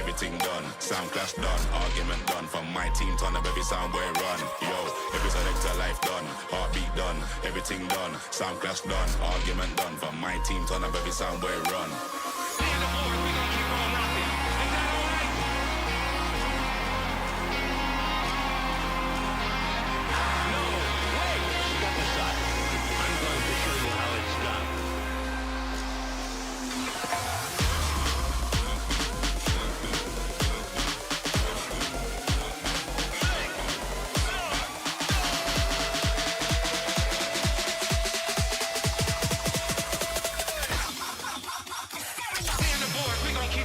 everything done. Sound clash done, argument done. From my team, turn up every sound where it run. Yo, every selector life done, heartbeat done, everything done. Sound clash done, argument done. From my team, turn up every sound where it run. Stand the board, we gon' keep on rocking. Is that alright? No, wait! Step aside. I'm going to show you how it's done. Stand the board, we gon' keep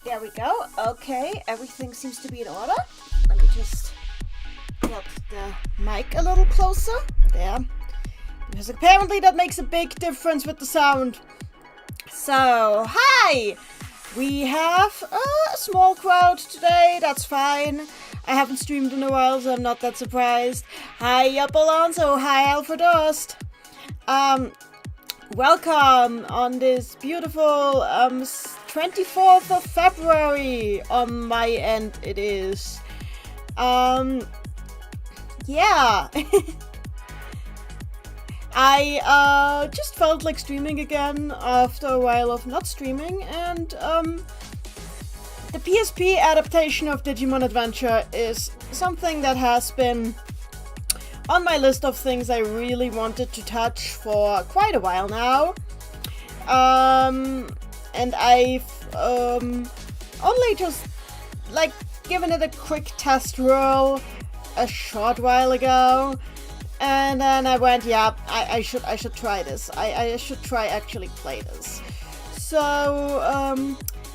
There we go. Okay, everything seems to be in order. Let me just get the mic a little closer. There. Because apparently that makes a big difference with the sound. So, hi! We have a small crowd today, that's fine. I haven't streamed in a while, so I'm not that surprised. Hi, Up Alonso. Hi, Alfred Ost. Welcome on this beautiful 24th of February. On my end, it is. Yeah. I just felt like streaming again after a while of not streaming, and the PSP adaptation of Digimon Adventure is something that has been on my list of things I really wanted to touch for quite a while now. And I've only just like given it a quick test roll a short while ago. And then I went, yeah, I should try this. I should try actually play this. So,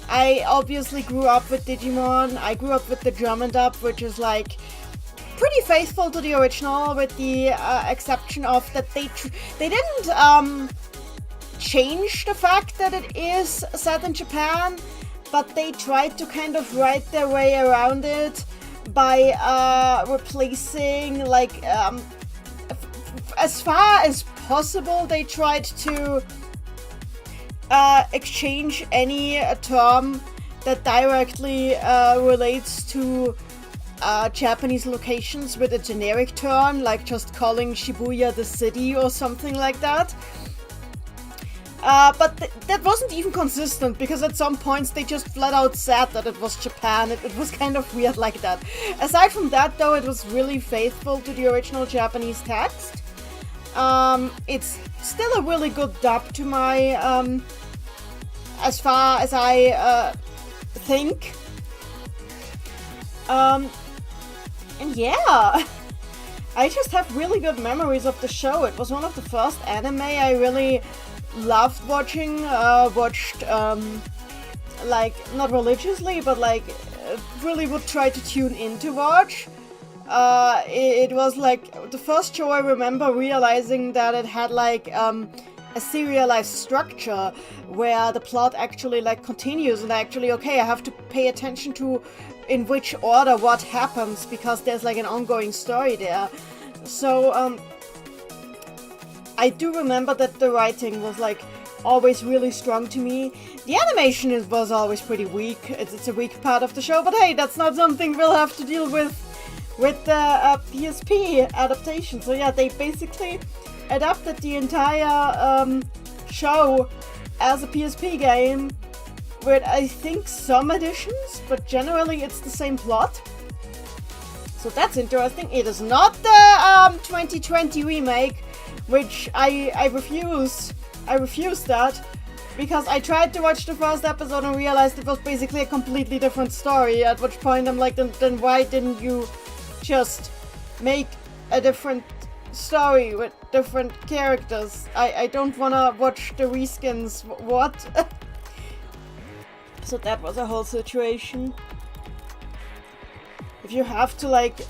I obviously grew up with Digimon. I grew up with the drum and dub, which is like pretty faithful to the original, with the exception of that they didn't change the fact that it is set in Japan, but they tried to kind of write their way around it by replacing like as far as possible, they tried to exchange any term that directly relates to Japanese locations with a generic term, like just calling Shibuya the city or something like that. But that wasn't even consistent, because at some points they just flat out said that it was Japan. It was kind of weird like that. Aside from that, though, it was really faithful to the original Japanese text. It's still a really good dub to my, as far as I think. And yeah, I just have really good memories of the show. It was one of the first anime I really loved watching. Watched like not religiously, but like really would try to tune in to watch. It was like the first show I remember realizing that it had like a serialized structure where the plot actually like continues, and actually, okay, I have to pay attention to in which order what happens, because there's like an ongoing story there. So I do remember that the writing was like always really strong to me. The animation was always pretty weak. It's a weak part of the show, but hey, that's not something we'll have to deal with the PSP adaptation. So yeah, they basically adapted the entire show as a PSP game with, I think, some additions, but generally it's the same plot. So that's interesting. It is not the 2020 remake, which I refuse. I refuse that, because I tried to watch the first episode and realized it was basically a completely different story, at which point I'm like, then why didn't you just make a different story with different characters? I don't wanna watch the reskins. What? So that was a whole situation. If you have to like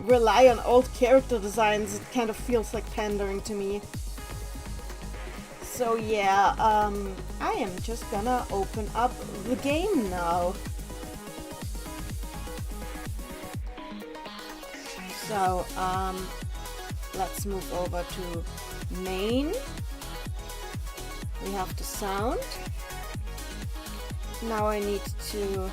rely on old character designs, it kind of feels like pandering to me. So yeah, I am just gonna open up the game now. So let's move over to main. We have the sound. Now I need to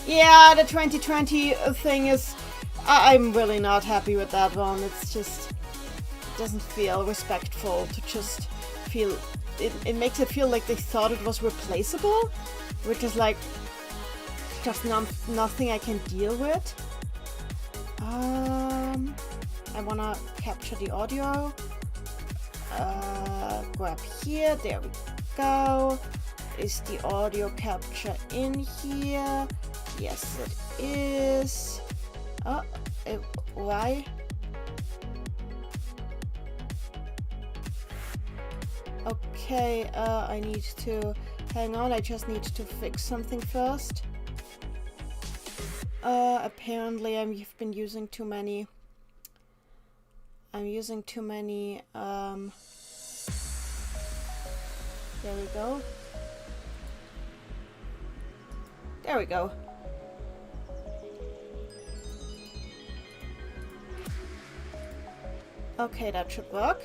yeah, the 2020 thing is, I'm really not happy with that one. It's just, it doesn't feel respectful to just feel, it makes it feel like they thought it was replaceable, which is like just nothing I can deal with. I wanna capture the audio. Grab here, there we go. Is the audio capture in here? Yes, it is. Oh, why? Okay, I need to... Hang on, I just need to fix something first. Apparently I've been using too many... I'm using too many, there we go. There we go. Okay, that should work.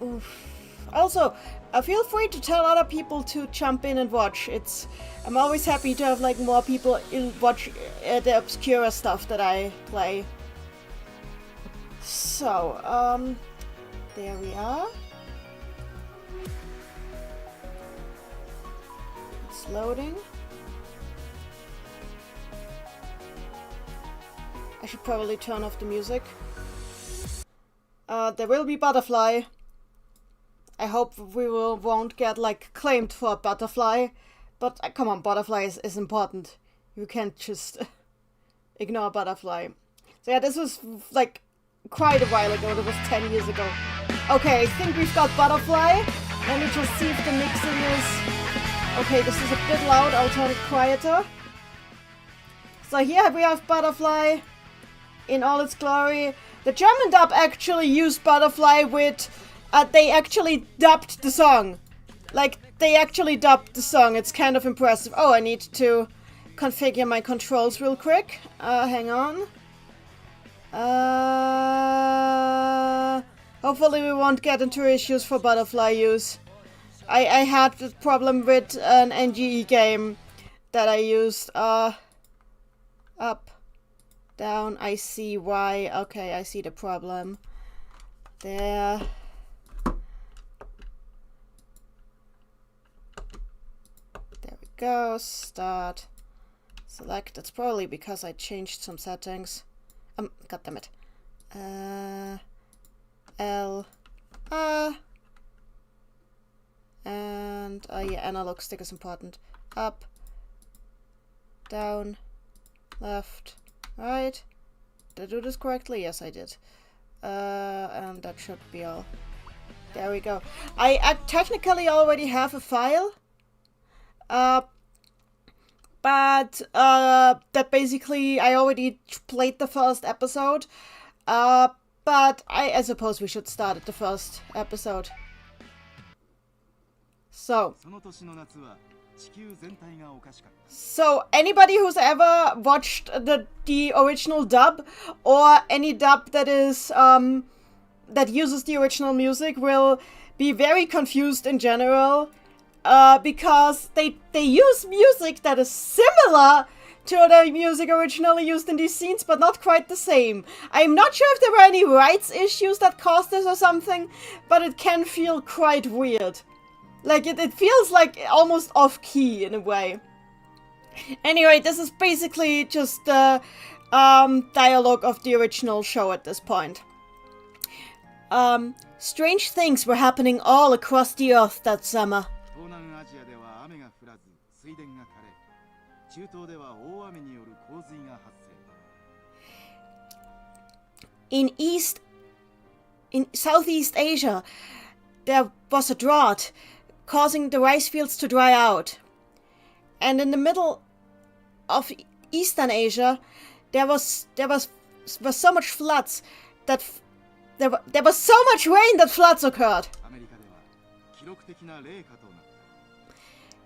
Oof. Also, feel free to tell other people to jump in and watch. I'm always happy to have like more people watch the obscure stuff that I play. So, there we are. It's loading. I should probably turn off the music. There will be Butterfly. I hope we won't get like claimed for Butterfly. But come on, Butterfly is important. You can't just ignore Butterfly. So yeah, this was like quite a while ago. That was 10 years ago. Okay, I think we've got Butterfly. Let me just see if the mixing is... Okay, this is a bit loud. I'll turn it quieter. So here we have Butterfly in all its glory. The German dub actually used Butterfly with... they actually dubbed the song. Like, they actually dubbed the song. It's kind of impressive. Oh, I need to configure my controls real quick. Hang on. Hopefully we won't get into issues for Butterfly use. I had the problem with an NGE game that I used. Up, down, I see why. Okay, I see the problem. There. There we go. Start. Select. That's probably because I changed some settings. God damn it. L. And, yeah, analog stick is important. Up. Down. Left. Right. Did I do this correctly? Yes, I did. And that should be all. There we go. I technically already have a file. But that basically I already played the first episode. But I suppose we should start at the first episode. So anybody who's ever watched the original dub or any dub that is that uses the original music will be very confused in general. Because they use music that is similar to the music originally used in these scenes, but not quite the same. I'm not sure if there were any rights issues that caused this or something, but it can feel quite weird. Like, it feels like almost off-key in a way. Anyway, this is basically just the dialogue of the original show at this point. Strange things were happening all across the earth that summer. In Southeast Asia, there was a drought, causing the rice fields to dry out. And in the middle of Eastern Asia, there was so much floods that there was so much rain that floods occurred.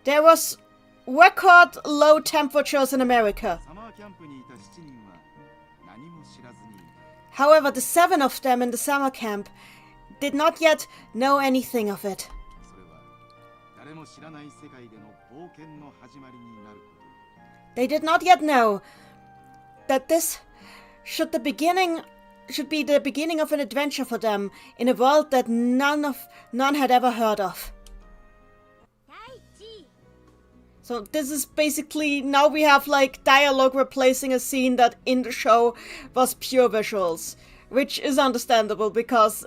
There was record low temperatures in America. However, the 7 of them in the summer camp did not yet know anything of it. They did not yet know that this should be the beginning of an adventure for them in a world that none had ever heard of. So this is basically, now we have like dialogue replacing a scene that in the show was pure visuals. Which is understandable because,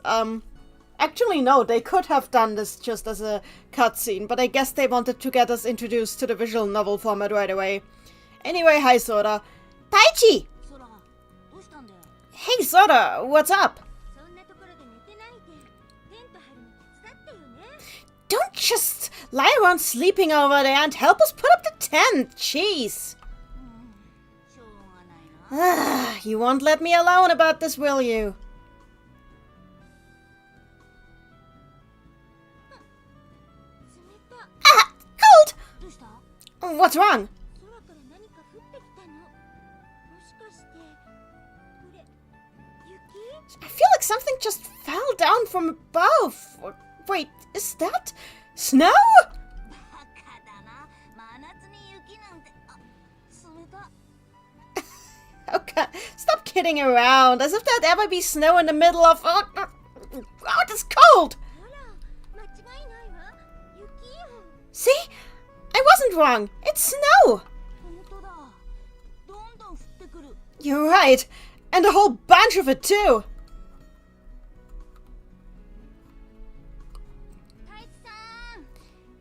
actually no, they could have done this just as a cutscene, but I guess they wanted to get us introduced to the visual novel format right away. Anyway, hi Soda. Taichi! Hey Soda, what's up? just lie around sleeping over there and help us put up the tent. Jeez. You won't let me alone about this, will you? Ah! Cold! What's wrong? I feel like something just fell down from above. Wait, is that snow? Okay, stop kidding around. As if there'd ever be snow in the middle of... Oh, it's cold! See? I wasn't wrong. It's snow. You're right. And a whole bunch of it, too.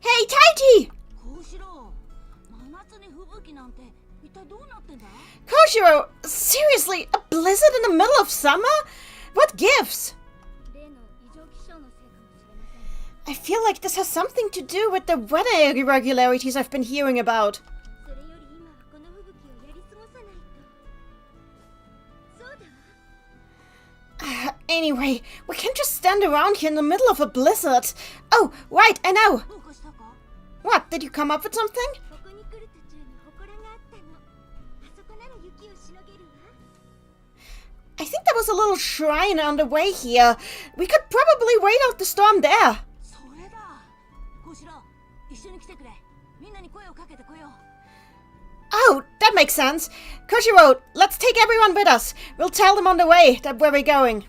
Hey, Taiti! Koshiro, seriously, a blizzard in the middle of summer? What gives? I feel like this has something to do with the weather irregularities I've been hearing about. Anyway, we can't just stand around here in the middle of a blizzard. Oh, right, I know. What, did you come up with something? I think there was a little shrine on the way here. We could probably wait out the storm there. Oh, that makes sense. Koshiro, let's take everyone with us. We'll tell them on the way that where we're going.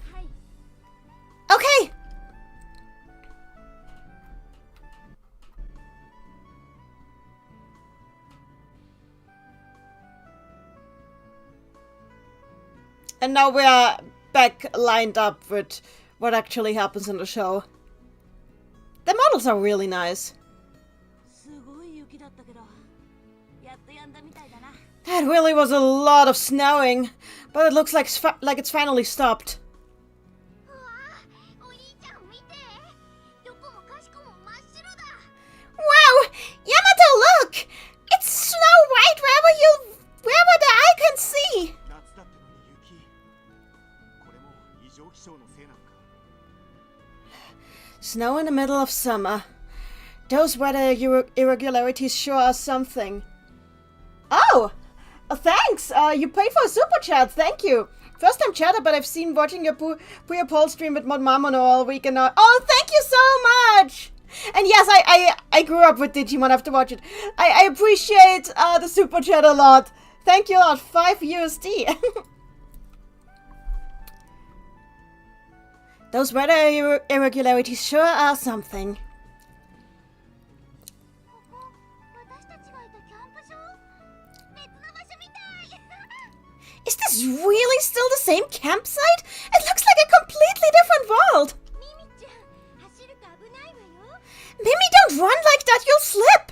Okay. And now we are back lined up with what actually happens in the show. The models are really nice. That really was a lot of snowing, but it looks like it's finally stopped. Wow! Yamato, look! It's Snow White wherever the eye can see! Snow in the middle of summer. Those weather irregularities sure are something. Oh! Thanks! You paid for a super chat, thank you! First time chatter, but I've seen watching your Puyo Poll stream with Mod Mamono all week and oh, thank you so much! And yes, I grew up with Digimon after watching it. I appreciate the super chat a lot. Thank you a lot, 5 USD. Those weather irregularities sure are something. Is this really still the same campsite? It looks like a completely different world. Mimi, don't run like that, you'll slip.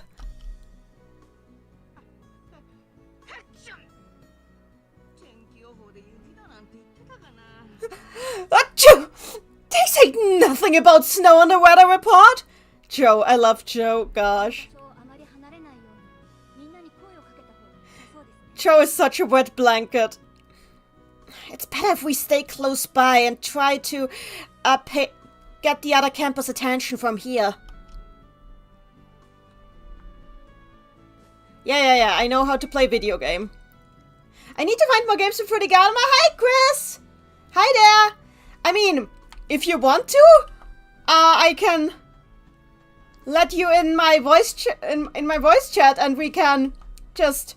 Achoo! They say nothing about snow on the weather report. Joe, I love Joe, gosh. Joe is such a wet blanket. It's better if we stay close by and try to get the other campers' attention from here. Yeah, I know how to play video game. I need to find more games with Fruity Galma. Hi, Chris! Hi there! I mean, if you want to, I can let you in my voice in my voice chat and we can just...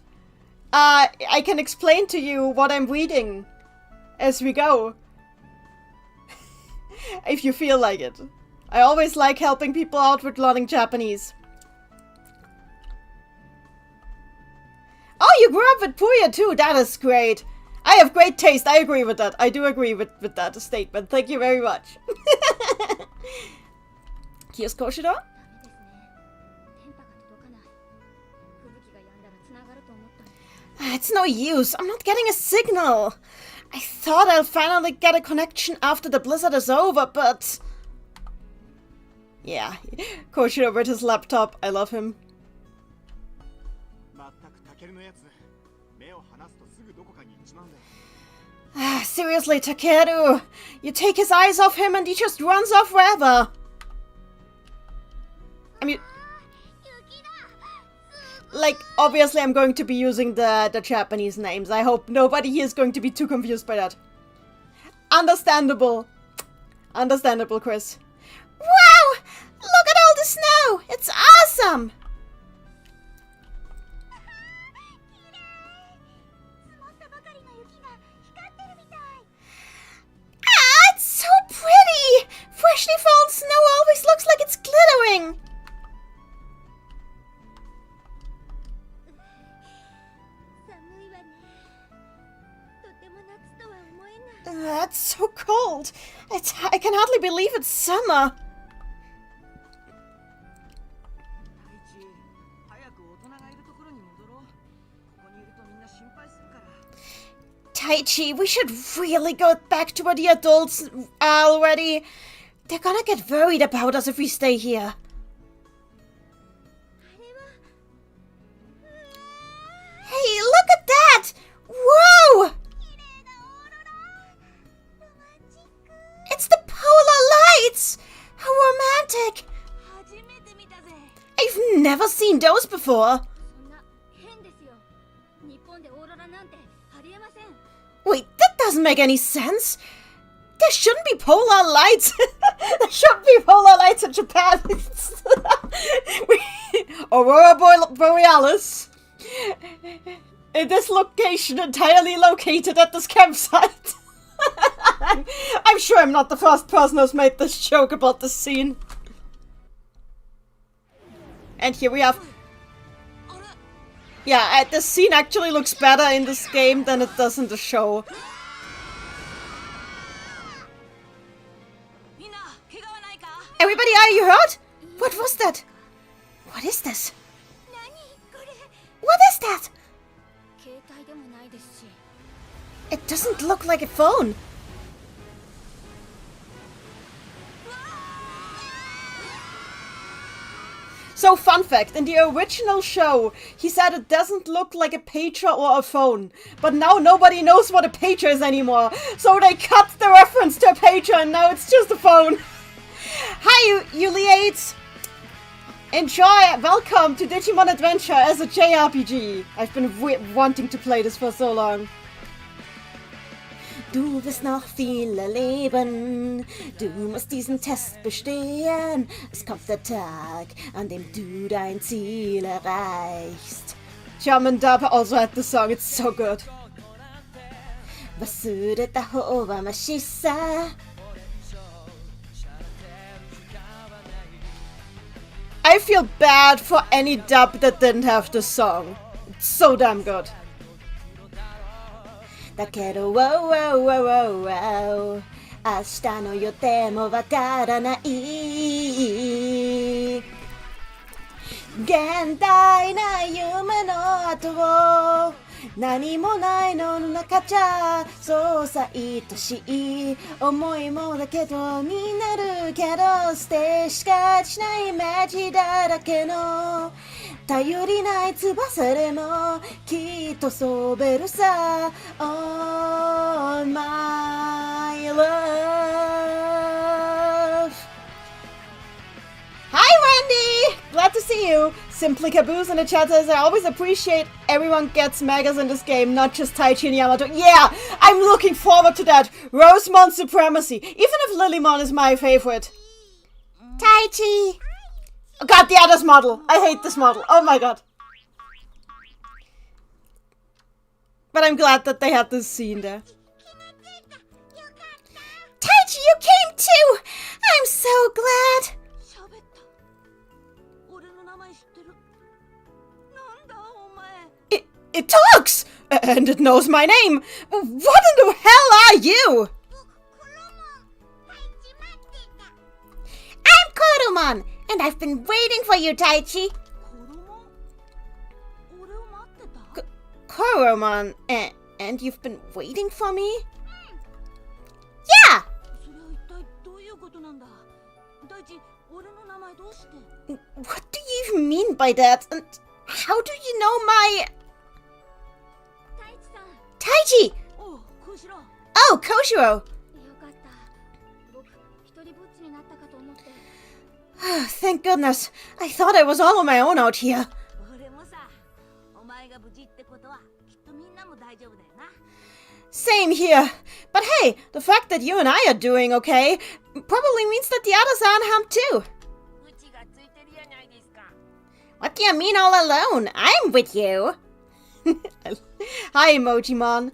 I can explain to you what I'm reading as we go. If you feel like it. I always like helping people out with learning Japanese. Oh, you grew up with Puya too. That is great. I have great taste. I agree with that. I do agree with that statement. Thank you very much. Here's Koshiro. It's no use. I'm not getting a signal. I thought I'll finally get a connection after the blizzard is over, but... Yeah, Koshiro with his laptop. I love him. Seriously, Takeru! You take his eyes off him and he just runs off wherever! I mean... Like, obviously I'm going to be using the Japanese names. I hope nobody here is going to be too confused by that. Understandable. Understandable, Chris. Wow! Look at all the snow! It's awesome! Ah, it's so pretty! Freshly fallen snow always looks like it's glittering! That's so cold. I can hardly believe it's summer. Taichi, we should really go back to where the adults are already. They're gonna get worried about us if we stay here. Hey, look at that! Whoa! It's the polar lights! How romantic! I've never seen those before. Wait, that doesn't make any sense. There shouldn't be polar lights. There shouldn't be polar lights in Japan. Aurora Borealis. In this location, entirely located at this campsite. I'm sure I'm not the first person who's made this joke about this scene. And here we have... Yeah, this scene actually looks better in this game than it does in the show. Everybody, are you hurt? What was that? What is this? What is that? It doesn't look like a phone. So, fun fact, in the original show, he said it doesn't look like a pager or a phone. But now nobody knows what a pager is anymore. So they cut the reference to a pager and now it's just a phone. Hi, Yuliates! Enjoy! Welcome to Digimon Adventure as a JRPG. I've been wanting to play this for so long. Du wirst noch viele leben, du musst diesen Test bestehen. Es kommt der Tag, an dem du dein Ziel erreichst. German dub also had the song, it's so good. 忘れた方はマシさ I feel bad for any dub that didn't have this song. It's so damn good. だけど、wow, wow, wow, wow, 明日の予定もわからない。現代な夢の後を何もないの中じゃそうさ愛しい思いもだけどになるけど捨てしかしないイメージだらけの頼りない翼でもきっと飛べるさ On my love. Hi Wendy! Glad to see you! Simply Caboose in the chat says, I always appreciate everyone gets megas in this game, not just Taichi and Yamato. Yeah! I'm looking forward to that! Rosemon supremacy! Even if Lilymon is my favorite. Taichi! Oh god, the others model! I hate this model. Oh my god. But I'm glad that they had this scene there. Taichi, you came too! I'm so glad! It talks! And it knows my name! What in the hell are you? I'm Koromon, and I've been waiting for you, Taichi. Koromon, and you've been waiting for me? Yeah! What do you even mean by that? And how do you know my... Taiji! Oh, Koshiro! Thank goodness. I thought I was all on my own out here. Same here. But hey, the fact that you and I are doing okay probably means that the others are unharmed too. What do you mean all alone? I'm with you. Hi, Emojimon.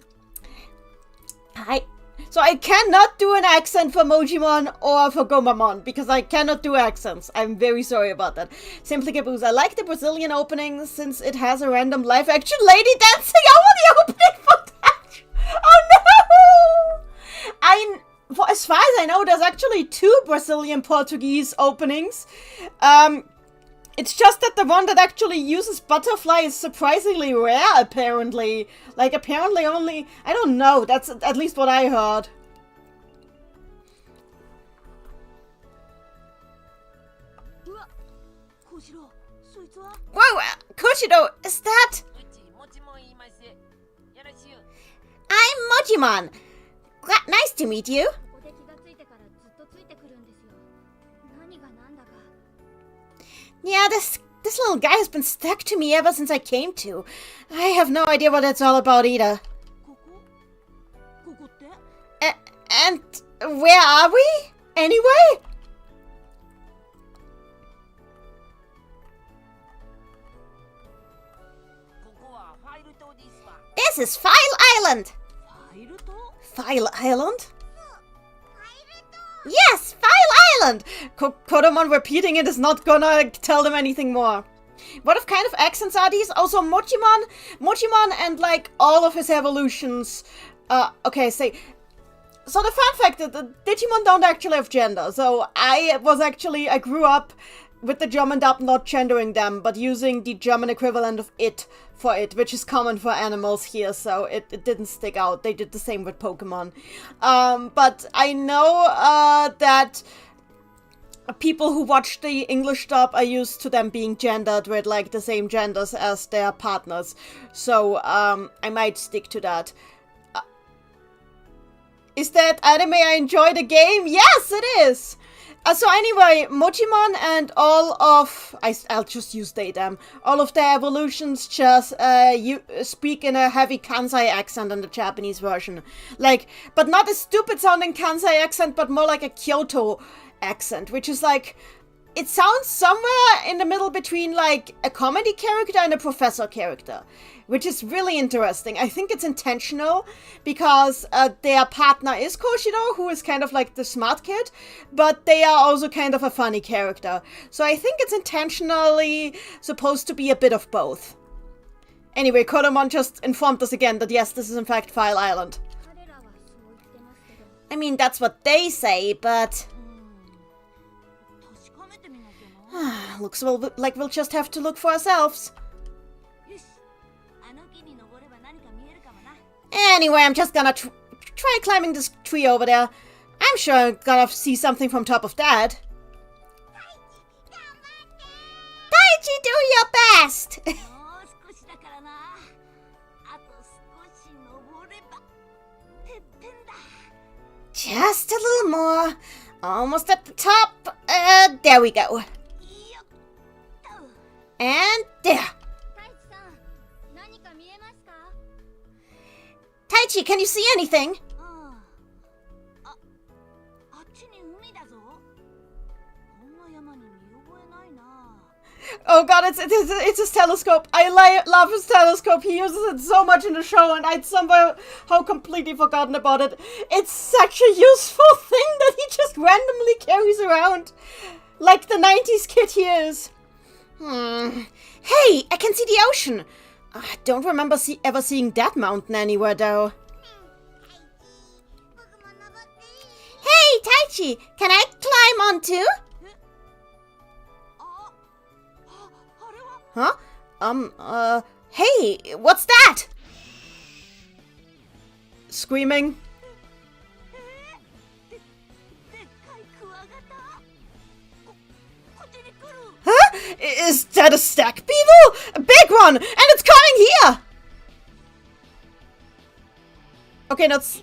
Hi. So I cannot do an accent for Mojimon or for Gomamon because I cannot do accents. I'm very sorry about that. Simply Caboose, I like the Brazilian opening since it has a random live-action lady dancing over the opening for that. Oh no! As far as I know, there's actually 2 Brazilian Portuguese openings. It's just that the one that actually uses butterfly is surprisingly rare, apparently. Like, apparently only... I don't know, that's at least what I heard. Whoa, Koshiro, is that... I'm Mojimon. Nice to meet you. Yeah, this little guy has been stuck to me ever since I came to. I have no idea what it's all about either. And where are we? Anyway? This is File Island. File Island? Yes, File Island! Kodamon repeating it is not gonna tell them anything more. What kind of accents are these? Also, Mojimon and, like, all of his evolutions. Okay, say... So the fun fact is that Digimon don't actually have gender. So I grew up with the German dub not gendering them, but using the German equivalent of it for it, which is common for animals here, so it didn't stick out. They did the same with Pokemon. But I know that people who watch the English dub are used to them being gendered with, like, the same genders as their partners. So I might stick to that. Is that anime I enjoy the game? Yes, it is! So anyway, Mojimon and all of... I'll just use they, them. All of their evolutions just speak in a heavy Kansai accent in the Japanese version. Like, but not a stupid sounding Kansai accent, but more like a Kyoto accent, which is like... It sounds somewhere in the middle between, like, a comedy character and a professor character. Which is really interesting. I think it's intentional because their partner is Koshiro, who is kind of like the smart kid, but they are also kind of a funny character. So I think it's intentionally supposed to be a bit of both. Anyway, Kodamon just informed us again that yes, this is in fact File Island. I mean, that's what they say, but... Looks like we'll just have to look for ourselves. Anyway, I'm just gonna try climbing this tree over there. I'm sure I'm gonna see something from top of that. Taiji, do your best! Just a little more. Almost at the top. There we go. And there. Taichi, can you see anything? Oh god, it's his telescope. I love his telescope. He uses it so much in the show, and I'd somehow completely forgotten about it. It's such a useful thing that he just randomly carries around. Like the 90s kid he is. Hey, I can see the ocean. I don't remember ever seeing that mountain anywhere, though. Hey, Taichi, can I climb on too? Huh? Hey, what's that? Screaming. Huh? Is that a stag beetle? A big one! And it's coming here! Okay, that's...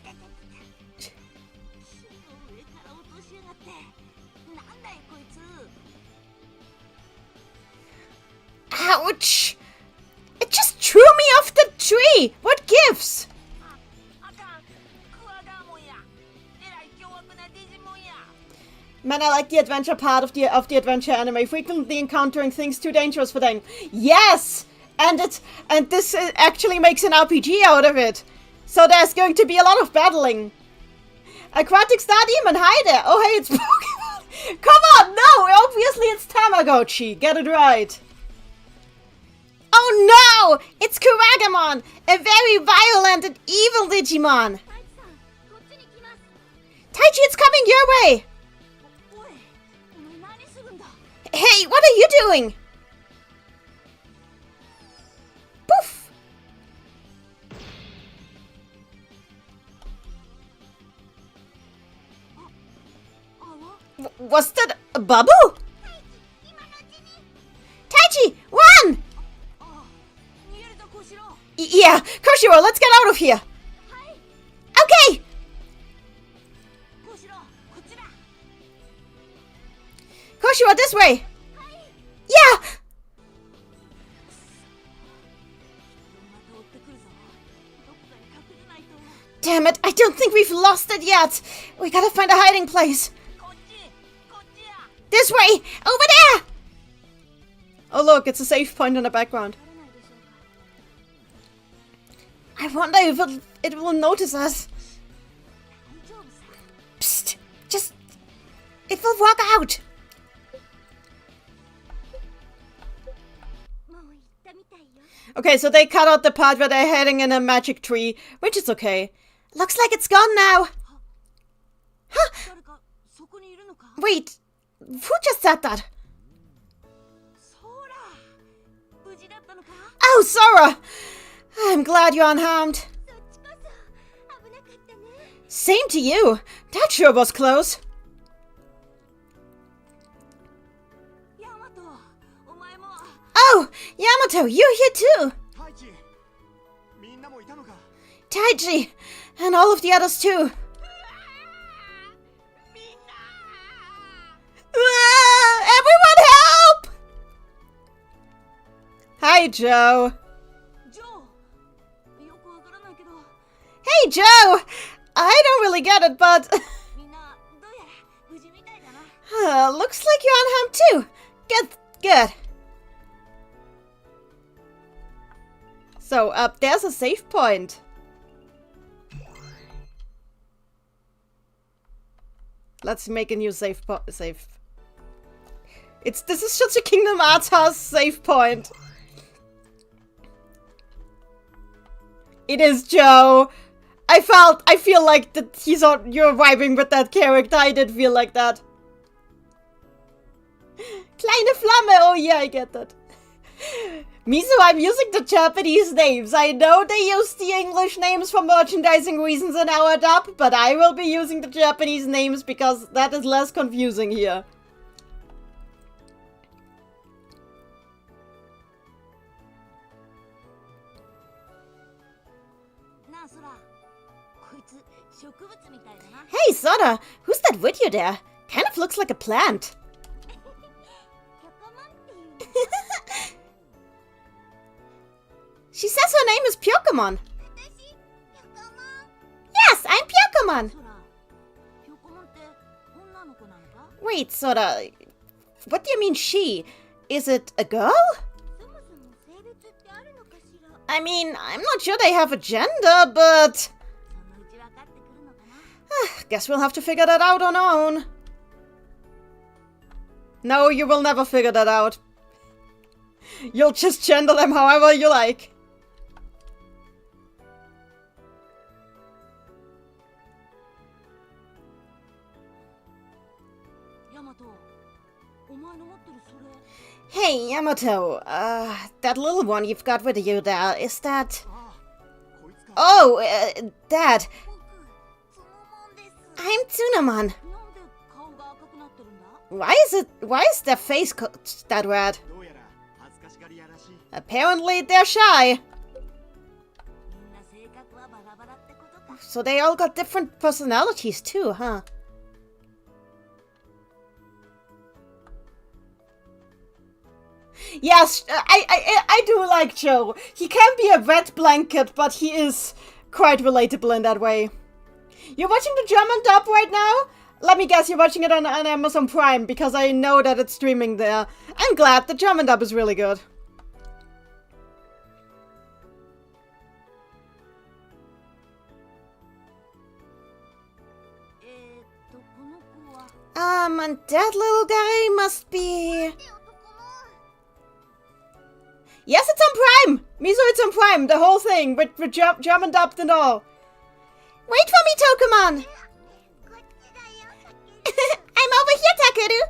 Ouch! It just threw me off the tree! What gives? Man, I like the adventure part of the adventure anime. Frequently encountering things too dangerous for them. Yes! And this actually makes an RPG out of it. So there's going to be a lot of battling. Aquatic Star Demon, hi there! Oh hey, it's Pokemon! Come on, no! Obviously it's Tamagotchi. Get it right. Oh no! It's Kuragamon! A very violent and evil Digimon! Taichi, it's coming your way! Hey, what are you doing? Poof! Was that a bubble? Taichi, run! Yeah, Koshiro, let's get out of here. Okay! Koshiro, this way! Yeah! Damn it, I don't think we've lost it yet. We gotta find a hiding place. This way! Over there! Oh look, it's a safe point in the background. I wonder if it will notice us. Psst! Just... It will walk out! Okay, so they cut out the part where they're hiding in a magic tree, which is okay. Looks like it's gone now. Huh? Wait, who just said that? Oh, Sora! I'm glad you're unharmed. Same to you. That sure was close. Oh, Yamato, you're here too. Taichi, and all of the others too. Everyone help! Hi, Joe. Hey, Joe! I don't really get it, but... looks like you're unharmed too. Good. So, there's a save point. Let's make a new save. This is just a Kingdom Hearts house save point. It is Joe. I feel like that you're vibing with that character. I did feel like that. Kleine Flamme. Oh yeah, I get that. Miso, I'm using the Japanese names. I know they use the English names for merchandising reasons in our dub, but I will be using the Japanese names because that is less confusing here. Hey, Sora! Who's that with you there? Kind of looks like a plant. She says her name is Pyokomon. Yes, I'm Pyokomon. Wait, Sora, what do you mean she? Is it a girl? I mean, I'm not sure they have a gender, but... Guess we'll have to figure that out on our own. No, you will never figure that out. You'll just gender them however you like. Hey, Yamato, that little one you've got with you there, is that... Oh, Dad. I'm Tsunamon. Why is their face that red? Apparently they're shy. So they all got different personalities too, huh? Yes, I do like Joe. He can be a wet blanket, but he is quite relatable in that way. You're watching the German dub right now? Let me guess, you're watching it on Amazon Prime, because I know that it's streaming there. I'm glad, the German dub is really good. And that little guy must be... Yes, it's on Prime! Miso, it's on Prime, the whole thing, with German dubbed and all. Wait for me, Tokumon! I'm over here, Takeru!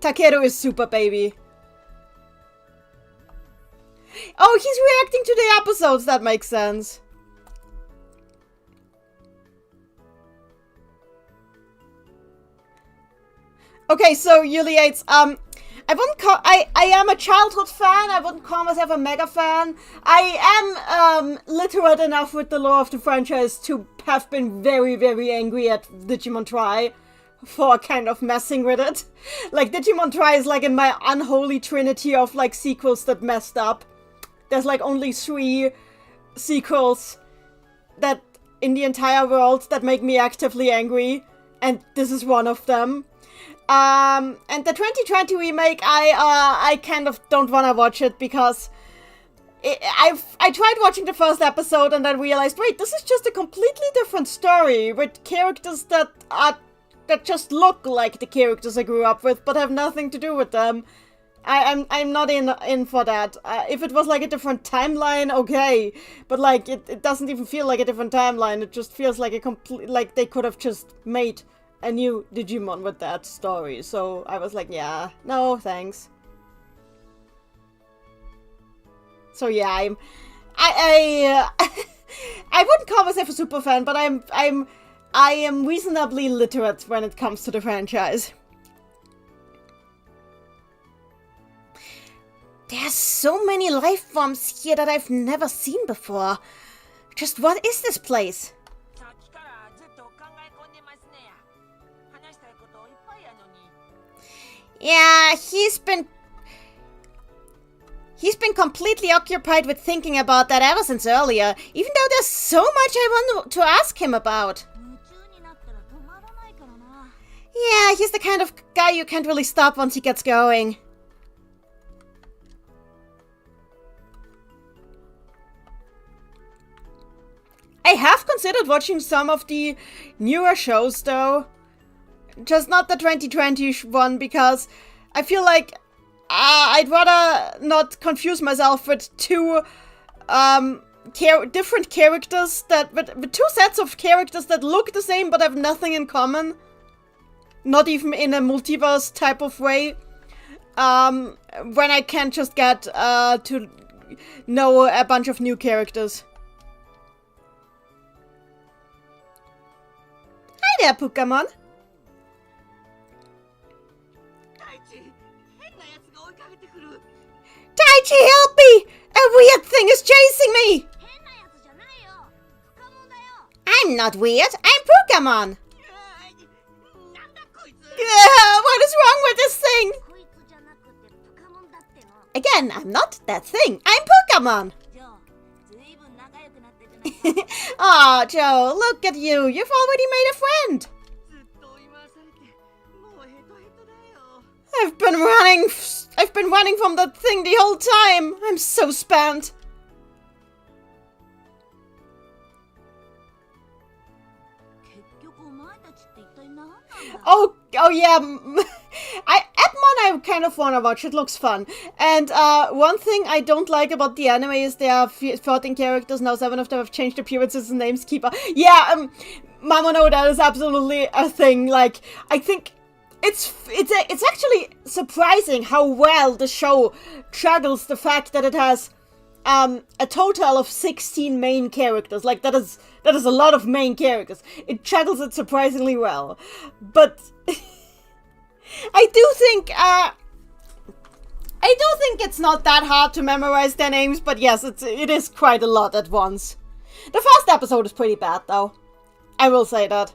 Takeru is super baby. Oh, he's reacting to the episodes, that makes sense. Okay, so Yuli Yates, I wouldn't call, I am a childhood fan, I wouldn't call myself a mega fan. I am, literate enough with the lore of the franchise to have been very, very angry at Digimon Tri for kind of messing with it. Like, Digimon Tri is like in my unholy trinity of, like, sequels that messed up. There's, like, only 3 sequels that, in the entire world, that make me actively angry, and this is one of them. And the 2020 remake, I kind of don't want to watch it because I tried watching the first episode and then realized, wait, this is just a completely different story with characters that just look like the characters I grew up with, but have nothing to do with them. I'm not in for that. If it was like a different timeline, okay, but like it doesn't even feel like a different timeline. It just feels like a complete, like they could have just made a new Digimon with that story. So I was like, yeah, no, thanks. So yeah, I wouldn't call myself a super fan, but I am reasonably literate when it comes to the franchise. There's so many life forms here that I've never seen before. Just what is this place? Yeah, he's been completely occupied with thinking about that ever since earlier, even though there's so much I want to ask him about. Yeah, he's the kind of guy you can't really stop once he gets going. I have considered watching some of the newer shows, though. Just not the 2020 one, because I feel like I'd rather not confuse myself with 2 different characters with 2 sets of characters that look the same but have nothing in common. Not even in a multiverse type of way. When I can just get to know a bunch of new characters. Hi there, Pokemon. Taichi, help me! A weird thing is chasing me! I'm not weird, I'm Pokemon! What is wrong with this thing? Again, I'm not that thing, I'm Pokemon! Aw, Joe, look at you, you've already made a friend! I've been running from that thing the whole time. I'm so spent. Oh yeah. Edmon I kind of want to watch. It looks fun. And one thing I don't like about the anime is there are 14 characters now. 7 of them have changed appearances and names. Keeper. Yeah, Mamono, that is absolutely a thing. Like, I think it's actually surprising how well the show juggles the fact that it has a total of 16 main characters. Like, that is That is a lot of main characters. It juggles it surprisingly well. But I do think it's not that hard to memorize their names, but yes, it is quite a lot at once. The first episode is pretty bad, though. I will say that.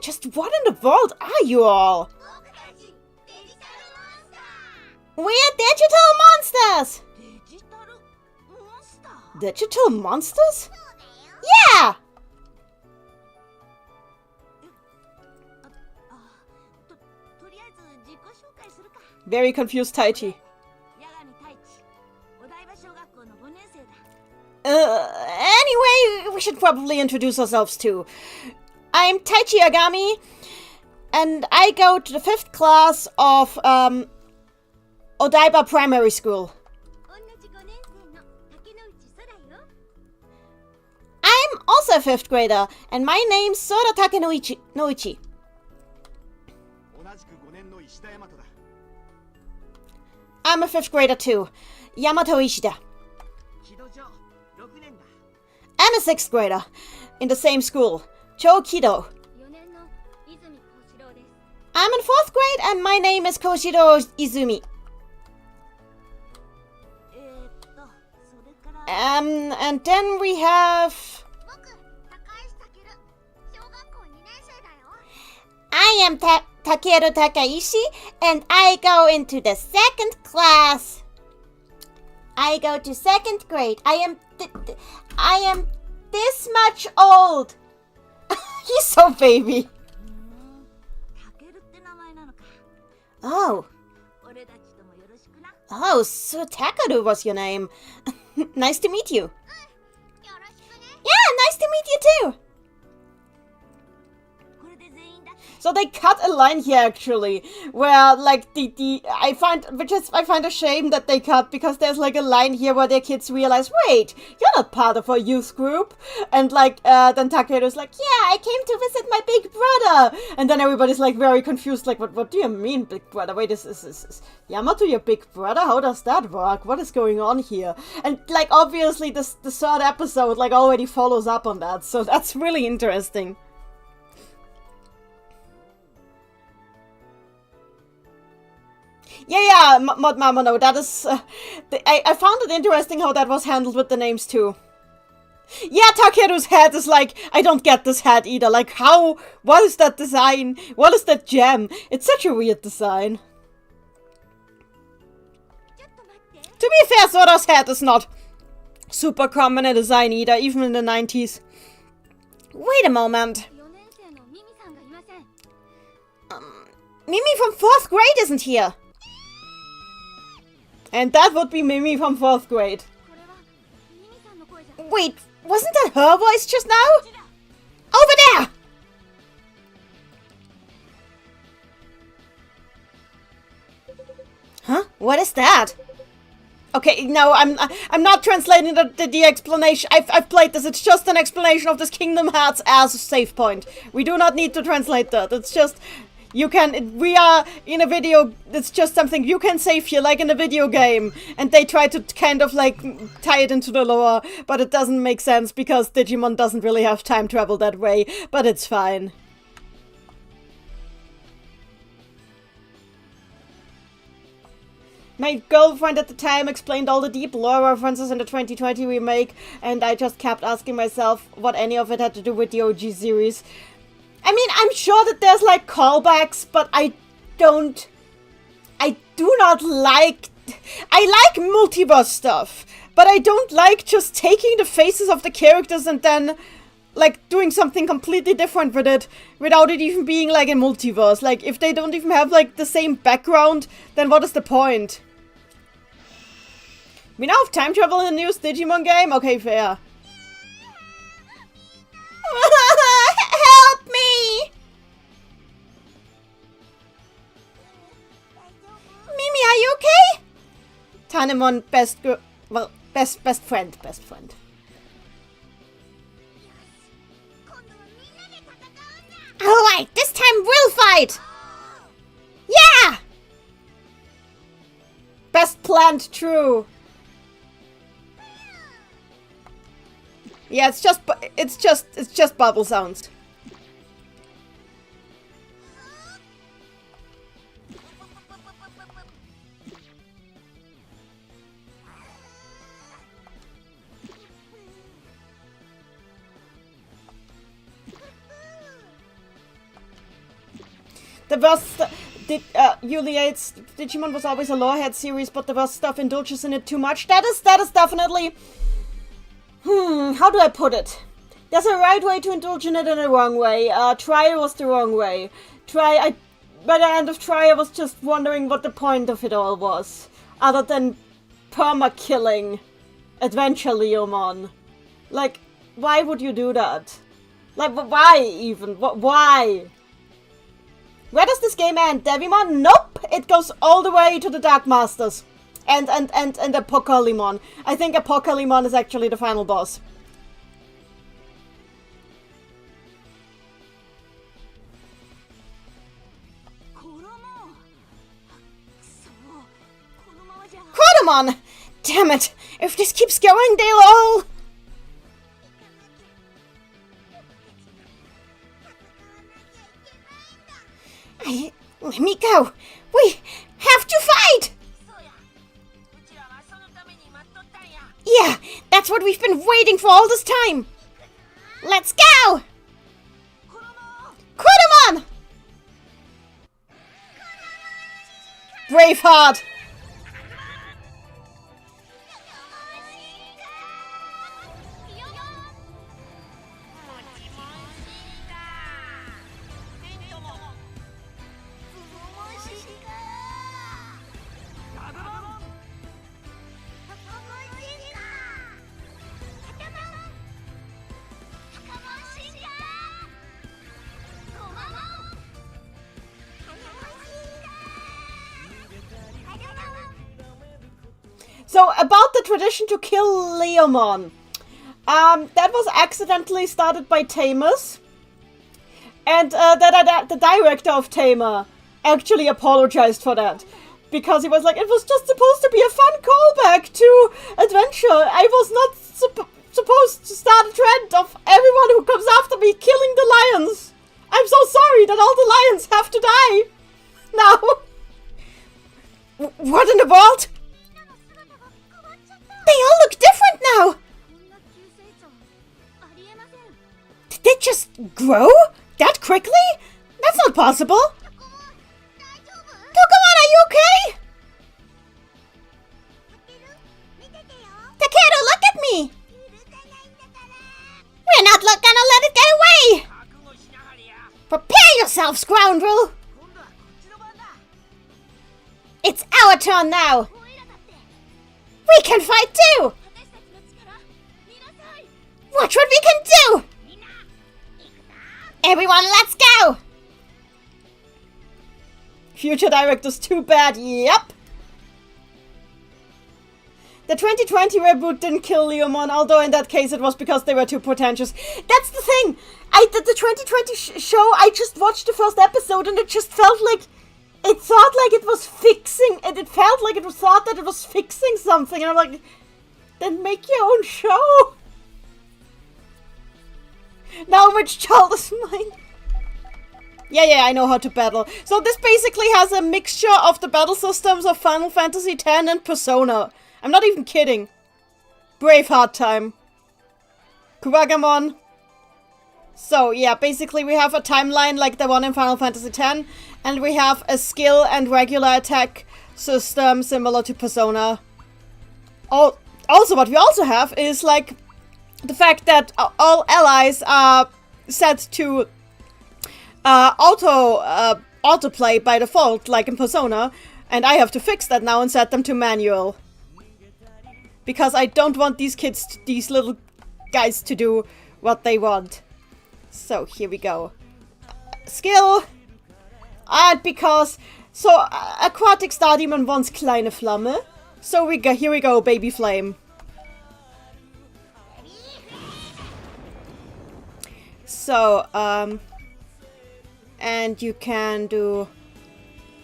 Just what in the world are you all? We're digital monsters! Digital monsters? Yeah! Very confused Taichi. Anyway, we should probably introduce ourselves too. I'm Taichi Agami, and I go to the 5th class of, Odaiba Primary School. I'm also a 5th grader, and my name's Soda Takenoichi. I'm a 5th grader too, Yamato Ishida. I'm a 6th grader, in the same school, Cho Kido. I'm in 4th grade, and my name is Koshiro Izumi. And then we have... I am Takeru Takaishi, and I go into the 2nd class. I go to 2nd grade. I am this much old. He's so baby. Oh. Oh, so Takeru was your name. Nice to meet you. Yeah, nice to meet you too. So they cut a line here actually, where like I find a shame that they cut, because there's like a line here where their kids realize, wait, you're not part of our youth group, and like then Takeru's like, yeah, I came to visit my big brother, and then everybody's like very confused, like what do you mean big brother? Wait, is Yamato your big brother? How does that work? What is going on here? And like obviously the 3rd episode like already follows up on that, so that's really interesting. Yeah, Mod Mamono, that is... I found it interesting how that was handled with the names too. Yeah, Takeru's head is like, I don't get this head either. Like, how... What is that design? What is that gem? It's such a weird design. To be fair, Soda's head is not super common in design either, even in the 90s. Wait a moment. Mimi from 4th grade isn't here. And that would be Mimi from 4th grade. Wait, wasn't that her voice just now? Over there! Huh? What is that? Okay, no, I'm not translating the explanation. I've played this. It's just an explanation of this Kingdom Hearts as a save point. We do not need to translate that. It's just... we are in a video, it's just something you can save here, like in a video game. And they try to kind of like tie it into the lore, but it doesn't make sense because Digimon doesn't really have time travel that way, but it's fine. My girlfriend at the time explained all the deep lore references in the 2020 remake, and I just kept asking myself what any of it had to do with the OG series. I mean, I'm sure that there's like callbacks, but I do not like... I like multiverse stuff, but I don't like just taking the faces of the characters and then, like, doing something completely different with it without it even being like a multiverse. Like, if they don't even have, like, the same background, then what is the point? We now have time travel in the newest Digimon game? Okay, fair. Help me! Mimi, are you okay? Tanemon, best friend. Alright, this time we'll fight! Yeah! Best planned true. Yeah, it's just bubble sounds. The worst, Julia's Digimon was always a lorehead series, but the worst stuff indulges in it too much. That is definitely... how do I put it? There's a right way to indulge in it and a wrong way. Trial was the wrong way. By the end of Trial, I was just wondering what the point of it all was. Other than perma-killing Adventure Leomon. Like, why would you do that? Like, why even? Why? Where does this game end? Devimon? Nope! It goes all the way to the Dark Masters. And Apocalypse. I think Apocalypse is actually the final boss. Quatamon! Damn it! If this keeps going, they'll all... Let me go! We have to fight! Yeah, that's what we've been waiting for all this time! Let's go! Quatamon! Braveheart! So, about the tradition to kill Leomon. That was accidentally started by Tamers. And the director of Tamer actually apologized for that. Because he was like, it was just supposed to be a fun callback to Adventure. I was not supposed to start a trend of everyone who comes after me killing the lions. I'm so sorry that all the lions have to die. Now. What in the world? They all look different now! Did they just grow? That quickly? That's not possible! Pokemon, are you okay? Takeru, look at me! We're not gonna let it get away! Prepare yourself, scoundrel! It's our turn now! We can fight too! Watch what we can do! Everyone, let's go! Future director's too bad, yep! The 2020 reboot didn't kill Leomon, although in that case it was because they were too pretentious. That's the thing! The 2020 show, I just watched the first episode and it just felt like... It thought like it was fixing, and it felt like it was thought that it was fixing something, and I'm like, then make your own show! Now which child is mine? Yeah, I know how to battle. So this basically has a mixture of the battle systems of Final Fantasy X and Persona. I'm not even kidding. Braveheart time. Kuwagamon. So, yeah, basically we have a timeline like the one in Final Fantasy X, and we have a skill and regular attack system similar to Persona. Also, what we also have is, like, the fact that all allies are set to autoplay by default, like in Persona, and I have to fix that now and set them to manual. Because I don't want these little guys to do what they want. So, here we go. Skill. And because... So, Aquatic Star Demon wants Kleine Flamme. So, here we go, Baby Flame. So, and you can do...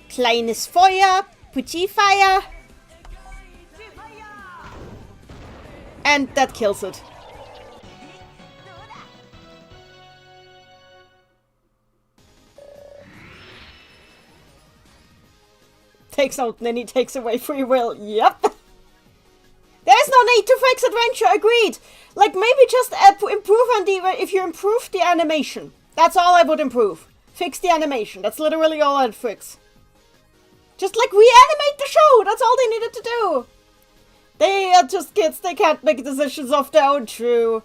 Kleines Feuer, Petit Fire. And that kills it. takes out and then he takes away free will. Yep. There's no need to fix adventure, agreed. Like, maybe just improve on if you improve the animation. That's all I would improve. Fix the animation. That's literally all I'd fix. Just, like, reanimate the show. That's all they needed to do. They are just kids. They can't make decisions of their own, true.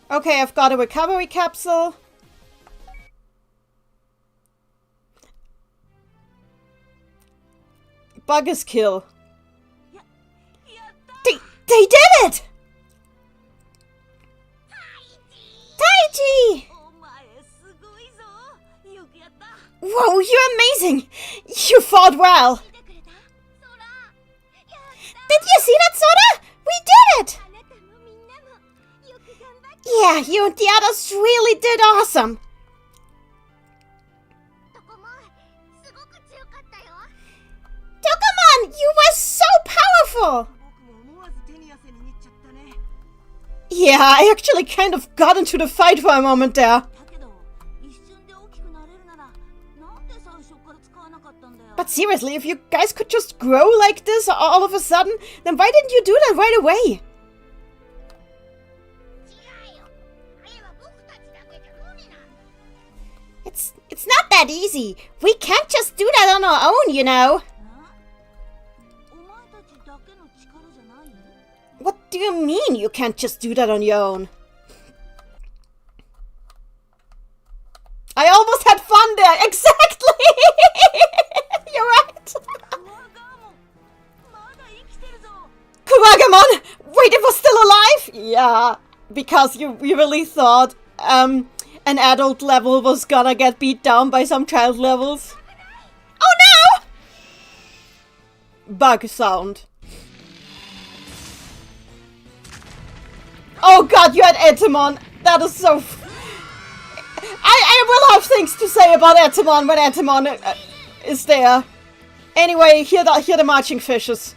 Okay, I've got a recovery capsule. Bugger's kill. They did it! Taiji! Whoa, you're amazing! You fought well! Did you see that, Soda? We did it! Yeah, you and the others really did awesome! Tokomon, you were so powerful! Yeah, I actually kind of got into the fight for a moment there. But seriously, if you guys could just grow like this all of a sudden, then why didn't you do that right away? It's not that easy. We can't just do that on our own, you know. What do you mean you can't just do that on your own? I almost had fun there. Exactly. You're right. Kuwagamon! Wait, it was still alive? Yeah, because you really thought an adult level was gonna get beat down by some child levels. Oh no! Bug sound. Oh god, you had Etemon. That is so... I will have things to say about Etemon when Etemon is there. Anyway, here the marching fishes.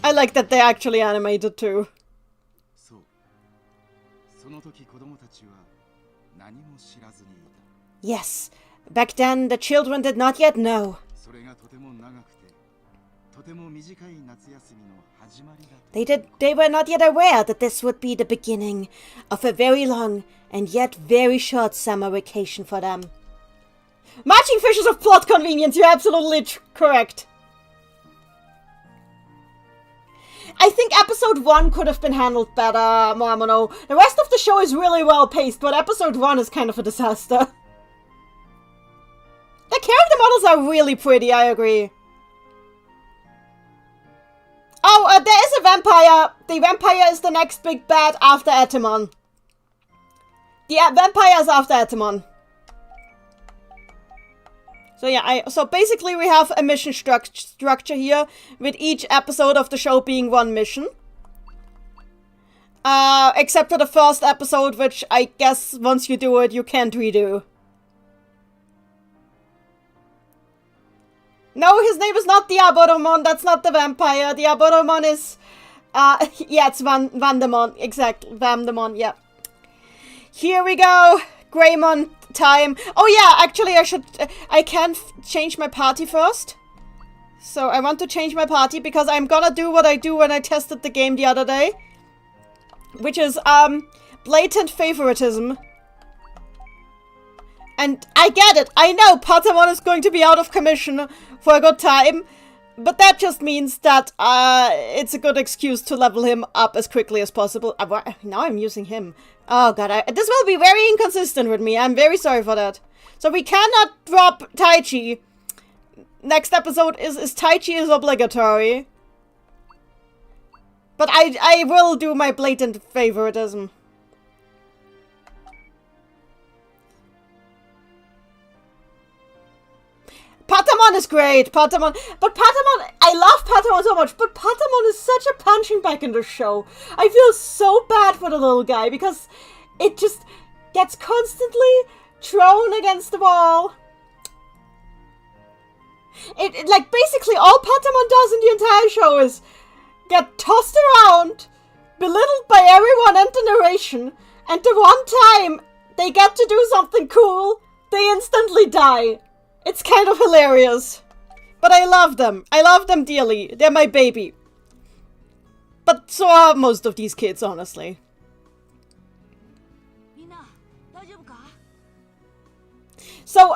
I like that they're actually animated too. Yes, back then the children did not yet know. They were not yet aware that this would be the beginning of a very long and yet very short summer vacation for them. Marching fishes of plot convenience, you're absolutely correct. I think episode 1 could have been handled better, Mamono. The rest of the show is really well paced, but episode 1 is kind of a disaster. The character models are really pretty, I agree. Oh, there is a vampire. The vampire is the next big bad after Etemon. The vampire is after Etemon. So yeah, so basically we have a mission structure here, with each episode of the show being one mission. Except for the first episode, which I guess once you do it, you can't redo. No, his name is not Diaboromon, that's not the vampire. Diaboromon is... yeah, it's Vandemon. Exactly, Vandemon, yeah. Here we go. Greymon time. Oh yeah, actually I can change my party first. So I want to change my party because I'm gonna do what I do when I tested the game the other day. Which is, blatant favoritism. And I get it. I know Patamon is going to be out of commission for a good time. But that just means that it's a good excuse to level him up as quickly as possible. Now I'm using him. Oh god, this will be very inconsistent with me. I'm very sorry for that. So we cannot drop Taichi. Next episode is Taichi is obligatory. But I will do my blatant favoritism. Patamon is great, Patamon. But Patamon, I love Patamon so much, but Patamon is such a punching bag in the show. I feel so bad for the little guy because it just gets constantly thrown against the wall. It like basically all Patamon does in the entire show is get tossed around, belittled by everyone and the narration, and the one time they get to do something cool, they instantly die. It's kind of hilarious. But I love them. I love them dearly. They're my baby. But so are most of these kids, honestly. So,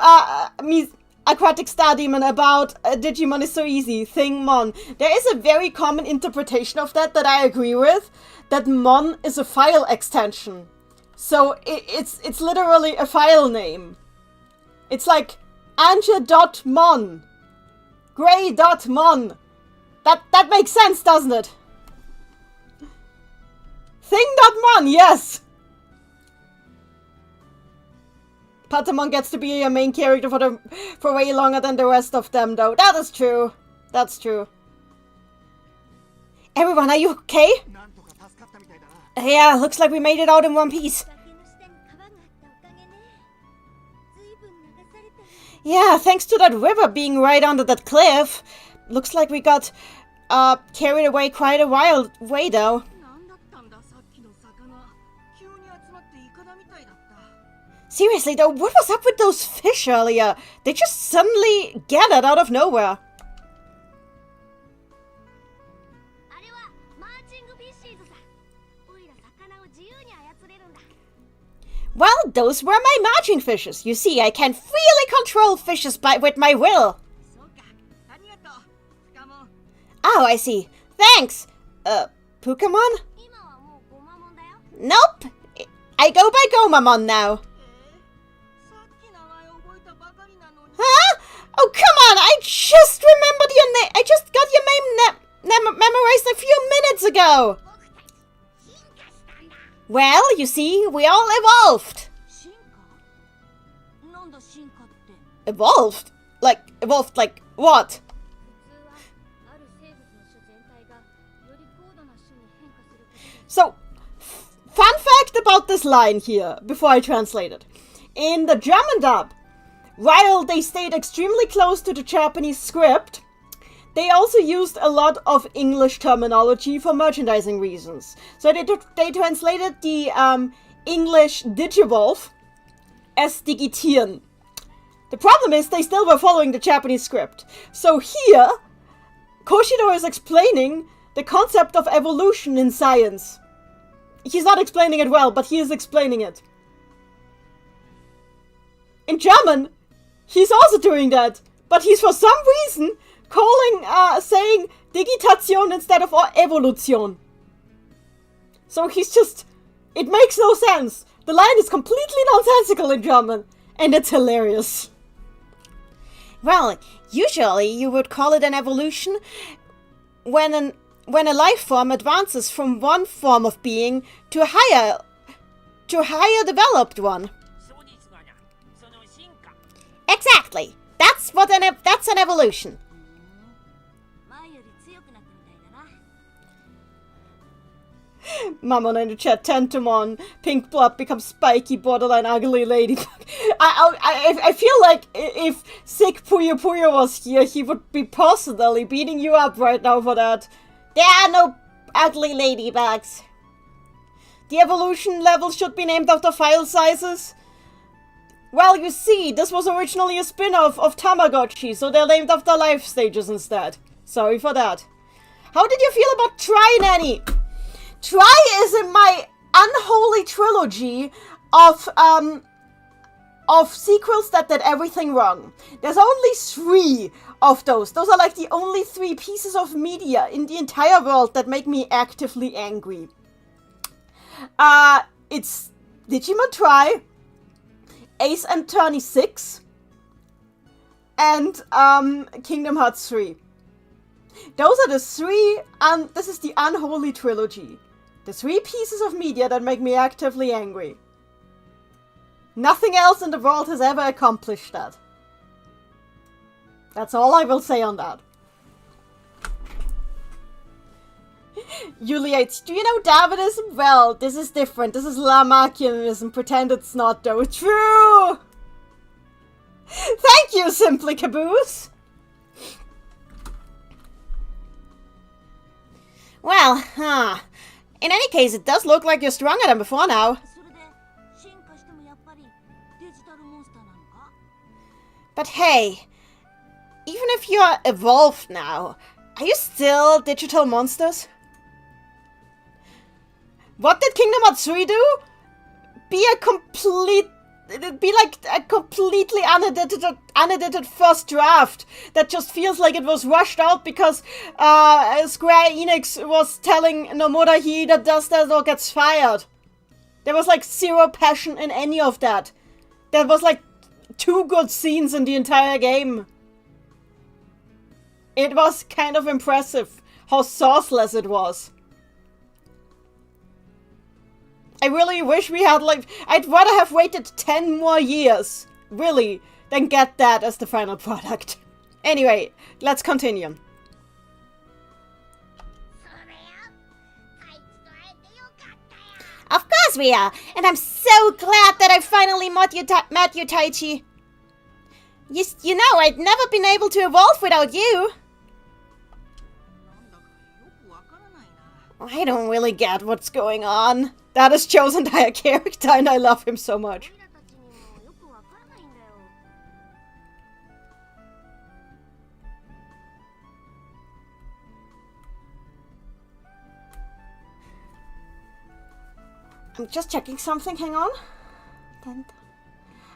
Aquatic Star Demon about Digimon is so easy. Thing Mon. There is a very common interpretation of that I agree with. That Mon is a file extension. So, it's literally a file name. It's like Anja.mon. Grey.mon. That makes sense, doesn't it? Thing.mon, yes! Patamon gets to be a main character for way longer than the rest of them, though. That is true. That's true. Everyone, are you okay? Yeah, looks like we made it out in one piece. Yeah, thanks to that river being right under that cliff. Looks like we got carried away quite a while way, though. Seriously though, what was up with those fish earlier? They just suddenly gathered out of nowhere. Well, those were my marching fishes. You see, I can freely control fishes with my will. Oh, I see. Thanks. Pukamon? Nope. I go by Gomamon now. Huh? Oh, come on! I just remembered your name. I just got your name memorized a few minutes ago. Well, you see, we all evolved. Evolved? Evolved like what? So, fun fact about this line here, before I translate it. In the German dub, while they stayed extremely close to the Japanese script, they also used a lot of English terminology for merchandising reasons. So they translated the English Digivolve as Digitieren. The problem is they still were following the Japanese script. So here, Koshido is explaining the concept of evolution in science. He's not explaining it well, but he is explaining it. In German, he's also doing that, but he's for some reason saying Digitation instead of Evolution. So he's just, it makes no sense. The line is completely nonsensical in German, and it's hilarious. Well, usually you would call it an evolution when a life form advances from one form of being to a higher developed one. Exactly. That's an evolution. Mamon in the chat, Tentomon, pink blood becomes spiky, borderline ugly ladybug. I feel like if sick Puyo Puyo was here, he would be personally beating you up right now for that. There are no ugly ladybugs. The evolution level should be named after file sizes. Well, you see, this was originally a spin-off of Tamagotchi, so they're named after life stages instead. Sorry for that. How did you feel about Try Nanny? Try is in my unholy trilogy of sequels that did everything wrong. There's only 3 of those. Those are like the only 3 pieces of media in the entire world that make me actively angry. It's Digimon Try, Ace Attorney 6, and Kingdom Hearts 3. Those are the 3, this is the unholy trilogy. The 3 pieces of media that make me actively angry. Nothing else in the world has ever accomplished that. That's all I will say on that. Juliet, do you know Darwinism? Well, this is different. This is Lamarckianism. Pretend it's not, though. True! Thank you, Simply Caboose! Well, in any case, it does look like you're stronger than before now. それで進化してもやっぱりデジタルモンスターなのか？ But hey, even if you're evolved now, are you still digital monsters? What did Kingdom Hearts 3 do? Be like a completely unedited first draft that just feels like it was rushed out because Square Enix was telling Nomura he either does that or gets fired. There was like zero passion in any of that. There was like 2 good scenes in the entire game. It was kind of impressive how sourceless it was. I really wish we had, like, I'd rather have waited 10 more years, really, than get that as the final product. Anyway, let's continue. Of course we are, and I'm so glad that I finally met you, Taichi. You know, I'd never been able to evolve without you. I don't really get what's going on. That is Joe's entire character, and I love him so much. I'm just checking something, hang on.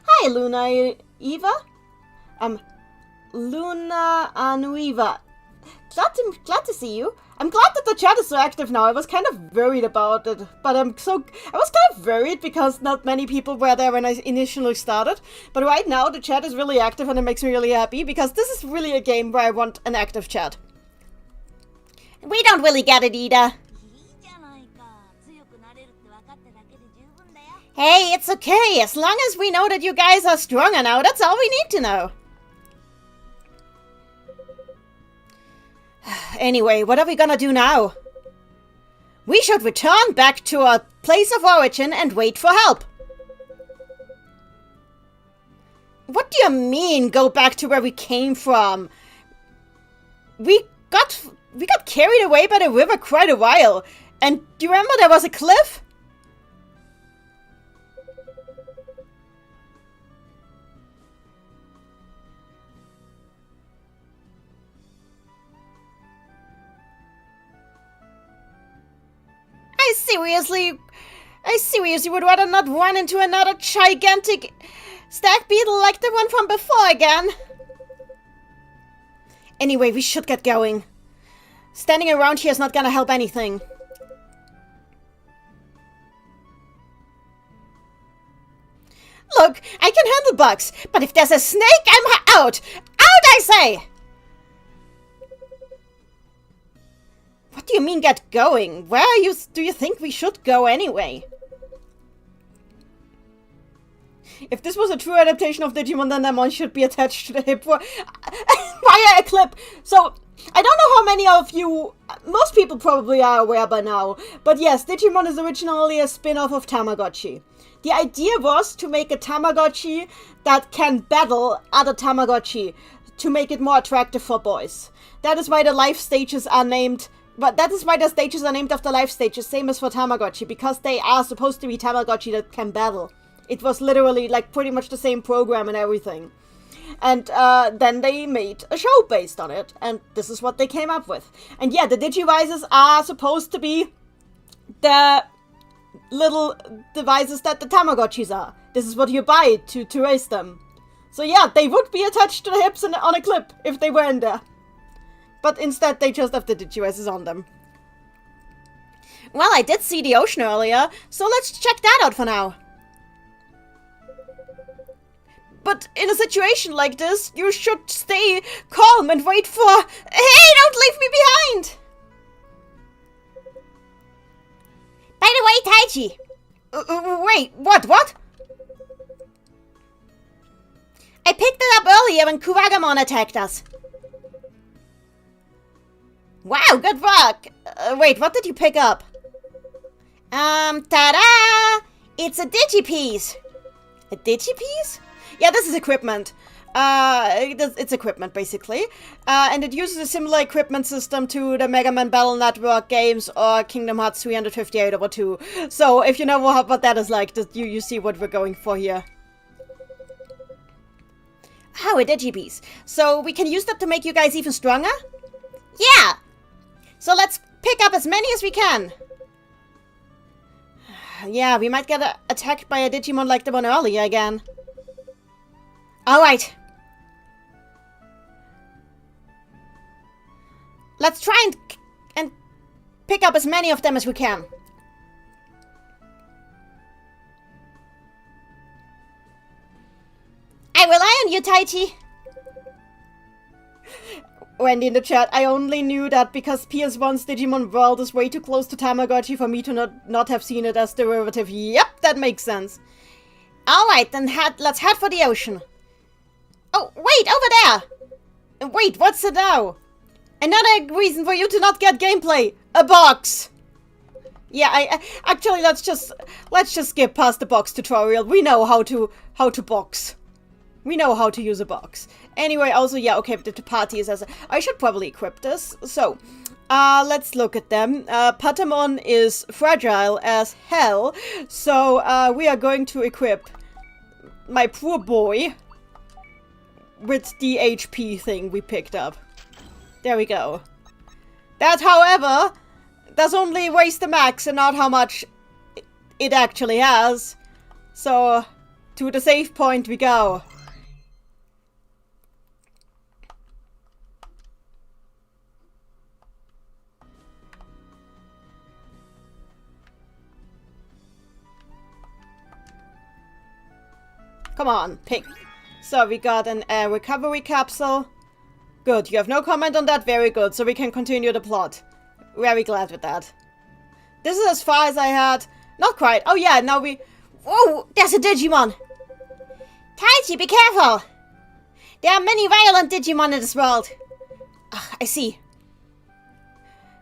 Hi, Luna Eva. Luna Anuiva. Glad to see you. I'm glad that the chat is so active now. I was kind of worried about it, but I was kind of worried because not many people were there when I initially started. But right now the chat is really active and it makes me really happy because this is really a game where I want an active chat. We don't really get it either. Hey, it's okay. As long as we know that you guys are stronger now, that's all we need to know. Anyway, what are we gonna do now? We should return back to our place of origin and wait for help. What do you mean, go back to where we came from? We got carried away by the river quite a while. And do you remember there was a cliff? I seriously would rather not run into another gigantic stag beetle like the one from before again. Anyway, we should get going. Standing around here is not gonna help anything. Look, I can handle bugs, but if there's a snake, I'm out! Out, I say! What do you mean get going? Where do you think we should go anyway? If this was a true adaptation of Digimon, then Demon should be attached to the hip via a clip. So, I don't know how many of you, most people probably are aware by now, but yes, Digimon is originally a spin-off of Tamagotchi. The idea was to make a Tamagotchi that can battle other Tamagotchi to make it more attractive for boys. That is why the life stages are named. But that is why the stages are named after life stages, same as for Tamagotchi, because they are supposed to be Tamagotchi that can battle. It was literally like pretty much the same program and everything. And then they made a show based on it, and this is what they came up with. And yeah, the Digivices are supposed to be the little devices that the Tamagotchis are. This is what you buy to raise them. So yeah, they would be attached to the hips and on a clip if they were in there. But instead, they just have the Digivices on them. Well, I did see the ocean earlier, so let's check that out for now. But in a situation like this, you should stay calm and wait for... Hey, don't leave me behind! By the way, Taichi. Wait, what? I picked it up earlier when Kuwagamon attacked us. Wow, good work! Wait, what did you pick up? Ta-da! It's a Digipiece! A Digipiece? Yeah, this is equipment. It's equipment, basically. And it uses a similar equipment system to the Mega Man Battle Network games or Kingdom Hearts 358/2. So, if you know what that is like, you see what we're going for here. Oh, a Digibees. So, we can use that to make you guys even stronger? Yeah! So, let's pick up as many as we can. Yeah, we might get attacked by a Digimon like the one earlier again. Alright. Let's try and pick up as many of them as we can. I rely on you, Taichi. Wendy in the chat, I only knew that because PS1's Digimon World is way too close to Tamagotchi for me to not have seen it as derivative. Yep, that makes sense. Alright, then let's head for the ocean. Oh, wait, over there! Wait, what's it now? Another reason for you to not get gameplay. A box. Yeah, actually let's just skip past the box tutorial. We know how to box. We know how to use a box. Anyway, also, yeah, okay, the party is I should probably equip this. So, let's look at them. Patamon is fragile as hell. So, we are going to equip my poor boy with the HP thing we picked up. There we go. That, however, does only waste the max and not how much it actually has. So, to the save point we go. Come on, pick. So we got an recovery capsule. Good, you have no comment on that? Very good, so we can continue the plot. Very glad with that. This is as far as I had. Not quite. Oh yeah, now we... Whoa, there's a Digimon! Taichi, be careful! There are many violent Digimon in this world. Ugh, I see.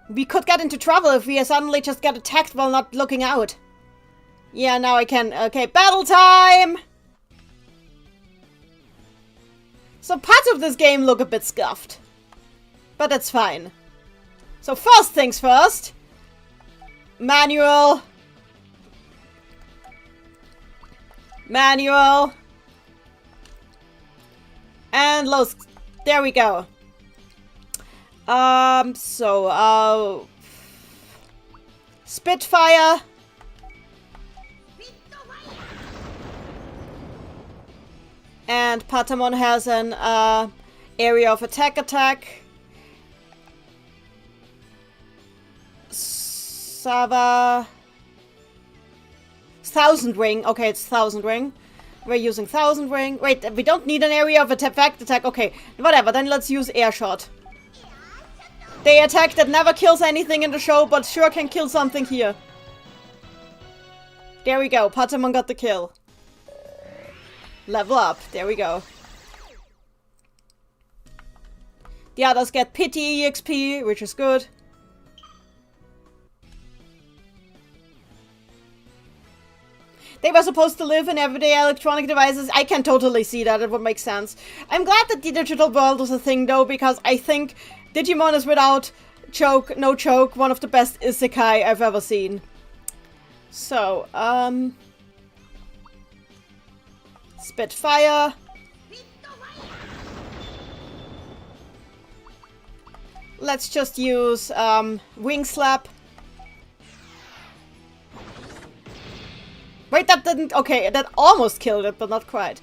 We could get into trouble if we suddenly just get attacked while not looking out. Yeah, now I can. Okay, battle time! So parts of this game look a bit scuffed. But that's fine. So first things first. Manual. Manual. And low. There we go. Spitfire. And Patamon has an area of attack. Sava... Thousand Ring. Okay, it's Thousand Ring. We're using Thousand Ring. Wait, we don't need an area of attack. Okay, whatever. Then let's use Air Shot. The attack that never kills anything in the show, but sure can kill something here. There we go. Patamon got the kill. Level up. There we go. The others get Pity EXP, which is good. They were supposed to live in everyday electronic devices. I can totally see that. It would make sense. I'm glad that the digital world is a thing, though, because I think Digimon is without choke, no choke, one of the best isekai I've ever seen. So, Spitfire. Let's just use Wing Slap. Wait, that didn't... Okay, that almost killed it, but not quite.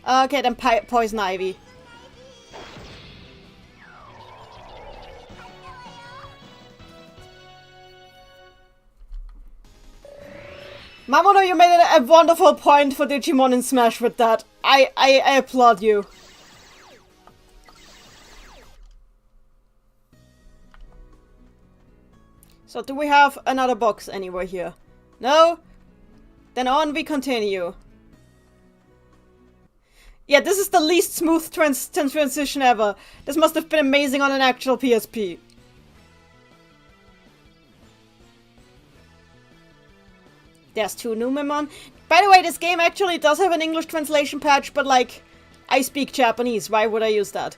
Okay, then Poison Ivy. Mamono, you made a wonderful point for Digimon in Smash with that. I applaud you. So, do we have another box anywhere here? No? Then on we continue. Yeah, this is the least smooth transition ever. This must have been amazing on an actual PSP. There's two Numemon. By the way, this game actually does have an English translation patch, but like, I speak Japanese. Why would I use that?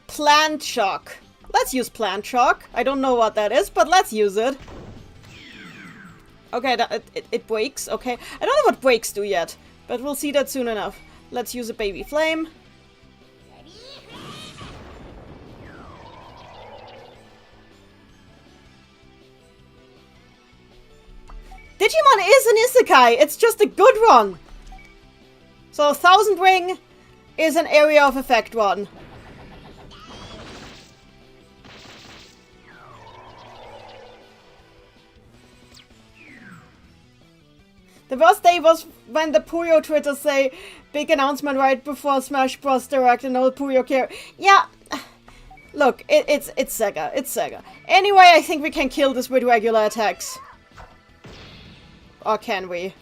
Plant shock. Let's use plant shock. I don't know what that is, but let's use it. Okay, it breaks. Okay, I don't know what breaks do yet, but we'll see that soon enough. Let's use a baby flame. Digimon is an isekai. It's just a good one. So 1000 Ring is an area of effect one. The worst day was when the Puyo Twitter say, big announcement right before Smash Bros. Direct and old Puyo care. Yeah, look, it's Sega. It's Sega. Anyway, I think we can kill this with regular attacks. Or can we?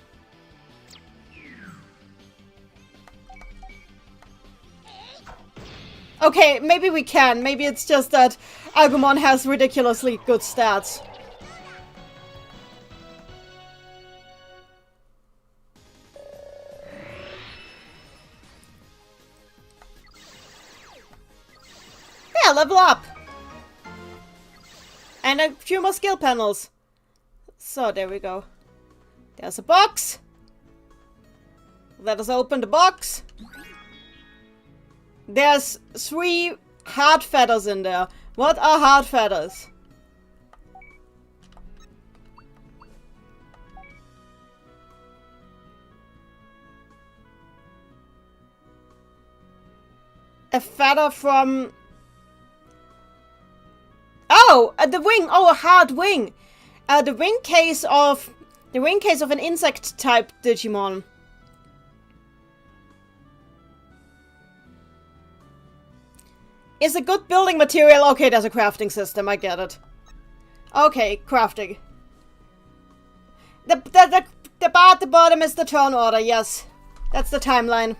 Okay, maybe we can. Maybe it's just that Agumon has ridiculously good stats. Yeah, level up! And a few more skill panels. So, there we go. There's a box. Let us open the box. There's 3 hard feathers in there. What are hard feathers? A feather from... Oh! The wing! Oh, a hard wing! The wing case of an insect-type Digimon. Is a good building material. Okay, there's a crafting system. I get it. Okay, crafting. The bar at the bottom is the turn order. Yes, that's the timeline.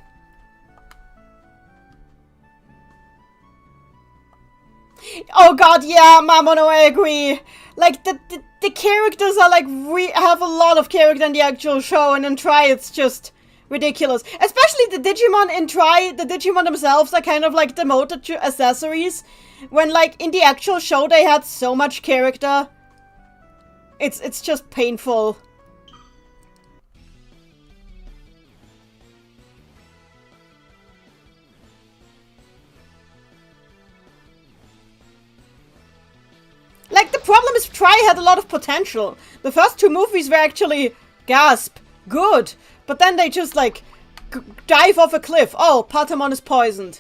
Oh god, yeah, Mamono, I agree. Like, the characters are like, have a lot of character in the actual show, and in Try it's just ridiculous. Especially the Digimon in Try, the Digimon themselves are kind of like demoted to accessories. When like, in the actual show they had so much character. It's just painful. Like, the problem is Try had a lot of potential. The first 2 movies were actually, gasp, good. But then they just, like, dive off a cliff. Oh, Patamon is poisoned.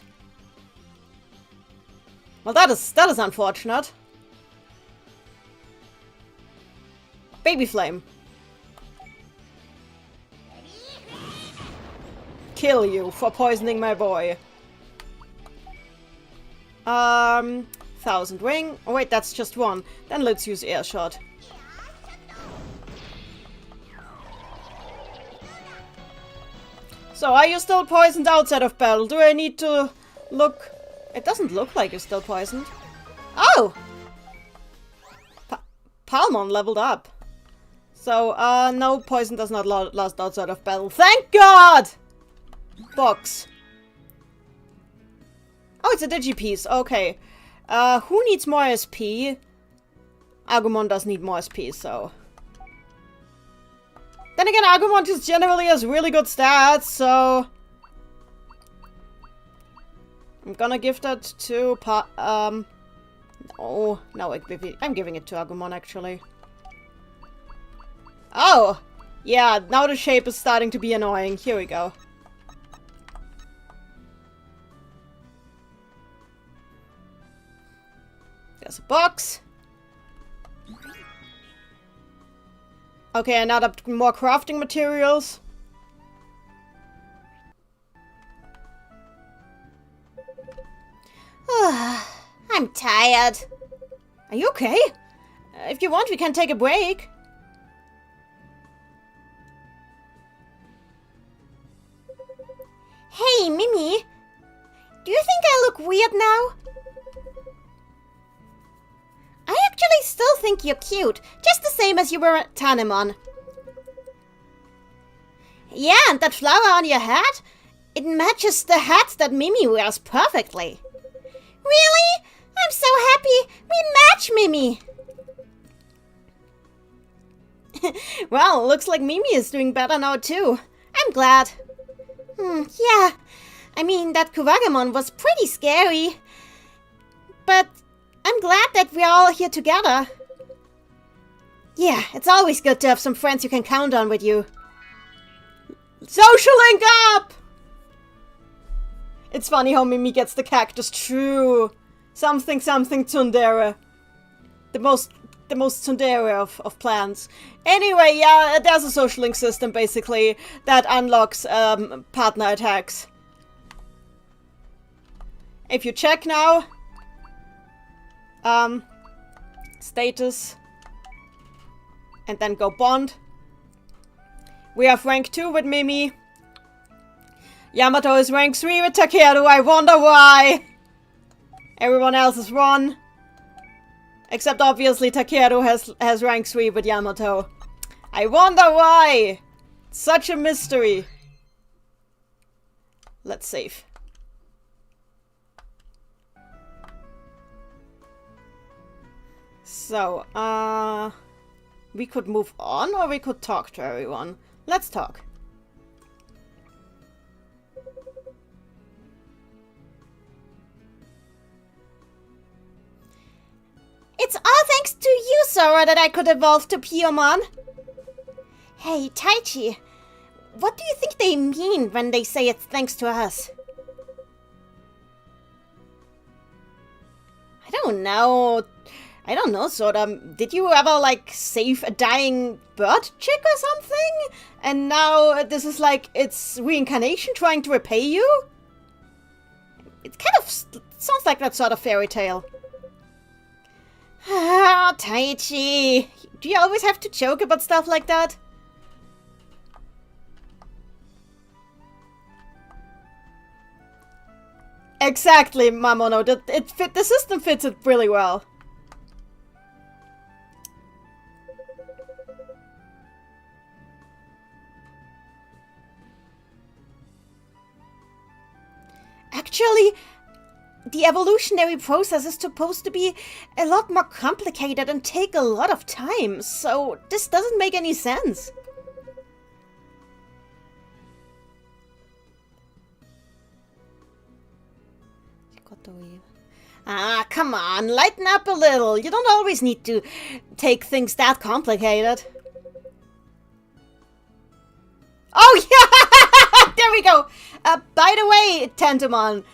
Well, that is unfortunate. Baby Flame. Kill you for poisoning my boy. 1000 Ring. Oh wait, that's just one. Then let's use Air Shot. So, are you still poisoned outside of battle? Do I need to look? It doesn't look like you're still poisoned. Oh! Palmon leveled up. So, no, poison does not last outside of battle. Thank God! Box. Oh, it's a Digipiece. Okay. Who needs more SP? Agumon does need more SP, so... Then again, Agumon just generally has really good stats, so... I'm gonna give that to oh, no, I'm giving it to Agumon, actually. Oh! Yeah, now the shape is starting to be annoying. Here we go. There's a box. Okay, another more crafting materials. I'm tired. Are you okay? If you want, we can take a break. Hey, Mimi. Do you think I look weird now? I actually still think you're cute, just the same as you were at Tanemon. Yeah, and that flower on your hat? It matches the hat that Mimi wears perfectly. Really? I'm so happy we match, Mimi. Well, looks like Mimi is doing better now too. I'm glad. Yeah. I mean, that Kuwagamon was pretty scary. But I'm glad that we're all here together. Yeah, it's always good to have some friends you can count on with you. Social link up! It's funny how Mimi gets the cactus. True. Something tsundere. The most tsundere of plants. Anyway, yeah, there's a social link system basically that unlocks partner attacks. If you check now, status, and then go bond. We have rank 2 with Mimi. Yamato is rank 3 with Takeru. I wonder why. Everyone else is 1. Except obviously Takeru has rank 3 with Yamato. I wonder why. Such a mystery. Let's save. So, we could move on or we could talk to everyone. Let's talk. It's all thanks to you, Sora, that I could evolve to Piyomon. Hey, Taichi, what do you think they mean when they say it's thanks to us? I don't know, Sora. Did you ever, like, save a dying bird chick or something? And now this is like, it's reincarnation trying to repay you? It kind of sounds like that sort of fairy tale. Ah, Taichi. Do you always have to joke about stuff like that? Exactly, Mamono. The system fits it really well. Actually, the evolutionary process is supposed to be a lot more complicated and take a lot of time, so this doesn't make any sense. Ah, come on, lighten up a little. You don't always need to take things that complicated. Oh, yeah! There we go! By the way, Tentomon,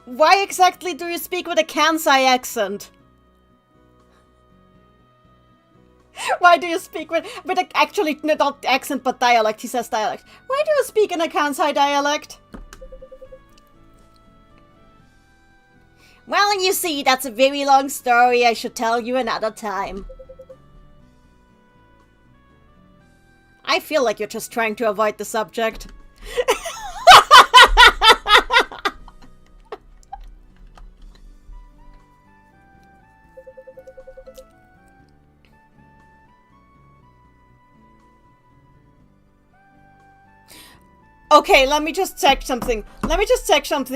why exactly do you speak with a Kansai accent? Why do you speak with actually, not accent, but dialect? He says dialect. Why do you speak in a Kansai dialect? Well, you see, that's a very long story. I should tell you another time. I feel like you're just trying to avoid the subject. Okay, let me just check something.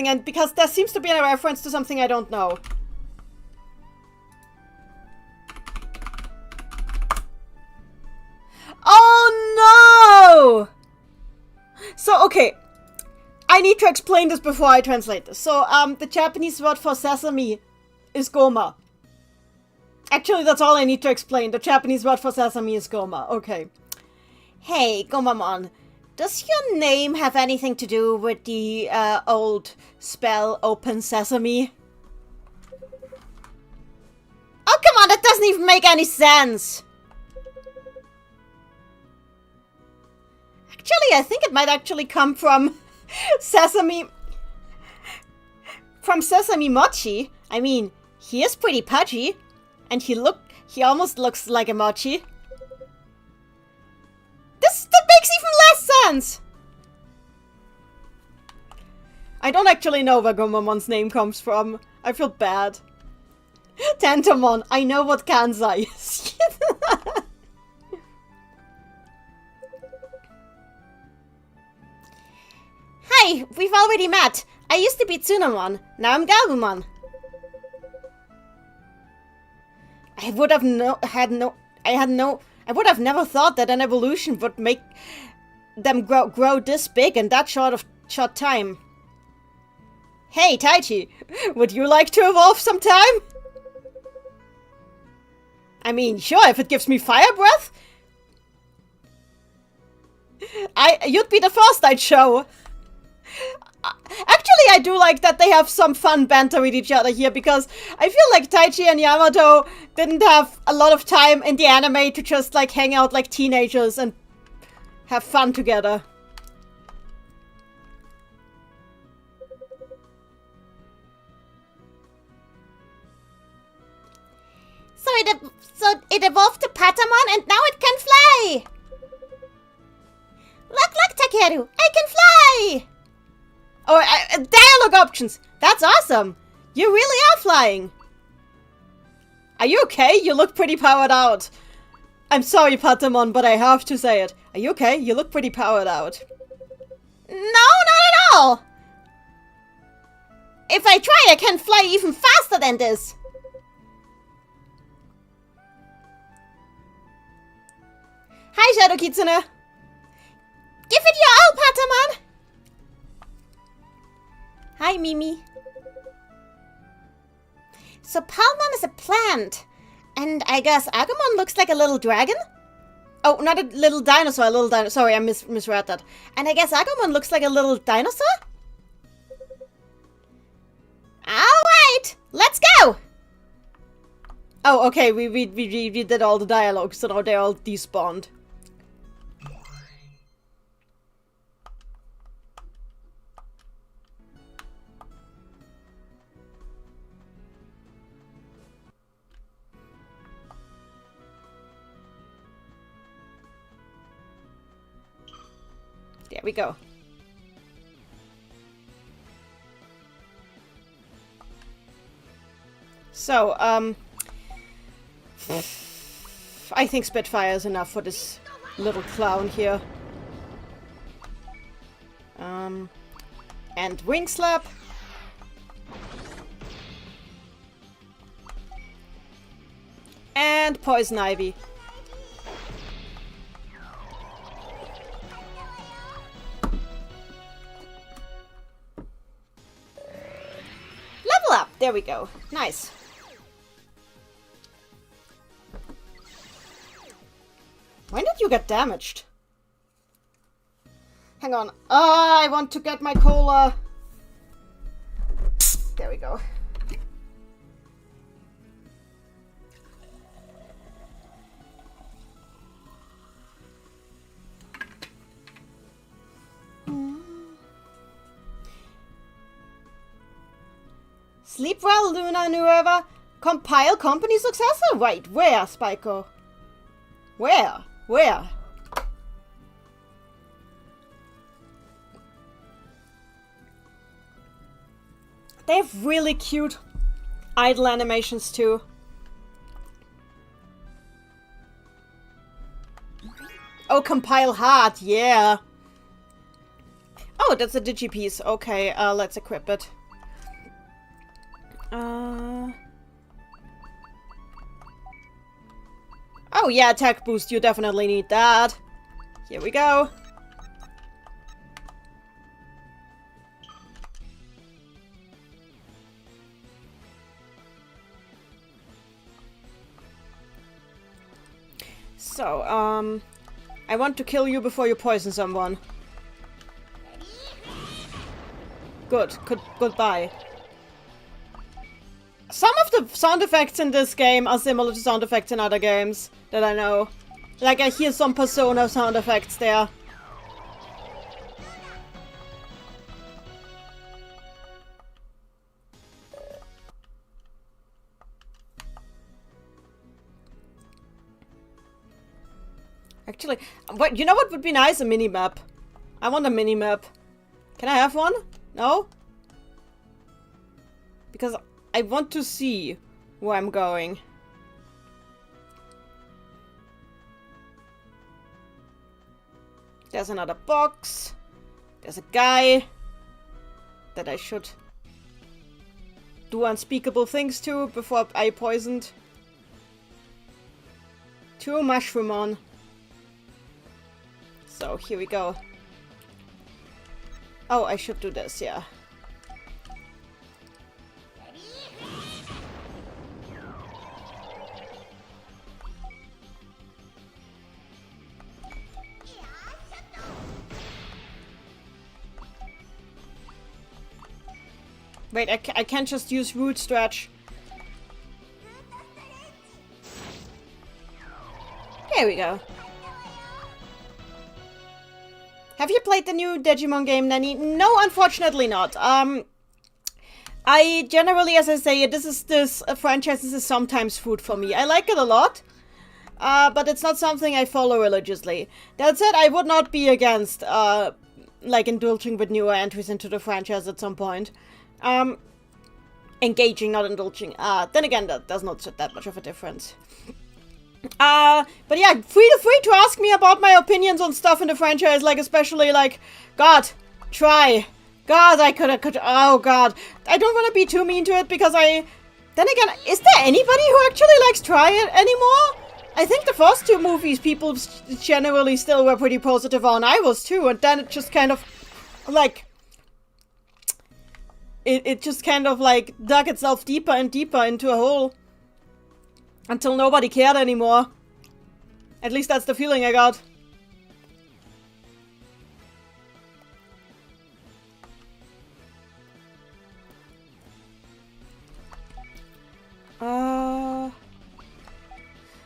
And because there seems to be a reference to something I don't know. Oh no! So, okay. I need to explain this before I translate this. So, the Japanese word for sesame is goma. Actually, that's all I need to explain. The Japanese word for sesame is goma. Okay. Hey, Gomamon. Does your name have anything to do with the old spell Open Sesame? Oh, come on, that doesn't even make any sense! Actually, I think it might actually come from Sesame... From Sesame Mochi. I mean, he is pretty pudgy. And he almost looks like a mochi. That makes even less sense! I don't actually know where Gomamon's name comes from. I feel bad. Tentomon, I know what Kansai is. Hi! We've already met. I used to be Tsunamon. Now I'm Gabumon. I would have never thought that an evolution would make them grow this big in that short time. Hey, Taichi, would you like to evolve sometime? I mean, sure, if it gives me fire breath. You'd be the first I'd show. Actually, I do like that they have some fun banter with each other here, because I feel like Taichi and Yamato didn't have a lot of time in the anime to just, like, hang out like teenagers and have fun together. So it evolved to Patamon and now it can fly! Look, Takeru! I can fly! Oh, dialogue options! That's awesome! You really are flying! Are you okay? You look pretty powered out. I'm sorry, Patamon, but I have to say it. Are you okay? You look pretty powered out. No, not at all! If I try, I can fly even faster than this! Hi, Shadow Kitsune! Give it your all, Patamon! Hi, Mimi. So Palmon is a plant. And I guess Agumon looks like a little dragon? Oh, not a little dinosaur, a little dinosaur. Sorry, I misread that. And I guess Agumon looks like a little dinosaur? Alright, let's go! Oh, okay, we did all the dialogue, so now they're all despawned. There we go. So, I think Spitfire is enough for this little clown here. And Wing Slap. And Poison Ivy. Level up! There we go. Nice. When did you get damaged? Hang on. I want to get my cola. There we go. Sleep well, Luna Nueva. Compile company successor? Wait, where, Spyco? Where? Where? They have really cute idle animations too. Oh, compile heart, yeah. Oh, that's a digipiece. Okay, let's equip it. Oh yeah, attack boost, you definitely need that. Here we go. So, I want to kill you before you poison someone. Goodbye. Some of the sound effects in this game are similar to sound effects in other games that I know. Like, I hear some Persona sound effects there. Actually, what, you know what would be nice? A mini-map. I want a mini-map. Can I have one? No? Because I want to see where I'm going. There's another box. There's a guy. that I should do unspeakable things to before I poisoned 2 Mushroomon. So here we go. Oh, I should do this, yeah. Wait, I can't just use root stretch. There we go. Have you played the new Digimon game, Nanny? No, unfortunately not. I generally, as I say, this franchise. This is sometimes food for me. I like it a lot, but it's not something I follow religiously. That said, I would not be against like indulging with newer entries into the franchise at some point. Engaging, not indulging. Then again, that does not set that much of a difference. But yeah, free to ask me about my opinions on stuff in the franchise, like especially like, God, try. God, oh God. I don't want to be too mean to it because then again, is there anybody who actually likes Try it anymore? I think the first 2 movies people generally still were pretty positive on. I was too, and then it just kind of, like, it just kind of, like, dug itself deeper and deeper into a hole. Until nobody cared anymore. At least that's the feeling I got.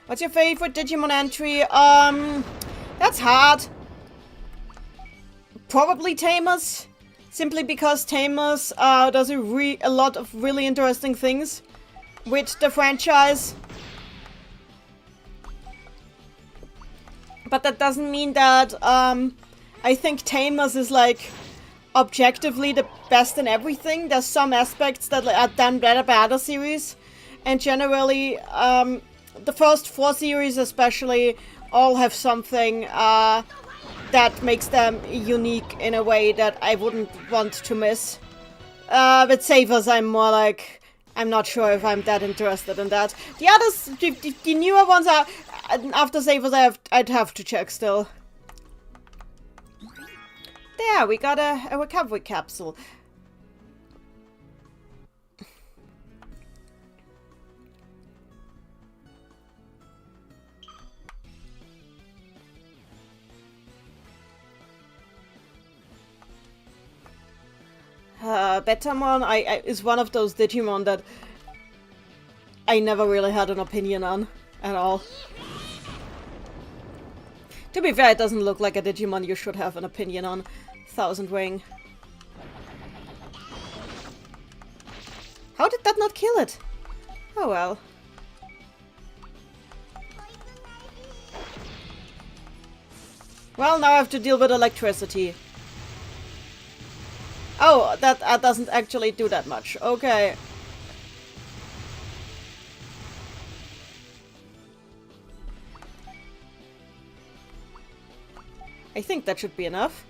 What's your favorite Digimon entry? That's hard. Probably Tamers. Simply because Tamers does a lot of really interesting things with the franchise. But that doesn't mean that I think Tamers is like objectively the best in everything. There's some aspects that are done better by other series. And generally, the first 4 series especially all have something that makes them unique in a way that I wouldn't want to miss. With Savers, I'm more like, I'm not sure if I'm that interested in that. The others, the newer ones are, after Savers, I'd have to check still. There, we got a recovery capsule. Betamon is one of those Digimon that I never really had an opinion on at all. To be fair, it doesn't look like a Digimon you should have an opinion on. Thousand Wing. How did that not kill it? Oh well. Well, now I have to deal with electricity. Oh, that doesn't actually do that much. Okay. I think that should be enough.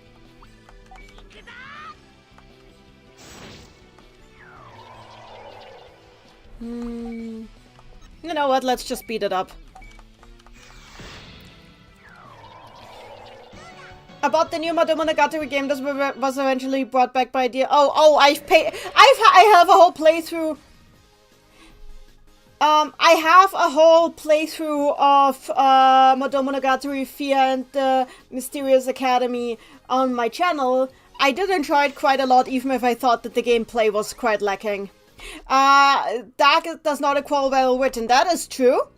You know what? Let's just beat it up. About the new Monogatari game that was eventually brought back by Dear. I have a whole playthrough. I have a whole playthrough of Monogatari Fear and the Mysterious Academy on my channel. I did enjoy it quite a lot, even if I thought that the gameplay was quite lacking. Dark does not equal well written. That is true.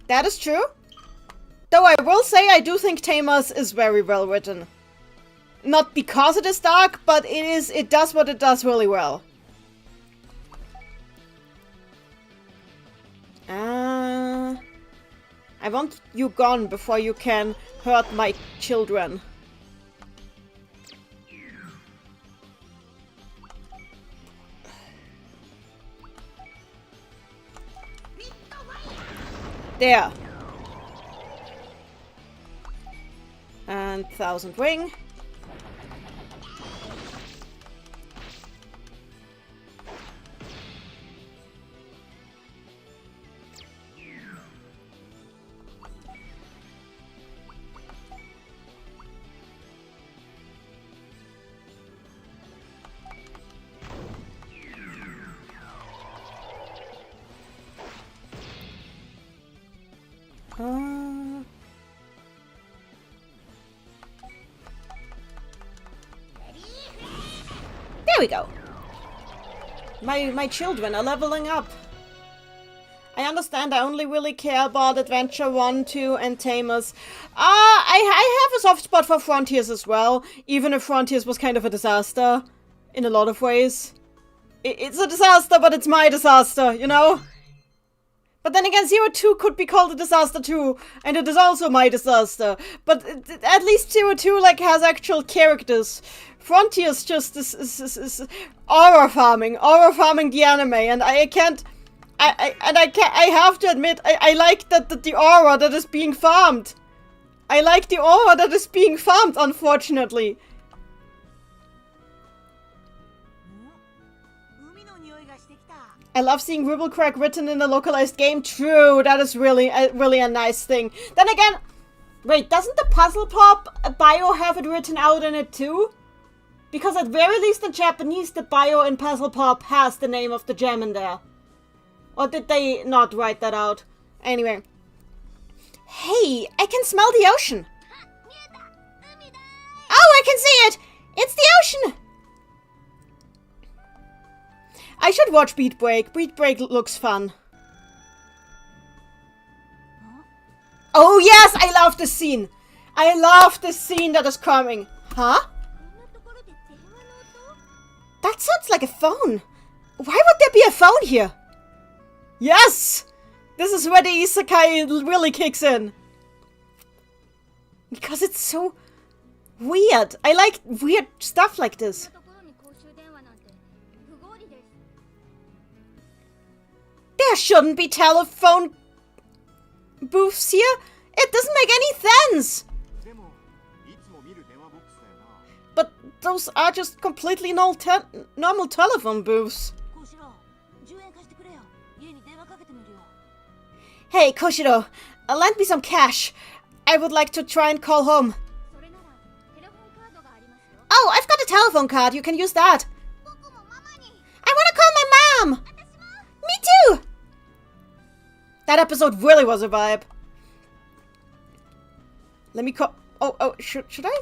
That is true. Though I will say I do think Tamers is very well written. Not because it is dark, but it does what it does really well. I want you gone before you can hurt my children. There. And Thousand Wing. we go. My children are leveling up. I understand I only really care about Adventure 1, 2, and Tamers. I have a soft spot for Frontiers as well, even if Frontiers was kind of a disaster. In a lot of ways. It's a disaster, but it's my disaster, you know? But then again, Zero 2 could be called a disaster too, and it is also my disaster. But at least Zero 2, like, has actual characters. Frontiers just is aura farming the anime, and I have to admit, I like the aura that is being farmed. I like the aura that is being farmed, unfortunately. I love seeing Ribblecrack written in a localized game. True, that is really a nice thing. Then again, wait, doesn't the Puzzle Pop bio have it written out in it too? Because at very least in Japanese, the bio in Puzzle Pop has the name of the gem in there. Or did they not write that out? Anyway. Hey, I can smell the ocean. Oh, I can see it! It's the ocean! I should watch Beat Break. Beat Break looks fun. Oh yes, I love this scene. I love this scene that is coming. Huh? That sounds like a phone. Why would there be a phone here? Yes! This is where the isekai really kicks in. Because it's so weird. I like weird stuff like this. There shouldn't be telephone booths here. It doesn't make any sense. But those are just completely normal telephone booths. Hey, Koshiro, lend me some cash. I would like to try and call home. Oh, I've got a telephone card. You can use that. I want to call my mom. Me too. That episode really was a vibe. Let me call... Oh, should I?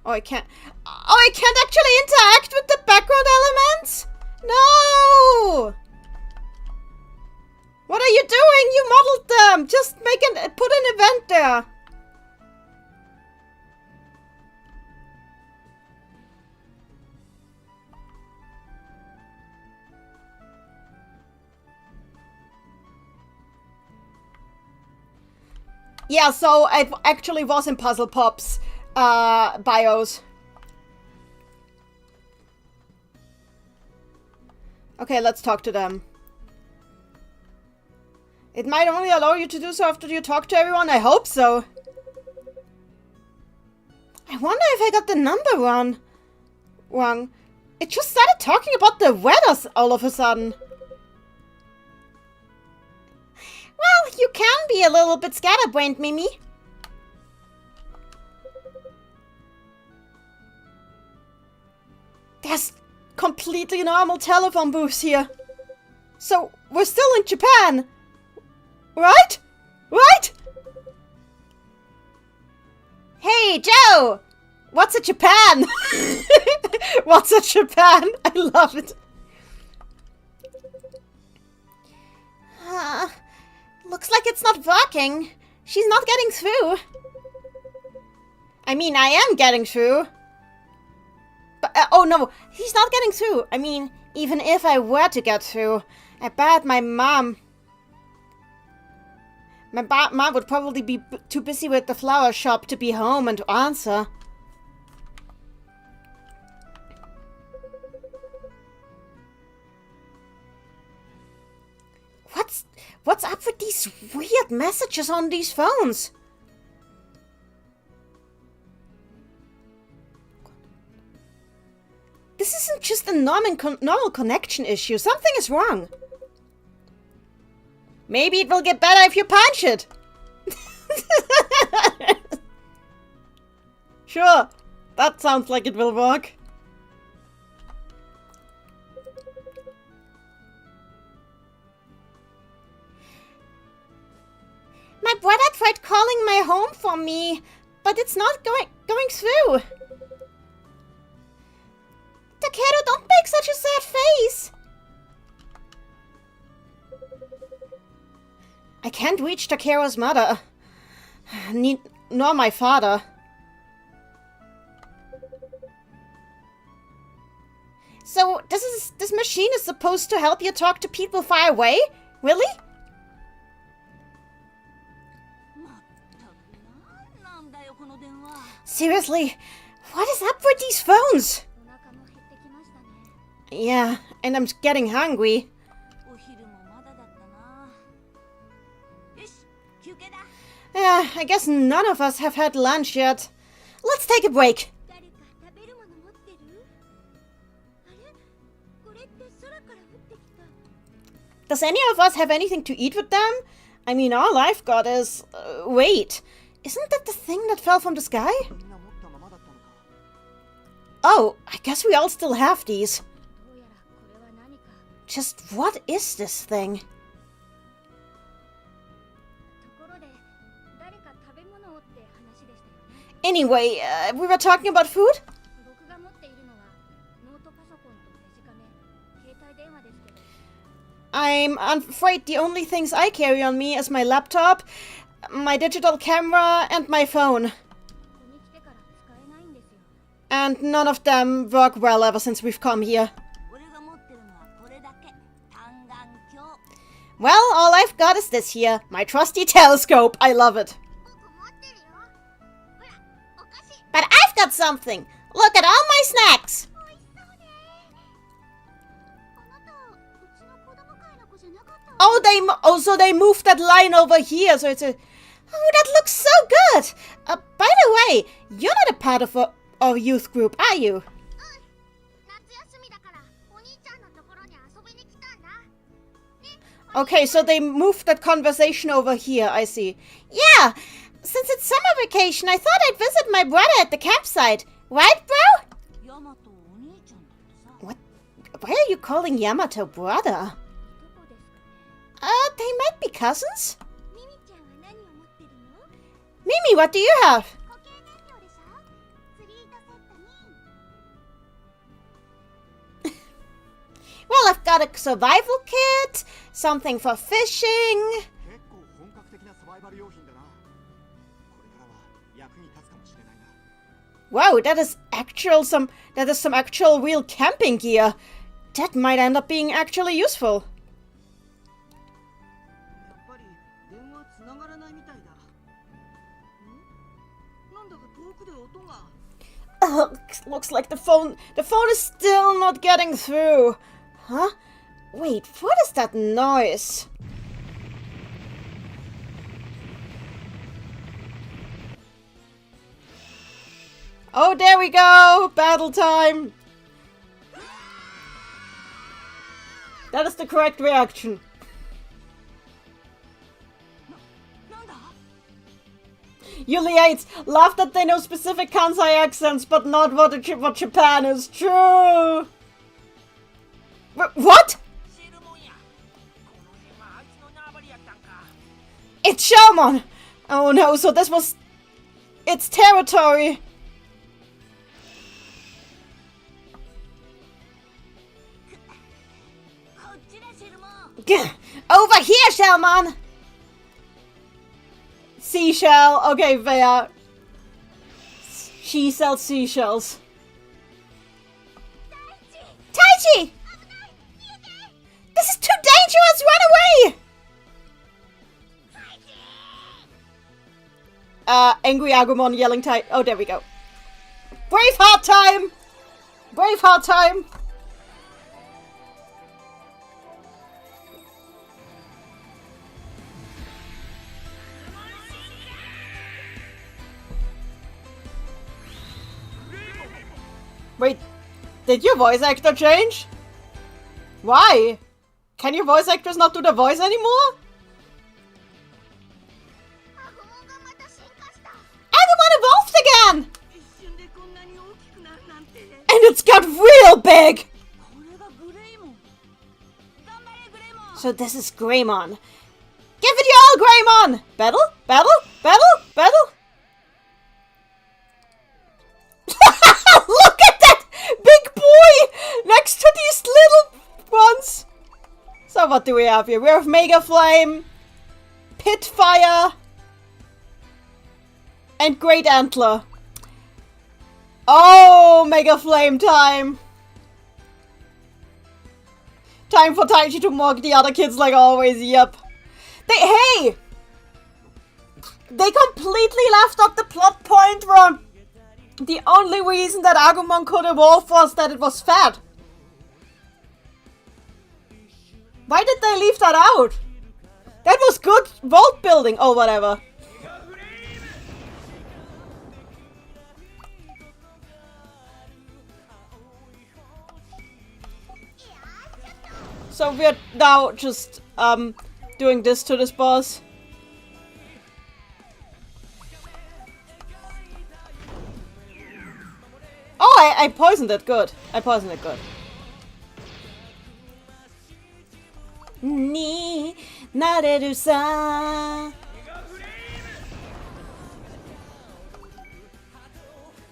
Oh, I can't. Oh, I can't actually interact with the background elements? No! What are you doing? You modeled them! Just put an event there. Yeah, so it actually was in Puzzle Pop's bios. Okay, let's talk to them. It might only allow you to do so after you talk to everyone. I hope so. I wonder if I got the number wrong. It just started talking about the weather all of a sudden. Well, you can be a little bit scatterbrained, Mimi. There's completely normal telephone booths here. So, we're still in Japan. Right? Right? Hey, Joe! What's a Japan? What's a Japan? I love it. Looks like it's not working. She's not getting through. I mean, I am getting through. But, oh no, he's not getting through. I mean, even if I were to get through, I bet my mom would probably be too busy with the flower shop to be home and to answer. What's up with these weird messages on these phones? This isn't just a normal connection issue. Something is wrong. Maybe it will get better if you punch it. Sure, that sounds like it will work. My brother tried calling my home for me, but it's not going through. Takeru, don't make such that face! I can't reach Takeru's mother. Nor my father. So, this machine is supposed to help you talk to people far away? Really? Seriously, what is up with these phones? Yeah, and I'm getting hungry. Yeah, I guess none of us have had lunch yet. Let's take a break. Does any of us have anything to eat with them? I mean, all I've got is... wait, isn't that the thing that fell from the sky? Oh, I guess we all still have these. Just what is this thing? Anyway, we were talking about food? I'm afraid the only things I carry on me is my laptop, my digital camera, and my phone. And none of them work well ever since we've come here. Well, all I've got is this here, my trusty telescope. I love it. But I've got something! Look at all my snacks! So they moved that line over here, so it's a... Oh, that looks so good! By the way, you're not a part of our youth group, are you? Okay, so they moved that conversation over here, I see. Yeah! Since it's summer vacation, I thought I'd visit my brother at the campsite. Right, bro? What? Why are you calling Yamato brother? They might be cousins? Mimi, what do you have? Well, I've got a survival kit, something for fishing. Wow, that is some actual real camping gear. That might end up being actually useful. Looks like the phone is still not getting through. Huh? Wait, what is that noise? Oh, there we go! Battle time! That is the correct reaction. Yuli 8 laughed that they know specific Kansai accents, but not what Japan is. True! What? It's Shamon! Oh no, so this was... its territory! Over here, Shellman! Seashell. Okay, fair. She sells seashells. Taichi! This is too dangerous! Run away! Angry Agumon yelling Tai. Oh, there we go. Braveheart time! Braveheart time! Wait, did your voice actor change? Why? Can your voice actors not do the voice anymore? Agumon evolved again! And it's got real big! So this is Greymon. Give it your all, Greymon! Battle? Battle? Battle? Battle? Look at that big boy next to these little So what do we have here? We have Mega Flame, Pit Fire, and Great Antler. Oh, Mega Flame time! Time for Taichi to mock the other kids like always, yep. Hey! They completely left out the plot point where the only reason that Agumon could evolve was that it was fat. Why did they leave that out? That was good world building or whatever. So we're now just doing this to this boss. Oh, I poisoned it. Good. I poisoned it. Good. Ni nareru sa.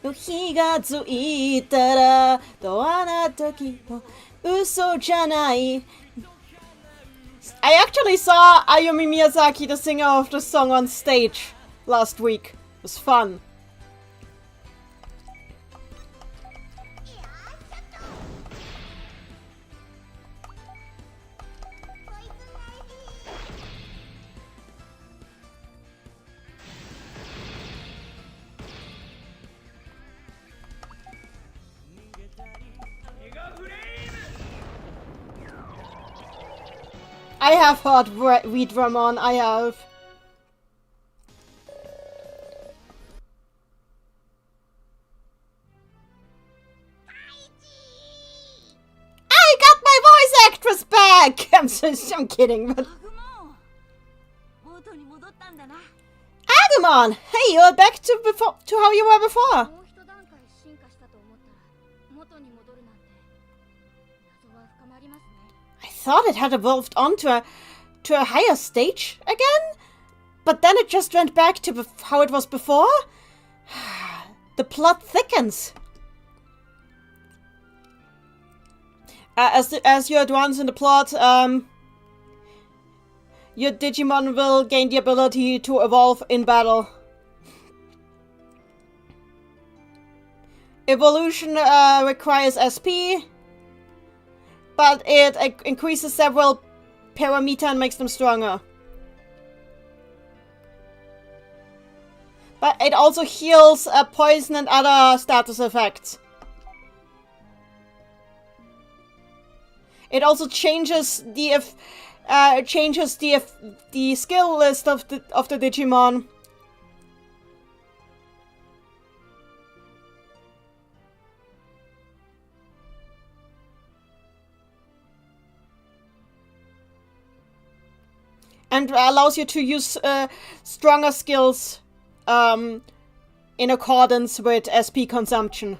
No hi ga tsuitara doa na toki mo uso janai. I actually saw Ayumi Miyazaki, the singer of the song, on stage last week. It was fun. I have heard Wheat Ramon, I have. I got my voice actress back! I'm kidding, but... Agumon! Hey, you're back to how you were before! I thought it had evolved onto a higher stage again, but then it just went back to how it was before. The plot thickens. As you advance in the plot, your Digimon will gain the ability to evolve in battle. Evolution requires SP. But it increases several parameters and makes them stronger. But it also heals poison and other status effects. It also changes the skill list of the Digimon. And allows you to use stronger skills in accordance with SP consumption.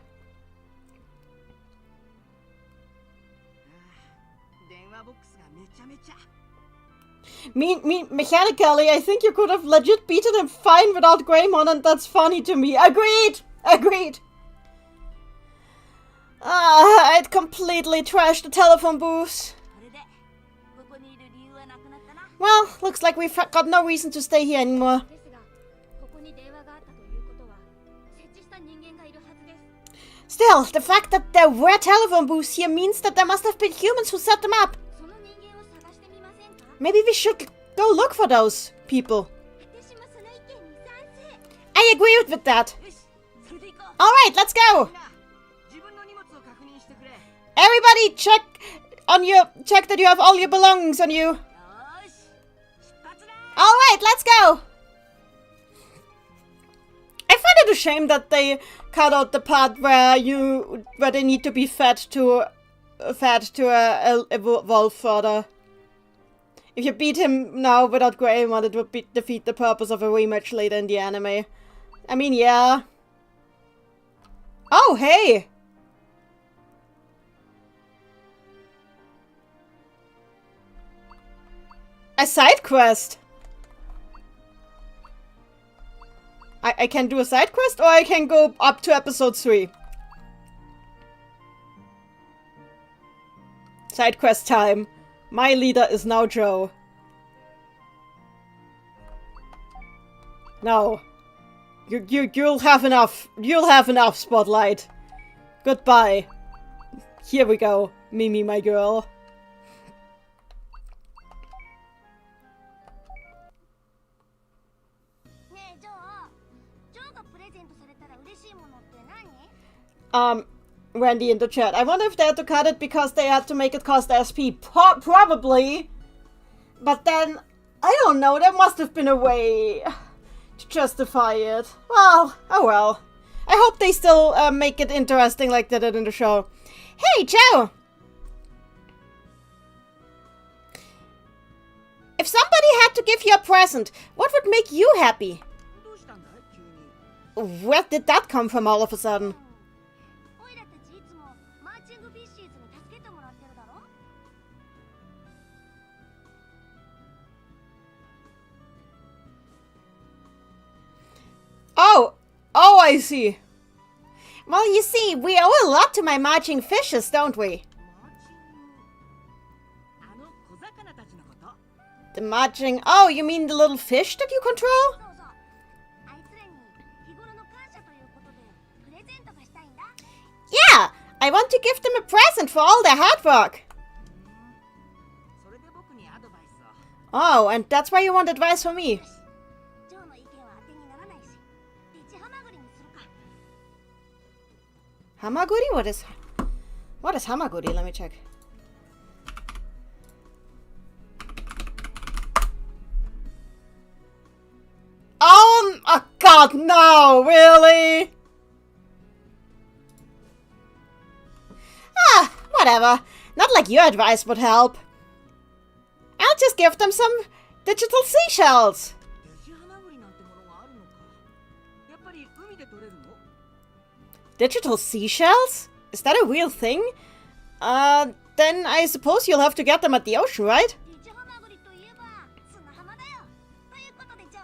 Mechanically, I think you could have legit beaten him fine without Greymon, and that's funny to me. Agreed! Agreed! I'd completely trashed the telephone booth. Well, looks like we've got no reason to stay here anymore. Still, the fact that there were telephone booths here means that there must have been humans who set them up. Maybe we should go look for those people. I agree with that. Alright, let's go! Everybody check that you have all your belongings on you. Alright, let's go! I find it a shame that they cut out the part where they need to be fed to evolve further. If you beat him now without Greymon, it would defeat the purpose of a rematch later in the anime. I mean, yeah. Oh, hey! A side quest! I can do a side quest, or I can go up to episode 3. Side quest time. My leader is now Joe. No. You'll have enough. You'll have enough, Spotlight. Goodbye. Here we go, Mimi, my girl. ねえジョー、ジョーがプレゼントされたら嬉しいものって何？ Randy in the chat. I wonder if they had to cut it because they had to make it cost SP. Probably. But then, I don't know, there must have been a way to justify it. Well, oh well. I hope they still make it interesting like they did in the show. Hey, Joe! If somebody had to give you a present, what would make you happy? どうしたんだい急に。 Where did that come from all of a sudden? オイラたちいつもマーチングフィッシーズに助けてもらってるだろ？ Oh, I see. Well, you see, we owe a lot to my marching fishes, don't we? マーチング。あの小魚たちのこと。 The marching... Oh, you mean the little fish that you control? そうそう。あいつらに日頃の感謝ということでプレゼントがしたいんだ。 Yeah! I want to give them a present for all their hard work. それで僕にアドバイスを。 Oh, and that's why you want advice from me. ジョーの意見は当てにならないし、デジハマグリにするか。 Hamaguri? What is Hamaguri? Let me check. Oh god, no! Really? Ah, whatever. Not like your advice would help. I'll just give them some digital seashells. デジハマグリなんてものがあるのか。やっぱり海で取れるの？ Digital seashells? Is that a real thing? Then I suppose you'll have to get them at the ocean, right? デジハマグリといえば砂浜だよ。ということでジョー、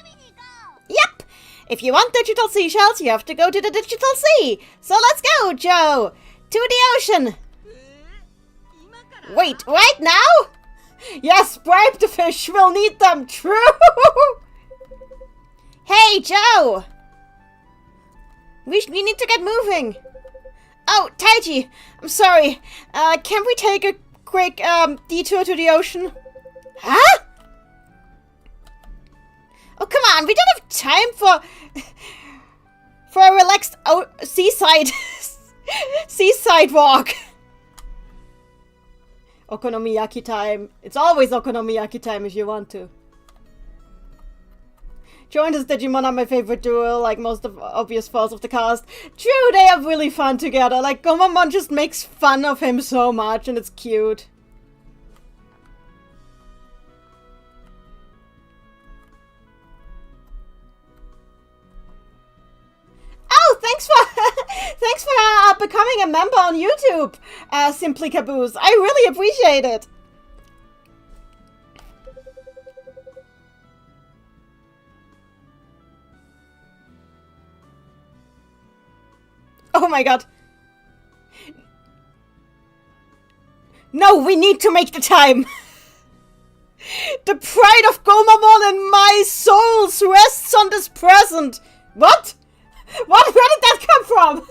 海に行こう。 Yep! If you want digital seashells, you have to go to the digital sea. So let's go, Joe! To the ocean! 今から。 Wait, right now? Yes, bribe the fish, we'll need them, true! Hey, Joe! We need to get moving. Oh, Taiji, I'm sorry. Can we take a quick detour to the ocean? Huh? Oh, come on, we don't have time for a relaxed seaside seaside walk. Okonomiyaki time. It's always okonomiyaki time if you want to. Joe and his Digimon are my favorite duo, like most of obvious foes of the cast. True, they are really fun together. Like, Gomamon just makes fun of him so much, and it's cute. Oh, thanks for becoming a member on YouTube, Simply Caboose. I really appreciate it. Oh my god. No, we need to make the time. The pride of Gomamon and my souls rests on this present. What? What? Where did that come from?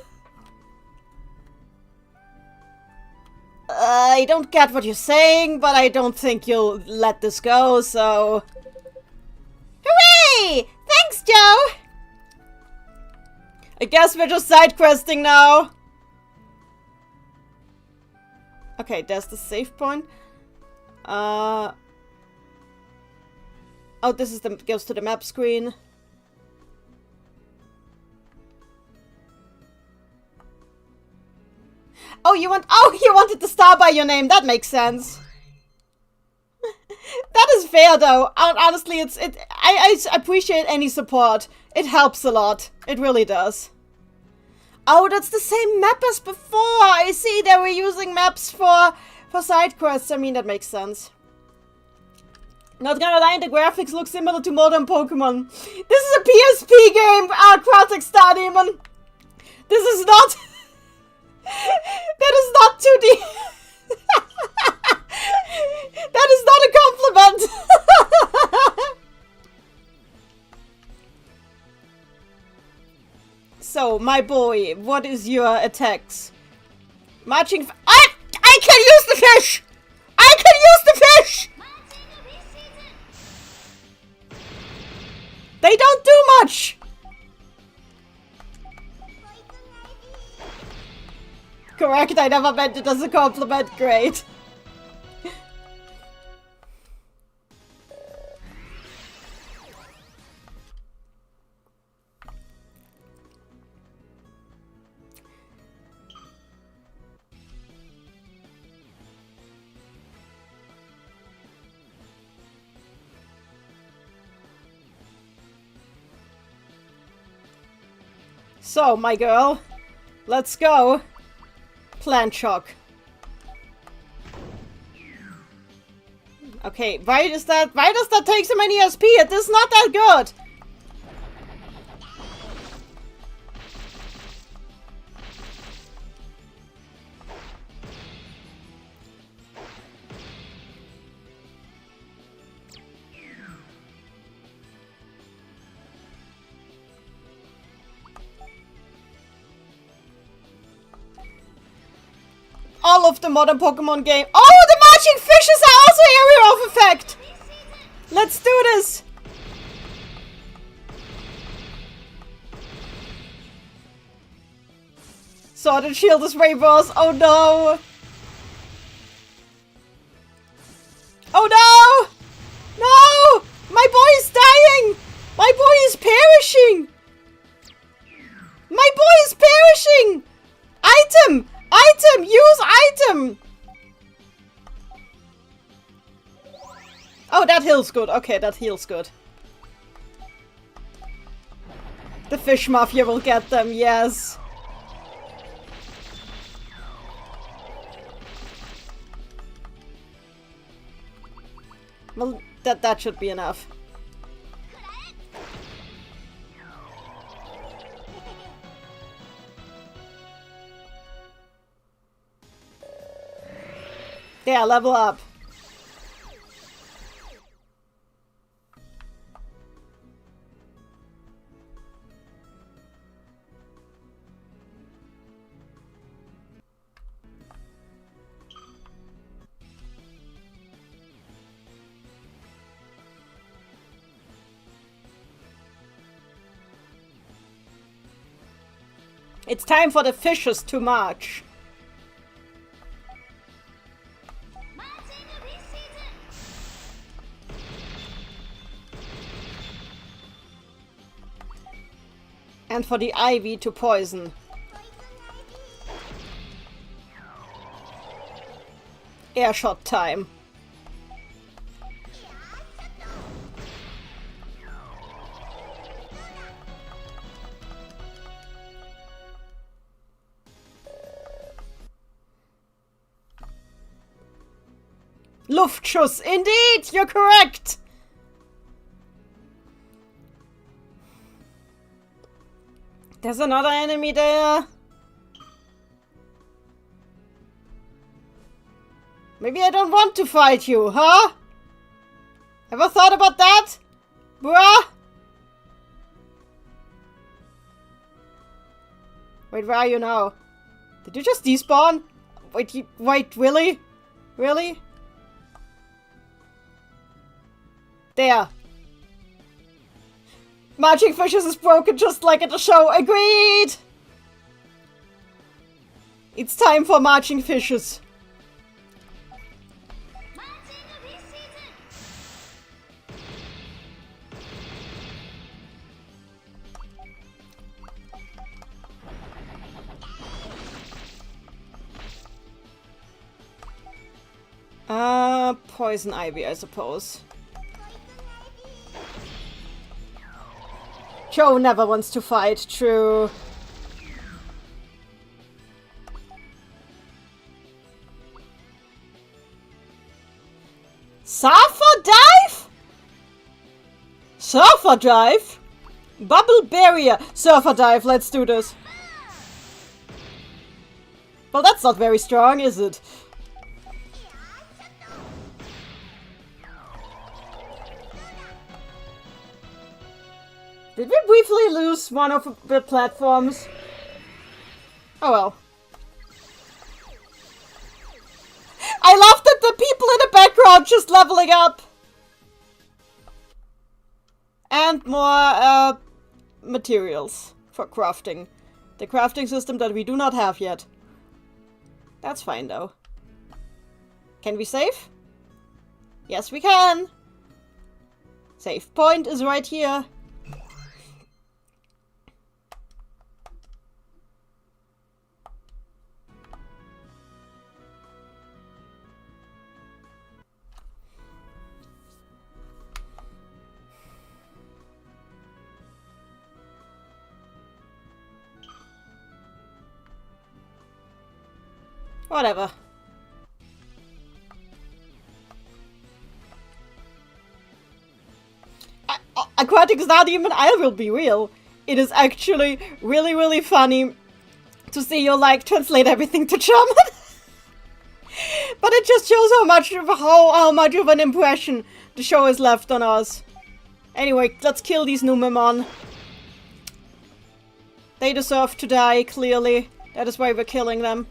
I don't get what you're saying, but I don't think you'll let this go, so... Hooray! Thanks, Joe! I guess we're just side questing now. Okay, there's the save point. Oh, this is goes to the map screen. Oh, you wanted the star by your name. That makes sense. That is fair, though. Honestly, I appreciate any support. It helps a lot. It really does. Oh, that's the same map as before. I see they were using maps for side quests. I mean, that makes sense. Not gonna lie, the graphics look similar to modern Pokemon. This is a PSP game, Aquatic Star Demon. This is not... That is not 2D. That is not a compliment! So, my boy, what is your attacks? Marching I can use the fish! I can use the fish! They don't do much! Correct, I never meant it as a compliment. Great. So, my girl, let's go. Plant shock. Okay, why does that take so many SP? It is not that good. All of the modern Pokemon game. Oh, the marching fishes are also area of effect. Let's do this. Sword and Shield is reverse. Oh no. Oh no. No. My boy is dying. My boy is perishing. My boy is perishing. Item. Item! Use item! Oh, that heals good. Okay, that heals good. The fish mafia will get them, yes. Well, that should be enough. Yeah, level up. It's time for the fishes to march. And for the ivy to poison. Air shot time. Luftschuss, indeed, you're correct. There's another enemy there. Maybe I don't want to fight you, huh? Ever thought about that? Bruh? Wait, where are you now? Did you just despawn? Wait, really? Really? There. Marching Fishes is broken just like at the show. Agreed! It's time for Marching Fishes. Poison Ivy, I suppose. Joe never wants to fight, true. Surfer Dive? Surfer Dive? Bubble Barrier. Surfer Dive, let's do this. Well, that's not very strong, is it? Did we briefly lose one of the platforms? Oh well. I love that the people in the background just leveling up. And more materials for crafting. The crafting system that we do not have yet. That's fine though. Can we save? Yes, we can. Save point is right here. Whatever. Aquatic is not even, I will be real. It is actually really, really funny to see you, like, translate everything to German. But it just shows how much of an impression the show has left on us. Anyway, let's kill these Numemon. They deserve to die, clearly. That is why we're killing them.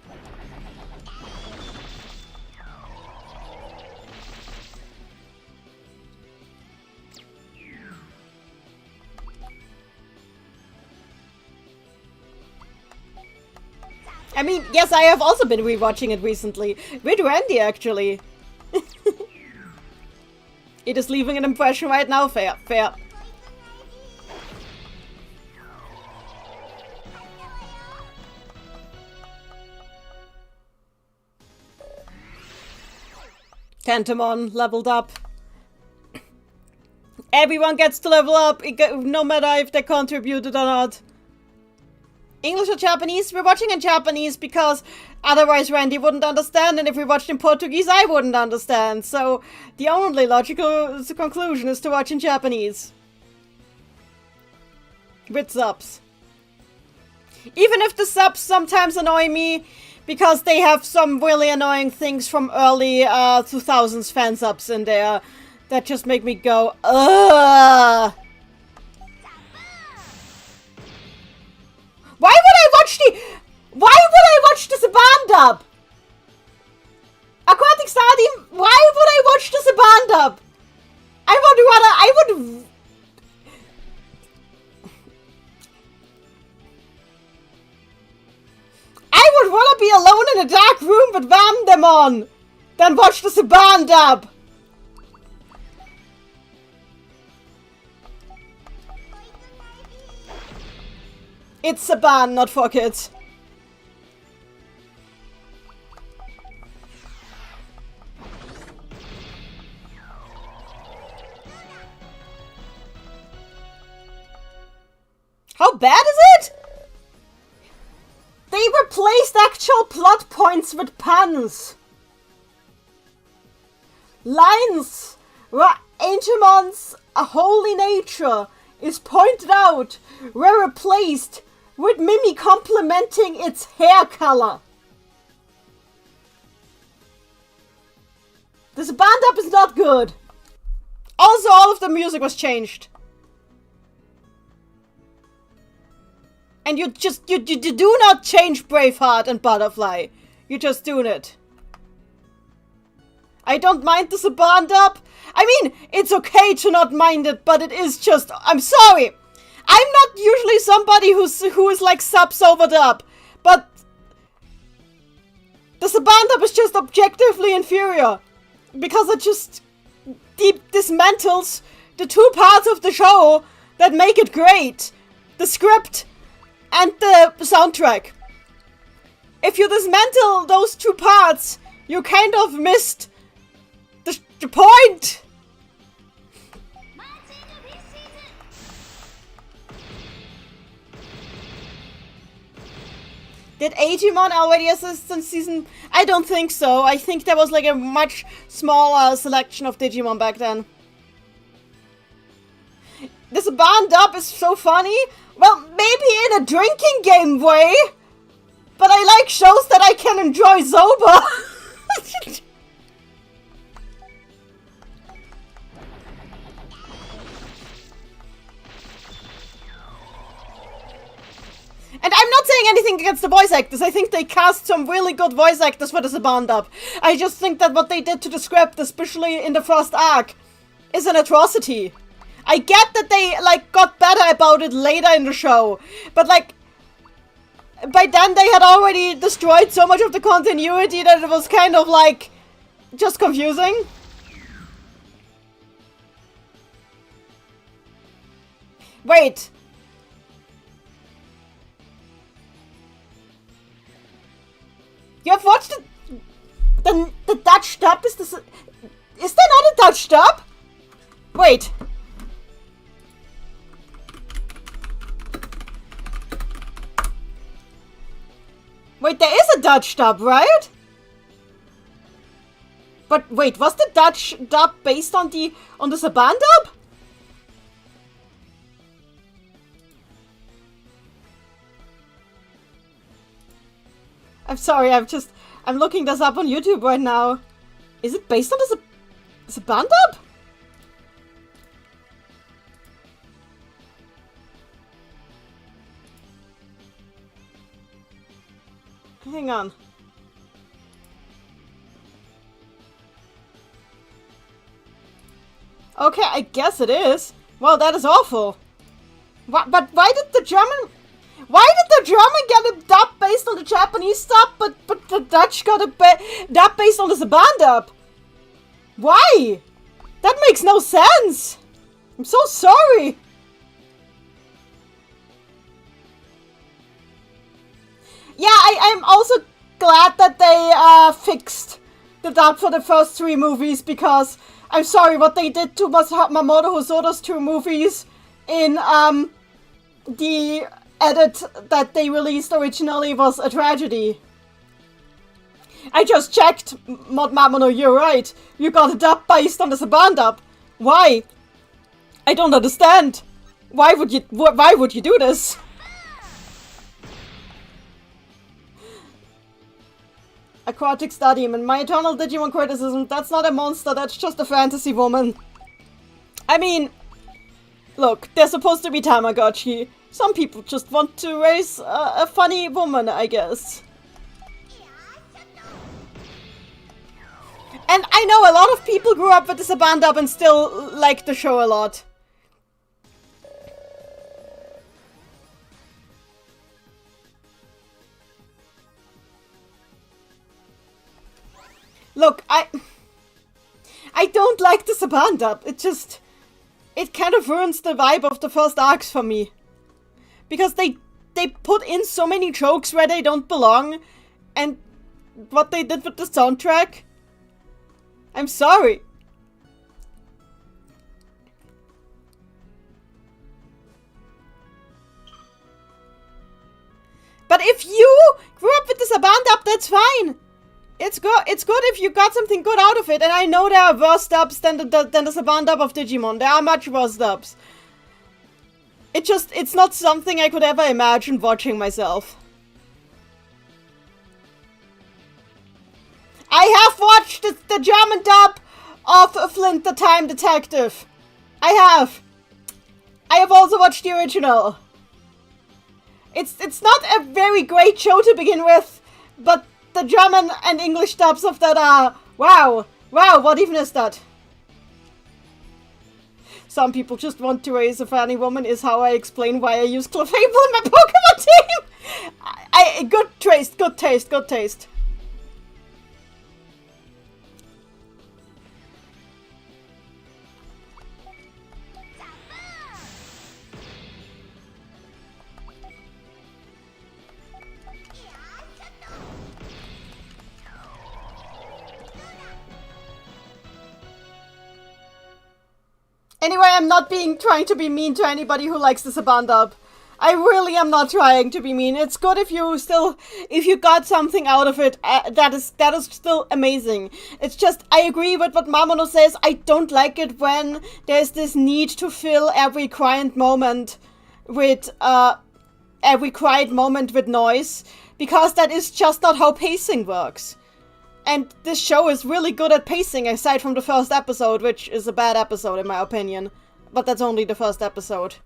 I mean, yes, I have also been rewatching it recently. With Randy, actually. It is leaving an impression right now. Fair, fair. Tentamon leveled up. Everyone gets to level up, no matter if they contributed or not. English or Japanese? We're watching in Japanese because otherwise Randy wouldn't understand, and if we watched in Portuguese, I wouldn't understand. So the only logical conclusion is to watch in Japanese. With subs. Even if the subs sometimes annoy me because they have some really annoying things from early 2000s fan subs in there that just make me go, ugh. Why would I watch the Saban dub? Aquatic Stadium, why would I watch the Saban dub? I would rather be alone in a dark room with Vamdemon than watch the Saban dub. It's Saban, not for kids. How bad is it? They replaced actual plot points with puns. Lines where Angemon's holy nature is pointed out were replaced with Mimi complimenting its hair color. This band up is not good. Also, all of the music was changed. And you do not change Braveheart and Butterfly. You just do it. I don't mind the Saban dub. I mean, it's okay to not mind it, but it is just... I'm sorry. I'm not usually somebody who is like subs over dub, but the Saban dub is just objectively inferior because it just dismantles the two parts of the show that make it great: the script and the soundtrack. If you dismantle those two parts, you kind of missed the point. Did Digimon already exist in season? I don't think so. I think there was like a much smaller selection of Digimon back then. This band up is so funny. Well, maybe in a drinking game way. But I like shows that I can enjoy sober. saying anything against the voice actors. I think they cast some really good voice actors for this band-up. I just think that what they did to the script, especially in the first arc, is an atrocity. I get that they, like, got better about it later in the show, but, like, by then they had already destroyed so much of the continuity that it was kind of, like, just confusing. Wait. You have watched the Dutch dub? Is there not a Dutch dub? Wait. Wait, there is a Dutch dub, right? But wait, was the Dutch dub based on the Saban dub? I'm sorry, I'm looking this up on YouTube right now. Is it based on the Saban dub? Hang on. Okay, I guess it is. Well, that is awful. But why did the German... Why did the German get a dub based on the Japanese dub, but the Dutch got a dub based on the Saban dub? Why? That makes no sense. I'm so sorry. Yeah, I'm also glad that they fixed the dub for the first 3 movies, because I'm sorry, what they did to Mamoru Hosoda's 2 movies in the edit that they released originally was a tragedy. I just checked, Mod Mamono, you're right. You got a dub based on the Saban dub. Why? I don't understand. Why would you do this? Aquatic Stadium. My eternal Digimon criticism, that's not a monster, that's just a fantasy woman. I mean, look, they're supposed to be Tamagotchi. Some people just want to raise a funny woman, I guess. And I know a lot of people grew up with the Saban dub and still like the show a lot. Look, I don't like the Saban dub. It kind of ruins the vibe of the first arcs for me. Because they put in so many jokes where they don't belong. And what they did with the soundtrack. I'm sorry. But if you grew up with the Saban dub, that's fine. It's good if you got something good out of it, and I know there are worse dubs than the Saban dub of Digimon. There are much worse dubs. It's not something I could ever imagine watching myself. I have watched the German dub of Flint the Time Detective. I have also watched the original. It's not a very great show to begin with, but the German and English dubs of that are... Wow, what even is that? Some people just want to raise a funny woman is how I explain why I use Clefable in my Pokemon team! Good taste. Anyway, I'm not trying to be mean to anybody who likes the Saban dub. I really am not trying to be mean. It's good if you got something out of it. That is still amazing. It's just, I agree with what Mamono says. I don't like it when there's this need to fill every quiet moment with noise, because that is just not how pacing works. And this show is really good at pacing, aside from the first episode, which is a bad episode in my opinion. But that's only the first episode.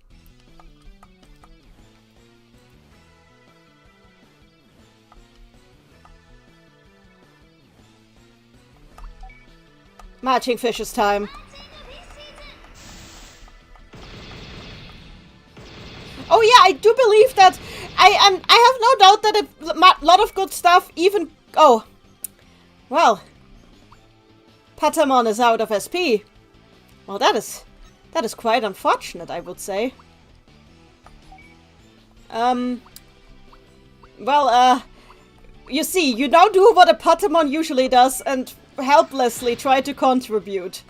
Matching fishes time. Oh yeah, I do believe that I have no doubt that a lot of good stuff even... Oh. Well. Patamon is out of SP. Well, that is quite unfortunate, I would say. Well, you see, you now do what a Patamon usually does and helplessly try to contribute.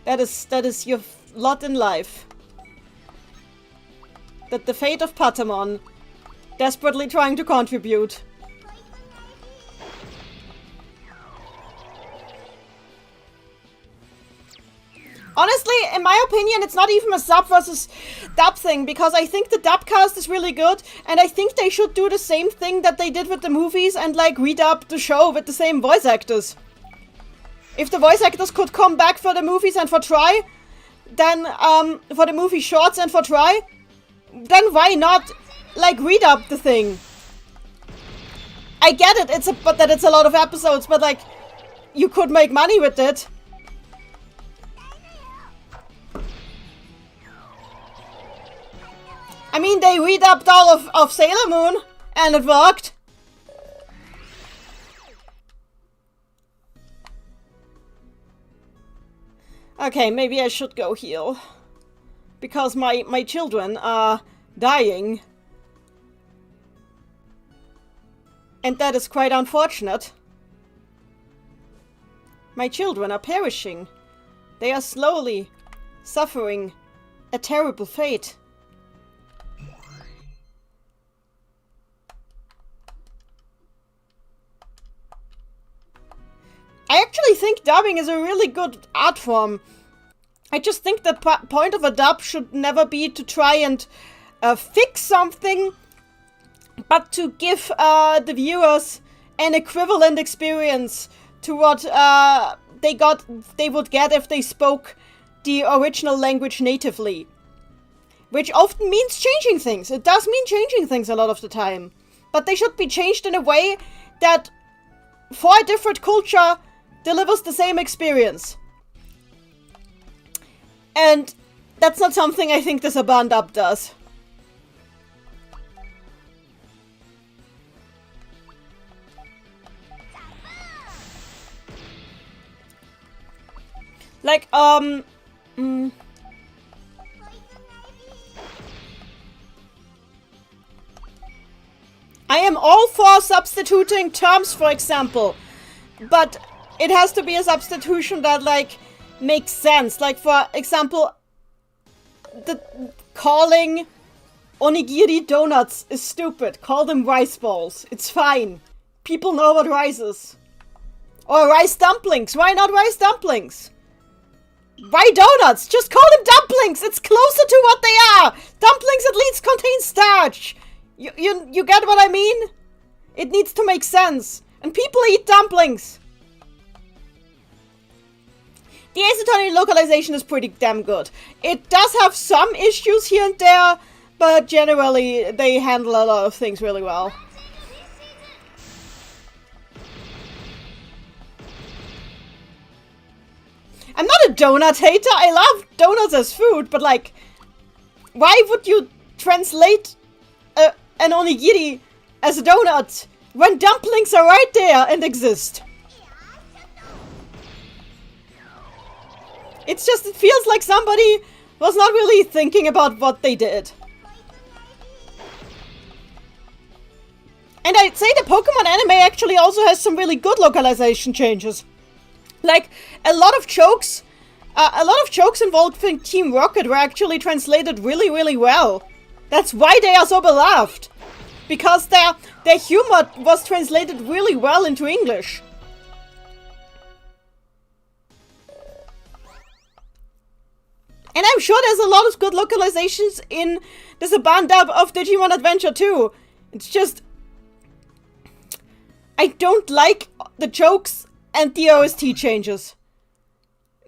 That is your lot in life. That the fate of Patamon, desperately trying to contribute. Honestly, in my opinion, it's not even a sub versus dub thing, because I think the dub cast is really good, and I think they should do the same thing that they did with the movies and, like, redub the show with the same voice actors. If the voice actors could come back for the movies and for Try, then, for the movie shorts and for Try, then why not, like, redub the thing? I get it, but that it's a lot of episodes, but, like, you could make money with it. I mean, they redubbed all of Sailor Moon, and it worked. Okay, maybe I should go heal. Because my children are dying. And that is quite unfortunate. My children are perishing. They are slowly suffering a terrible fate. I actually think dubbing is a really good art form. I just think the point of a dub should never be to try and fix something, but to give the viewers an equivalent experience to what they would get if they spoke the original language natively. Which often means changing things. It does mean changing things a lot of the time. But they should be changed in a way that, for a different culture, delivers the same experience. And that's not something I think the Saban dub does. Like, I am all for substituting terms, for example, but it has to be a substitution that, like, makes sense. Like, for example, the calling onigiri donuts is stupid. Call them rice balls. It's fine. People know what rice is. Or rice dumplings. Why not rice dumplings? Why donuts? Just call them dumplings. It's closer to what they are. Dumplings at least contain starch. You get what I mean? It needs to make sense. And people eat dumplings. The Ace Attorney localization is pretty damn good. It does have some issues here and there, but generally they handle a lot of things really well. I'm not a donut hater. I love donuts as food, but, like, why would you translate an onigiri as a donut when dumplings are right there and exist? It's just, it feels like somebody was not really thinking about what they did. And I'd say the Pokemon anime actually also has some really good localization changes. Like, a lot of jokes involving Team Rocket were actually translated really, really well. That's why they are so beloved. Because their humor was translated really well into English. And I'm sure there's a lot of good localizations in the Saban dub of Digimon Adventure 2. It's just, I don't like the jokes and the OST changes.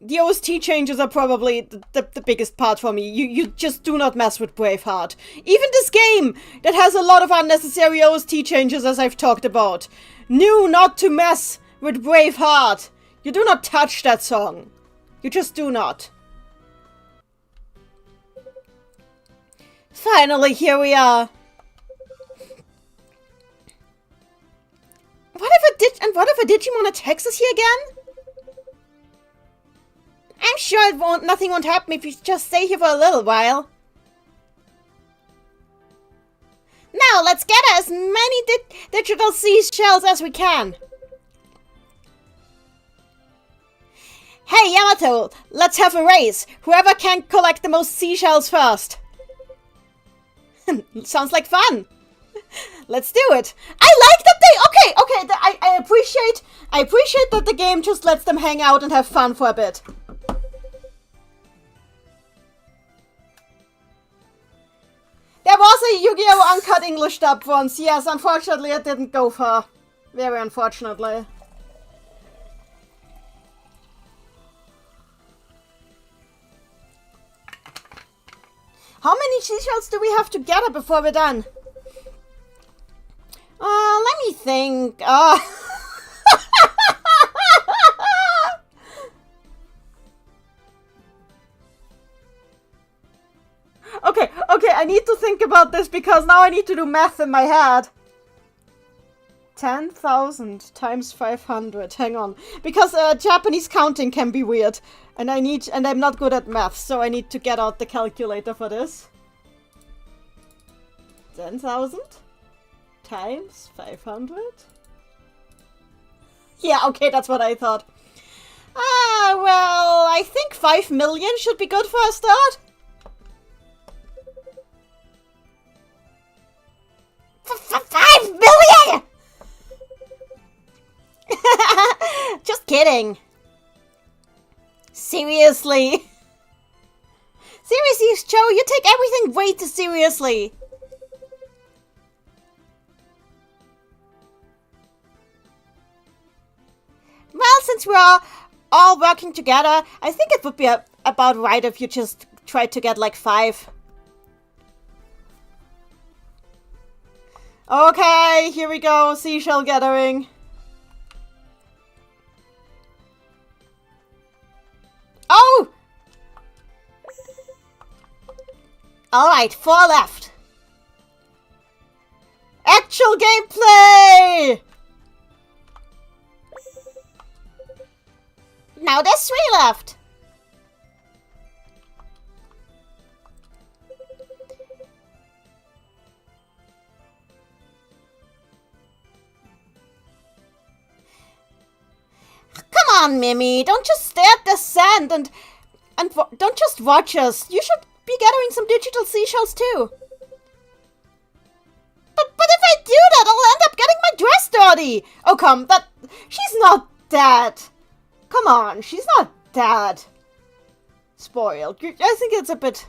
The OST changes are probably the biggest part for me. You just do not mess with Braveheart. Even this game that has a lot of unnecessary OST changes, as I've talked about, knew not to mess with Braveheart. You do not touch that song. You just do not. Finally, here we are. What if a Digimon attacks us here again? I'm sure nothing won't happen if you just stay here for a little while. Now, let's gather as many digital seashells as we can. Hey, Yamato, let's have a race. Whoever can collect the most seashells first. Sounds like fun. Let's do it. I like that they... Okay, I appreciate that the game just lets them hang out and have fun for a bit. There was a Yu-Gi-Oh! Uncut English dub once. Yes, unfortunately it didn't go far. Very unfortunately. How many seashells do we have to gather before we're done? Let me think. Okay, I need to think about this because now I need to do math in my head. 10,000 times 500. Hang on. Because Japanese counting can be weird. And I'm not good at math, so I need to get out the calculator for this. 10,000 times 500? Yeah, okay, that's what I thought. Well, I think 5 million should be good for a start. 5 million! Just kidding. Seriously. Seriously, Joe, you take everything way too seriously. Well, since we're all working together, I think it would be about right if you just tried to get like 5. Okay, here we go. Seashell gathering. Oh! Alright, 4 left. Actual gameplay! Now there's 3 left. Come on, Mimi. Don't just stare at the sand and don't just watch us. You should be gathering some digital seashells too. But if I do that, I'll end up getting my dress dirty. Oh, come. She's not that. Come on, she's not that spoiled. I think it's a bit...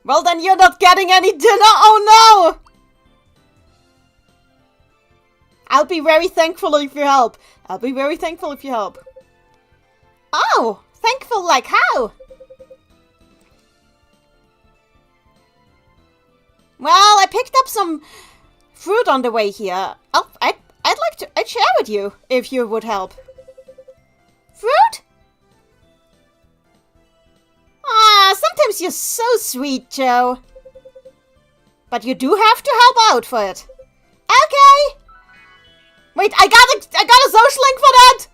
Well, then you're not getting any dinner. Oh, no! I'll be very thankful if you help. I'll be very thankful if you help. Oh, thankful like how? Well, I picked up some fruit on the way here. I'd share with you if you would help. Fruit? Ah, sometimes you're so sweet, Joe. But you do have to help out for it. Okay. Wait, I got a social link for that!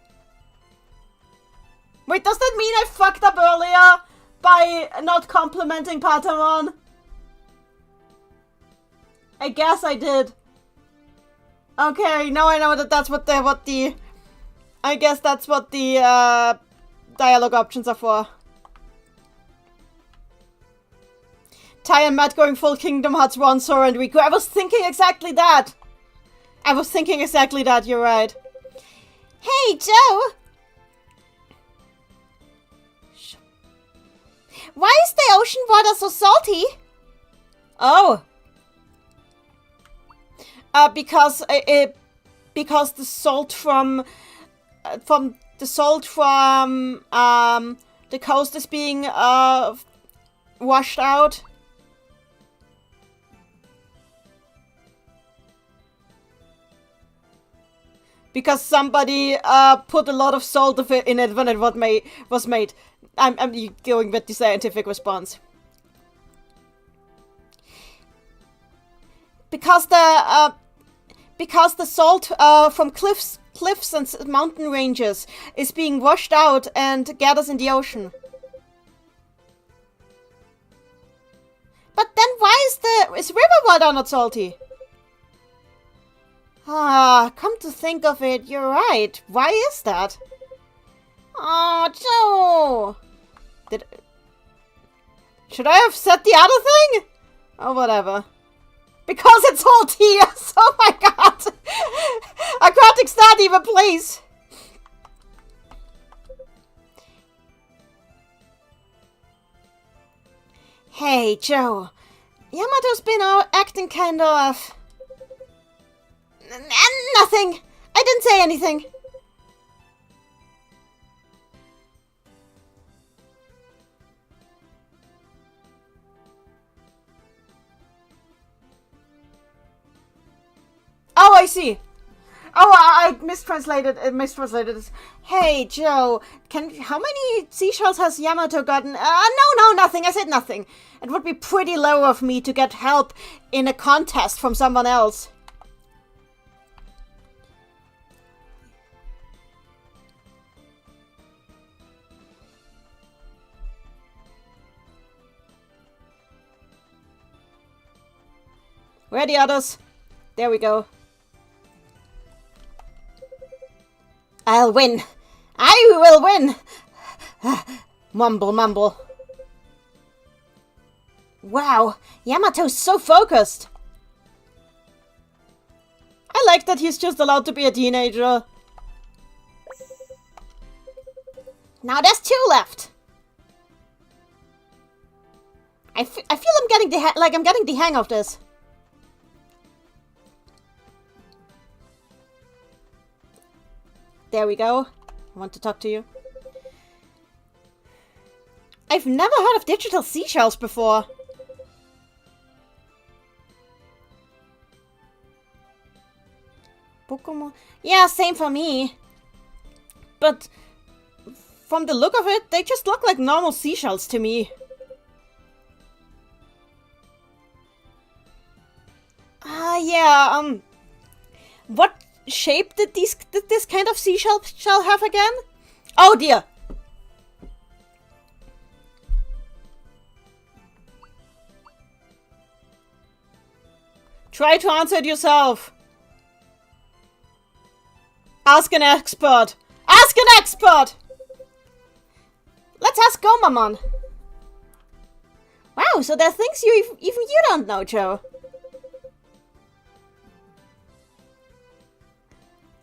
Wait, does that mean I fucked up earlier by not complimenting Patamon? I guess I did. Okay, now I know that that's what the I guess that's what the dialogue options are for. Ty and Matt going full Kingdom Hearts 1, Sora and Riku. I was thinking exactly that. You're right. Hey, Joe! Why is the ocean water so salty? Oh. Because the salt from the coast is being washed out. because somebody put a lot of salt in it when it was made. I'm going with the scientific response. Because the salt from cliffs and mountain ranges is being washed out and gathers in the ocean. But then why is river water not salty? Ah, come to think of it, you're right. Why is that? Oh, Joe! Should I have said the other thing? Oh, whatever. Because it's salty! Oh my god! Aquatic start even, please! Hey, Joe. Yamato's been acting kind of... Nothing! I didn't say anything. Oh, I see. Oh, I mistranslated this. Hey, Joe, how many seashells has Yamato gotten? No, nothing. I said nothing. It would be pretty low of me to get help in a contest from someone else. Where are the others? There we go. I'll win. I will win. Mumble, mumble. Wow, Yamato's so focused. I like that he's just allowed to be a teenager. Now there's 2 left. I feel I'm getting the hang of this. There we go. I want to talk to you. I've never heard of digital seashells before. Pokemon? Yeah, same for me. But from the look of it, they just look like normal seashells to me. Yeah, what shape did this kind of seashell have again? Oh dear. Try to answer it yourself. Ask an expert. Ask an expert. Let's ask Gomamon. Wow, so there are things even you don't know, Joe.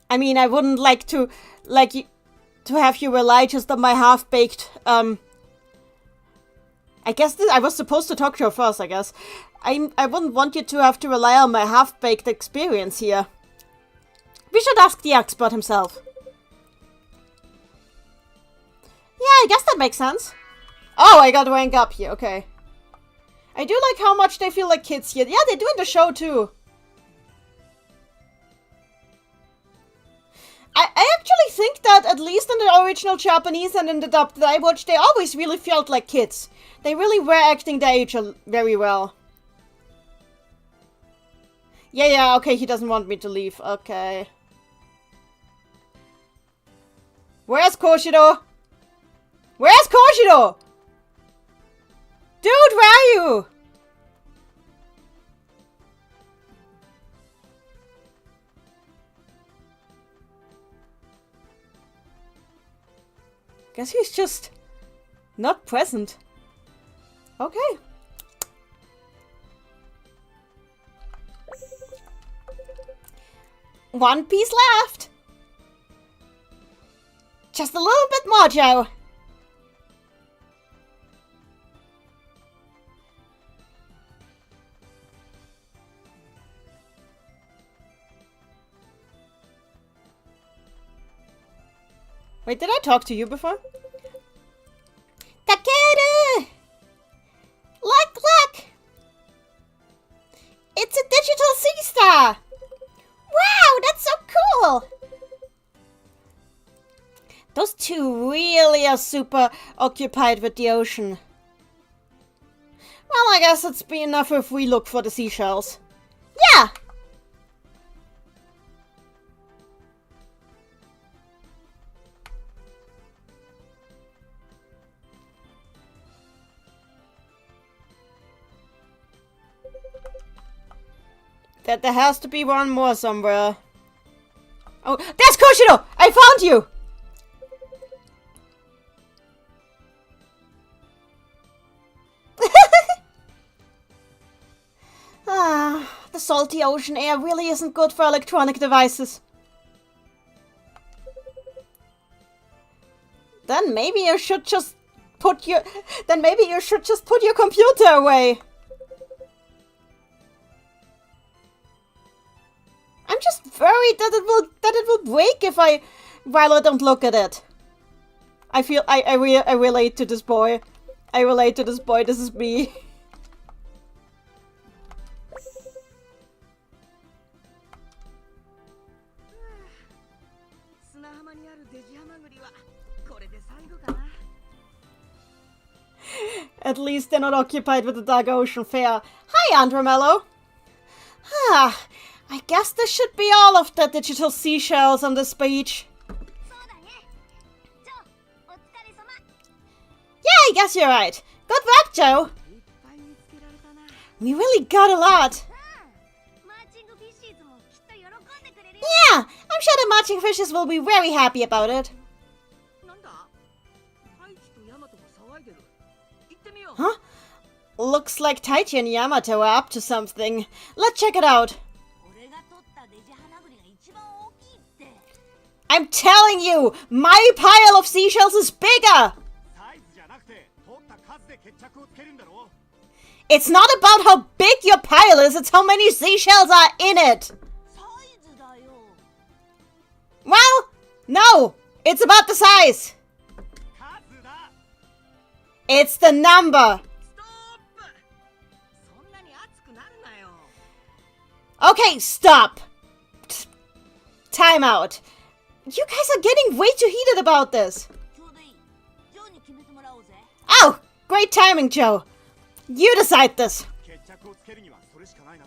I mean, I wouldn't like to have you rely just on my half-baked, I guess I was supposed to talk to you first, I guess. I wouldn't want you to have to rely on my half-baked experience here. We should ask the expert himself. Yeah, I guess that makes sense. Oh, I got to rank up here, okay. I do like how much they feel like kids here. Yeah, they do in the show too. I actually think that, at least in the original Japanese and in the dub that I watched, they always really felt like kids. They really were acting their age very well. Yeah, okay, he doesn't want me to leave. Okay. Where's Koshido? Where's Koshido? Dude, where are you? Guess he's just not present. Okay. One piece left. Just a little bit more, Joe. Wait, did I talk to you before? Takeru! Look! It's a digital sea star! Wow, that's so cool! Those two really are super occupied with the ocean. Well, I guess it's be enough if we look for the seashells. Yeah! There has to be one more somewhere. Oh, there's Koshiro! I found you! The salty ocean air really isn't good for electronic devices. Then maybe you should just put your computer away. I'm just worried that it will break while I don't look at it. I relate to this boy. I relate to this boy. This is me. 砂浜にあるデジハマグリはこれで最後かな。 At least they're not occupied with the dark ocean fair. Hi, Andromello. I guess this should be all of the digital seashells on this beach. そうだね。ジョー、お疲れ様。 Yeah, I guess you're right. Good work, Joe. いっぱい見つけられたな。 We really got a lot. マーチングフィッシーズもきっと喜んでくれるよ。 Yeah, I'm sure the marching fishes will be very happy about it. なんだ？ハイチとヤマトが騒いでる。行ってみよう。 Huh? Looks like Taichi and Yamato are up to something. Let's check it out. 俺が取ったデジハマグリが一番大きいって。 I'm telling you, my pile of seashells is bigger. サイズじゃなくて取った数で決着をつけるんだろ。 It's not about how big your pile is, it's how many seashells are in it. サイズだよ。 Well, no, it's about the size. 数だ。 It's the number. ストップ。そんなに熱くなるなよ。 Okay, stop. Time out. You guys are getting way too heated about this. ちょうどいい。ジョーに決めてもらおうぜ。 Oh, great timing, Joe. You decide this. 決着をつけるにはそれしかないな。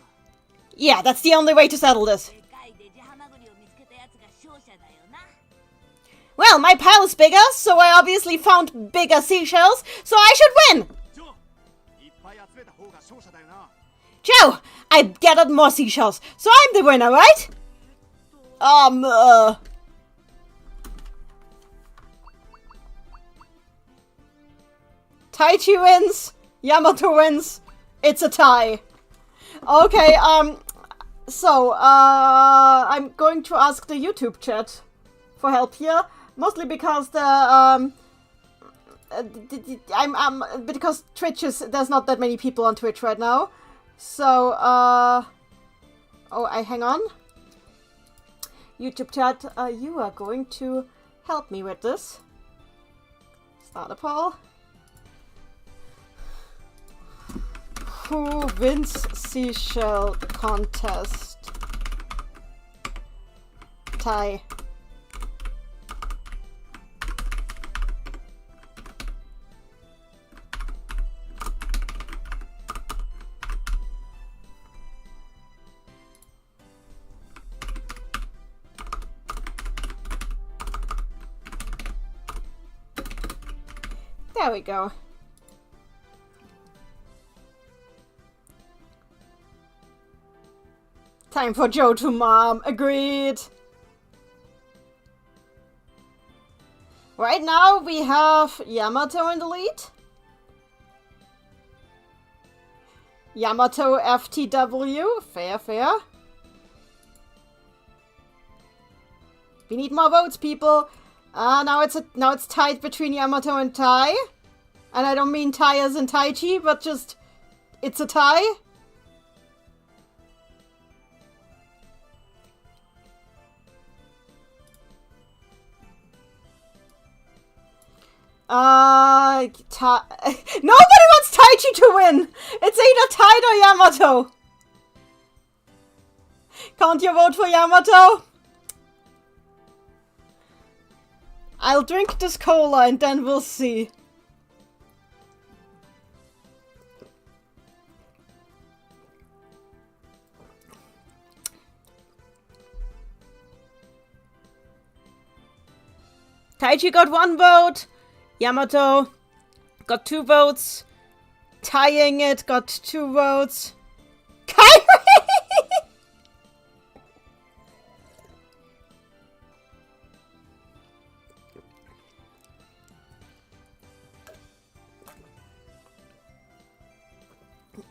Yeah, that's the only way to settle this. でかいデジハマグリを見つけたやつが勝者だよな。 Well, my pile is bigger, so I obviously found bigger seashells, so I should win. ジョー、いっぱい集めた方が勝者だよな。 Joe, I gathered more seashells, so I'm the winner, right? Taichi wins, Yamato wins, it's a tie. Okay, so, I'm going to ask the YouTube chat for help here, mostly because because Twitch there's not that many people on Twitch right now. So, hang on. YouTube chat, you are going to help me with this. Start a poll. Who wins seashell contest? Tie. There we go. Time for Joe to mom. Agreed. Right now we have Yamato in the lead. Yamato FTW. Fair, fair. We need more votes, people. Now it's tied between Yamato and Tai. And I don't mean Tai as in Taichi, but just it's a tie. Nobody wants Taichi to win! It's either Tai or Yamato! Can't you vote for Yamato? I'll drink this cola and then we'll see. Taiji got 1 vote. Yamato got 2 votes. Tying it got 2 votes. Kyrie!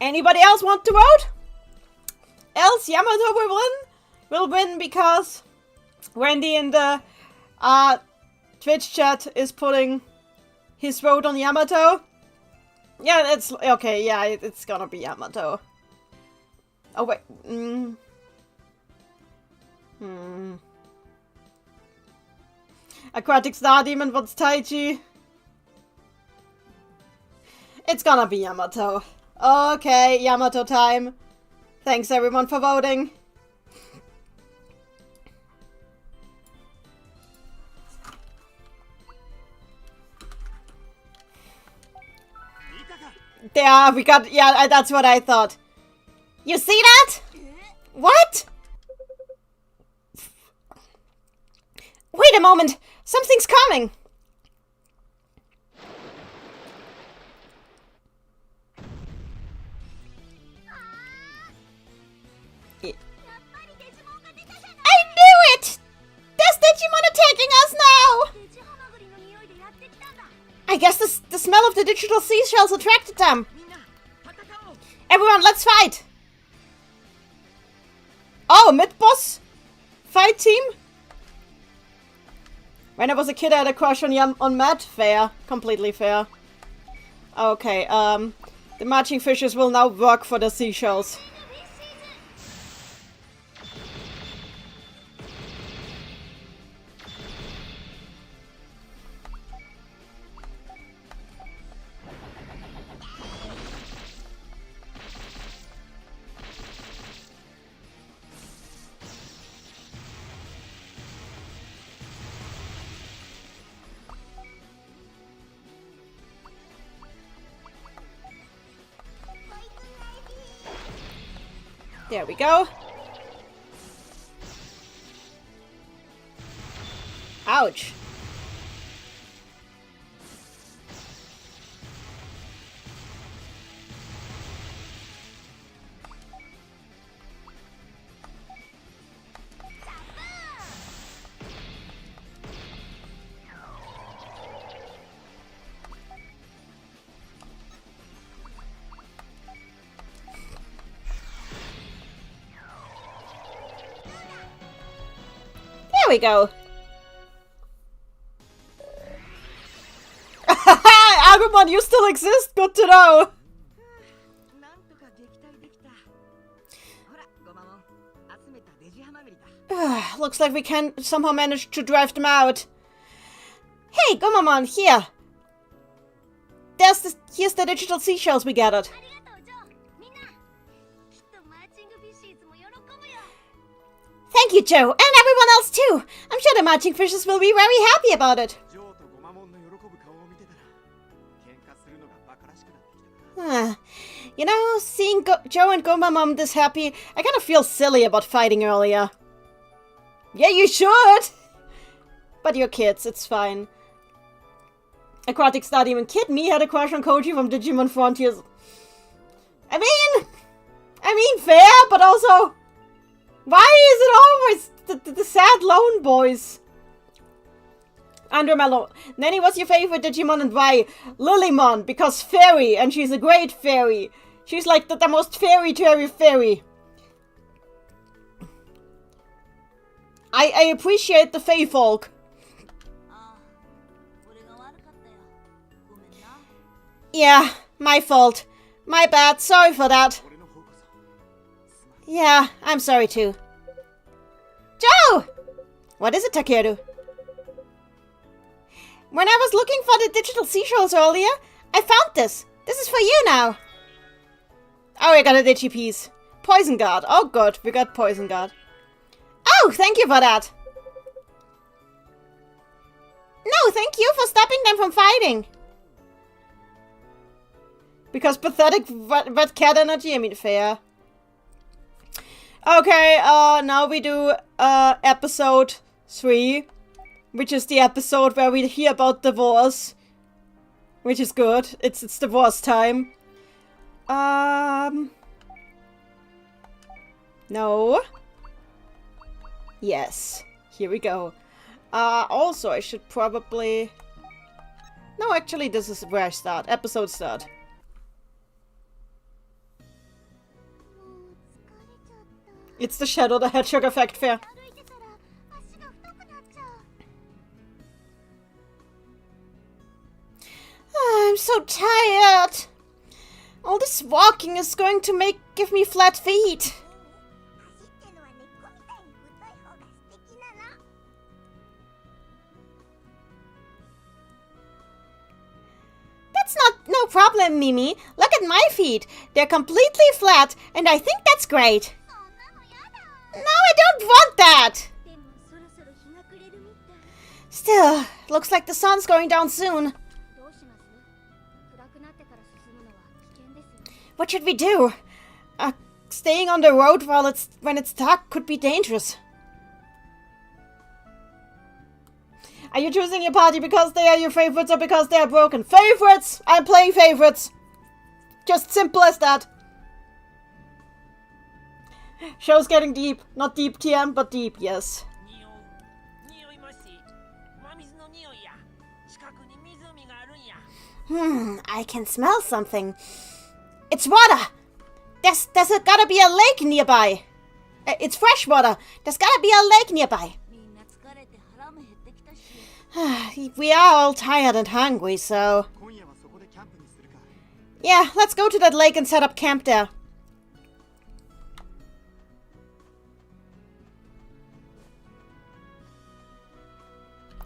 Anybody else want to vote? Else Yamato will win because Wendy in the Twitch chat is putting his vote on Yamato. Yeah, it's okay. Yeah, it's gonna be Yamato. Oh wait. Aquatic Star Demon wants Taiji. It's gonna be Yamato. Okay, Yamato time. Thanks everyone for voting. Yeah, we got... Yeah, that's what I thought. You see that? What? Wait a moment. Something's coming. I knew it! There's Digimon attacking us now! I guess the smell of the digital seashells attracted them. Everyone, let's fight! Oh, mid-boss fight team? When I was a kid, I had a crush on Matt. Fair. Completely fair. Okay, the marching fishes will now work for the seashells. There we go. Ouch. There we go. Agumon, you still exist? Good to know. Looks like we can somehow manage to drive them out. Hey, Gomamon, here. Here's the digital seashells we gathered. Thank you, Joe, and everyone else too. I'm sure the marching fishes will be very happy about it. You know, seeing Joe and Gomamon this happy, I kind of feel silly about fighting earlier. Yeah, you should! But you're kids, it's fine. Aquatic Star Demon Kid me had a crush on Koji from Digimon Frontiers. I mean, fair, but also... Why is it always the sad lone boys? Andrew Mello. Nanny, what's your favorite Digimon and why? Lilymon, because fairy, and she's a great fairy. She's like the most fairy-tairy fairy. I appreciate the Fae folk. Yeah, my fault. My bad, sorry for that. Yeah, I'm sorry too. Joe! What is it, Takeru? When I was looking for the digital seashells earlier, I found this. This is for you now. Oh, I got a Digipiece. Poison Guard. Oh, good. We got Poison Guard. Oh, thank you for that. No, thank you for stopping them from fighting. Because pathetic red cat energy, I mean, fair. Okay, now we do episode 3, which is the episode where we hear about divorce, which is good. It's divorce time. No. Yes. Here we go. Also, I should probably... No, actually, this is where I start. Episode start. It's the Shadow the Hedgehog effect, fair. 歩いてたら足が太くなっちゃう。 I'm so tired. All this walking is going to give me flat feet. 走ってんのは根っこみたいに太い方が素敵なの。 That's no problem, Mimi. Look at my feet. They're completely flat, and I think that's great. そんなのやだ。 No, I don't want that. でもそろそろ日が暮れるみたい。 Still, looks like the sun's going down soon. どうします？暗くなってから進むのは危険ですよ。 What should we do? Staying on the road when it's dark could be dangerous. Are you choosing your party because they are your favorites or because they are broken? Favorites! I'm playing favorites! Just simple as that. Show's getting deep. Not deep TM, but deep, yes. I can smell something. It's water! There's gotta be a lake nearby. It's fresh water. There's gotta be a lake nearby. みんな疲れて腹も減ってきたし。 We are all tired and hungry, so... 今夜はそこでキャンプにするか。 Yeah, let's go to that lake and set up camp there.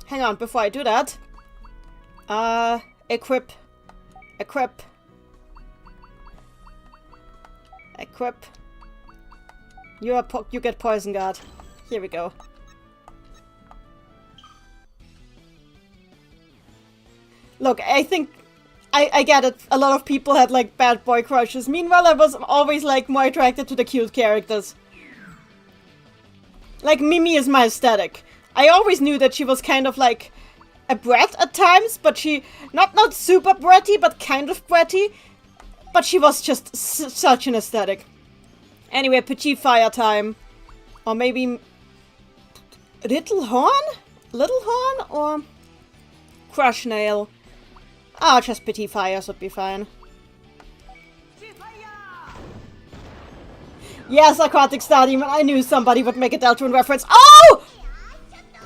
Hang on, before I do that... Equip. Equip. Equip. You get poison guard. Here we go. Look, I think I get it. A lot of people had like bad boy crushes. Meanwhile, I was always like more attracted to the cute characters. Like Mimi is my aesthetic. I always knew that she was kind of like a brat at times, but she not super bratty, but kind of bratty. But she was just such an aesthetic. Anyway, Petit Fire time. Or maybe... Little Horn? Little Horn? Or... Crush Nail? Ah, just Petit Fires would be fine. Yes, Aquatic Star Demon. I knew somebody would make a Deltarune reference. Oh!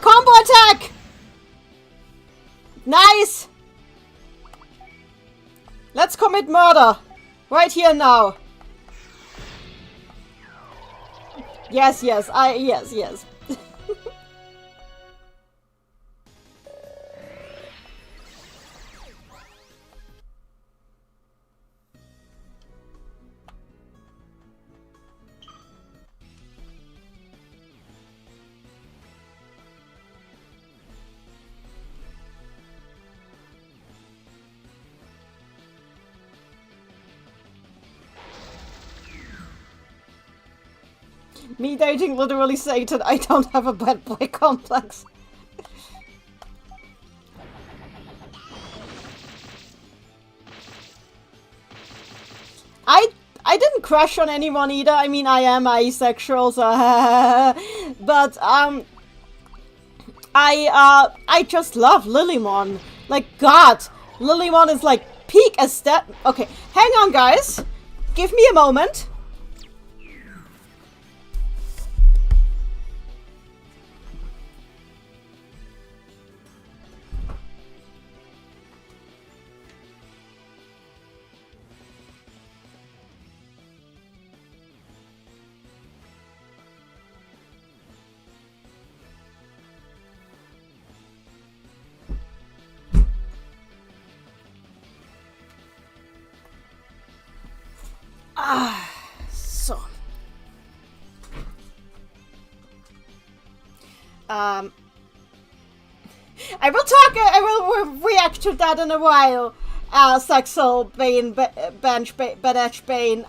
Combo attack! Nice! Let's commit murder. Right here now. Yes. Me dating literally Satan, I don't have a bad boy complex. I didn't crush on anyone either. I mean, I am asexual, so but I just love Lilymon. Like God, Lilymon is like peak aesthetic. Okay, hang on, guys. Give me a moment. So. I will react to that in a while. Saxel, Bane, Banach, Bane.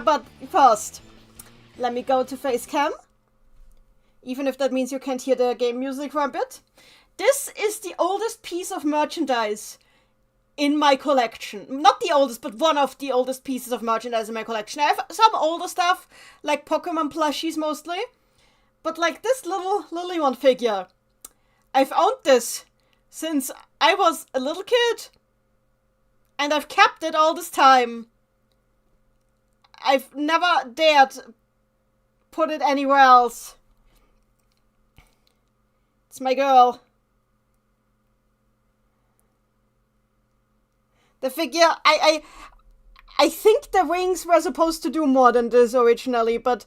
But first, let me go to Facecam. Even if that means you can't hear the game music for a bit. This is the oldest piece of merchandise in my collection. Not the oldest, but one of the oldest pieces of merchandise in my collection. I have some older stuff, like Pokemon plushies mostly. But like this little Lilymon figure, I've owned this since I was a little kid. And I've kept it all this time. I've never dared put it anywhere else. It's my girl. The figure, I think the wings were supposed to do more than this originally, but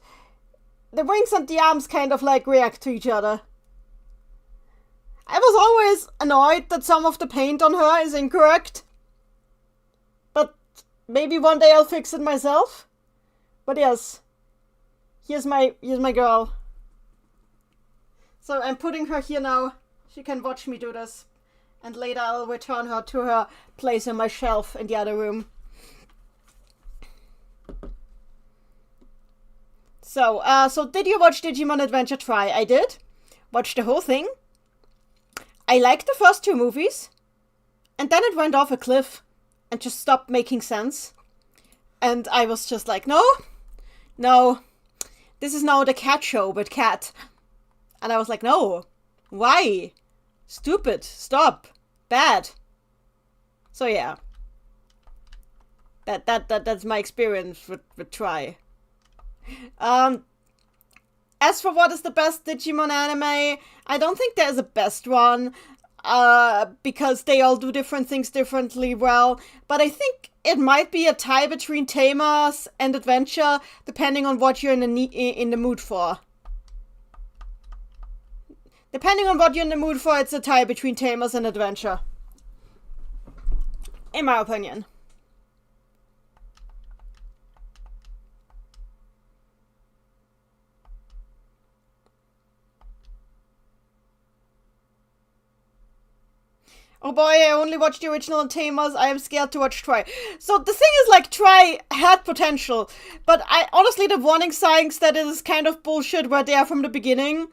the wings and the arms kind of like react to each other. I was always annoyed that some of the paint on her is incorrect. But maybe one day I'll fix it myself. But yes, here's my girl. So I'm putting her here now. She can watch me do this. And later I'll return her to her place on my shelf in the other room. So did you watch Digimon Adventure Tri? I did. Watched the whole thing. I liked the first 2 movies. And then it went off a cliff. And just stopped making sense. And I was just like, no. This is now the cat show, but cat. And I was like, no. Why? Stupid. Stop. Bad. So yeah. That's my experience with Tri. As for what is the best Digimon anime, I don't think there's a best one. Because they all do different things differently well. But I think it might be a tie between Tamers and Adventure, depending on what you're in the mood for. Depending on what you're in the mood for, it's a tie between Tamers and Adventure. In my opinion. Oh boy, I only watched the original Tamers. I am scared to watch Tri. So the thing is, like, Tri had potential. But honestly, the warning signs that it is kind of bullshit were there from the beginning.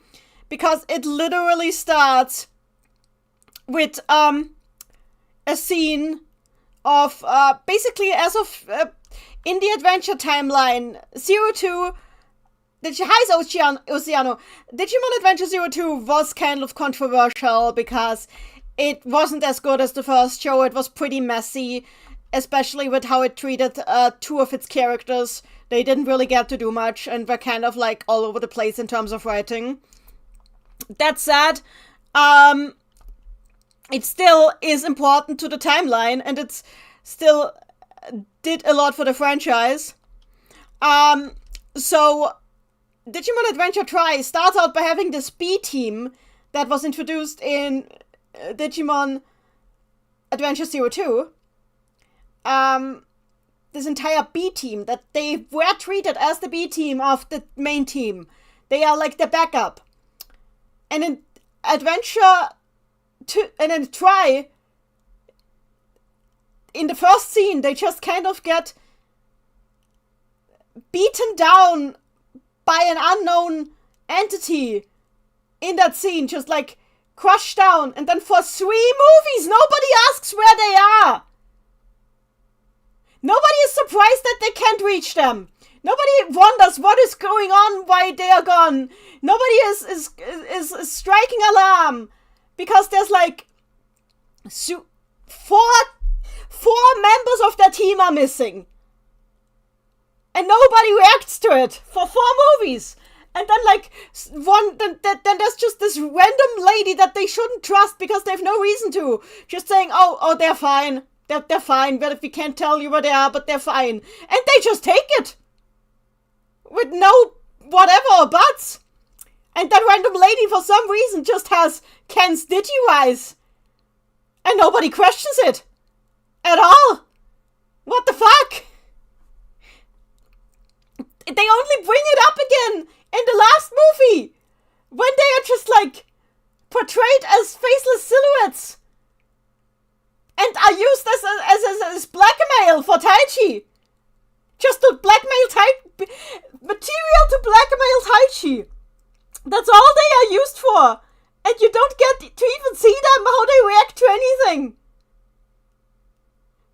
Because it literally starts with a scene of, basically, as of, in the adventure timeline, 02, Oceano. Digimon Adventure 02 was kind of controversial because it wasn't as good as the first show. It was pretty messy, especially with how it treated 2 of its characters. They didn't really get to do much and were kind of like all over the place in terms of writing. That said, it still is important to the timeline, and it's still did a lot for the franchise. So Digimon Adventure Tri starts out by having this B team that was introduced in Digimon Adventure 02. This entire B team that they were treated as the B team of the main team. They are like the backup. And in Adventure 2, and in Tri, in the first scene, they just kind of get beaten down by an unknown entity in that scene, just like crushed down. And then for 3 movies, nobody asks where they are. Nobody is surprised that they can't reach them. Nobody wonders what is going on, why they are gone. Nobody is striking alarm because there's like 4 members of their team are missing. And nobody reacts to it for 4 movies. And then like then there's just this random lady that they shouldn't trust because they have no reason to. Just saying, oh, they're fine. They're fine, but if we can't tell you where they are, but they're fine. And they just take it. With no whatever or buts. And that random lady for some reason just has Ken's Digivice. And nobody questions it. At all. What the fuck? They only bring it up again in the last movie. When they are just like portrayed as faceless silhouettes and are used as blackmail for Taichi. Just to blackmail material to blackmail Taichi. That's all they are used for. And you don't get to even see them, how they react to anything.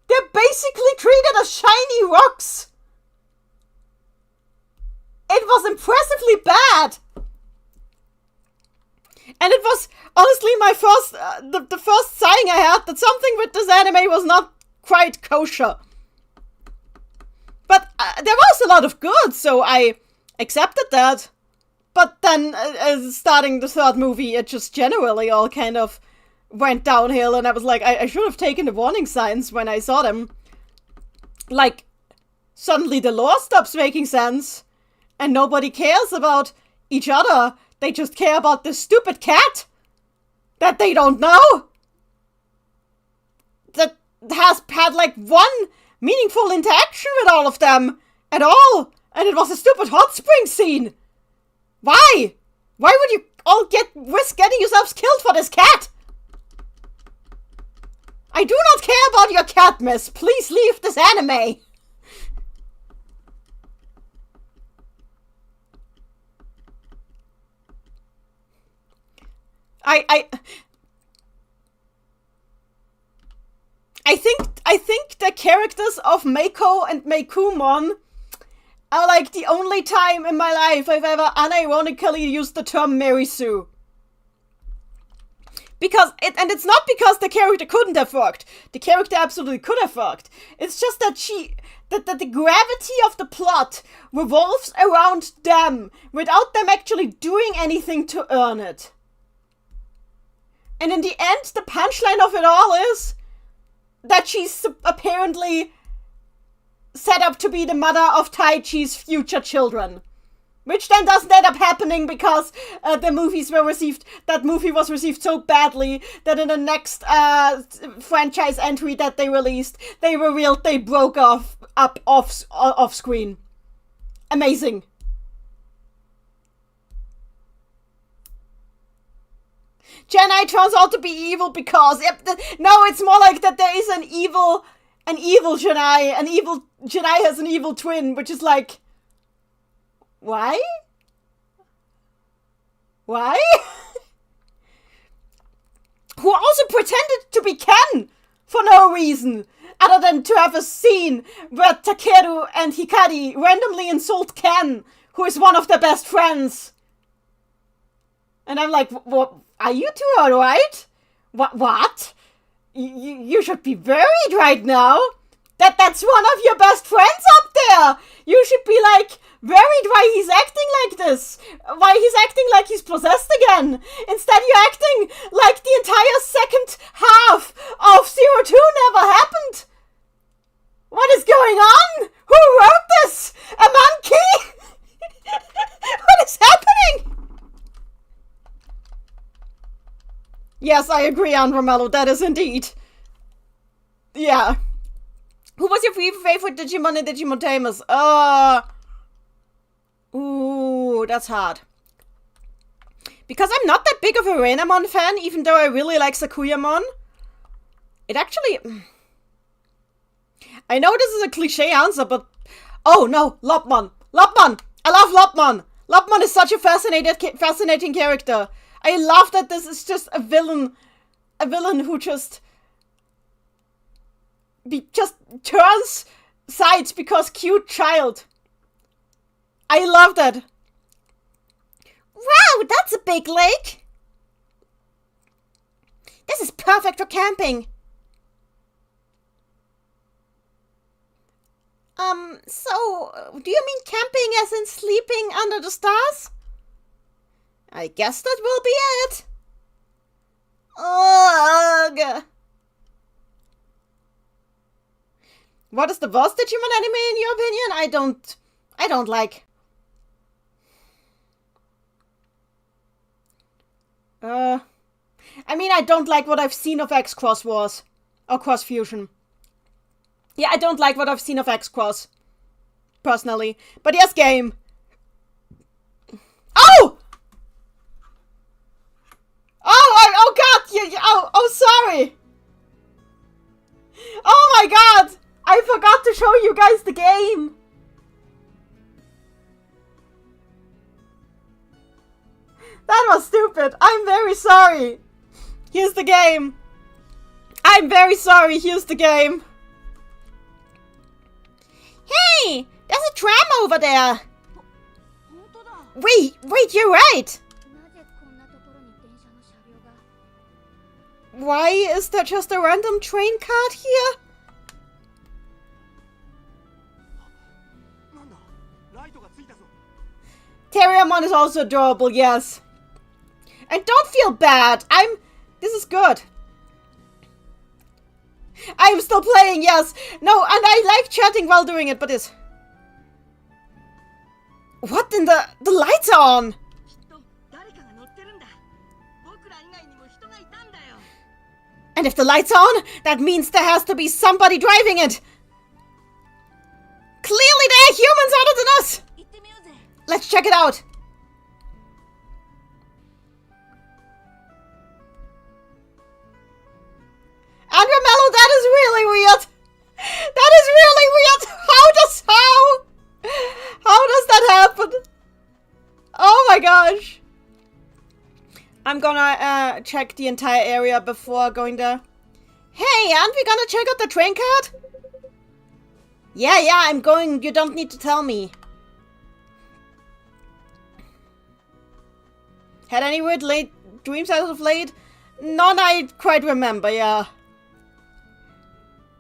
They're basically treated as shiny rocks. It was impressively bad. And it was honestly my first, the first sign I had that something with this anime was not quite kosher. But there was a lot of good, so I accepted that. But then, starting the third movie, it just generally all kind of went downhill, and I was like, I should have taken the warning signs when I saw them. Like, suddenly the lore stops making sense, and nobody cares about each other. They just care about this stupid cat that they don't know. That has had like one meaningful interaction with all of them at all. And it was a stupid hot spring scene. Why? Why would you all risk getting yourselves killed for this cat? I do not care about your cat, miss. Please leave this anime. I think the characters of Meiko and Meikumon are like the only time in my life I've ever unironically used the term Mary Sue. And it's not because the character couldn't have worked. The character absolutely could have worked. It's just that that the gravity of the plot revolves around them without them actually doing anything to earn it. And in the end, the punchline of it all is that she's apparently set up to be the mother of Taichi's future children. Which then doesn't end up happening because that movie was received so badly that in the next franchise entry that they released, they revealed they broke off screen. Amazing. Janai turns out to be evil because no, it's more like that there is an evil Janai. An evil Janai has an evil twin, which is like, why? Why? Who also pretended to be Ken for no reason, other than to have a scene where Takeru and Hikari randomly insult Ken, who is one of their best friends. And I'm like, what? Are you two alright? What? You should be worried right now. That's one of your best friends up there. You should be like worried why he's acting like this. Why he's acting like he's possessed again. Instead you're acting like the entire second half of 02 never happened. What is going on? Who wrote this? A monkey? What is happening? Yes, I agree, Andromello. That is indeed. Yeah. Who was your favorite Digimon in Digimon Tamers? Ooh, that's hard. Because I'm not that big of a Renamon fan, even though I really like Sakuyamon. It actually... I know this is a cliche answer, but... Oh, no, Lopmon. Lopmon! I love Lopmon! Lopmon is such a fascinating character. I love that this is just a villain who just turns sides because cute child. I love that. Wow, that's a big lake. This is perfect for camping. So, do you mean camping as in sleeping under the stars? I guess that will be it. Ugh. What is the worst Digimon anime in your opinion? I don't like. I mean, I don't like what I've seen of X-Cross Wars. Or Cross Fusion. Yeah, I don't like what I've seen of X-Cross. Personally. But yes, game. Oh! Oh, Oh god! Oh, sorry! Oh my god! I forgot to show you guys the game! That was stupid. I'm very sorry. Here's the game. I'm very sorry. Here's the game. Hey! There's a tram over there. 本当だ。 Wait, you're right. なぜこんなところに電車の車両が。 Why is there just a random train card here? なんだライトがついたぞ Terriermon is also adorable, yes. And don't feel bad. This is good. I'm still playing, yes. No, and I like chatting while doing it, but this... What in the... The lights are on! きっと誰かが乗ってるんだ。僕ら以外にも人がいたんだよ。 And if the lights are on, that means there has to be somebody driving it. Clearly there are humans other than us. 行ってみようぜ。 Let's check it out. Andrew Mello, that is really weird. That is really weird. How does that happen? Oh my gosh. I'm gonna check the entire area before going there. Hey, aren't we gonna check out the train card? Yeah, I'm going. You don't need to tell me. Had any weird late dreams as of late? None I quite remember, yeah.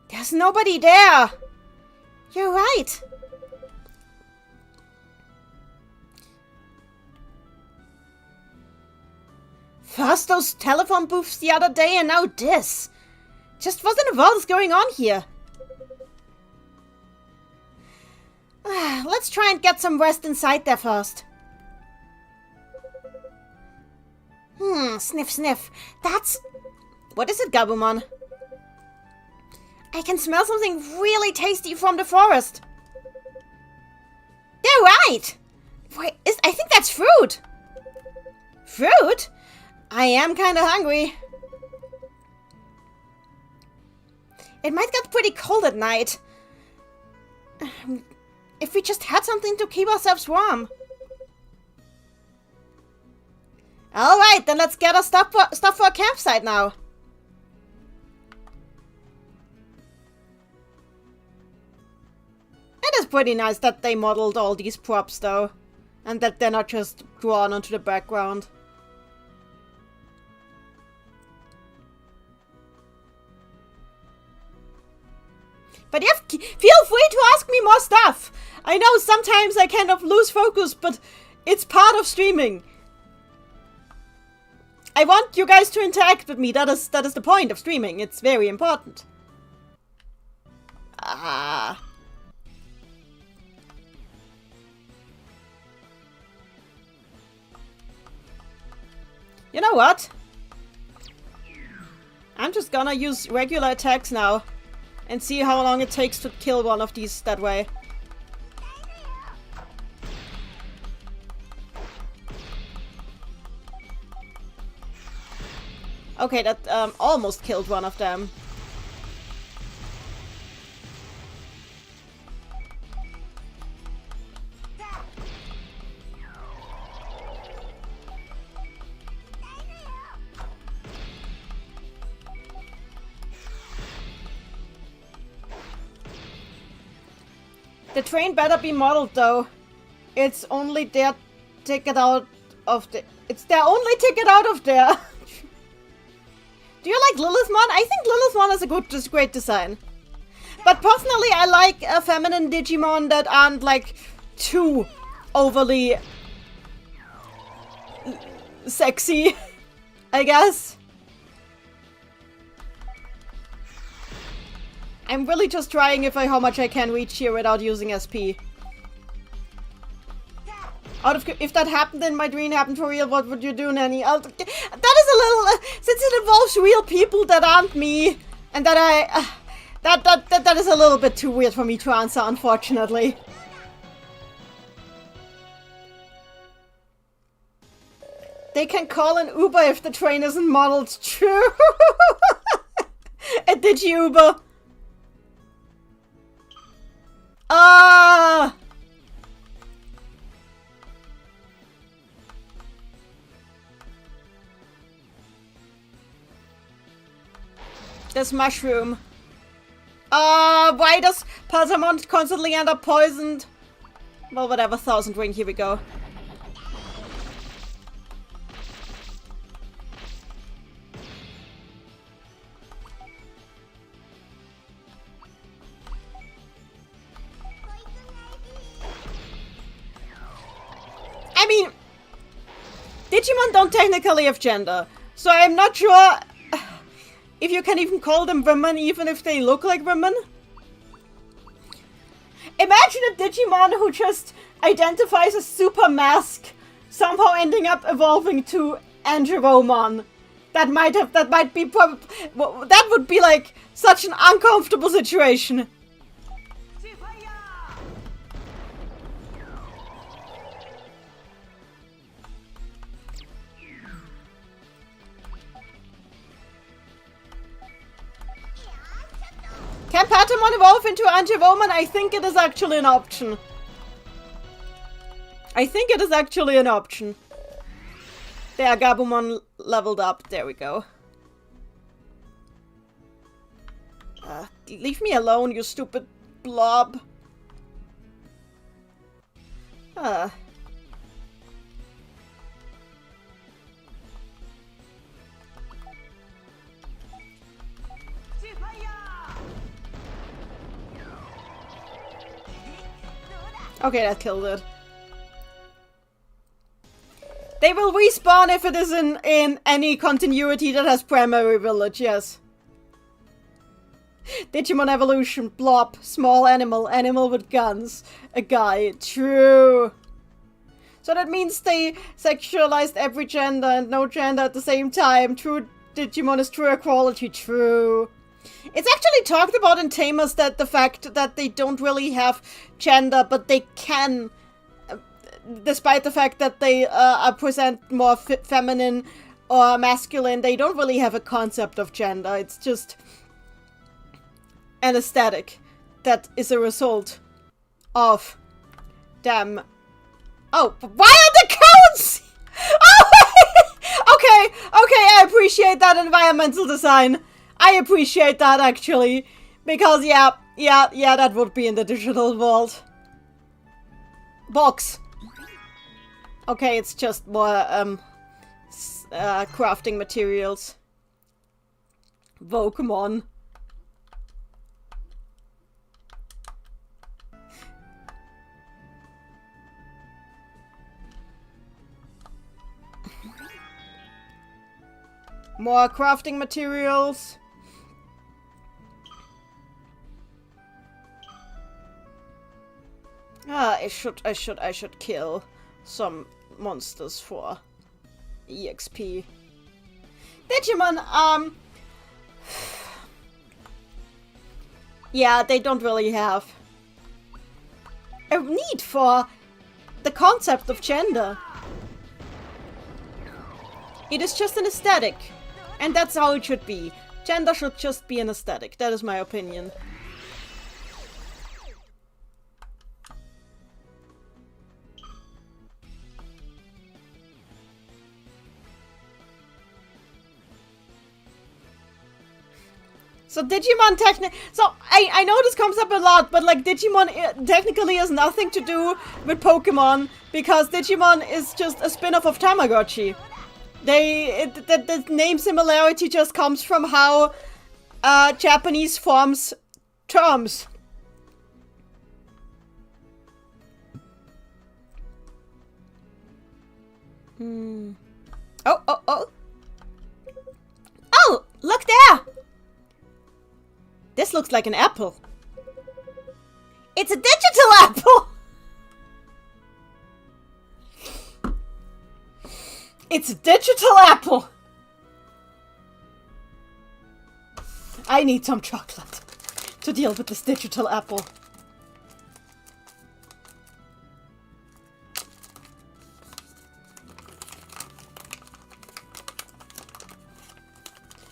There's nobody there. You're right. First those telephone booths the other day and now this. Just what in the world is going on here? Let's try and get some rest inside there first. Sniff, sniff. That's... What is it, Gabumon? I can smell something really tasty from the forest. They're right! Wait, I think that's fruit. Fruit? I am kinda hungry. It might get pretty cold at night. If we just had something to keep ourselves warm. Alright, then let's get our stuff for a campsite now. It is pretty nice that they modeled all these props though. And that they're not just drawn onto the background. But yeah, feel free to ask me more stuff. I know sometimes I kind of lose focus, but it's part of streaming. I want you guys to interact with me. That is the point of streaming. It's very important. Ah. You know what? I'm just gonna use regular attacks now. And see how long it takes to kill one of these that way. Okay, that almost killed one of them. The train better be modeled though. It's only their ticket out of the... It's their only ticket out of there. Do you like Lilithmon? I think Lilithmon is a great design. But personally, I like a feminine Digimon that aren't like too overly sexy, I guess. I'm really just trying how much I can reach here without using SP. If that happened and my dream happened for real, what would you do, Nanny? That is a little... since it involves real people that aren't me, and that that is a little bit too weird for me to answer, unfortunately. They can call an Uber if the train isn't modeled. True. A Digi-Uber. Ah. This mushroom. Why does Patamon constantly end up poisoned? Well, whatever, Thousand Ring, here we go. I mean, Digimon don't technically have gender, so I'm not sure if you can even call them women, even if they look like women. Imagine a Digimon who just identifies as Super Mask, somehow ending up evolving to Angelomon. That would be like such an uncomfortable situation. Can Patamon evolve into Anti-Woman? I think it is actually an option. I think it is actually an option. There, Gabumon leveled up. There we go. Leave me alone, you stupid blob. Okay, that killed it. They will respawn if it is in any continuity that has primary village, yes. Digimon evolution, blob, small animal, animal with guns, a guy, true. So that means they sexualized every gender and no gender at the same time. True Digimon is true equality, true. It's actually talked about in Tamers that the fact that they don't really have gender, but they can, despite the fact that they present more feminine or masculine, they don't really have a concept of gender. It's just an aesthetic that is a result of them. Oh, why are the cones? Oh, okay, I appreciate that environmental design. I appreciate that, actually. Because, yeah, that would be in the digital world. Box. Okay, it's just more, crafting materials. Pokemon. More crafting materials. I should kill some monsters for EXP. Digimon, yeah, they don't really have a need for the concept of gender. It is just an aesthetic, and that's how it should be. Gender should just be an aesthetic. That is my opinion. So Digimon so I know this comes up a lot, but like Digimon technically has nothing to do with Pokemon because Digimon is just a spin-off of Tamagotchi. The name similarity just comes from how Japanese forms terms. Oh, look there! This looks like an apple. It's a digital apple! It's a digital apple! I need some chocolate to deal with this digital apple.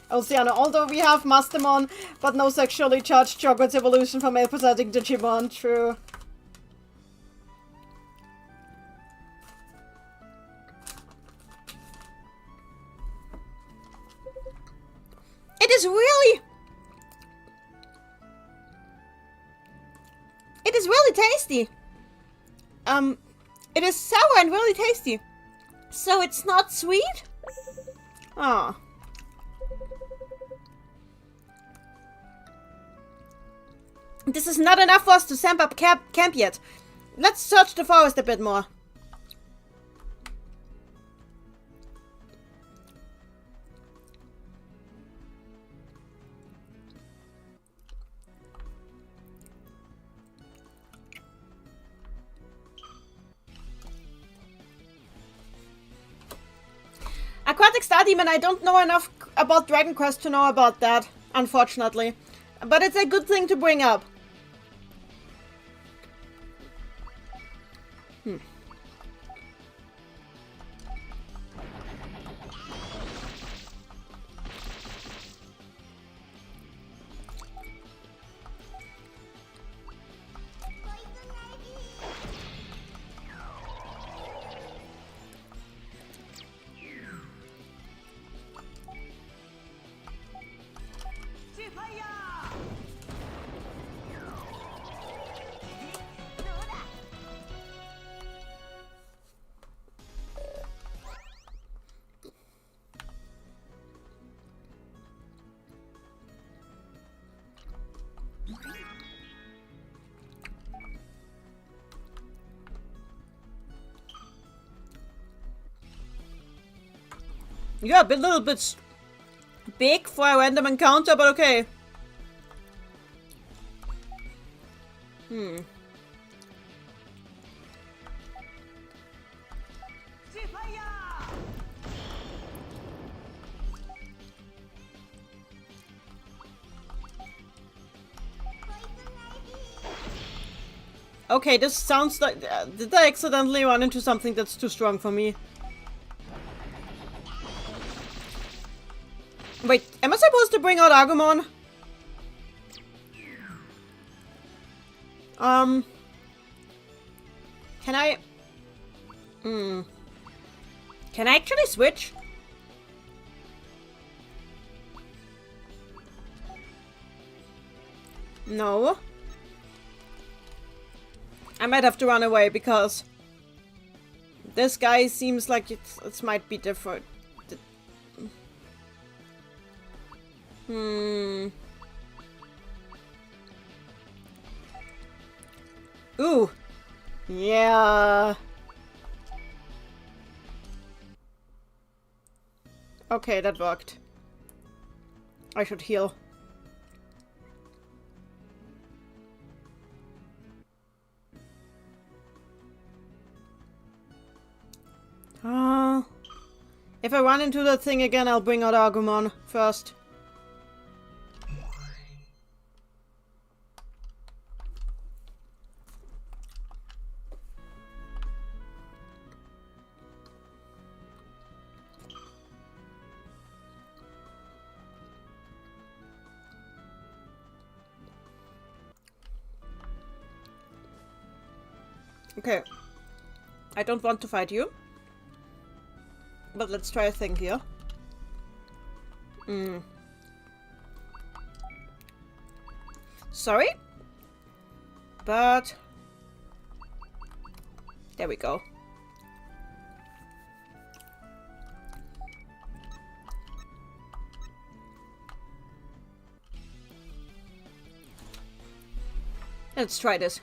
Oceana, although we have Mastemon, but no sexually charged Chocod's evolution from male possessing Digimon. True. It is really... It is really tasty. It is sour and really tasty. So it's not sweet? Ah. This is not enough for us to samp up camp yet. Let's search the forest a bit more. Aquatic Star Demon, I don't know enough about Dragon Quest to know about that, unfortunately. But it's a good thing to bring up. Yeah, a little bit big for a random encounter, but okay. Okay, this sounds like... did I accidentally run into something that's too strong for me? Wait, am I supposed to bring out Agumon? Can I... Can I actually switch? No. I might have to run away because this guy seems like it might be different. Ooh. Yeah. Okay, that worked. I should heal. If I run into that thing again, I'll bring out Agumon first. Okay. I don't want to fight you. But let's try a thing here. Sorry? But... there we go. Let's try this.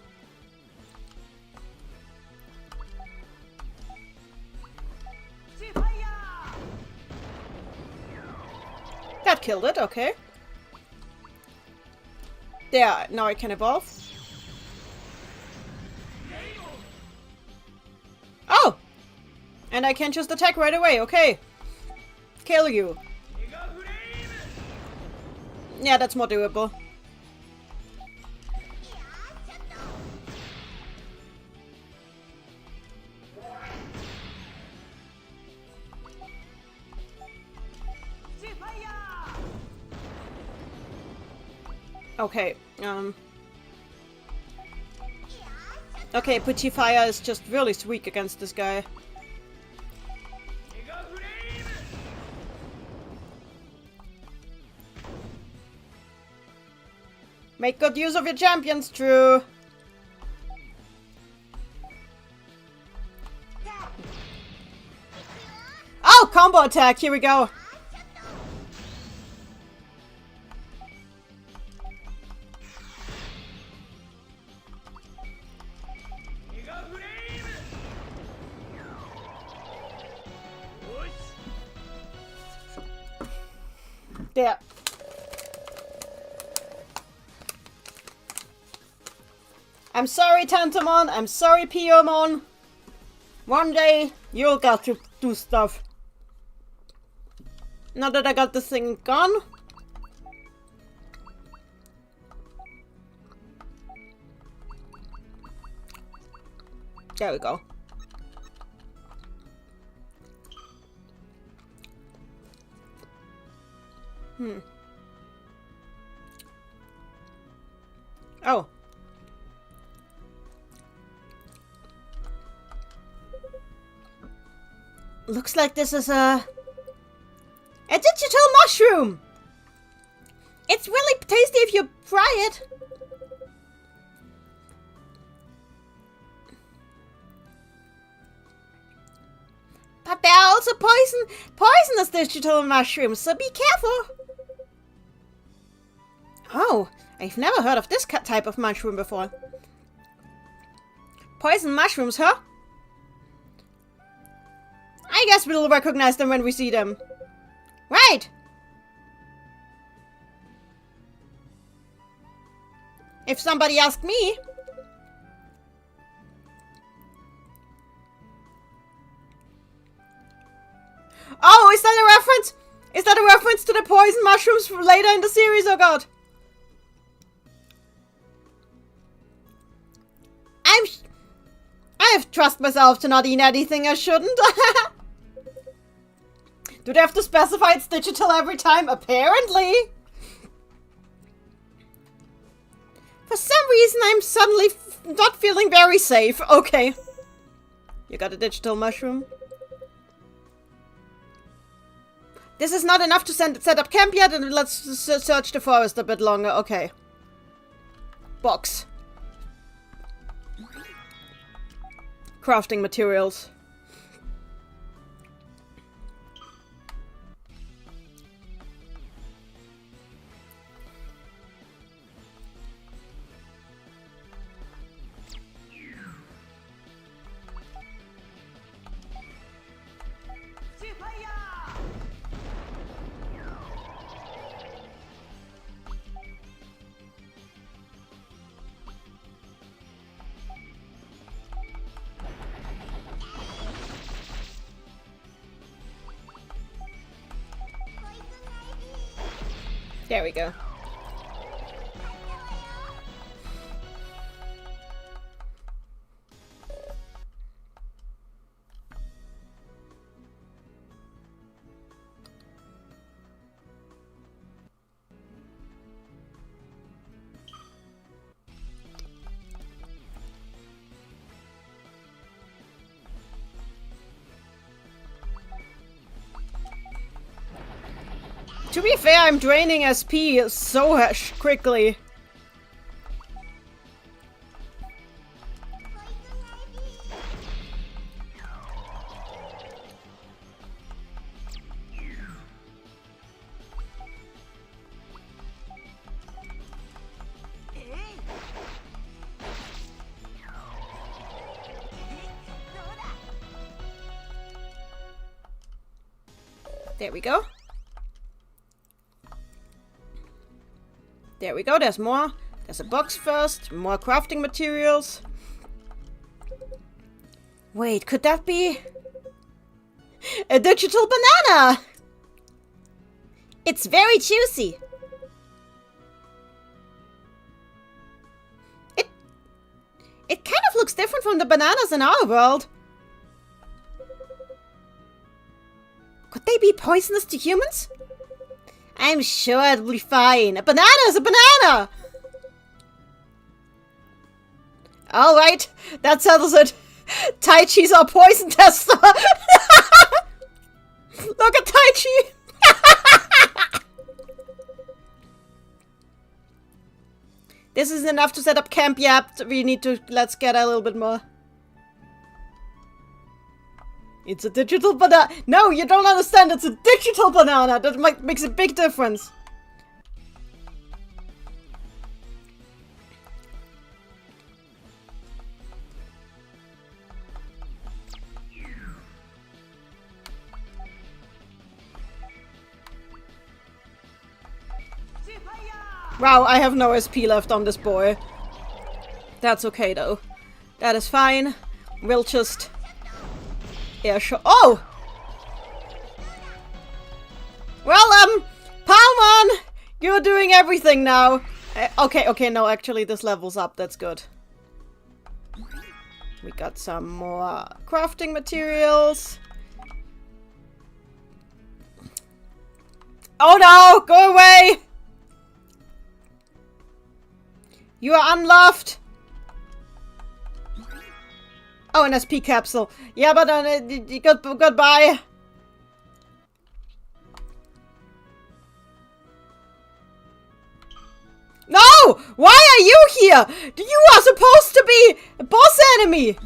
That killed it, okay. There, now I can evolve. Oh! And I can just attack right away, okay. Kill you. Yeah, that's more doable. Okay, okay, Petit Fire is just really weak against this guy. Make good use of your champions, Drew. Oh, combo attack, here we go. There. I'm sorry, Tantamon. I'm sorry, Piomon. One day, you'll get to do stuff. Now that I got this thing gone. There we go. Oh. Looks like this is a digital mushroom. It's really tasty if you fry it. But there are also poisonous digital mushrooms, so be careful. Oh, I've never heard of this type of mushroom before. Poison mushrooms, huh? I guess we'll recognize them when we see them. Right! If somebody asked me. Oh, is that a reference? Is that a reference to the poison mushrooms from later in the series? Oh god. I trust myself to not eat anything I shouldn't. Do they have to specify it's digital every time? Apparently. For some reason, I'm suddenly not feeling very safe. Okay. You got a digital mushroom? This is not enough to set up camp yet, and let's search the forest a bit longer. Okay. Box. Crafting materials. There we go. To be fair, I'm draining SP so quickly. There we go. There we go, there's more. There's a box first, more crafting materials. Wait, could that be a digital banana? It's very juicy. It kind of looks different from the bananas in our world. Could they be poisonous to humans? I'm sure it'll be fine. A banana is a banana! Alright, that settles it. Tai Chi's our poison tester. Look at Tai Chi. This isn't enough to set up camp yet. We need to, let's get a little bit more. It's a digital banana. No, you don't understand. It's a digital banana. That makes a big difference. Wow, I have no SP left on this boy. That's okay though. That is fine. We'll just air shot. Oh! Well, Palmon! You're doing everything now. Okay, no, actually this levels up. That's good. We got some more crafting materials. Oh no! Go away! You are unloved! Oh, an SP capsule. Yeah, but goodbye. No! Why are you here? You are supposed to be a boss enemy!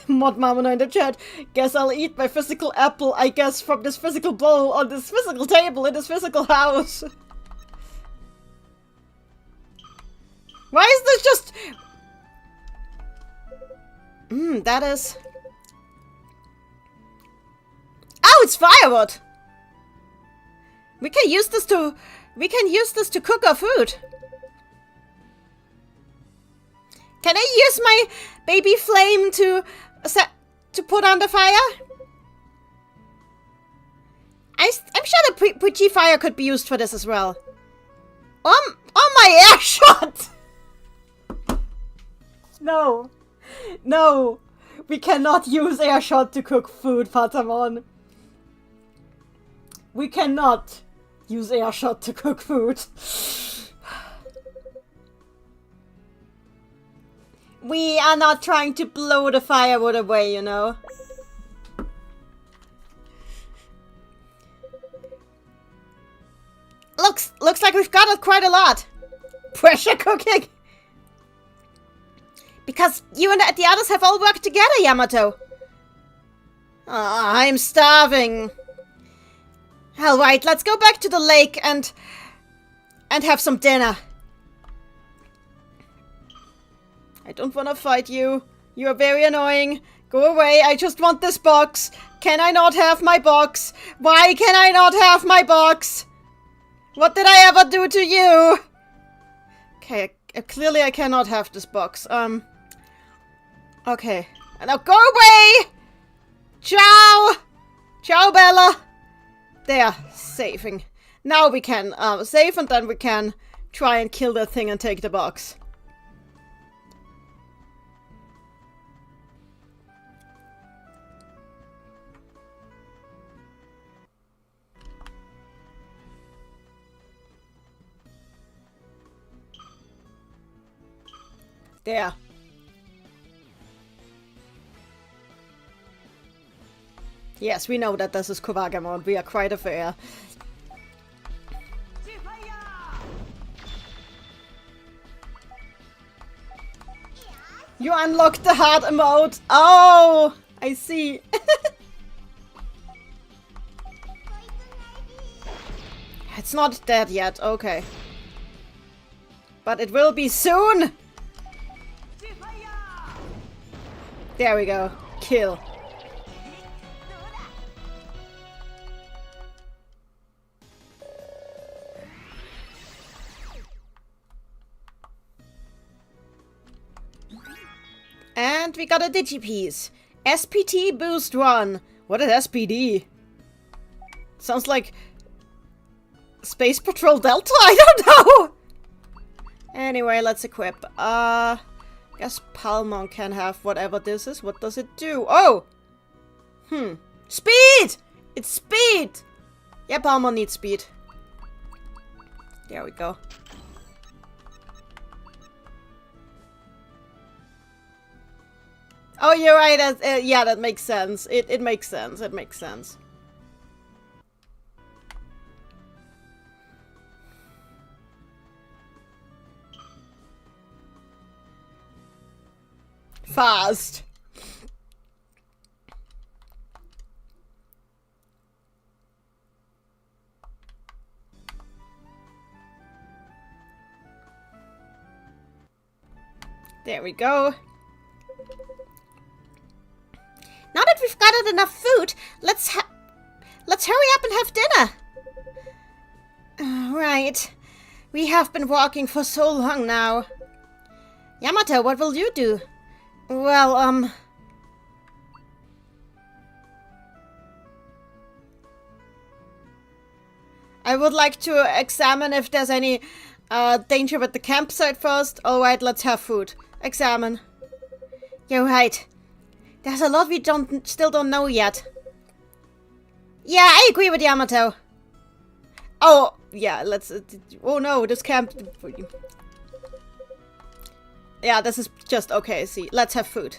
Mod Mama in the chat. Guess I'll eat my physical apple, I guess, from this physical bowl on this physical table in this physical house. Why is this just... that is... Oh, it's firewood! We can use this to... cook our food. Can I use my baby flame to put on the fire? I'm sure the Pucci fire could be used for this as well. On my air shot! No. No. We cannot use air shot to cook food, Patamon. We cannot use air shot to cook food. We are not trying to blow the firewood away, you know. Looks like we've got it quite a lot. Pressure cooking. Because you and the others have all worked together, Yamato. I'm starving. Alright, let's go back to the lake and have some dinner. I don't want to fight you. You are very annoying. Go away. I just want this box. Can I not have my box? Why can I not have my box? What did I ever do to you? Okay, clearly I cannot have this box. Okay. Now go away! Ciao! Ciao, Bella! There. Saving. Now we can save and then we can try and kill that thing and take the box. There. Yes, we know that this is Kovagamon. We are quite aware. You unlocked the hard emote. Oh, I see. It's not dead yet. Okay. But it will be soon. There we go. Kill. And we got a Digipiece. SPT Boost 1. What is SPD? Sounds like Space Patrol Delta? I don't know! Anyway, let's equip. Guess Palmon can have whatever this is. What does it do? Oh! Speed! It's speed! Yeah, Palmon needs speed. There we go. Oh, you're right. Yeah, that makes sense. It makes sense. It makes sense. Fast. There we go. Now that we've gathered enough food, let's hurry up and have dinner. Right. We have been walking for so long now. Yamato, what will you do? Well, I would like to examine if there's any danger with the campsite first. Alright, let's have food. Examine. You're right. There's a lot we still don't know yet. Yeah, I agree with Yamato. Oh, yeah, let's... oh no, this camp... yeah, this is just okay, see. Let's have food.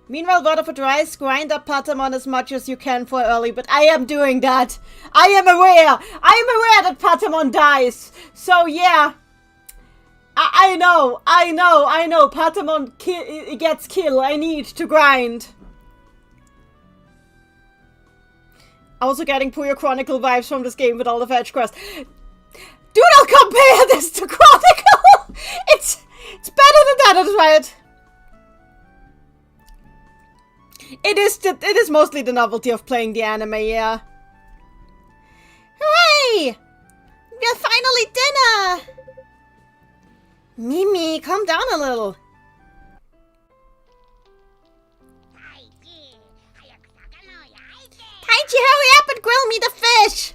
Meanwhile, water for rice, grind up Patamon as much as you can for early, but I am doing that. I am aware that Patamon dies. So yeah. I know. Patamon gets killed. I need to grind. Also getting Puyo Chronicle vibes from this game with all the fetch quests. Do not compare this to Chronicle! It's better than that, that's right. It is mostly the novelty of playing the anime, yeah. Hooray! We're finally dinner! Mimi, calm down a little. Taichi, hurry up and grill me the fish!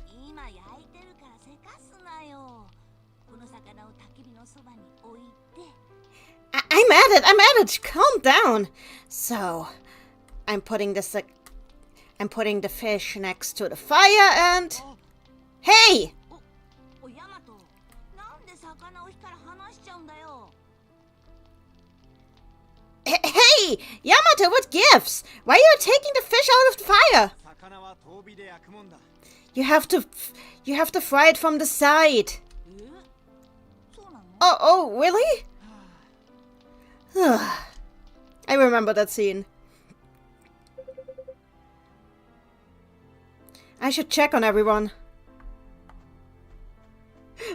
I'm at it, calm down. So, I'm putting the fish next to the fire and... hey! Hey! Yamato, what gives? Why are you taking the fish out of the fire? You have to fry it from the side. Oh, really? I remember that scene. I should check on everyone.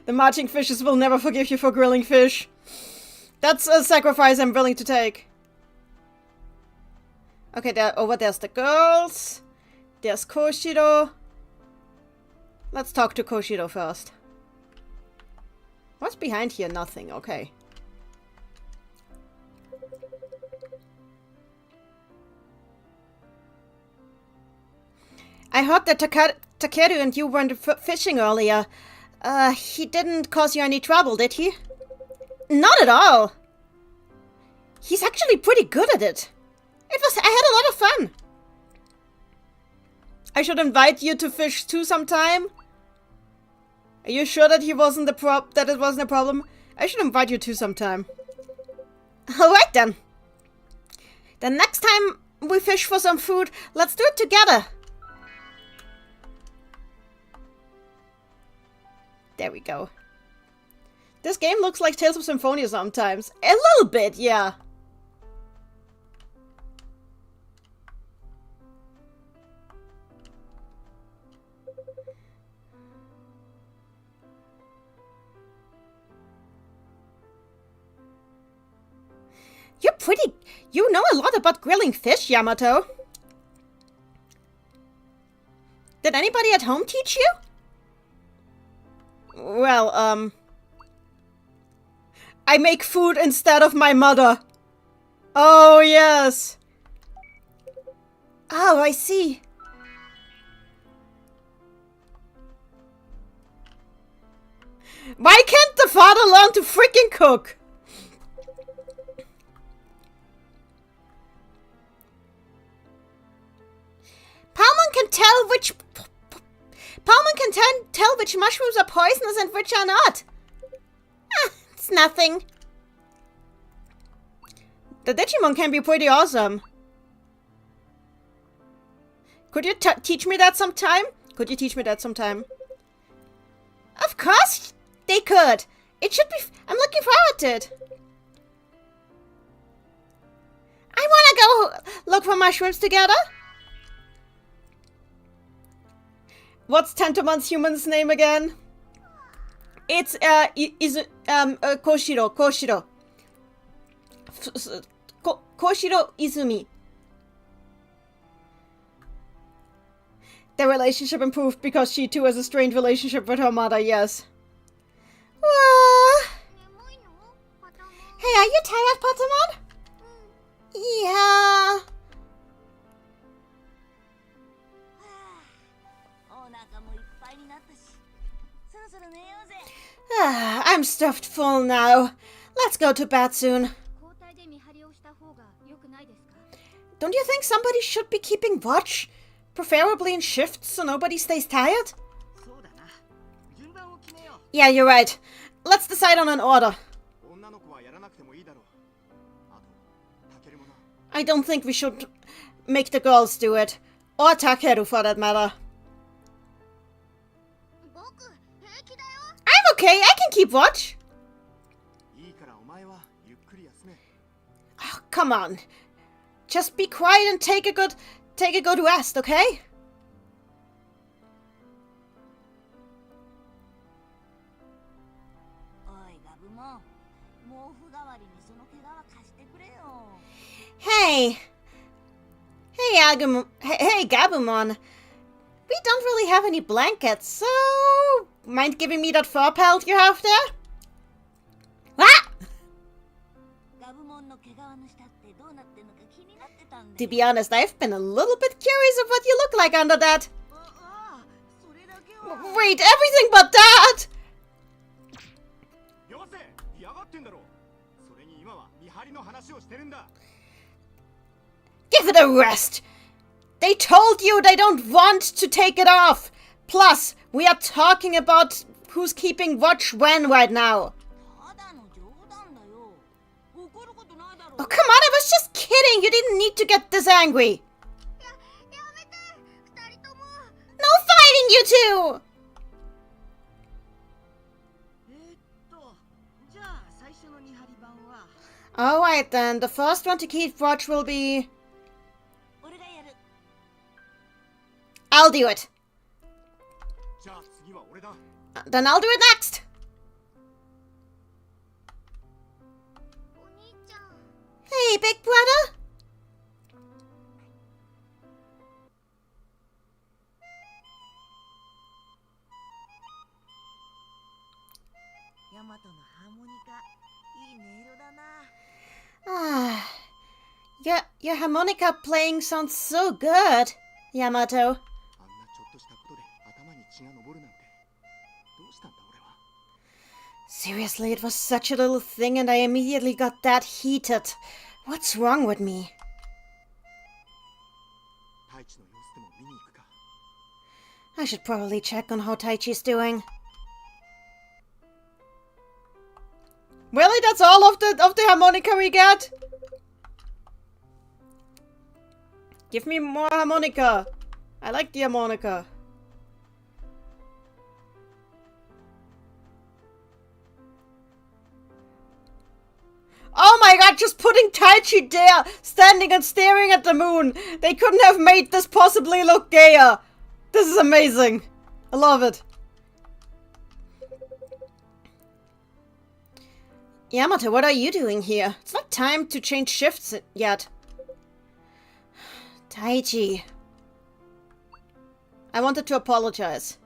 The marching fishes will never forgive you for grilling fish. That's a sacrifice I'm willing to take. Okay, there's the girls. There's Koshiro. Let's talk to Koshiro first. What's behind here? Nothing. Okay. I heard that Takeru and you went fishing earlier. He didn't cause you any trouble, did he? Not at all. He's actually pretty good at it. I had a lot of fun. I should invite you to fish too sometime. Are you sure that it wasn't a problem? I should invite you too sometime. Alright then. The next time we fish for some food, let's do it together. There we go. This game looks like Tales of Symphonia sometimes. A little bit, yeah. You know a lot about grilling fish, Yamato. Did anybody at home teach you? Well, I make food instead of my mother. Oh, yes. Oh, I see. Why can't the father learn to freaking cook? Palman can tell which mushrooms are poisonous and which are not. Ah, it's nothing. The Digimon can be pretty awesome. Could you teach me that sometime? Could you teach me that sometime? Of course they could. It should be... I'm looking forward to it. I want to go look for mushrooms together. What's Tantamon's human's name again? It's Koshiro. Koshiro Izumi. Their relationship improved because she too has a strained relationship with her mother, yes. Hey, are you tired, Patamon? Yeah. I'm stuffed full now. Let's go to bed soon. Don't you think somebody should be keeping watch? Preferably in shifts so nobody stays tired? Yeah, you're right. Let's decide on an order. I don't think we should make the girls do it. Or Takeru for that matter. I'm okay, I can keep watch. Oh, come on. Just be quiet and take a good rest, okay? Hey. Hey, Gabumon. We don't really have any blankets, so... Mind giving me that fur pelt you have there? Ah! To be honest, I've been a little bit curious of what you look like under that. Wait, everything but that! Give it a rest! They told you they don't want to take it off! Plus, we are talking about who's keeping watch when right now. Oh, come on, I was just kidding! You didn't need to get this angry! No fighting, you two! Alright then, the first one to keep watch will be... I'll do it. Then I'll do it next. Hey, big brother. Ah, your harmonica playing sounds so good, Yamato. Seriously, it was such a little thing and I immediately got that heated. What's wrong with me? I should probably check on how Taichi's doing. Really? That's all of the harmonica we get? Give me more harmonica. I like the harmonica. Oh my god, just putting Taichi there, standing and staring at the moon. They couldn't have made this possibly look gayer. This is amazing. I love it. Yamato, what are you doing here? It's not time to change shifts yet. Taichi. I wanted to apologize.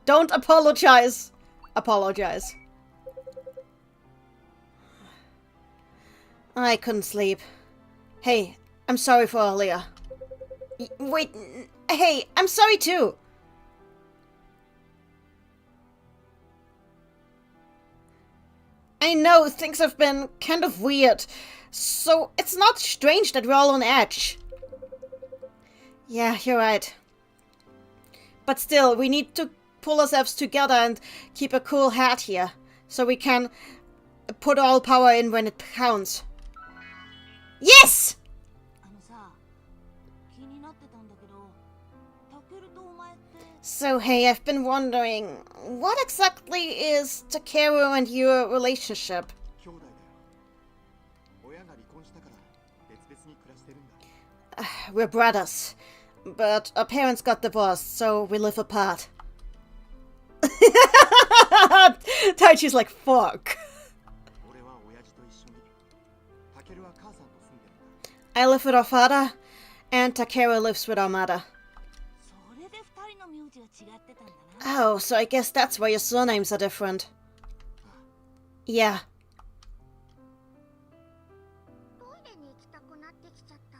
Don't apologize. Apologize. I couldn't sleep. Hey, I'm sorry for earlier. Wait, hey, I'm sorry too. I know things have been kind of weird, so it's not strange that we're all on edge. Yeah, you're right. But still, we need to pull ourselves together and keep a cool head here. So we can put all power in when it counts. Yes! あのさ、気になってたんだけど、タケルとお前って。 So hey, I've been wondering, what exactly is Takeru and your relationship? 兄弟だよ。親が離婚したから別々に暮らしてるんだ。 We're brothers, but our parents got divorced, so we live apart. Taichi's like, fuck. 俺は親父と一緒に。タケルは母さんと住んでるんだ。 I live with our father, and Takeru lives with our mother. それで二人の名字が違ってたんだな。 Oh, so I guess that's why your surnames are different. Yeah. トイレに行きたくなってきちゃった。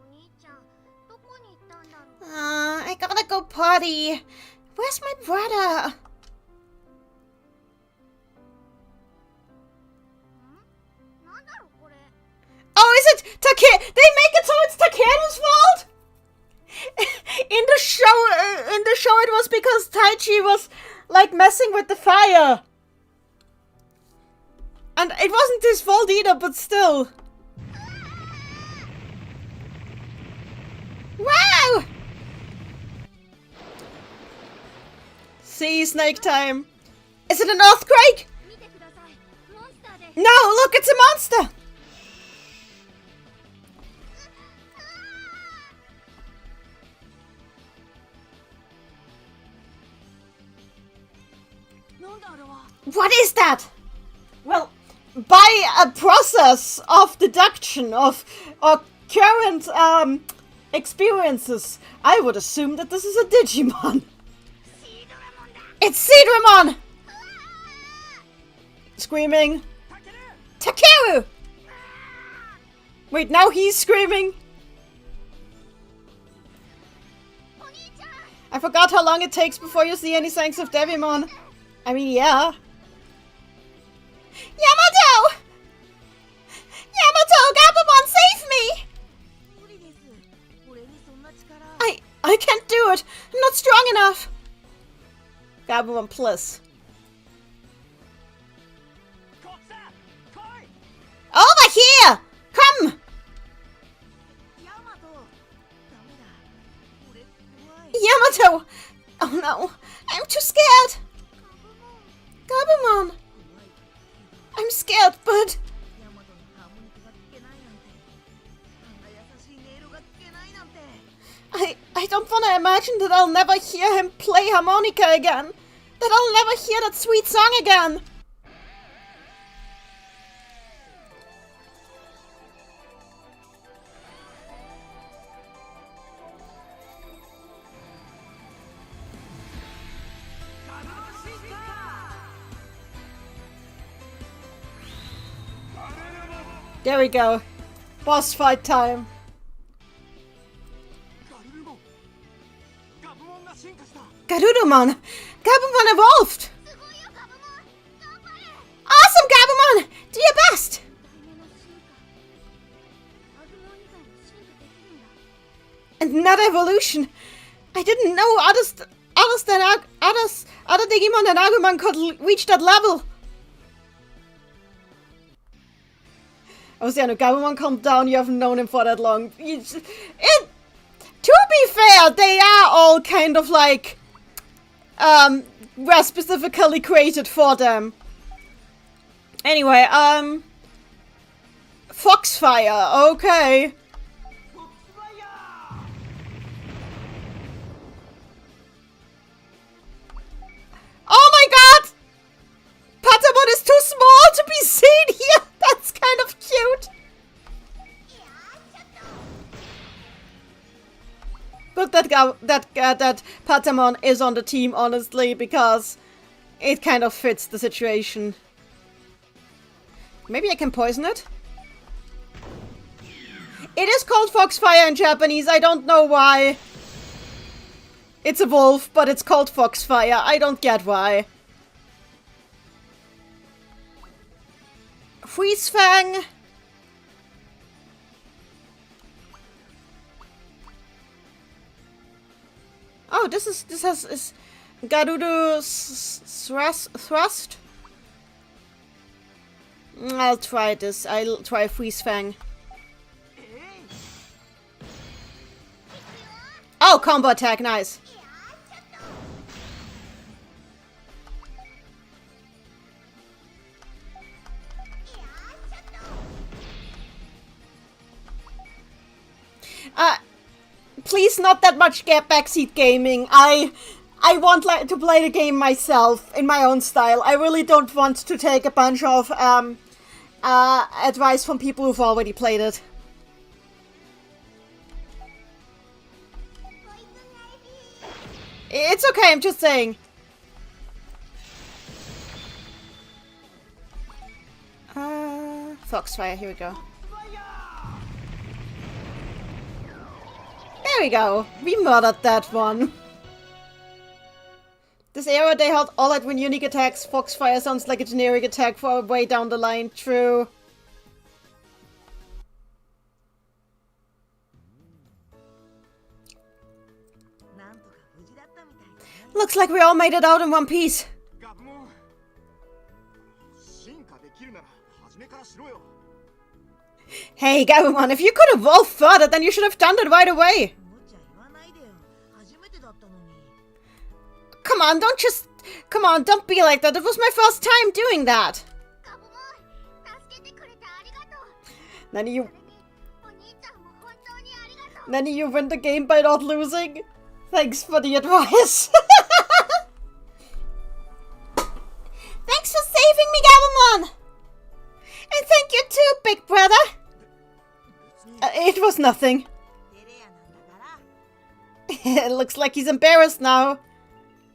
お兄ちゃん、どこに行ったんだろう。 I gotta go potty. Where's my brother? なんだろうこれ。 Oh, is it Take? They make it so it's Takeru's fault? In the show, it was because Taichi was like messing with the fire, and it wasn't his fault either. But still, wow! See, snake time. Is it an earthquake? 見てください。モンスターで。 No, look, it's a monster. What is that? Well, by a process of deduction of our current experiences, I would assume that this is a Digimon. It's Seedramon! Screaming. Takeru! Wait, now he's screaming? I forgot how long it takes before you see any signs of Devimon. I mean, yeah. Yamato! Yamato, Gabumon, save me! 無理です。俺にそんな力。 I can't do it. I'm not strong enough. Gabumon, please. こっちだ。来い。 Over here! Come! ヤマト。ダメだ。俺怖い。 Yamato! Oh no, I'm too scared. Gabumon. I'm scared, but ヤマトのハーモニカが聞けないなんて。あんな優しい音色が聞けないなんて。 I don't want to imagine that I'll never hear him play harmonica again. That I'll never hear that sweet song again. There we go. Boss fight time. ガルルモン。ガブモンが進化した。 Garurumon! Gabumon evolved! すごいよガブモン。頑張れ。 Awesome, Gabumon! Do your best! 大目の進化。ガブモン以外も進化できるんだ。 And not evolution. I didn't know other Digimon than Agumon could reach that level. Oceano, Gabumon, calm down. You haven't known him for that long. To be fair, they are all kind of like were specifically created for them. Anyway, Foxfire, okay. Oh my god! Patamon is too small to be seen here! That's kind of cute! Good that Patamon is on the team, honestly, because it kind of fits the situation. Maybe I can poison it? It is called Foxfire in Japanese, I don't know why. It's a wolf, but it's called Foxfire. I don't get why. Freeze Fang. Oh, this is Garudo thrust. I'll try this. I'll try Freeze Fang. Oh, combo attack, nice. Please not that much backseat gaming. I want to play the game myself in my own style. I really don't want to take a bunch of advice from people who've already played it. It's okay, I'm just saying. Foxfire, here we go. There we go. We murdered that one. This era they had all out when unique attacks. Foxfire sounds like a generic attack for way down the line. True. Looks like we all made it out in one piece. Hey, Gabumon, if you could evolve further, then you should have done it right away. Come on, don't be like that. It was my first time doing that. Nanny, you win the game by not losing? Thanks for the advice. Thanks for saving me, Gabumon! And thank you too, big brother! It was nothing. It looks like he's embarrassed now.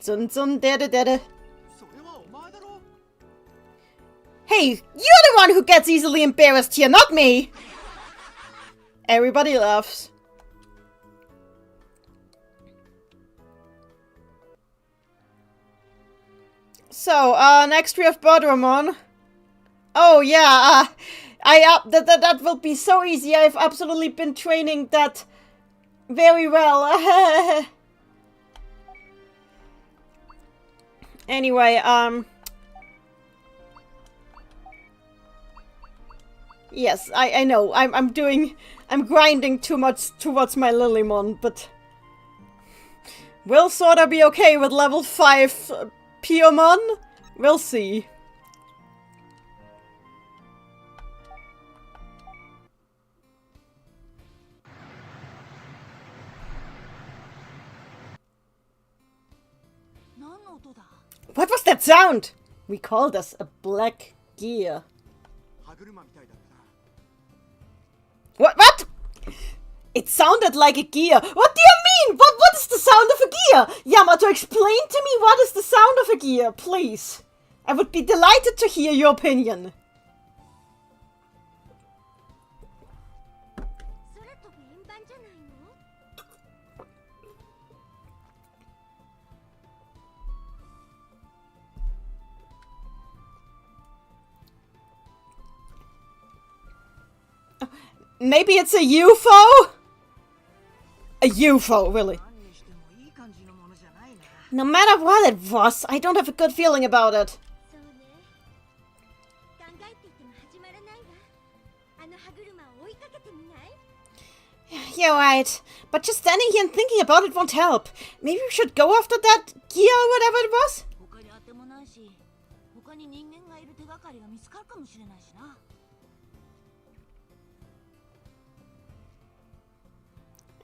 Zun zun dede dede. Hey, you're the one who gets easily embarrassed here, not me! Everybody laughs. So, next we have Bodramon. Oh yeah, that will be so easy. I've absolutely been training that very well. Anyway, yes, I know. I'm grinding too much towards my Lilymon, but we'll sorta be okay with level 5 Piomon. We'll see. What was that sound? We call this a black gear. What? It sounded like a gear. What do you mean? What is the sound of a gear? Yamato, explain to me what is the sound of a gear, please. I would be delighted to hear your opinion. Maybe it's a UFO? A UFO, really. No matter what it was, I don't have a good feeling about it. You're right, but just standing here and thinking about it won't help. Maybe we should go after that gear or whatever it was?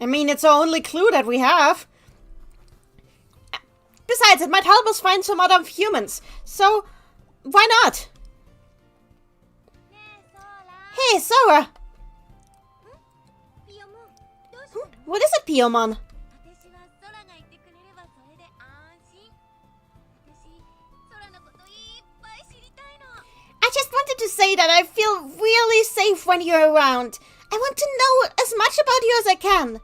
I mean, it's our only clue that we have. Besides, it might help us find some other humans. So, why not? Hey, Sora! What is it, Piomon? I just wanted to say that I feel really safe when you're around. I want to know as much about you as I can.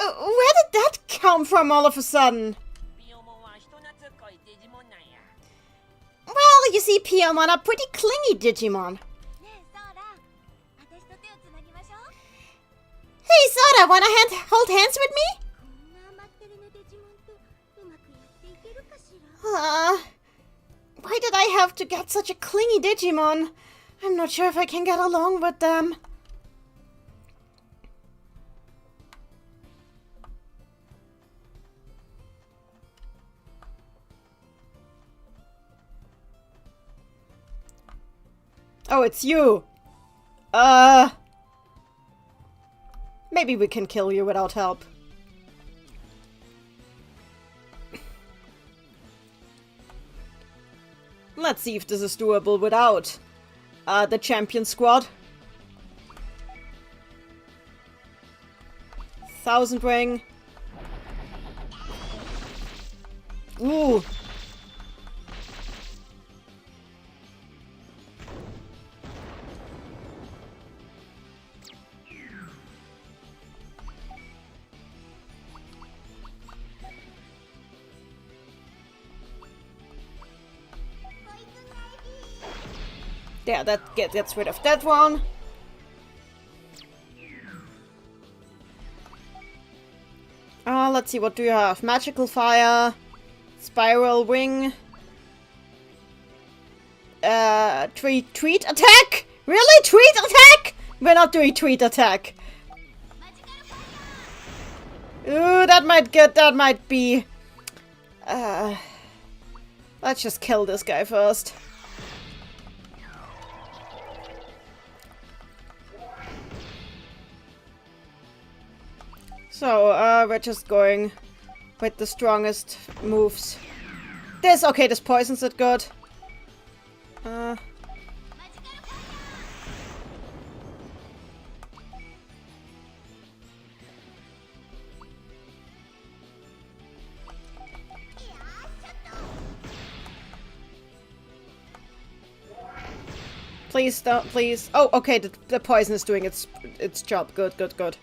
Where did that come from all of a sudden? Well, you see, Piomon are pretty clingy Digimon. Hey, Sora, wanna hold hands with me? こんな甘ったれなデジモンとうまくやっていけるかしら。 Why did I have to get such a clingy Digimon? I'm not sure if I can get along with them. Oh, it's you. Maybe we can kill you without help. Let's see if this is doable without the champion squad. 1000 ring. Ooh. Yeah, that gets rid of that one. Let's see, what do you have? Magical fire, spiral wing, tweet attack? Really? Tweet attack? We're not doing tweet attack. Ooh, that might be. Let's just kill this guy first. So, we're just going with the strongest moves. This poisons it good. Please don't, please. Oh, okay, the poison is doing its job. Good, good, good.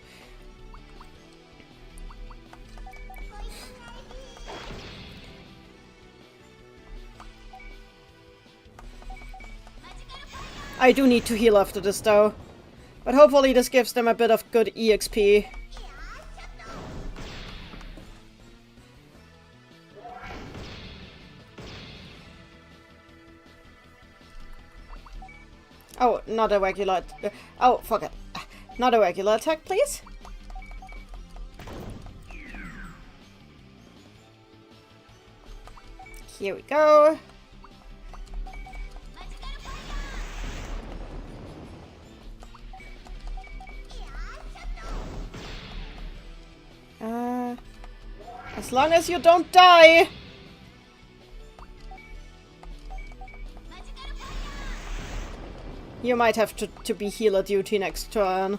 I do need to heal after this though. But hopefully this gives them a bit of good EXP. Oh, not a regular... Oh, fuck it. Not a regular attack, please. Here we go. As long as you don't die. You might have to be healer duty next turn.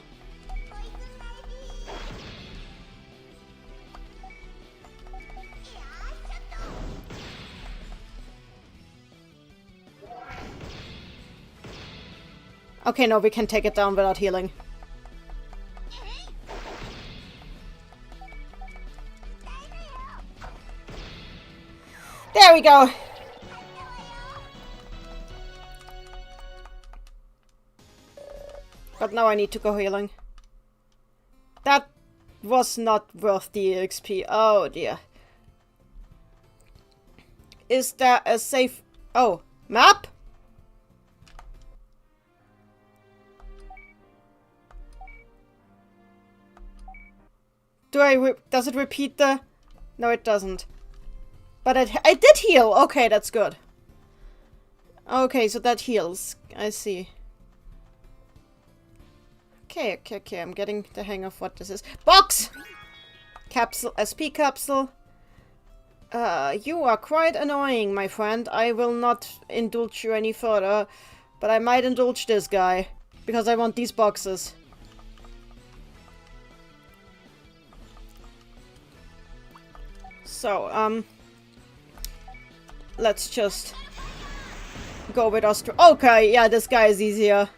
Okay, no, we can take it down without healing. There we go. But now I need to go healing. That was not worth the XP. Oh dear. Is there a safe... Oh, map? Does it repeat the... No, it doesn't. But I did heal! Okay, that's good. Okay, so that heals. I see. Okay, I'm getting the hang of what this is. Box! Capsule, SP capsule. You are quite annoying, my friend. I will not indulge you any further. But I might indulge this guy. Because I want these boxes. So, let's just go with okay, yeah, this guy is easier.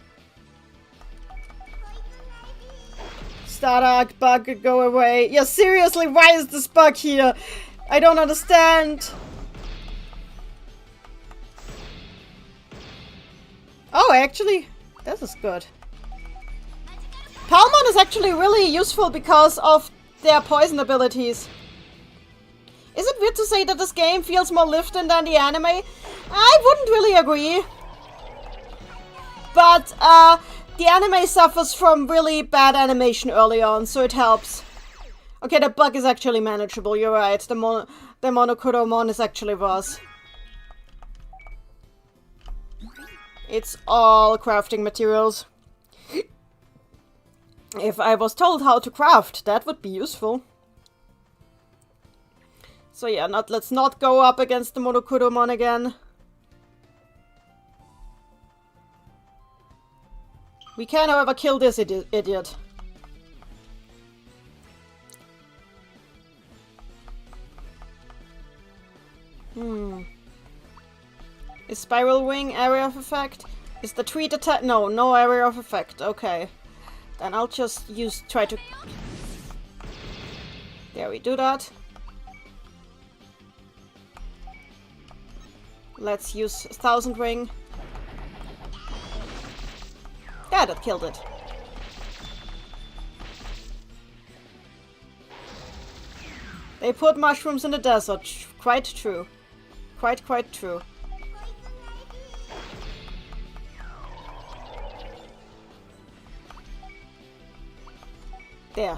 Startup bug, go away. Yeah, seriously, why is this bug here? I don't understand. Oh, actually, this is good. Palmon is actually really useful because of their poison abilities. Is it weird to say that this game feels more lived in than the anime? I wouldn't really agree. But the anime suffers from really bad animation early on, so it helps. Okay, the bug is actually manageable, you're right. The Monokuromon is actually worse. It's all crafting materials. If I was told how to craft, that would be useful. So yeah, let's not go up against the Monokuromon again. We can, however, kill this idiot. Is Spiral Wing area of effect? Is the tweet attack? No, no area of effect. Okay. Then I'll just try to... There we do that. Let's use 1000 Ring. Yeah, that killed it. They put mushrooms in the desert. Quite true. Quite true. There.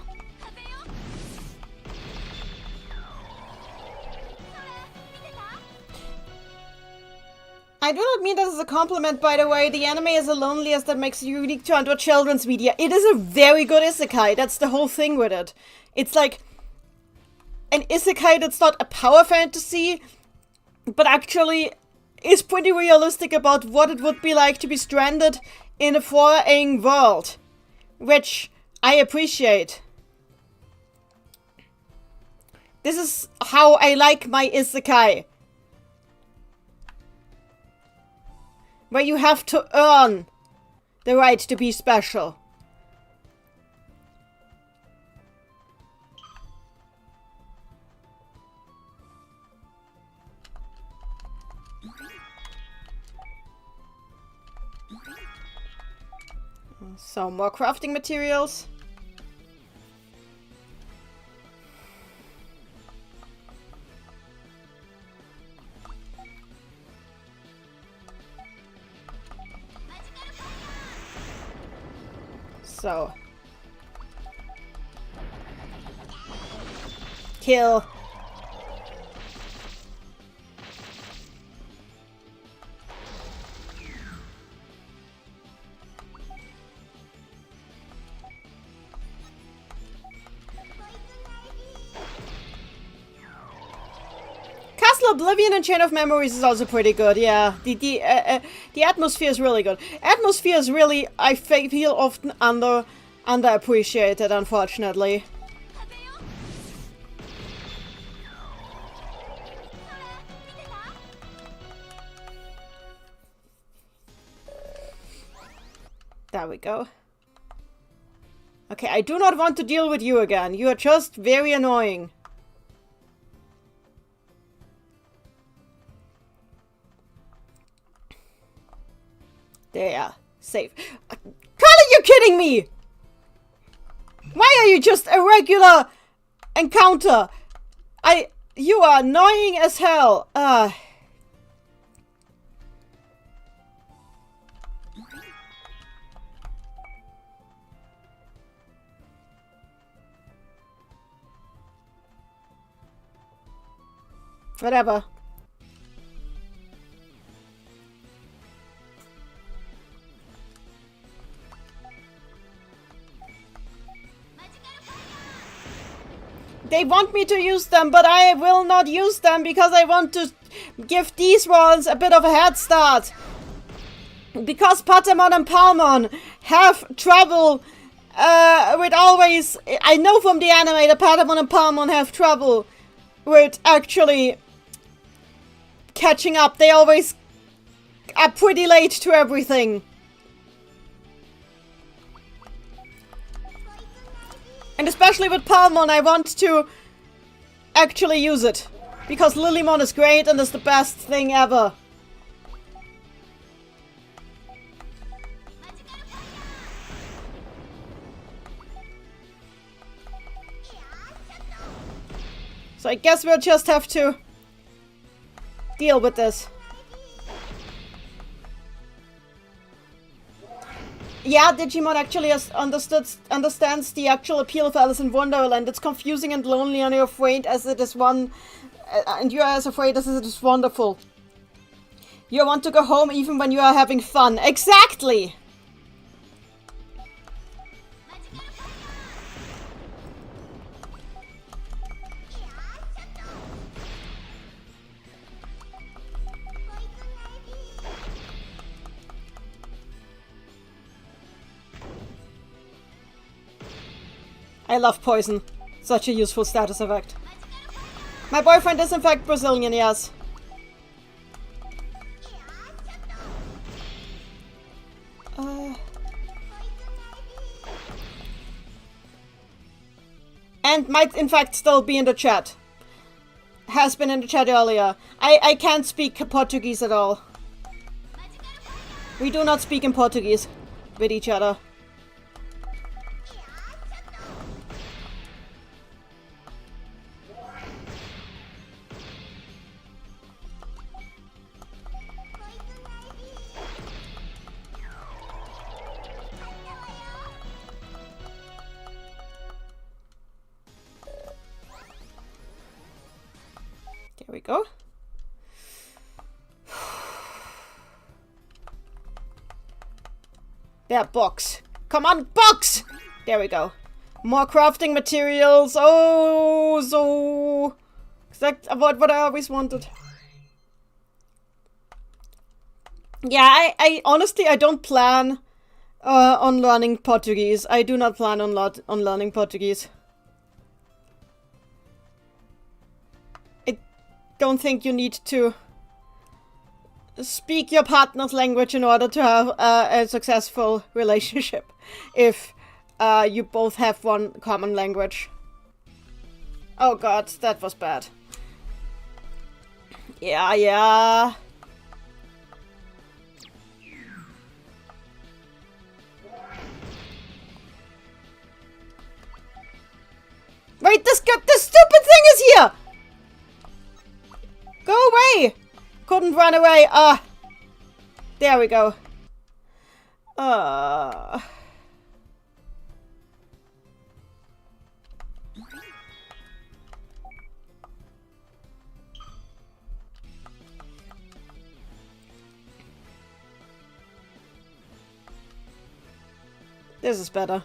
I do not mean that as a compliment, by the way. The anime is the loneliest that makes it unique to under children's media. It is a very good isekai. That's the whole thing with it. It's like an isekai that's not a power fantasy, but actually is pretty realistic about what it would be like to be stranded in a foreign world. Which I appreciate. This is how I like my isekai. Where you have to earn the right to be special. So, more crafting materials. So. Kill. Castle Oblivion and Chain of Memories is also pretty good, yeah. The atmosphere is really good. Atmosphere is really, I feel, often underappreciated, unfortunately. There we go. Okay, I do not want to deal with you again. You are just very annoying. There. Safe. Carly, you're kidding me! Why are you just a regular encounter? You are annoying as hell. Whatever. They want me to use them, but I will not use them because I want to give these ones a bit of a head start. Because Patamon and Palmon have trouble with always... I know from the anime that Patamon and Palmon have trouble with actually catching up. They always are pretty late to everything. And especially with Palmon, I want to actually use it. Because Lilymon is great and is the best thing ever. So I guess we'll just have to deal with this. Yeah, Digimon actually understands the actual appeal of Alice in Wonderland. It's confusing and lonely, and you're afraid as it is and you are as afraid as it is wonderful. You want to go home even when you are having fun. Exactly! I love poison. Such a useful status effect. My boyfriend is in fact Brazilian, yes. And might in fact still be in the chat. Has been in the chat earlier. I can't speak Portuguese at all. We do not speak in Portuguese with each other. There we go. There, box. Come on, box! There we go. More crafting materials. Oh, so... Exact what I always wanted. Yeah, I honestly, I don't plan on learning Portuguese. I do not plan on learning Portuguese. I don't think you need to speak your partner's language in order to have a successful relationship. If you both have one common language. Oh god, that was bad. Yeah. Wait, this stupid thing is here! Go away! Couldn't run away. There we go. This is better.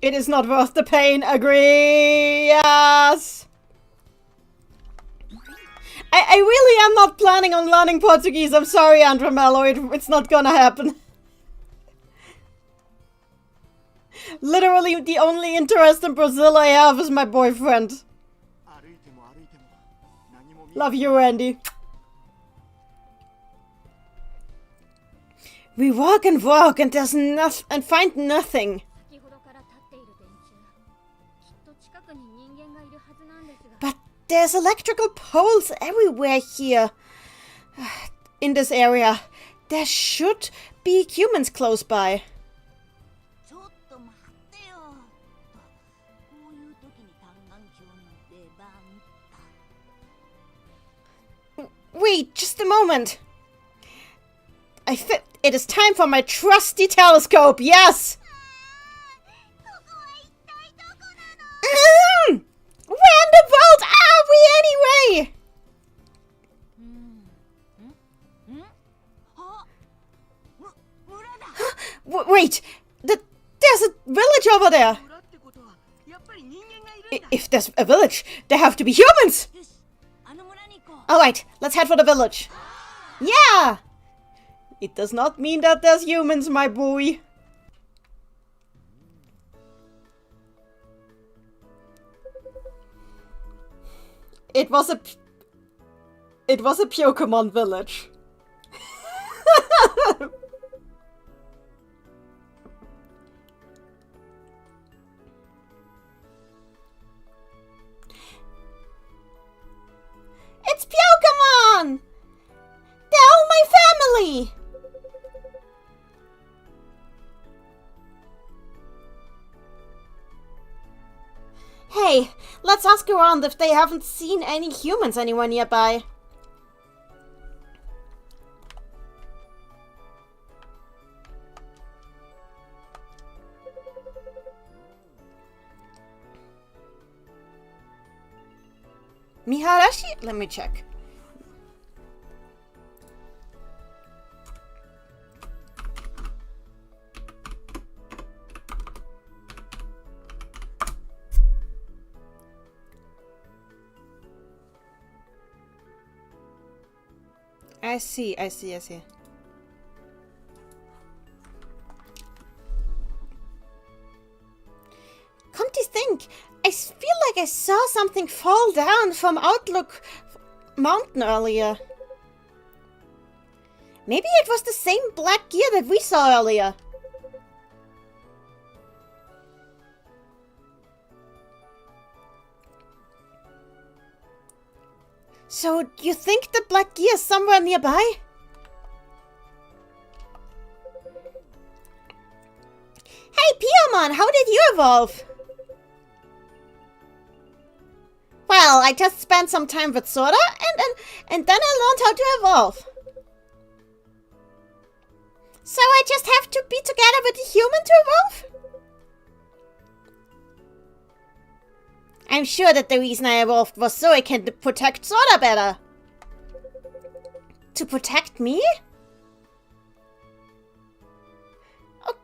It is not worth the pain. Agree. Yes. I really am not planning on learning Portuguese. I'm sorry, Andromello. It's not gonna happen. Literally, the only interest in Brazil I have is my boyfriend. Love you, Randy. We walk and there's nothing and find nothing. But there's electrical poles everywhere here. In this area. There should be humans close by. Wait, just a moment. It is time for my trusty telescope, yes! Where in the world are we anyway? Wait, there's a village over there. If there's a village, there have to be humans. Alright, let's head for the village. Yeah! It does not mean that there's humans, my boy. It was a Pokemon village. It's Pokemon! They're all my family! Hey, let's ask around if they haven't seen any humans anywhere nearby. Miharashi? Let me check. I see. Come to think, I feel like I saw something fall down from Outlook Mountain earlier. Maybe it was the same black gear that we saw earlier. So, you think the black gear is somewhere nearby? Hey, Piomon, how did you evolve? Well, I just spent some time with Sora, and then I learned how to evolve. So I just have to be together with a human to evolve? I'm sure that the reason I evolved was so I can protect Sora better. To protect me? Oh.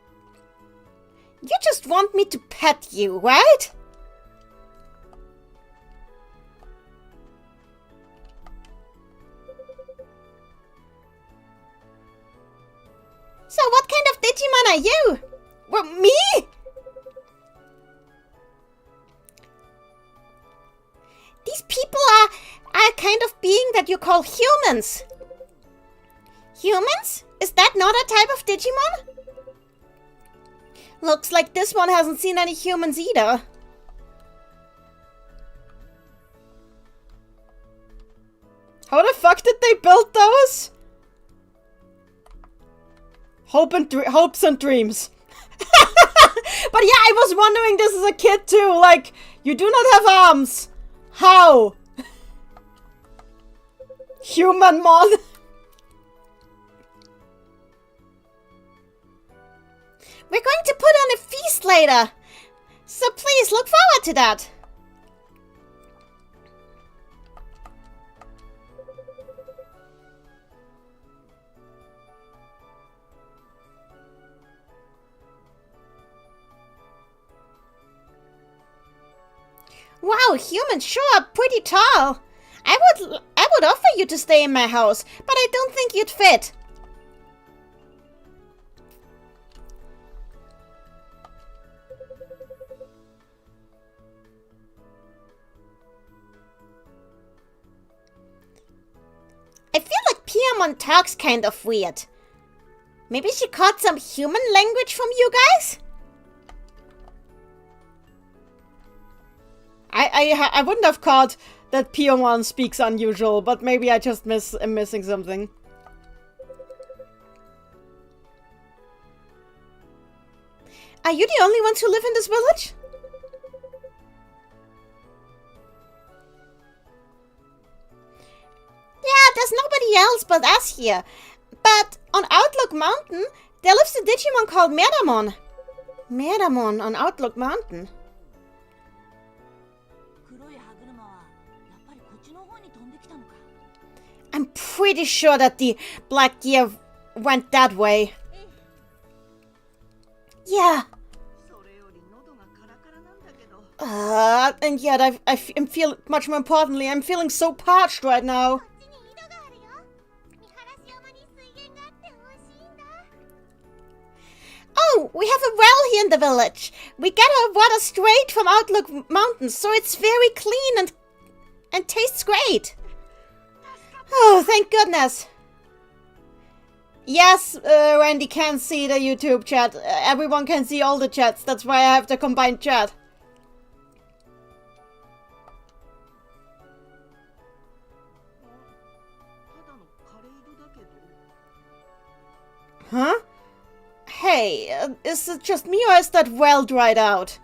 You just want me to pet you, right? So what kind of Digimon are you? Well, me? These people are kind of being that you call humans. Humans? Is that not a type of Digimon? Looks like this one hasn't seen any humans either. How the fuck did they build those? Hopes and dreams. But yeah, I was wondering this as a kid too. Like, you do not have arms. How? Human mon. We're going to put on a feast later. So please look forward to that. Wow, humans sure are pretty tall. I would offer you to stay in my house, but I don't think you'd fit. I feel like Piamon talks kind of weird. Maybe she caught some human language from you guys? I wouldn't have caught that Piomon speaks unusual, but maybe I just am missing something. Are you the only ones who live in this village? Yeah, there's nobody else but us here. But on Outlook Mountain, there lives a Digimon called Meramon. Meramon on Outlook Mountain. I'm pretty sure that the black gear went that way. Yeah. And yet I'm feeling, much more importantly, I'm feeling so parched right now. Oh, No, we have a well here in the village. We get our water straight from Outlook Mountains, so it's very clean and tastes great. Oh, thank goodness. Yes, Randy can see the YouTube chat. Everyone can see all the chats. That's why I have the combined chat. Huh? Hey, is it just me or is that well dried out?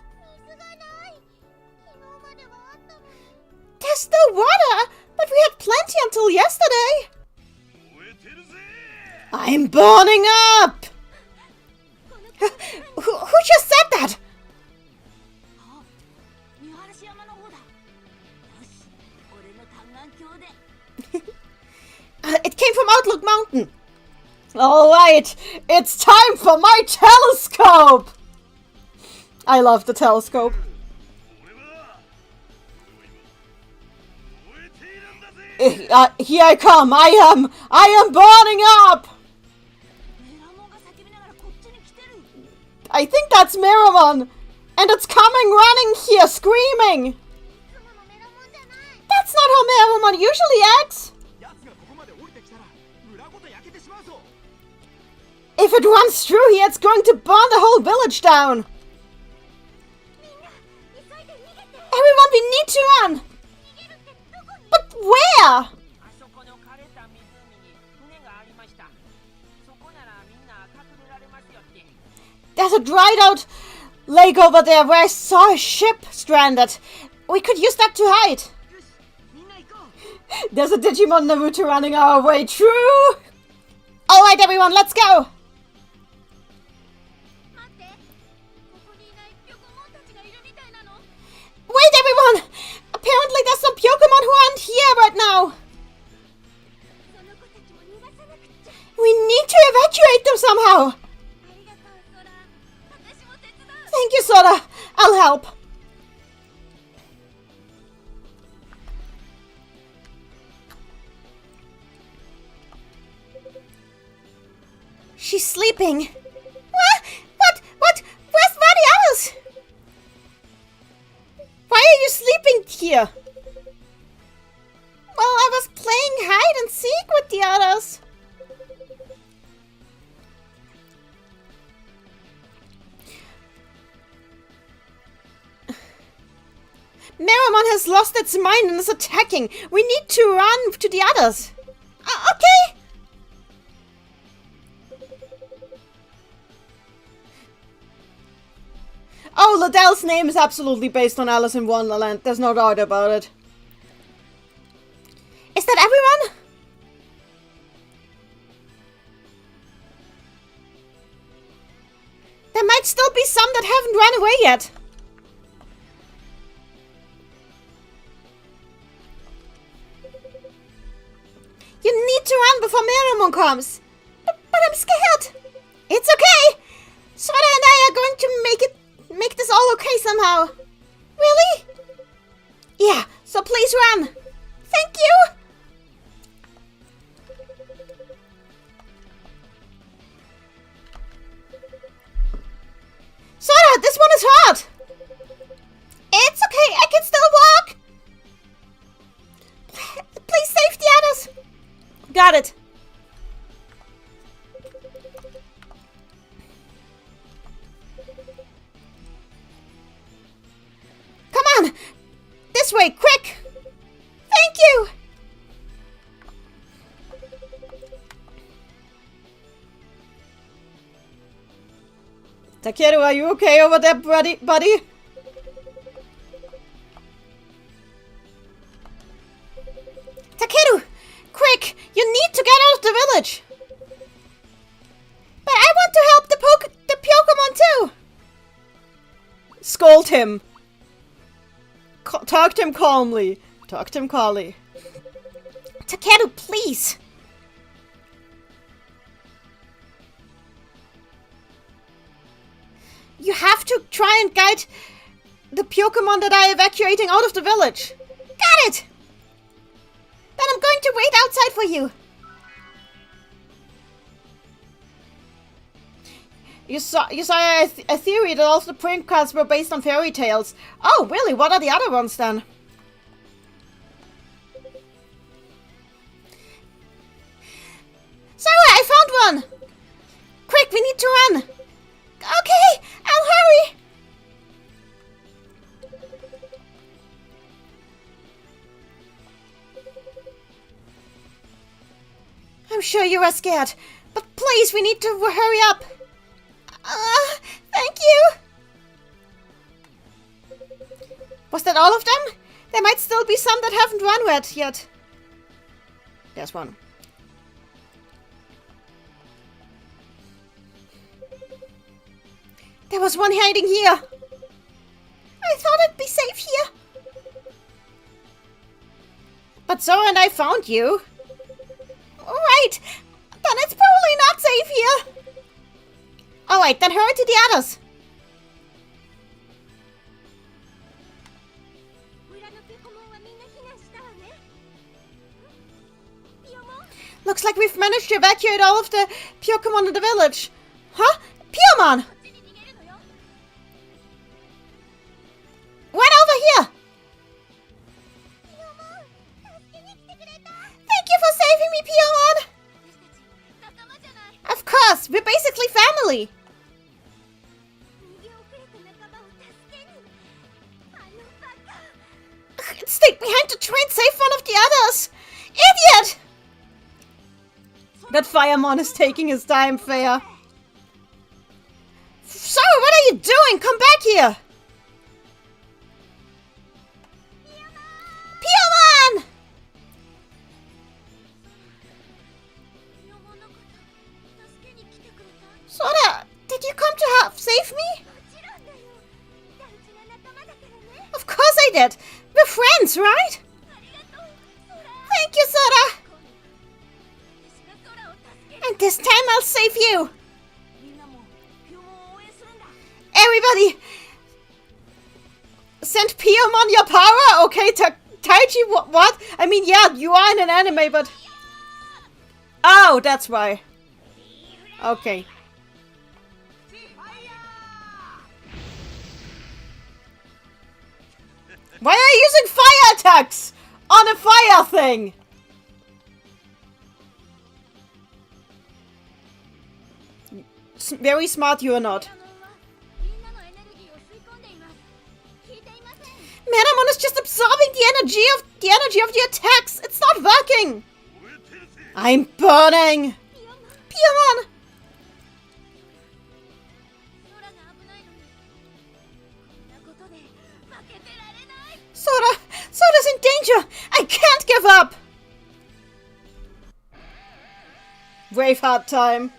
There's no water, but we had plenty until yesterday. I'm burning up! Who just said that? It came from Outlook Mountain. Alright, it's time for my telescope! I love the telescope. Here I come. I am burning up! I think that's Miramon! And it's coming running here, screaming! That's not how Miramon usually acts! If it runs through here, it's going to burn the whole village down! Everyone, we need to run! But where? There's a dried out lake over there where I saw a ship stranded. We could use that to hide. There's a Digimon Naruto running our way, true? Alright everyone, let's go! Wait everyone! Apparently there's some Pokemon who aren't here right now! We need to evacuate them somehow! Thank you, Sora! I'll help! She's sleeping. What? Where are the others? Why are you sleeping here? Well, I was playing hide and seek with the others. Miramon has lost its mind and is attacking. We need to run to the others. Okay. Oh, Liddell's name is absolutely based on Alice in Wonderland. There's no doubt about it. Is that everyone? There might still be some that haven't run away yet. You need to run before Miramon comes. But I'm scared. It's okay. Sora and I are going to make this all okay somehow. Really? Yeah, so please run. Thank you. Sora, this one is hard. It's okay, I can still walk. Please save the others. Got it. Come on! This way, quick! Thank you! Takeru, are you okay over there, buddy? Takeru! Quick! You need to get out of the village! But I want to help the Pokemon too! Scold him. Talk to him calmly. Talk to him calmly. Takeru, please! You have to try and guide the Pokemon that are evacuating out of the village. Got it! Then I'm going to wait outside for you. You saw a theory that all the prank cards were based on fairy tales. Oh, really? What are the other ones then? Sarah, I found one! Quick, we need to run! Okay, I'll hurry! I'm sure you are scared, but please, we need to hurry up. Thank you. Was that all of them? There might still be some that haven't run red yet. There's one. There was one hiding here. I thought I'd be safe here. But Zora and I found you. Right, then it's probably not safe here. Alright, then hurry to the others. Looks like we've managed to evacuate all of the Pokemon in the village. Huh? Pokemon! Right over here! Thank you for saving me, Pokemon! Of course, we're basically family. It stayed behind to try and save one of the others. Idiot! That Firemon is taking his time, fair. Sorry, what are you doing? Come back here! Pokemon! Sora, did you come to help save me? Of course I did. We're friends, right? Thank you, Sora. And this time I'll save you. Everybody, send Piyamon your power? Okay, Taichi, what? I mean, yeah, you are in an anime, but... Oh, that's why. Okay. Why are you using fire attacks on a fire thing? Very smart you are not. Metamon is just absorbing the energy of the attacks. It's not working. I'm burning. Piyamon. Sora's in danger. I can't give up. Braveheart time.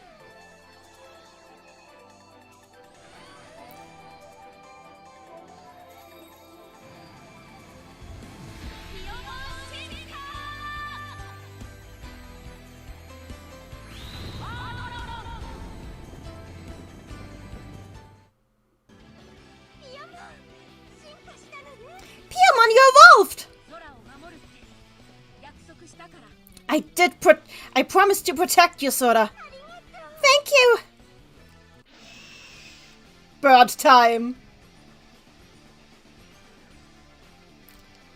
Piyamon, you evolved! I promised to protect you, Sora. Thank you! Bird time.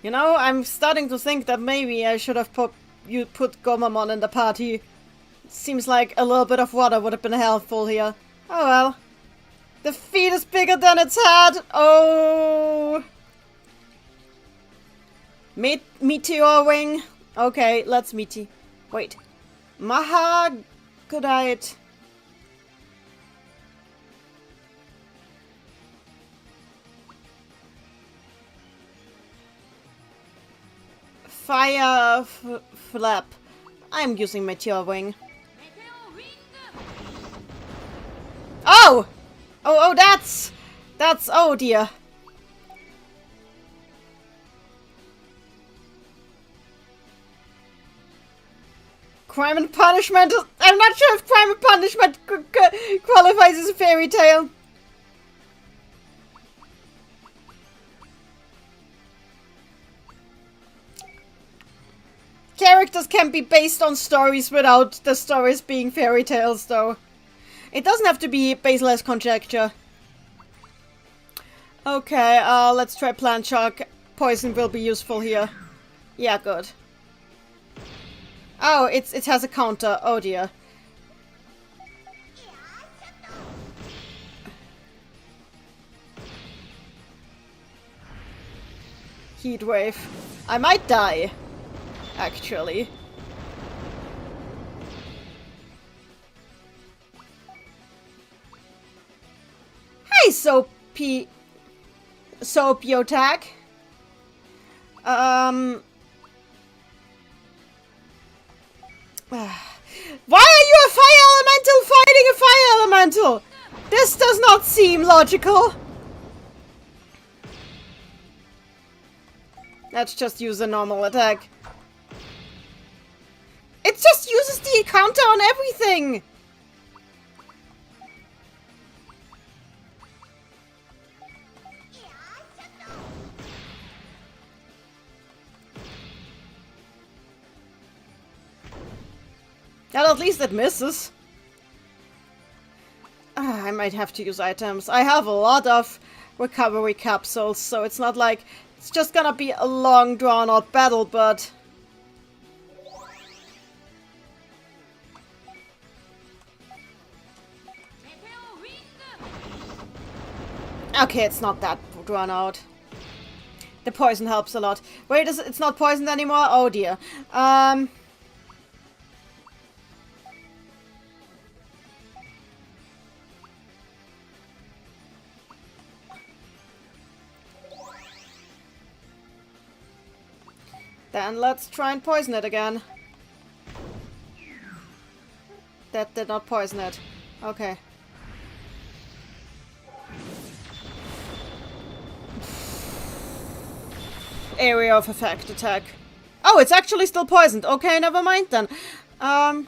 You know, I'm starting to think that maybe I should have put Gomamon in the party. Seems like a little bit of water would have been helpful here. Oh well. The feet is bigger than its head. Oh. Meteor wing. Okay, let's wait. Mahagodite. Fire flap. I'm using Meteor wing. Oh! Oh, that's, oh dear. Crime and Punishment. I'm not sure if Crime and Punishment qualifies as a fairy tale. Characters can be based on stories without the stories being fairy tales, though. It doesn't have to be baseless conjecture. Okay, let's try Plant Shock. Poison will be useful here. Yeah, good. Oh, it has a counter. Oh dear. Heat wave. I might die, actually. Hey, Soapy Tag. Why are you a fire elemental fighting a fire elemental? This does not seem logical. Let's just use a normal attack. It just uses the counter on everything. Well, at least it misses. I might have to use items. I have a lot of recovery capsules, so it's not like it's just gonna be a long, drawn-out battle, but... Okay, it's not that drawn out. The poison helps a lot. Wait, it's not poisoned anymore? Oh dear. Then let's try and poison it again. That did not poison it. Okay. Area of effect attack. Oh, it's actually still poisoned. Okay, never mind then. I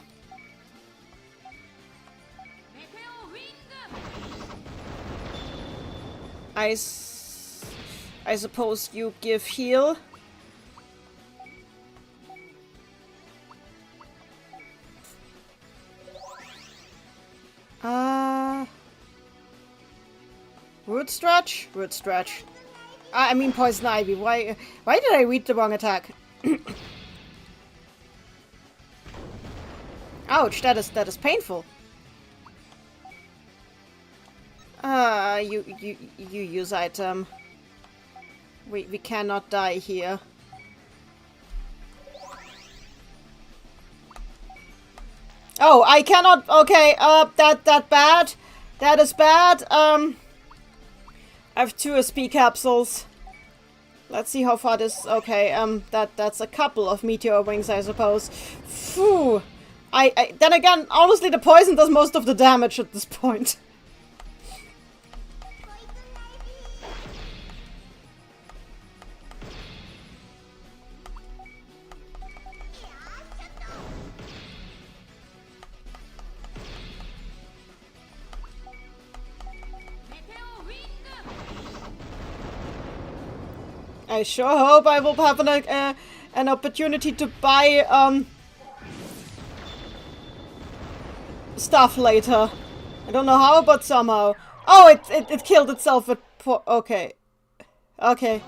suppose you give heal. Root stretch? Root stretch. I mean poison ivy. Why did I read the wrong attack? Ouch, that is painful. You use item. We cannot die here. Oh, I cannot. Okay, that bad. That is bad. I have 2 SP capsules. Let's see how far this. Okay, that's a couple of meteor wings, I suppose. Phew. I then again, honestly, the poison does most of the damage at this point. I sure hope I will have an opportunity to buy stuff later. I don't know how, but somehow. Oh, it killed itself at okay. Okay.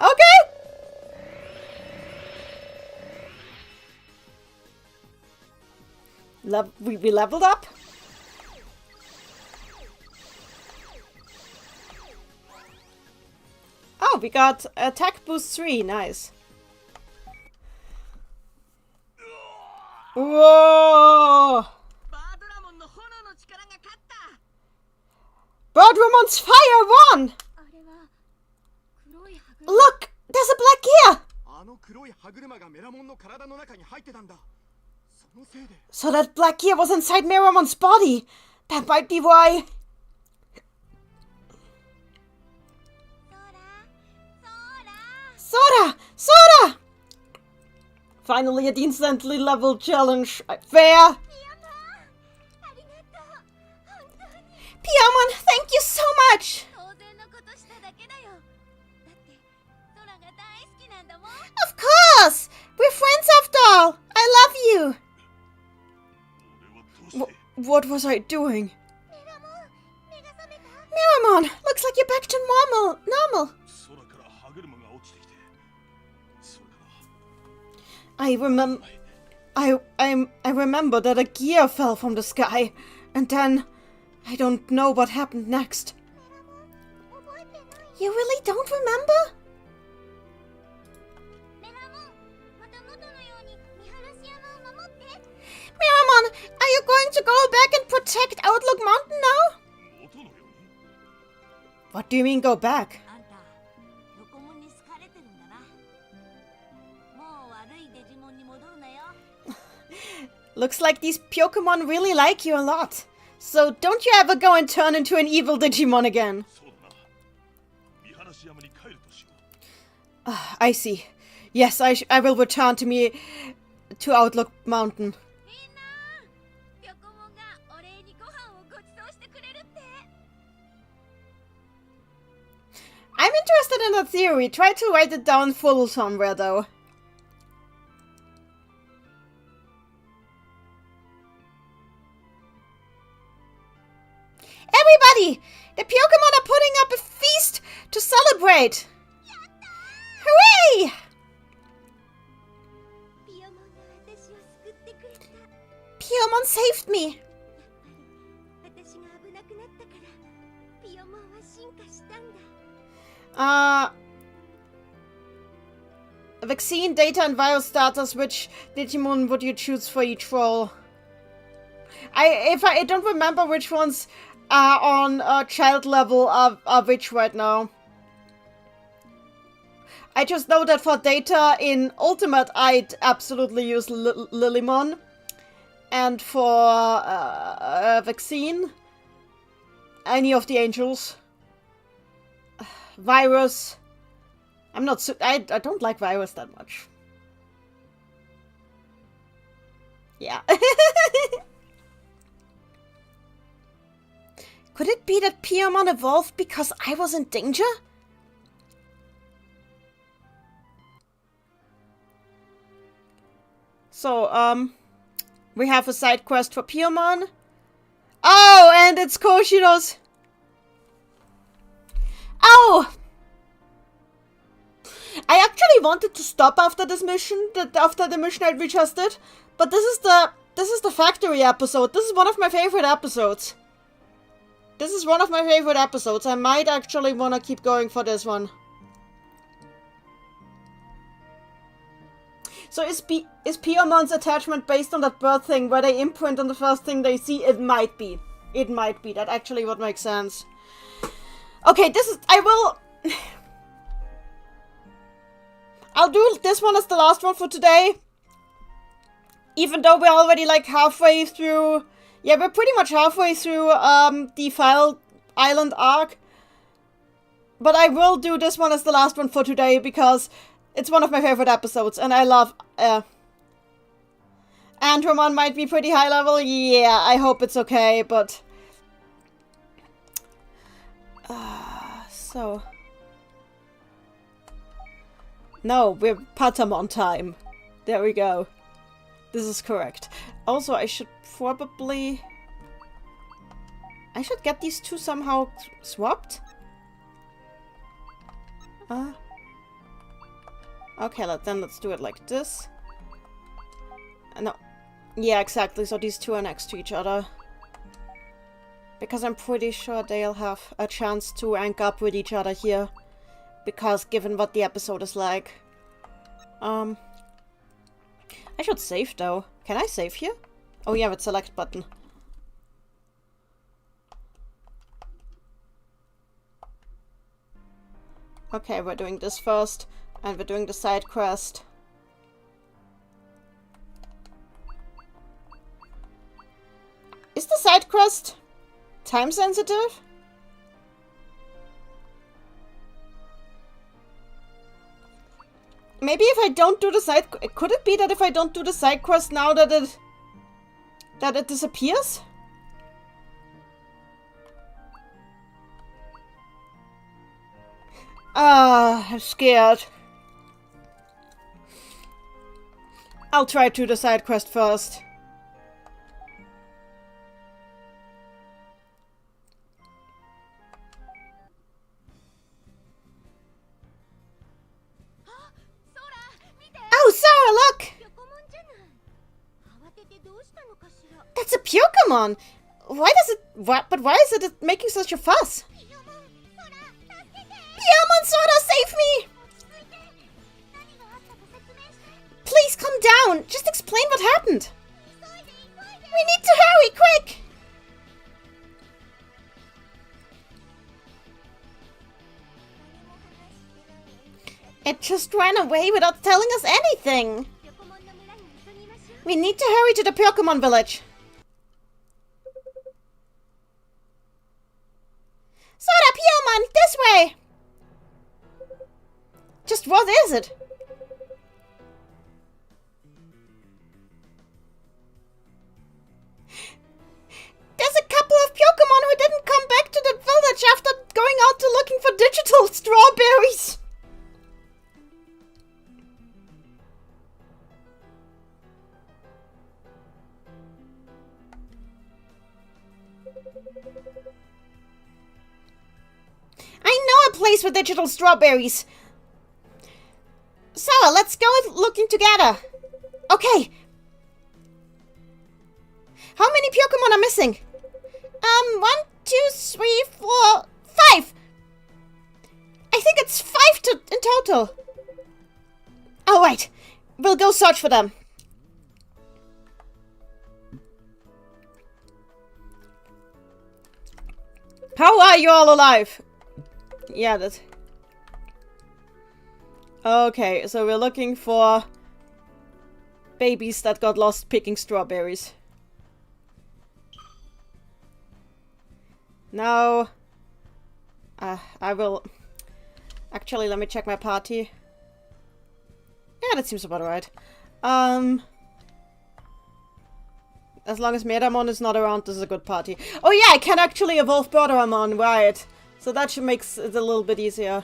Okay. We leveled up. Oh, we got attack boost 3. Nice. Whoa! Birdwoman's fire won! Look! There's a black gear! So that black gear was inside Miramon's body. That might be why. Sora! Sora! Finally a decently leveled challenge. Fair! Piamon, thank you so much! Of course! We're friends after all! I love you! What was I doing? メラモン、目が覚めた？ Miramon, looks like you're back to normal. 空から歯車が落ちてきて、それから I remember that a gear fell from the sky, and then I don't know what happened next. 覚えてない。 You really don't remember? メラモン、また元のように見晴らし山を守って。 Miramon, are you going to go back and protect Outlook Mountain now? 元のように What do you mean go back? あんた横門に好かれてるんだな。もう悪いデジモンに戻るなよ。 Looks like these Pokemon really like you a lot. So don't you ever go and turn into an evil Digimon again. そうだな。見晴らし山に帰るとしよう。 I see. Yes, I will return to Outlook Mountain. みんな、ピョコモンがお礼にご飯をごちそうしてくれるって。 I'm interested in the theory. Try to write it down full somewhere, though. Everybody! The Pokemon are putting up a feast to celebrate! Hooray! ピオモンが私を救ってくれた。 Pokemon saved me! 私が危なくなったからピオモンは進化したんだ。 Vaccine, data, and virus status. Which Digimon would you choose for each role? I don't remember which ones are on child level are which right now. I just know that for data in Ultimate, I'd absolutely use Lilymon. And for vaccine, any of the angels. Virus. I'm not I don't like virus that much. Yeah. Could it be that Piyamon evolved because I was in danger? So, we have a side quest for Piyamon. Oh, and it's Koshiro's. Oh! I actually wanted to stop after this mission, after the mission I just did, but this is the factory episode. This is one of my favorite episodes. This is one of my favorite episodes. I might actually want to keep going for this one. So is Piamon's attachment based on that bird thing where they imprint on the first thing they see? It might be. It might be. That actually would make sense. Okay, I'll do this one as the last one for today. Even though we're already like halfway through... Yeah, we're pretty much halfway through the File Island arc. But I will do this one as the last one for today because it's one of my favorite episodes and I love... Andromon might be pretty high level. Yeah, I hope it's okay, but... so... No, we're Patamon time. There we go. This is correct. Also, I should probably... I should get these two somehow swapped? Okay, then let's do it like this. No. Yeah, exactly. So these two are next to each other. Because I'm pretty sure they'll have a chance to rank up with each other here. Because given what the episode is like. I should save though. Can I save here? Oh yeah, with select button. Okay, we're doing this first. And we're doing the side quest. Is the side quest time sensitive? Maybe if I don't do the side... Could it be that if I don't do the side quest now that it disappears? I'm scared. I'll try to do the side quest first. That's a Pokemon! But why is it making such a fuss? Pokemon, Sora, save me! Please calm down. Just explain what happened. We need to hurry, quick! It just ran away without telling us anything. We need to hurry to the Pokemon village. Sora, Pokemon, this way! Just what is it? There's a couple of Pokemon who didn't come back to the village after going out to looking for digital strawberries. I know a place with digital strawberries. So, let's go looking together. Okay. How many Pokemon are missing? 1, 2, 3, 4, 5. I think it's 5 in total. All right. We'll go search for them. How are you all alive? Yeah, that's... Okay, so we're looking for babies that got lost picking strawberries. Now, I will... Actually, let me check my party. Yeah, that seems about right. As long as Medamon is not around, this is a good party. Oh yeah, I can actually evolve Borderamon, right. So that should make it a little bit easier.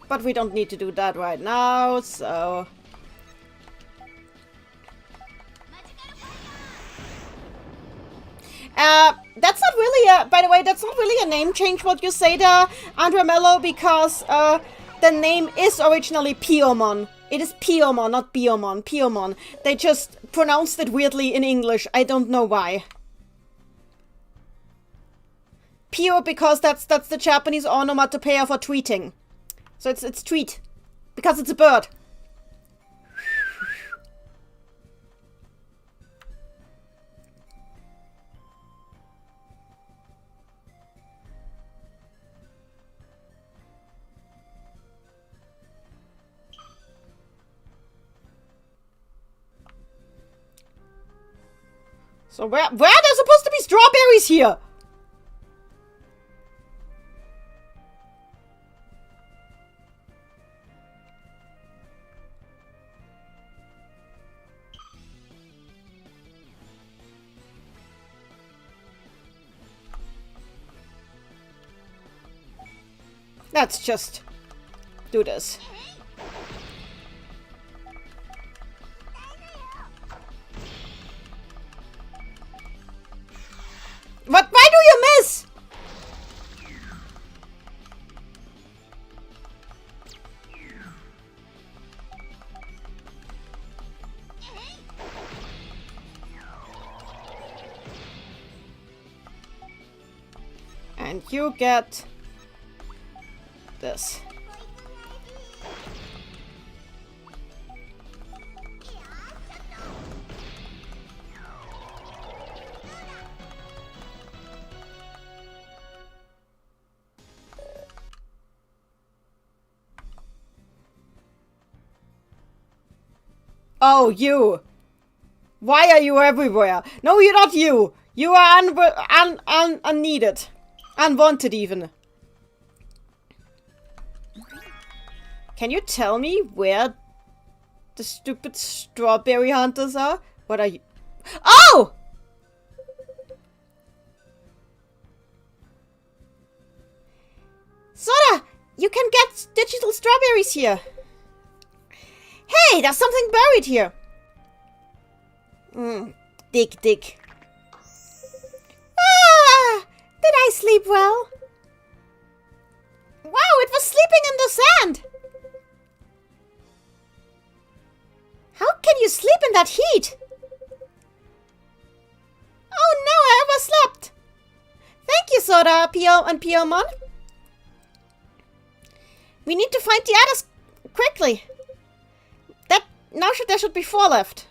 But we don't need to do that right now, so... That's not really a... By the way, that's not really a name change what you say there, Andremello, because the name is originally Piomon. It is Piomon, not Biomon. Piomon. They just pronounced it weirdly in English. I don't know why. Pio, because that's the Japanese onomatopoeia for tweeting. So it's tweet. Because it's a bird. So where are there supposed to be strawberries here? Let's just do this. What? Why do you miss? And you get this. Oh, you! Why are you everywhere? No, you're not you! You are unneeded. Unwanted, even. Can you tell me where the stupid strawberry hunters are? What are you... Oh! Sora! You can get digital strawberries here. Hey, there's something buried here. Dig. Ah! Did I sleep well? Wow, it was sleeping in the sand. you sleep in that heat? Oh no, I overslept. Thank you, Soda, Pio and Piomon. We need to find the others quickly. There should be 4 left.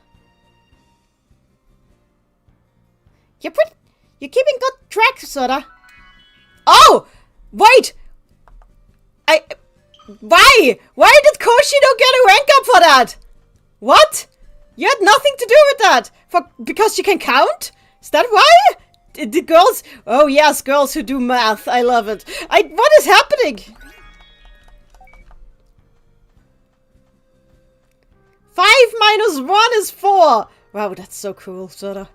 You're keeping good track, Soda. Oh! Wait! Why? Why did Koshido get a rank up for that? What? You had nothing to do with that. Because she can count? Is that why? The girls... Oh yes, girls who do math. I love it. What is happening? 5 minus 1 is 4. Wow, that's so cool, Soda.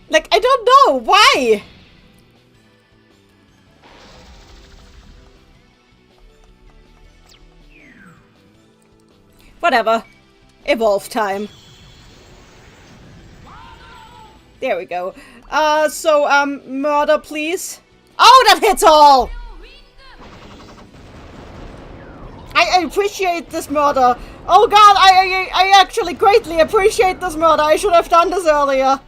Like, I don't know. Why? Whatever. Evolve time. There we go. Murder, please. Oh, that hits all! I appreciate this murder. Oh god, I actually greatly appreciate this murder. I should have done this earlier.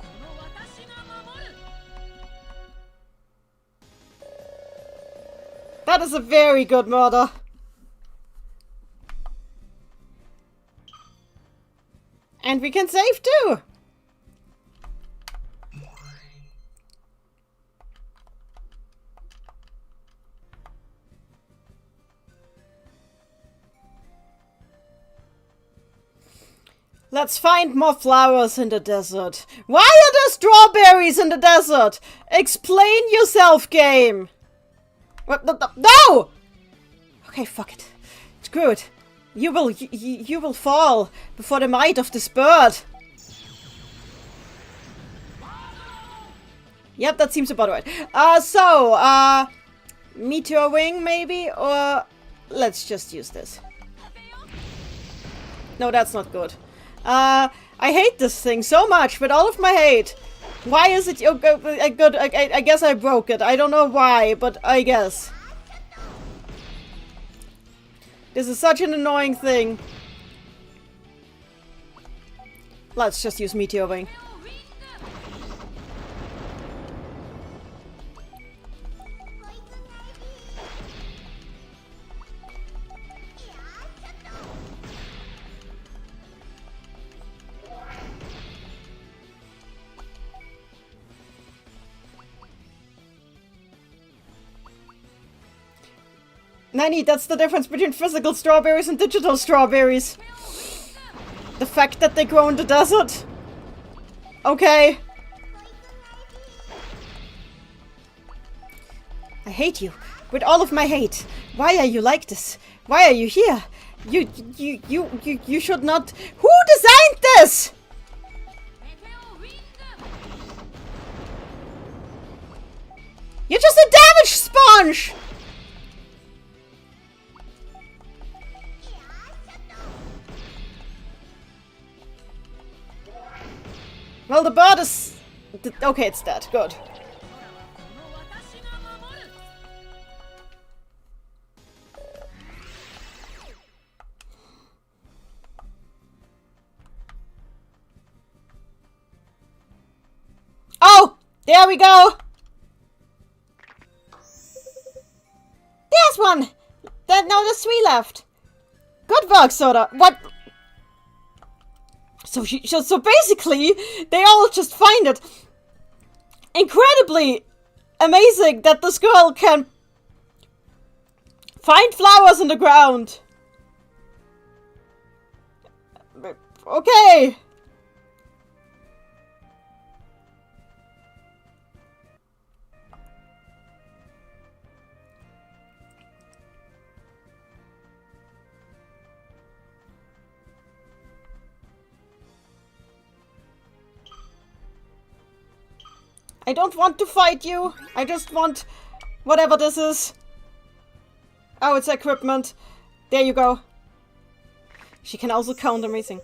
That is a very good murder. And we can save too. Let's find more flowers in the desert. Why are there strawberries in the desert? Explain yourself, game. What? No! Okay, fuck it. Screw it. You will fall before the might of this bird. Yep, that seems about right. Meteor wing maybe, or let's just use this. No, that's not good. I hate this thing so much with all of my hate. Why is it good? I guess I broke it. I don't know why, but I guess. This is such an annoying thing. Let's just use Meteor Wing. Nani, that's the difference between physical strawberries and digital strawberries. The fact that they grow in the desert. Okay. I hate you. With all of my hate. Why are you like this? Why are you here? You should not... Who designed this? You're just a damage sponge! Well, the bird is... Okay, it's dead. Good. Oh! There we go! There's one! No, there's 3 left. Good work, Soda. What... So basically, they all just find it incredibly amazing that this girl can find flowers in the ground. Okay. I don't want to fight you. I just want whatever this is. Oh, it's equipment. There you go. She can also count, amazing.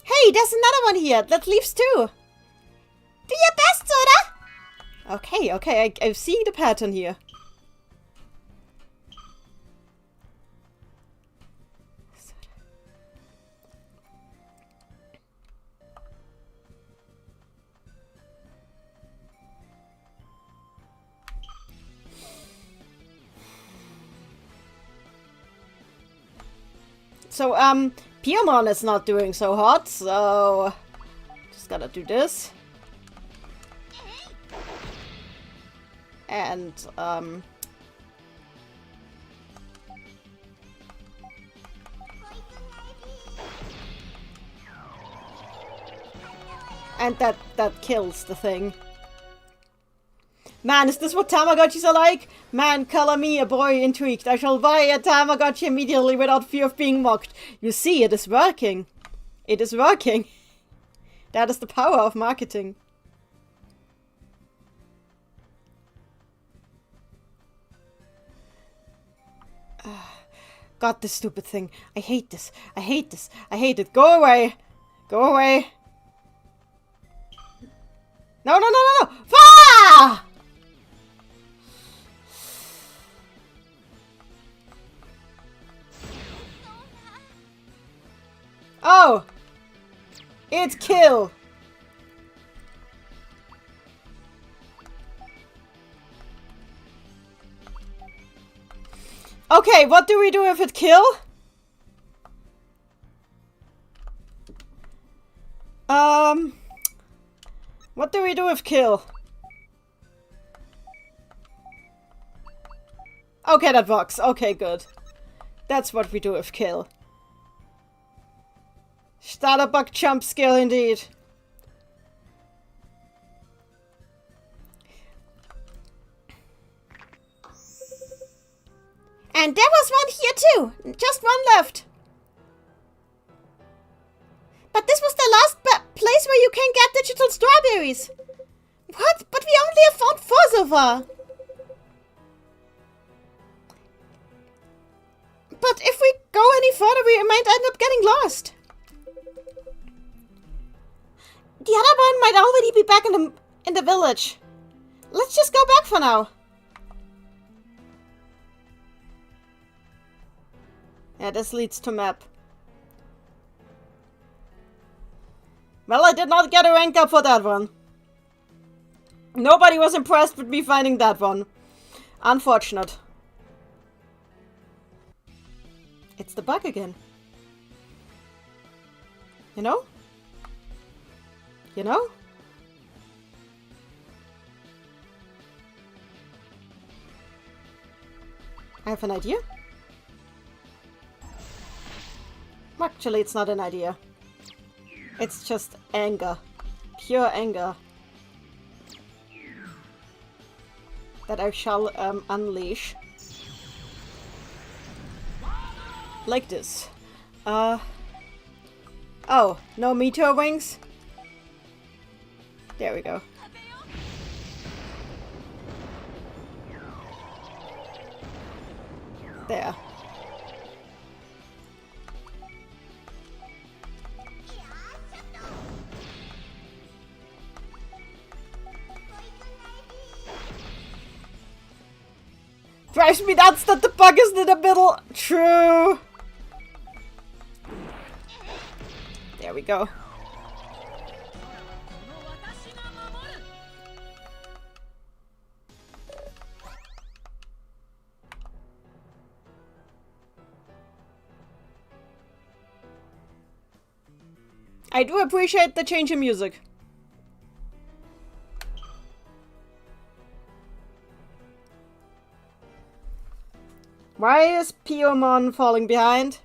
Hey, there's another one here. That leaves 2. Do your best, Soda! Okay, okay, I see the pattern here. So, Piamon is not doing so hot, so just gotta do this. And, and that kills the thing. Man, is this what Tamagotchis are like? Man, color me a boy intrigued. I shall buy a Tamagotchi immediately without fear of being mocked. You see, it is working. It is working. That is the power of marketing. God, this stupid thing. I hate this. I hate this. I hate it. Go away. Go away. No, no, no, no, no. Ah! Oh! It's kill! Okay, what do we do if it kill? What do we do if kill? Okay, that works. Okay, good. That's what we do if kill. Starterbuck jump skill indeed. And there was one here too. Just one left. But this was the last place where you can get digital strawberries. What? But we only have found 4 so far. But if we go any further, we might end up getting lost. The other one might already be back in the village. Let's just go back for now. Yeah, this leads to map. Well, I did not get a rank up for that one. Nobody was impressed with me finding that one. Unfortunate. It's the bug again. You know? You know? I have an idea. Actually, it's not an idea. It's just anger. Pure anger. That I shall unleash. Like this. Oh, no meteor wings? There we go. There. Drives me nuts that the bug is in the middle. True. There we go. I do appreciate the change in music. Why is Piomon falling behind?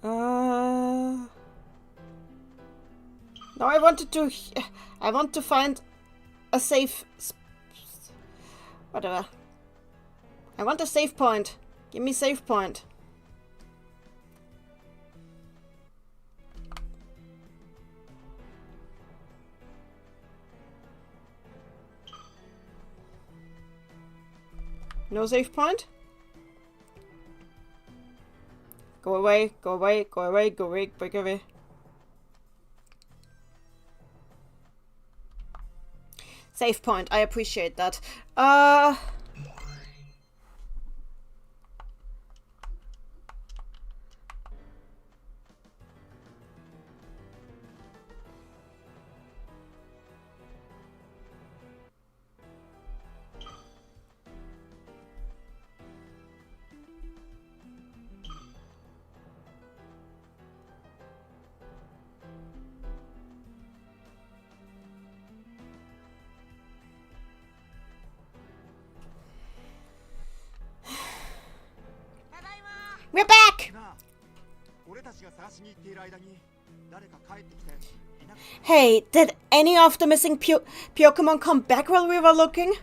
No, I want to find a safe... Whatever. I want a save point. Give me save point. No save point? Go away, go away, go away, go away, go away. Save point, I appreciate that. We're back! なあ、俺たちが探しに行っている間に誰か帰ってきていなかった。 Hey, did any of the missing Pokemon come back while we were looking? No,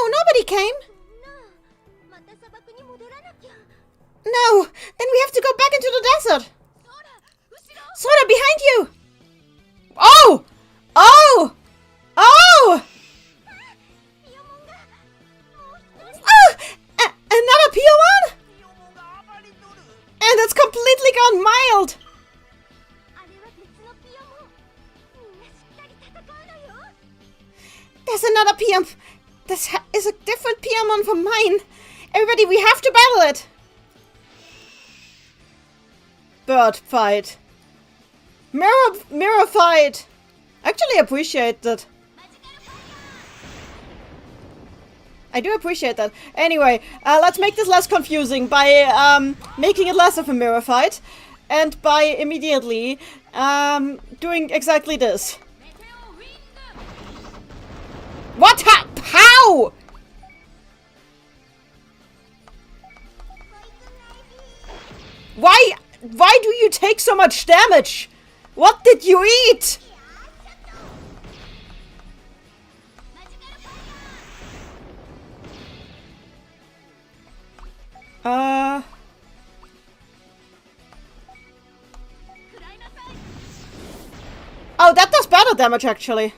nobody came. また砂漠に戻らなきゃ。 No, then we have to go back into the desert. ほら、後ろ。 Sora, behind you! Oh! Oh! Oh! ピヨモンがもう一人。 Oh! Another Pokemon? And it's completely gone mild! あれは別のピヨモン。みんなしっかり戦うのよ。 There's another Pokemon. This is a different Pokemon from mine. Everybody, we have to battle it! Bird fight. Mirror fight! Actually appreciate that. I do appreciate that. Anyway, let's make this less confusing by making it less of a mirror fight. And by immediately doing exactly this. What? How? Why do you take so much damage? What did you eat? Oh, that does better damage, actually.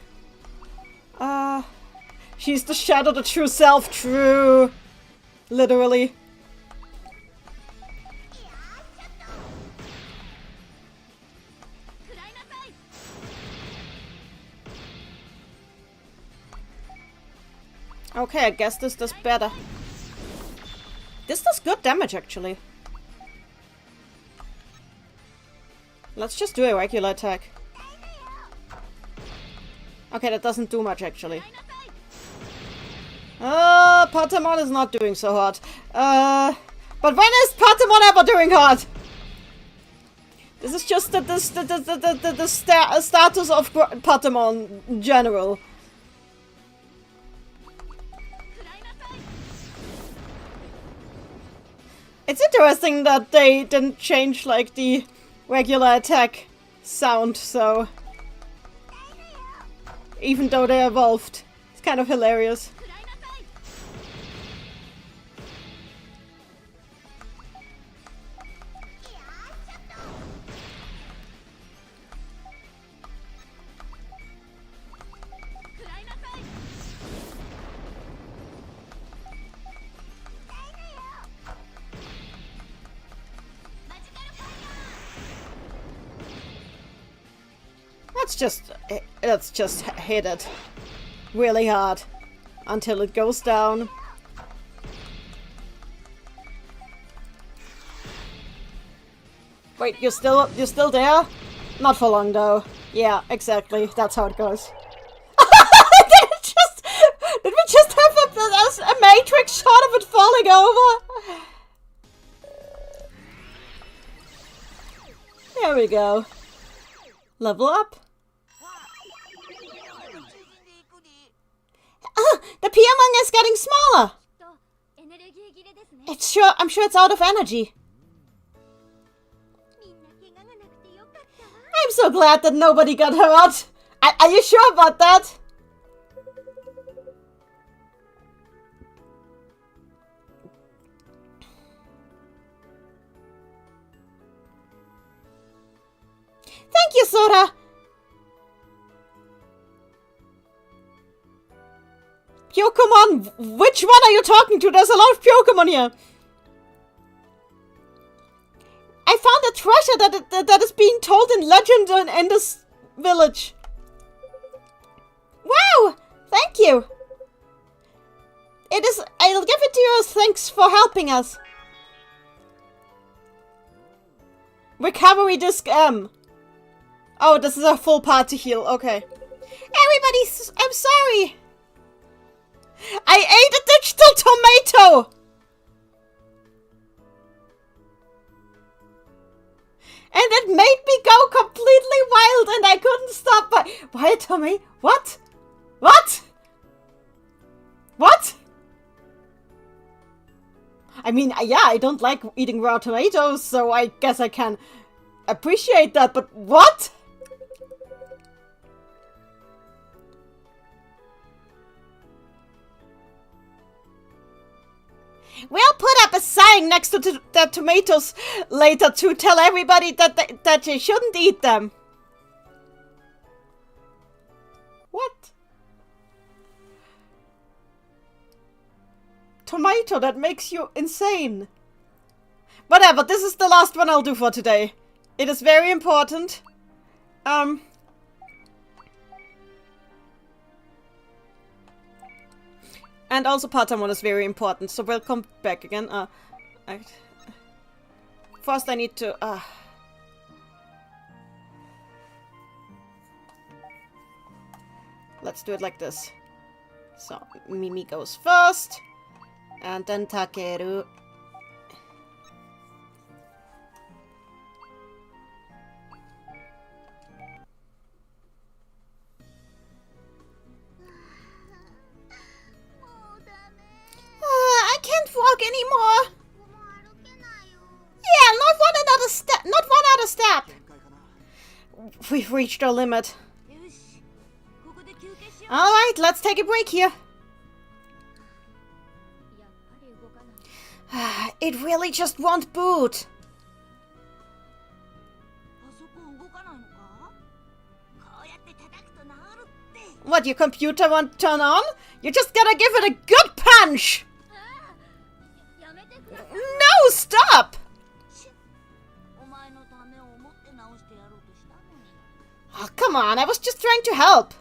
She's the shadow, the true self, true. Literally. Okay, I guess this does better. This does good damage, actually. Let's just do a regular attack. Okay, that doesn't do much, actually. Patamon is not doing so hot. But when is Patamon ever doing hot? This is just the status of Patamon in general. It's interesting that they didn't change, like, the regular attack sound, so... Even though they evolved. It's kind of hilarious. Let's just hit it really hard until it goes down. Wait, you're still there? Not for long though. Yeah, exactly. That's how it goes. Did we just have a Matrix shot of it falling over? There we go. Level up. The Pokemon is getting smaller. I'm sure it's out of energy. I'm so glad that nobody got hurt. Are you sure about that? Thank you, Sora. Pokemon? Which one are you talking to? There's a lot of Pokemon here. I found a treasure that is being told in legend in this village. Wow! Thank you. It is. I'll give it to you as thanks for helping us. Recovery disc M. Oh, this is a full party heal. Okay. Everybody, I'm sorry. I ate a digital tomato. And it made me go completely wild and I couldn't stop. Why a tomato? What? What? What? I mean, yeah, I don't like eating raw tomatoes, so I guess I can appreciate that, but what? We'll put up a sign next to the tomatoes later to tell everybody that they shouldn't eat them. What? Tomato that makes you insane. Whatever, this is the last one I'll do for today. It is very important. And also part-time one is very important, so we'll come back again. First I need to... Let's do it like this. So, Mimi goes first. And then Takeru. I can't walk anymore. Yeah, not one other step. We've reached our limit. Alright, let's take a break here. It really just won't boot. What, your computer won't turn on? You just gotta give it a good punch! No, stop! Oh, come on, I was just trying to help.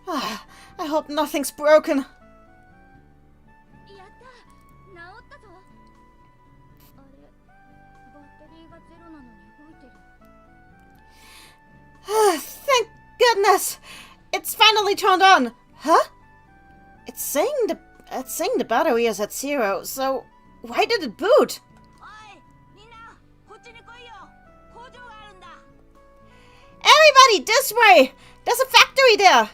I hope nothing's broken. Thank goodness! It's finally turned on! Huh? It's saying the battery is at 0, so why did it boot? Everybody, this way! There's a factory there!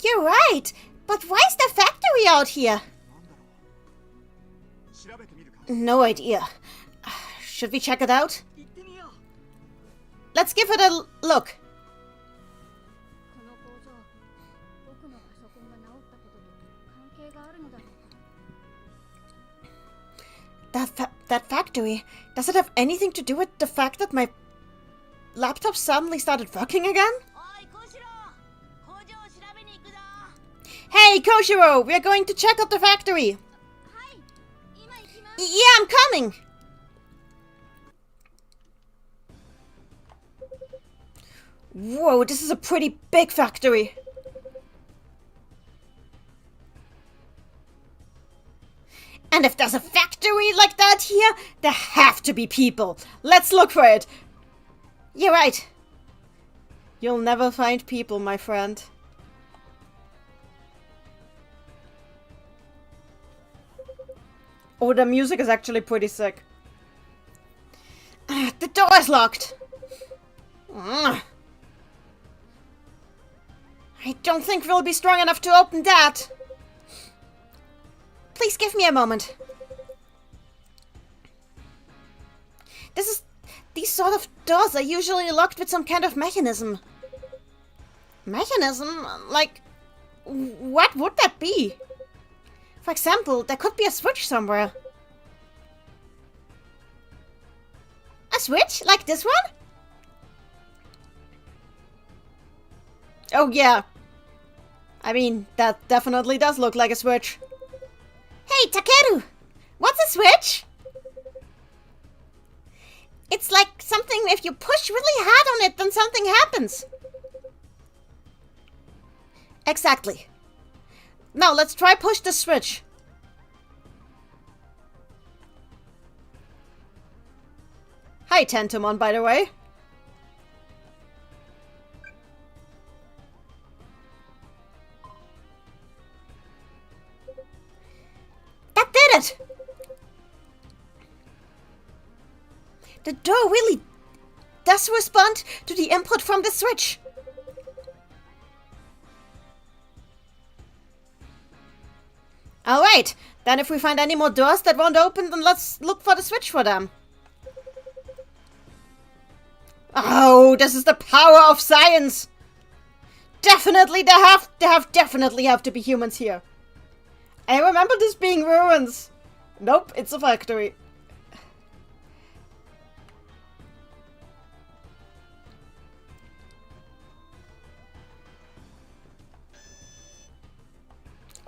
You're right, but why is there a factory out here? No idea. Should we check it out? Let's give it a look. That factory, does it have anything to do with the fact that my laptop suddenly started working again? Hey, Koshiro, we're going to check out the factory. Yeah, I'm coming. Whoa, this is a pretty big factory. And if there's a factory like that here, there have to be people. Let's look for it. You're right. You'll never find people, my friend. Oh, the music is actually pretty sick. The door is locked. I don't think we'll be strong enough to open that. Please give me a moment. These sort of doors are usually locked with some kind of mechanism. Mechanism? Like, what would that be? For example, there could be a switch somewhere. switch? Like this one? Oh, yeah. I mean, that definitely does look like a switch. Hey, Takeru! What's a switch? It's like something, if you push really hard on it, then something happens. Exactly. Now, let's try push the switch. Hi, Tentomon, by the way. That did it! The door really does respond to the input from the switch. Alright, then if we find any more doors that won't open, then let's look for the switch for them. Oh, this is the power of science! Definitely, there definitely have to be humans here. I remember this being ruins. Nope, it's a factory.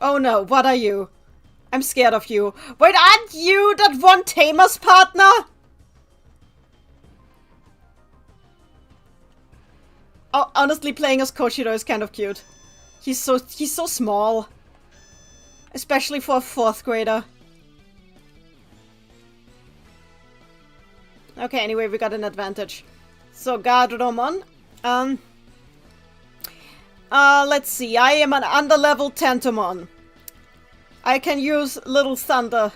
Oh no, what are you? I'm scared of you. Wait, aren't you that one Tamer's partner? Oh, honestly, playing as Koshiro is kind of cute. He's so small. Especially for a 4th grader. Okay, anyway, we got an advantage. So, Gardromon. Let's see. I am an underleveled Tentomon. I can use Little Thunder.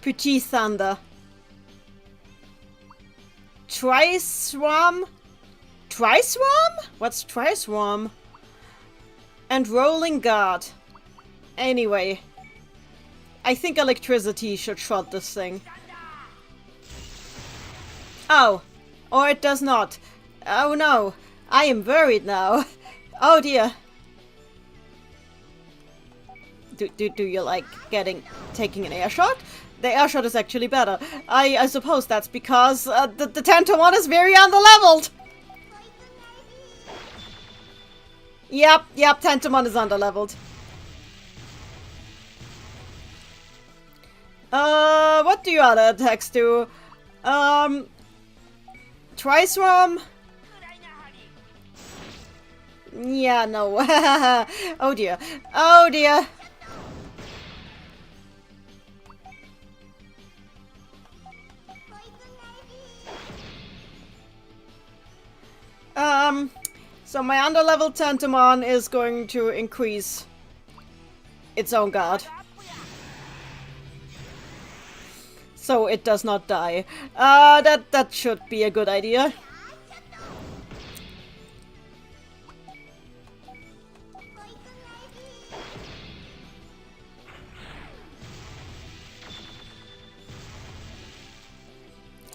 Petit Thunder. Tri-Swarm? Tri-Swarm? What's Tri-Swarm? And Rolling Guard. Anyway. I think electricity should shot this thing. Oh. Or it does not. Oh no. I am worried now. Oh dear. Do you like taking an air shot? The air shot is actually better. I suppose that's because the Tentomon is very underleveled. Yep, Tentomon is underleveled. What do your other attacks do? Tri-Swarm? Yeah, no. Oh dear. Oh dear. So my underleveled Tentomon is going to increase its own guard. So it does not die. That should be a good idea.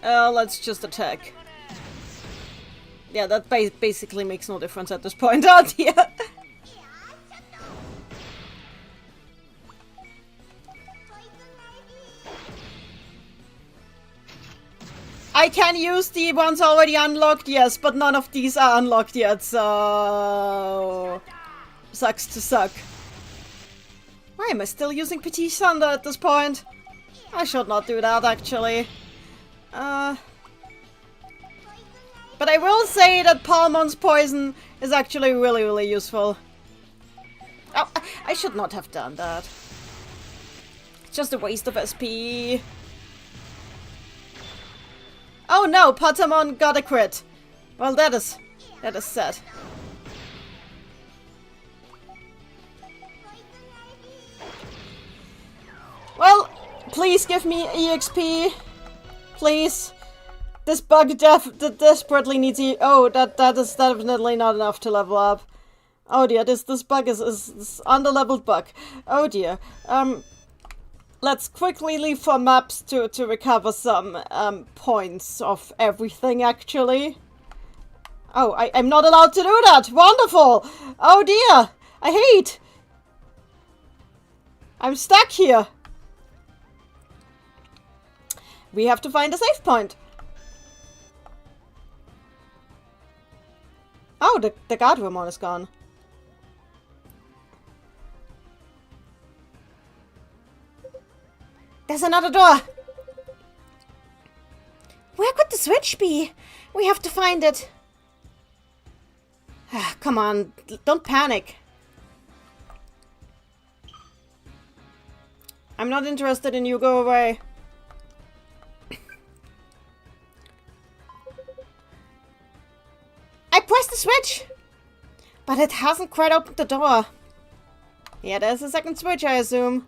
Let's just attack. Yeah, that basically makes no difference at this point. Oh dear. I can use the ones already unlocked, yes, but none of these are unlocked yet, so... Sucks to suck. Why am I still using Petit Thunder at this point? I should not do that, actually. But I will say that Palmon's poison is actually really useful. Oh, I should not have done that. It's just a waste of SP. Oh no, Patamon got a crit. Well, that is sad. Well, please give me EXP. Please. This bug desperately needs oh, that is definitely not enough to level up. Oh dear, this bug is underleveled bug. Oh dear. Let's quickly leave for maps to recover some points of everything, actually. Oh, I'm not allowed to do that! Wonderful! Oh dear! I hate! I'm stuck here! We have to find a save point. Oh, the Guardwoman is gone. There's another door! Where could the switch be? We have to find it. Come on, don't panic. I'm not interested in you, go away. I pressed the switch! But it hasn't quite opened the door. Yeah, there's a second switch, I assume.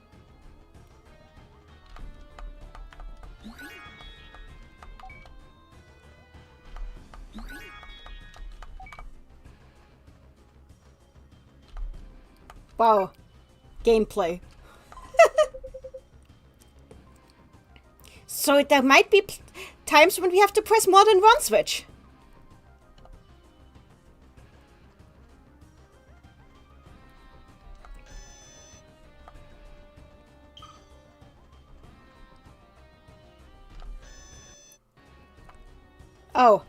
Wow. Gameplay. So there might be times when we have to press more than one switch. Oh.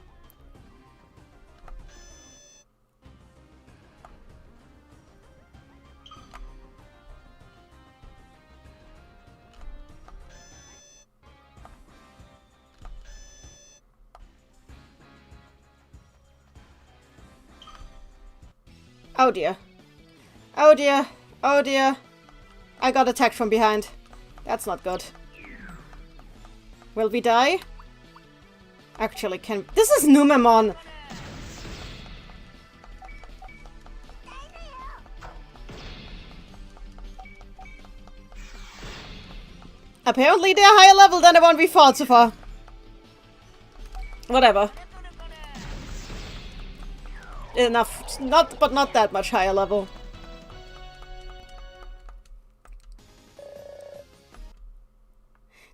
Oh dear. Oh dear. Oh dear. I got attacked from behind. That's not good. Will we die? Actually, can... This is Numemon! Apparently they're higher level than the one we fought so far. Whatever. Enough. But not that much higher level.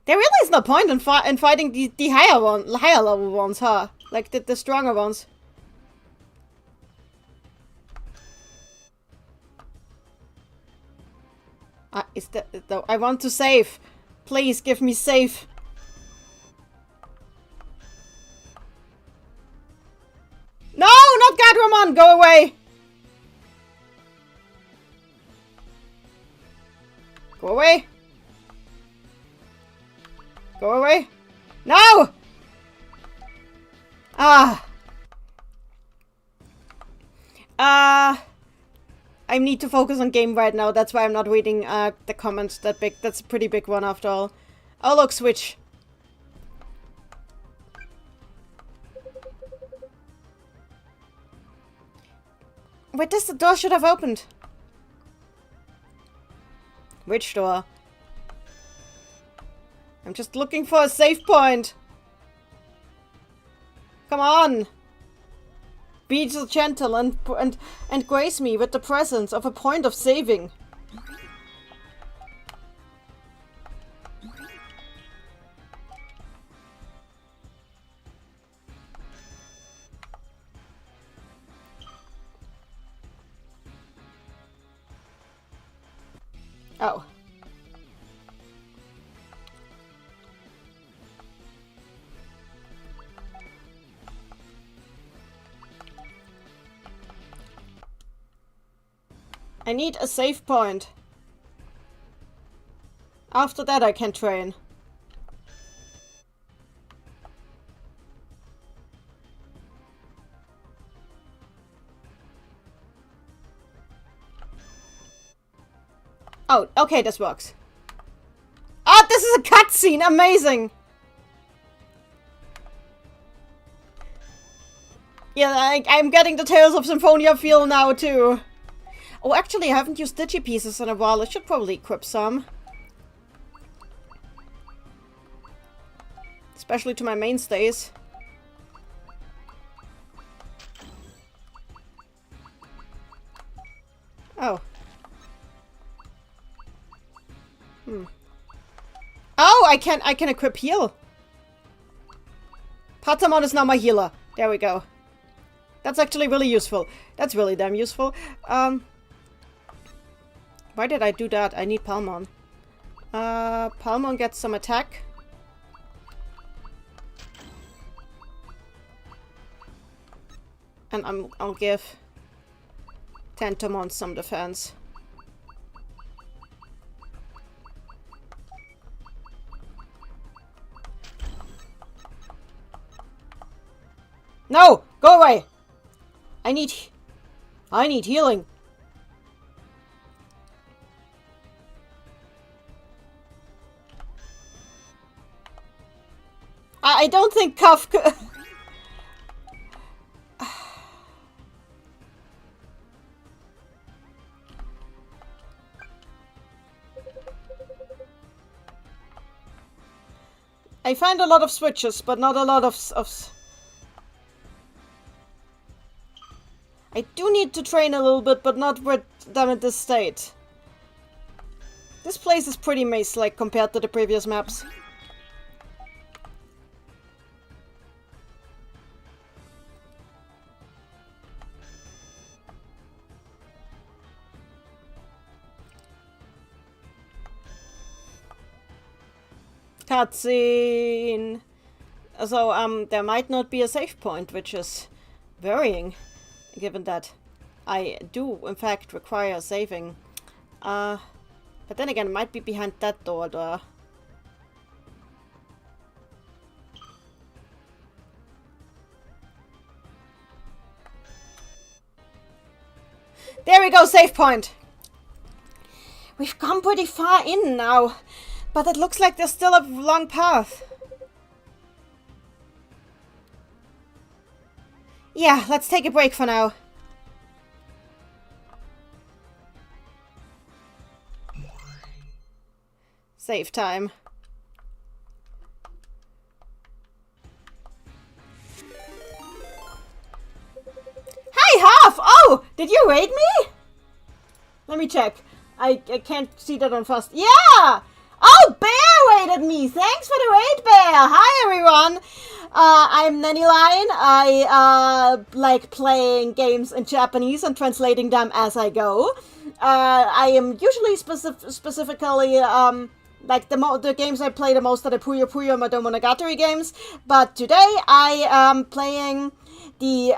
There really is no point in fighting the higher level ones, huh? Like the stronger ones. Is that though? I want to save. Please give me save. No, not Gadramon! Go away! Go away! Go away! No! Ah! I need to focus on game right now. That's why I'm not reading the comments that big. That's a pretty big one after all. Oh look, switch. Wait, this the door should have opened. Which door? I'm just looking for a save point. Come on. Be so gentle and grace me with the presence of a point of saving. Oh. I need a save point. After that I can train. Oh, okay, this works. Ah, this is a cutscene! Amazing! Yeah, I'm getting the Tales of Symphonia feel now, too. Oh, actually, I haven't used Digi-Pieces in a while. I should probably equip some. Especially to my mainstays. Oh. Oh, I can equip heal. Patamon is now my healer. There we go. That's actually really useful. That's really damn useful. Why did I do that? I need Palmon. Palmon gets some attack. And I'll give Tentomon some defense. No! Go away! I need healing. I don't think Cuff could... I find a lot of switches, but not a lot of... I do need to train a little bit, but not with them in this state. This place is pretty maze-like compared to the previous maps. Cutscene! So, there might not be a save point, which is worrying, given that I do, in fact, require saving. But then again, it might be behind that door there. There we go, save point! We've come pretty far in now. But it looks like there's still a long path. Yeah, let's take a break for now. Save time. Hi, Half! Oh! Did you raid me? Let me check. I can't see that on fast. Yeah! Oh, Bear raided me! Thanks for the raid, Bear! Hi, everyone! I'm Nannyline. I like playing games in Japanese and translating them as I go. I am usually specifically, like the games I play the most are the Puyo Puyo Madomonogatari games. But today I am playing the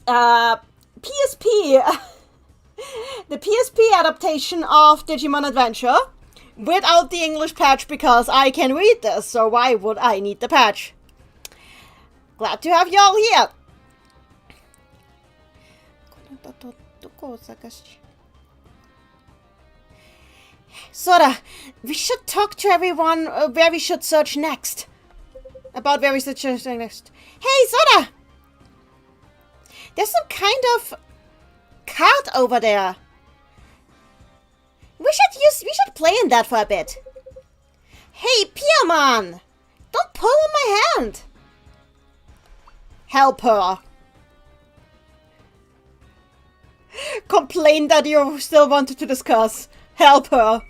PSP, the PSP adaptation of Digimon Adventure. Without the English patch, because I can read this, so why would I need the patch? Glad to have y'all here! Sora, we should talk to everyone where we should search next. About where we should search next. Hey, Sora! There's some kind of card over there. We should play in that for a bit. Hey, Piamon! Don't pull on my hand! Help her. Complain that you still wanted to discuss. Help her.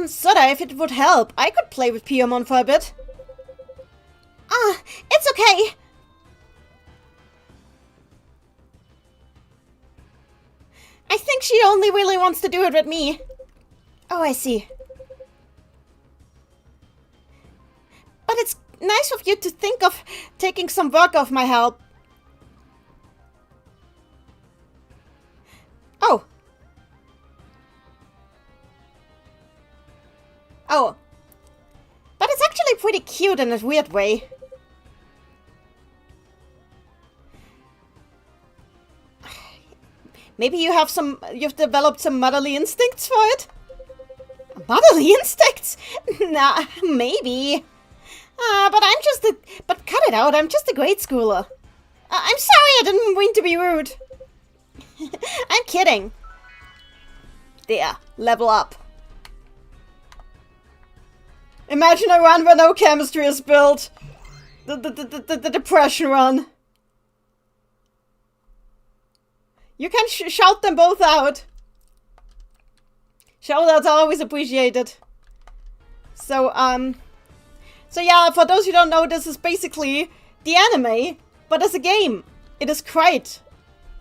Sora, if it would help, I could play with Piamon for a bit. It's okay. I think she only really wants to do it with me. Oh, I see. But it's nice of you to think of taking some work off my help. Oh. Oh. But it's actually pretty cute in a weird way. Maybe you've developed some motherly instincts for it? Motherly instincts? Nah, maybe. But cut it out, I'm just a grade schooler. I'm sorry, I didn't mean to be rude. I'm kidding. There, level up. Imagine a run where no chemistry is built. The depression run. You can shout them both out. Shoutouts are always appreciated. So yeah, for those who don't know, this is basically the anime, but as a game. It is quite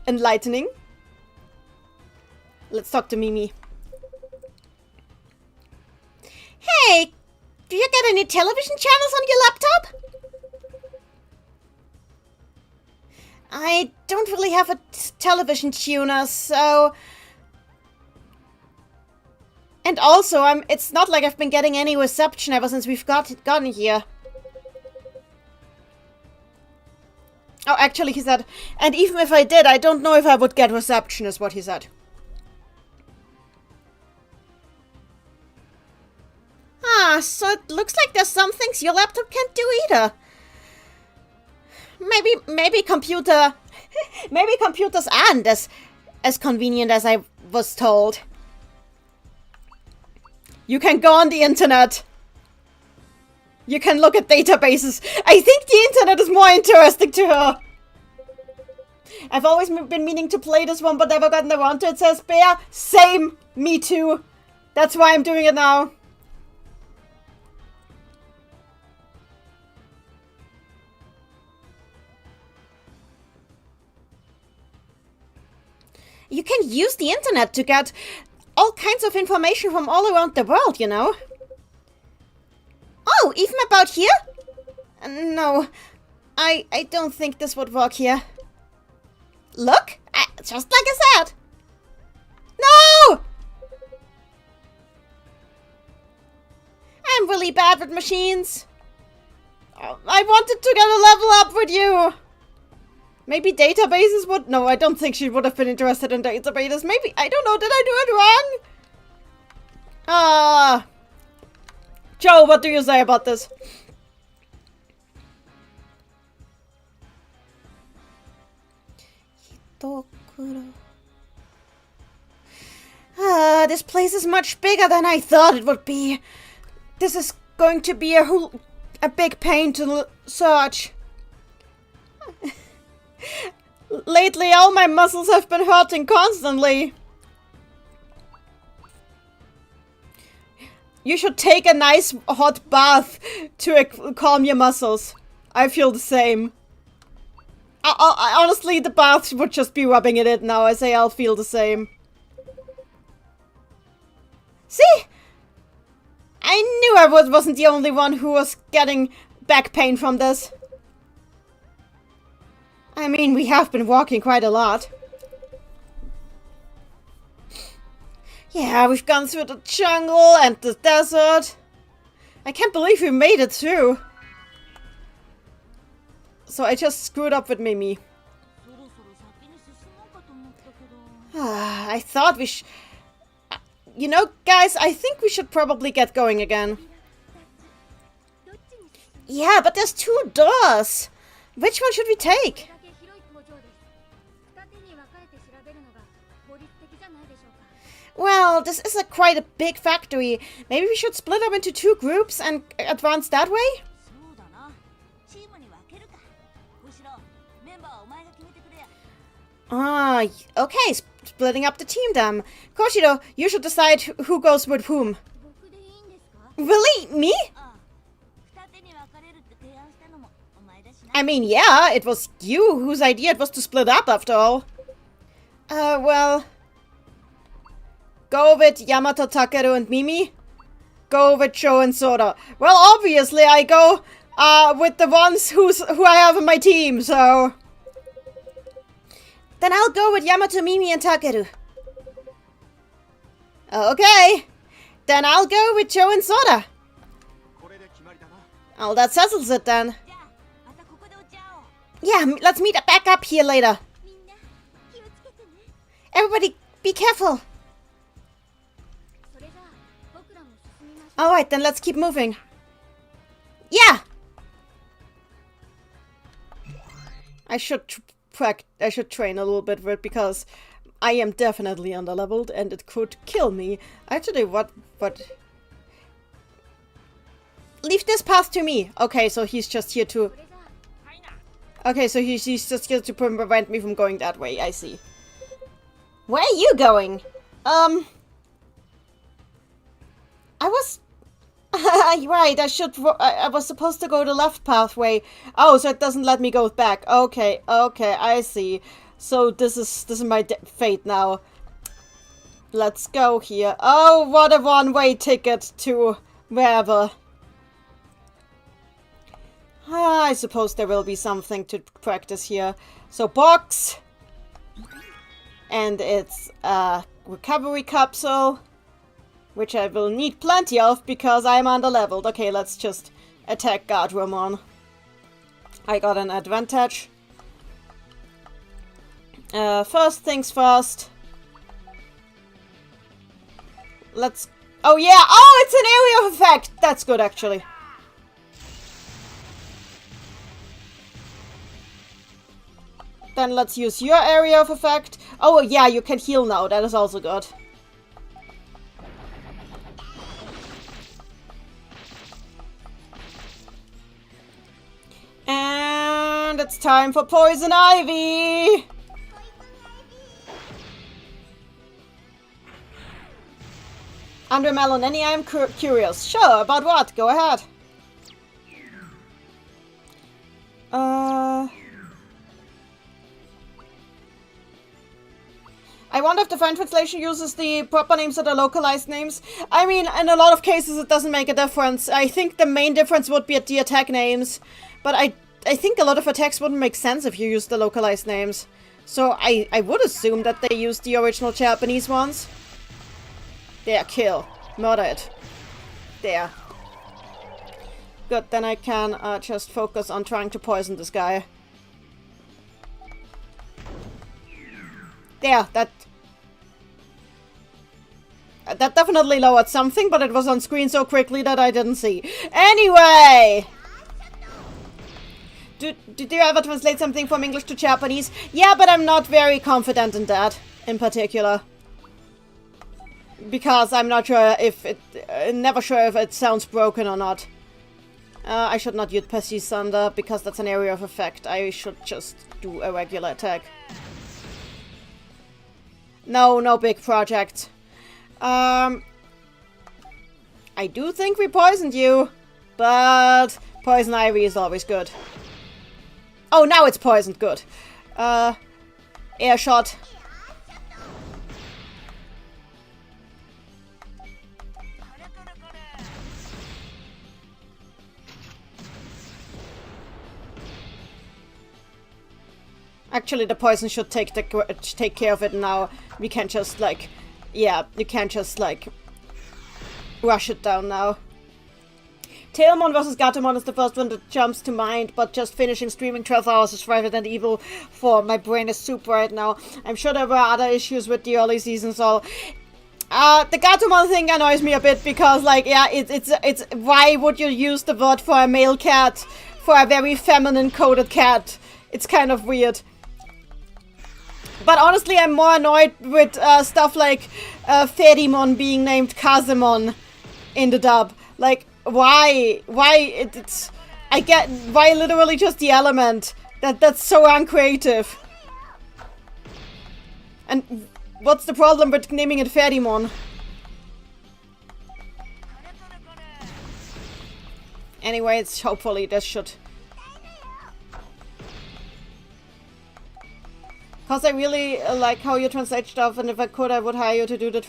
enlightening. Let's talk to Mimi. Hey, Do you get any television channels on your laptop? I don't really have a television tuner, so... And also, it's not like I've been getting any reception ever since we've gotten here. Oh, actually, he said, and even if I did, I don't know if I would get reception, is what he said. Ah, so it looks like there's some things your laptop can't do either. Maybe computer... maybe computers aren't as convenient as I was told. You can go on the internet. You can look at databases. I think the internet is more interesting to her. I've always been meaning to play this one, but never gotten around to it, says Bear. Same! Me too. That's why I'm doing it now. You can use the internet to get all kinds of information from all around the world, you know? Oh, even about here? No, I don't think this would work here. Look, just like I said. No! I'm really bad with machines. I wanted to get a level up with you. Maybe databases would... No, I don't think she would have been interested in databases. Maybe... I don't know. Did I do it wrong? Joe, what do you say about this? This place is much bigger than I thought it would be. This is going to be a big pain to search. Lately, all my muscles have been hurting constantly. You should take a nice hot bath to calm your muscles. I feel the same. Honestly, the bath would just be rubbing it in now. I say I'll feel the same. See? I knew I wasn't the only one who was getting back pain from this. I mean, we have been walking quite a lot. Yeah, we've gone through the jungle and the desert. I can't believe we made it through. So I just screwed up with Mimi. I thought we should... You know, guys, I think we should probably get going again. Yeah, but there's 2 doors. Which one should we take? Well, this is quite a big factory. Maybe we should split up into 2 groups and advance that way? Ah, okay, splitting up the team then. Koshiro, you should decide who goes with whom. Really? Me? I mean, yeah, it was you whose idea it was to split up after all. Well... Go with Yamato, Takeru, and Mimi. Go with Joe and Sora. Well, obviously, I go with the ones who I have on my team, so... Then I'll go with Yamato, Mimi, and Takeru. Okay. Then I'll go with Joe and Sora. Oh, that settles it then. Yeah, let's meet back up here later. Everybody, be careful. Alright, then let's keep moving. Yeah! I should train a little bit with it because I am definitely underleveled and it could kill me. Actually, what? Leave this path to me. Okay, so he's just here to... Okay, so he's just here to prevent me from going that way. I see. Where are you going? I was... right, I was supposed to go the left pathway. Oh, so it doesn't let me go back. Okay, I see. So this is my fate now. Let's go here. Oh, what a one-way ticket to wherever. I suppose there will be something to practice here. So box. And it's a recovery capsule. Which I will need plenty of because I'm underleveled. Okay, let's just attack Guardromon. I got an advantage. First things first. Let's... Oh yeah! Oh, it's an area of effect! That's good, actually. Then let's use your area of effect. Oh yeah, you can heal now. That is also good. And it's time for Poison Ivy! Andre Meloneni, I'm curious. Sure, about what? Go ahead. I wonder if the French translation uses the proper names or the localized names. I mean, in a lot of cases it doesn't make a difference. I think the main difference would be at the attack names. But I think a lot of attacks wouldn't make sense if you used the localized names. So I would assume that they used the original Japanese ones. There, kill. Murder it. There. Good, then I can just focus on trying to poison this guy. There, that definitely lowered something, but it was on screen so quickly that I didn't see. Anyway! Did you ever translate something from English to Japanese? Yeah, but I'm not very confident in that, in particular. Because I'm not sure if it... never sure if it sounds broken or not. I should not use Percy's Thunder, because that's an area of effect. I should just do a regular attack. No big project. I do think we poisoned you, but Poison Ivy is always good. Oh, now it's poisoned. Good. Air shot. Actually, the poison should take care of it now. We can just, like... Yeah, you can't just, like... rush it down now. Tailmon vs. Gatomon is the first one that jumps to mind, but just finishing streaming 12 hours is Resident Evil 4. My brain is soup right now. I'm sure there were other issues with the early seasons, so... the Gatomon thing annoys me a bit because, like, yeah, it's... Why would you use the word for a male cat? For a very feminine-coded cat? It's kind of weird. But honestly, I'm more annoyed with stuff like Pherimon being named Kazemon in the dub. Like, why? Why? I get... Why literally just the element? That's so uncreative. And what's the problem with naming it Pherimon? Anyway, hopefully this should... Because I really like how you translate stuff, and if I could, I would hire you to do the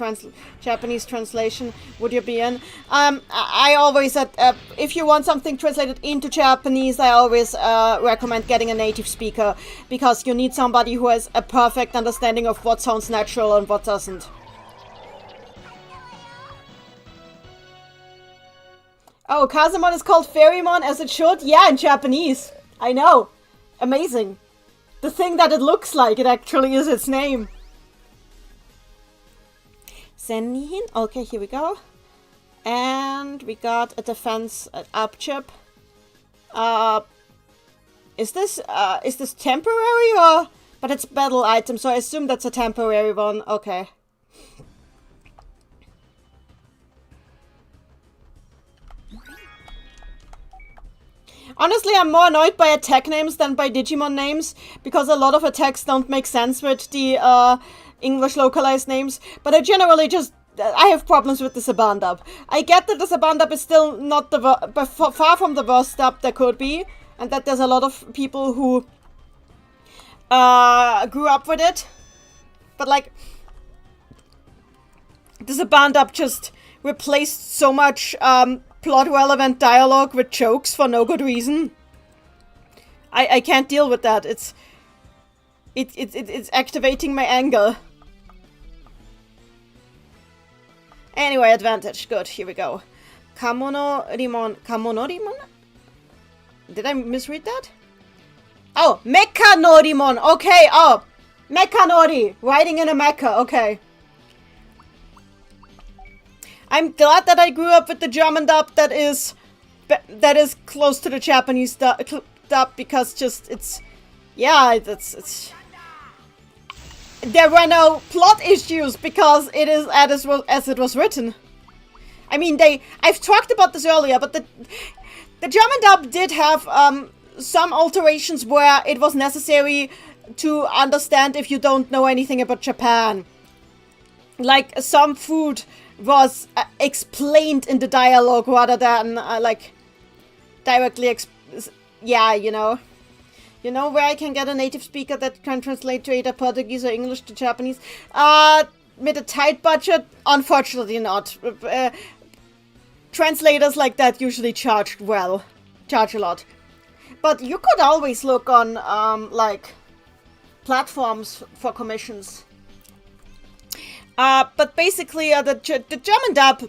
Japanese translation. Would you be in? I always said, if you want something translated into Japanese, I always recommend getting a native speaker, because you need somebody who has a perfect understanding of what sounds natural and what doesn't. Oh, Kazemon is called Pherimon as it should? Yeah, in Japanese. I know. Amazing. The thing that it looks like, it actually is its name. Zenihin. Okay, here we go. And we got a defense up chip. Is this temporary or... But it's battle item, so I assume that's a temporary one. Okay. Honestly, I'm more annoyed by attack names than by Digimon names, because a lot of attacks don't make sense with the English localized names, but I generally just... I have problems with the Saban dub. I get that the Saban dub is still not far from the worst dub there could be, and that there's a lot of people who grew up with it, but like... The Saban dub just replaced so much plot-relevant dialogue with jokes for no good reason. I can't deal with that. It's activating my anger. Anyway, advantage. Good, here we go. Kamono Rimon. Kamono Rimon? Did I misread that? Oh, Mechanorimon. Okay, oh. Mechanori. Riding in a mecha. Okay. I'm glad that I grew up with the German dub that is close to the Japanese dub because just it's there were no plot issues because it is as it was written. I mean, I've talked about this earlier, but the German dub did have some alterations where it was necessary to understand if you don't know anything about Japan. Like, some food was explained in the dialogue rather than, like, directly yeah, you know. You know where I can get a native speaker that can translate to either Portuguese or English to Japanese? With a tight budget? Unfortunately not. Translators like that usually charge a lot. But you could always look on, like, platforms for commissions. But basically, the German dub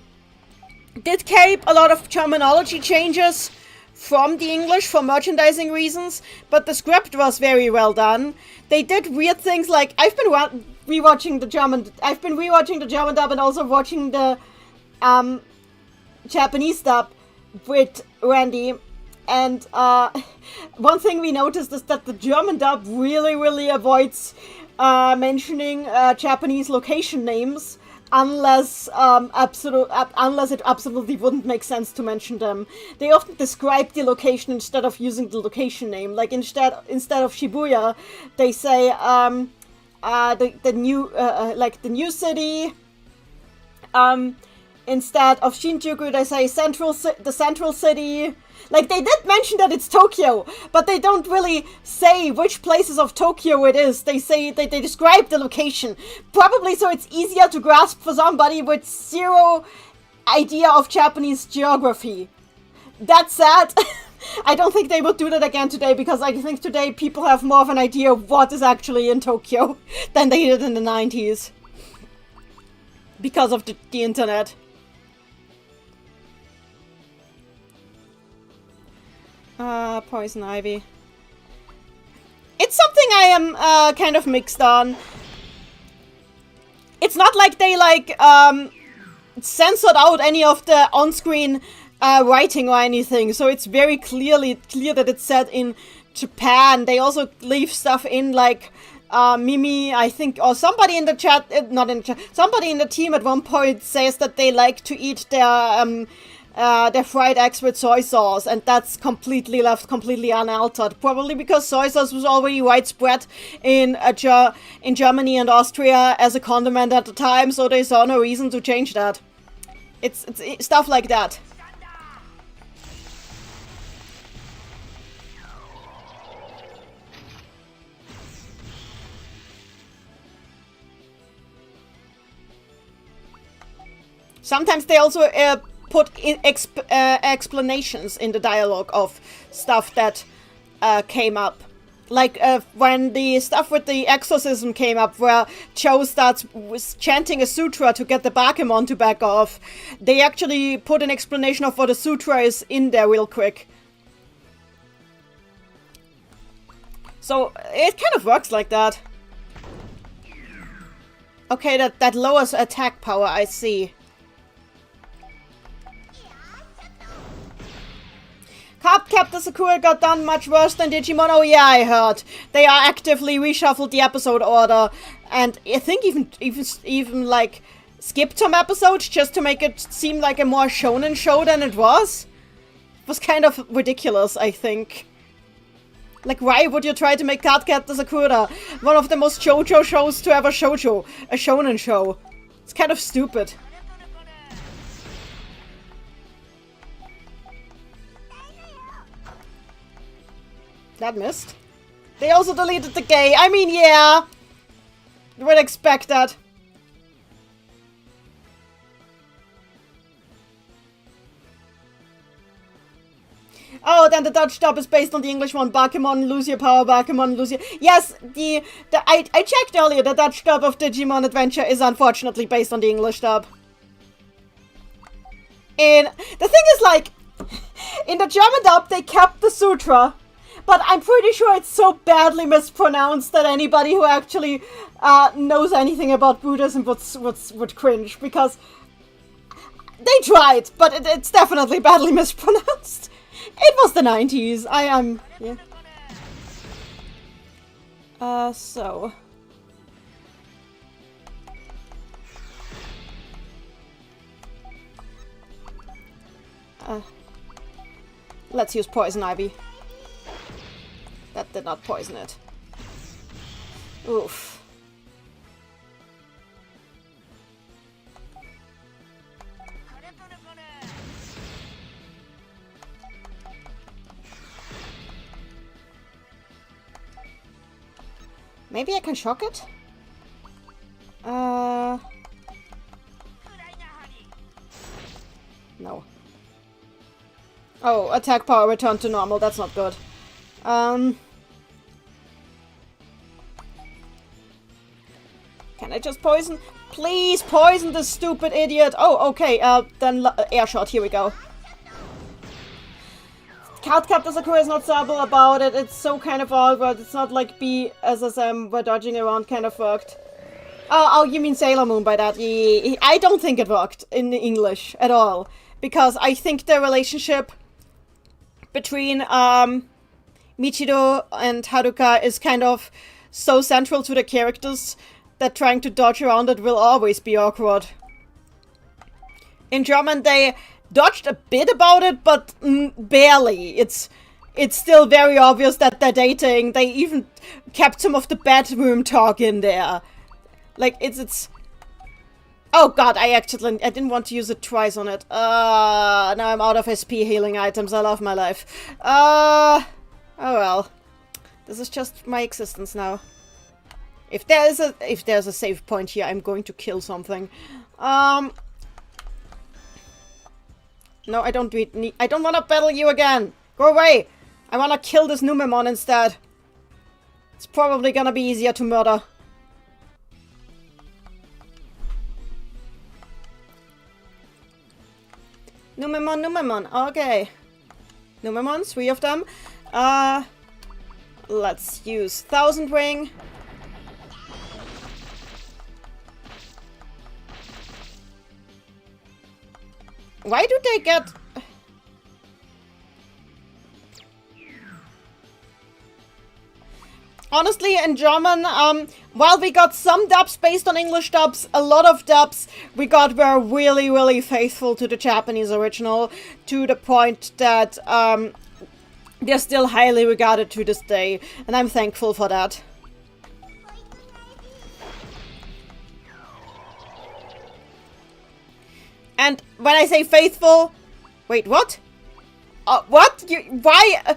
did keep a lot of terminology changes from the English for merchandising reasons, but the script was very well done. They did weird things like, I've been rewatching the German dub and also watching the Japanese dub with Randy. And one thing we noticed is that the German dub really avoids mentioning Japanese location names unless it absolutely wouldn't make sense to mention them. They often describe the location instead of using the location name. Like instead of Shibuya, they say the new city. Instead of Shinjuku, they say the central city. Like, they did mention that it's Tokyo, but they don't really say which places of Tokyo it is. They say they describe the location. Probably so it's easier to grasp for somebody with zero idea of Japanese geography. That said, I don't think they would do that again today, because I think today people have more of an idea of what is actually in Tokyo than they did in the 90s. Because of the internet. Poison Ivy. It's something I am kind of mixed on. It's not like they censored out any of the on-screen writing or anything, so it's very clear that it's set in Japan. They also leave stuff in like Mimi, I think, or somebody in the chat, somebody in the team at one point says that they like to eat their fried eggs with soy sauce, and that's left completely unaltered. Probably because soy sauce was already widespread in Germany and Austria as a condiment at the time, so they saw no reason to change that. It's stuff like that. Sometimes they also put in explanations in the dialogue of stuff that came up. Like when the stuff with the exorcism came up, where Joe was chanting a sutra to get the Bakemon to back off. They actually put an explanation of what a sutra is in there real quick. So it kind of works like that. Okay, that lowers attack power, I see. Captain Sakura got done much worse than Digimon. Oh yeah, I heard. They are actively reshuffled the episode order, and I think even like skipped some episodes just to make it seem like a more shonen show than it was. It was kind of ridiculous, I think. Like, why would you try to make Captain Sakura one of the most shoujo shows to ever shoujo, a shonen show? It's kind of stupid. That missed. They also deleted the gay. I mean, yeah. You would expect that. Oh, then the Dutch dub is based on the English one. Bakemon, lose your power, Bakemon, lose your... Yes, I checked earlier, the Dutch dub of Digimon Adventure is unfortunately based on the English dub. And the thing is, like, in the German dub, they kept the sutra, but I'm pretty sure it's so badly mispronounced that anybody who actually knows anything about Buddhism would cringe, because they tried, but it's definitely badly mispronounced. It was the 90s. Yeah. So... let's use Poison Ivy. That did not poison it. Oof. Maybe I can shock it? No. Oh, attack power returned to normal. That's not good. Can I just poison? Please poison this stupid idiot. Oh, okay. Then air shot. Here we go. Cardcaptor Sakura is not subtle about it. It's so kind of awkward. It's not like B, SSM, where dodging around kind of worked. Oh, you mean Sailor Moon by that? I don't think it worked in English at all. Because I think the relationship between Michiru and Haruka is kind of so central to the characters that trying to dodge around it will always be awkward. In German, they dodged a bit about it, but barely. It's still very obvious that they're dating. They even kept some of the bedroom talk in there. Like, it's... Oh god, I didn't want to use it twice on it. Now I'm out of SP healing items. I love my life. Oh well. This is just my existence now. If there's a save point here, I'm going to kill something. No, I don't need... I don't want to battle you again! Go away! I want to kill this Numemon instead. It's probably gonna be easier to murder. Numemon, okay. Numemon, 3 of them. Let's use Thousand Ring. Why do they get... Honestly, in German, while we got some dubs based on English dubs, a lot of dubs we got were really, really faithful to the Japanese original, to the point that they're still highly regarded to this day, and I'm thankful for that. And when I say faithful... Wait, what? What? Why?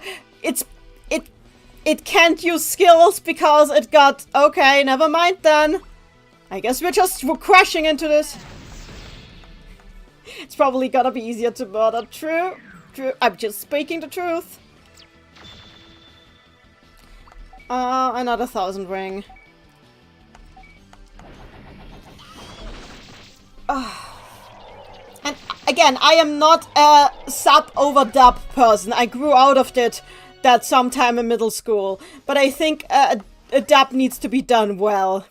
It can't use skills because it got... Okay, never mind then. I guess we're just crashing into this. It's probably gonna be easier to murder. True. I'm just speaking the truth. Another Thousand Ring. And again, I am not a sub over dub person. I grew out of that sometime in middle school. But I think a dub needs to be done well.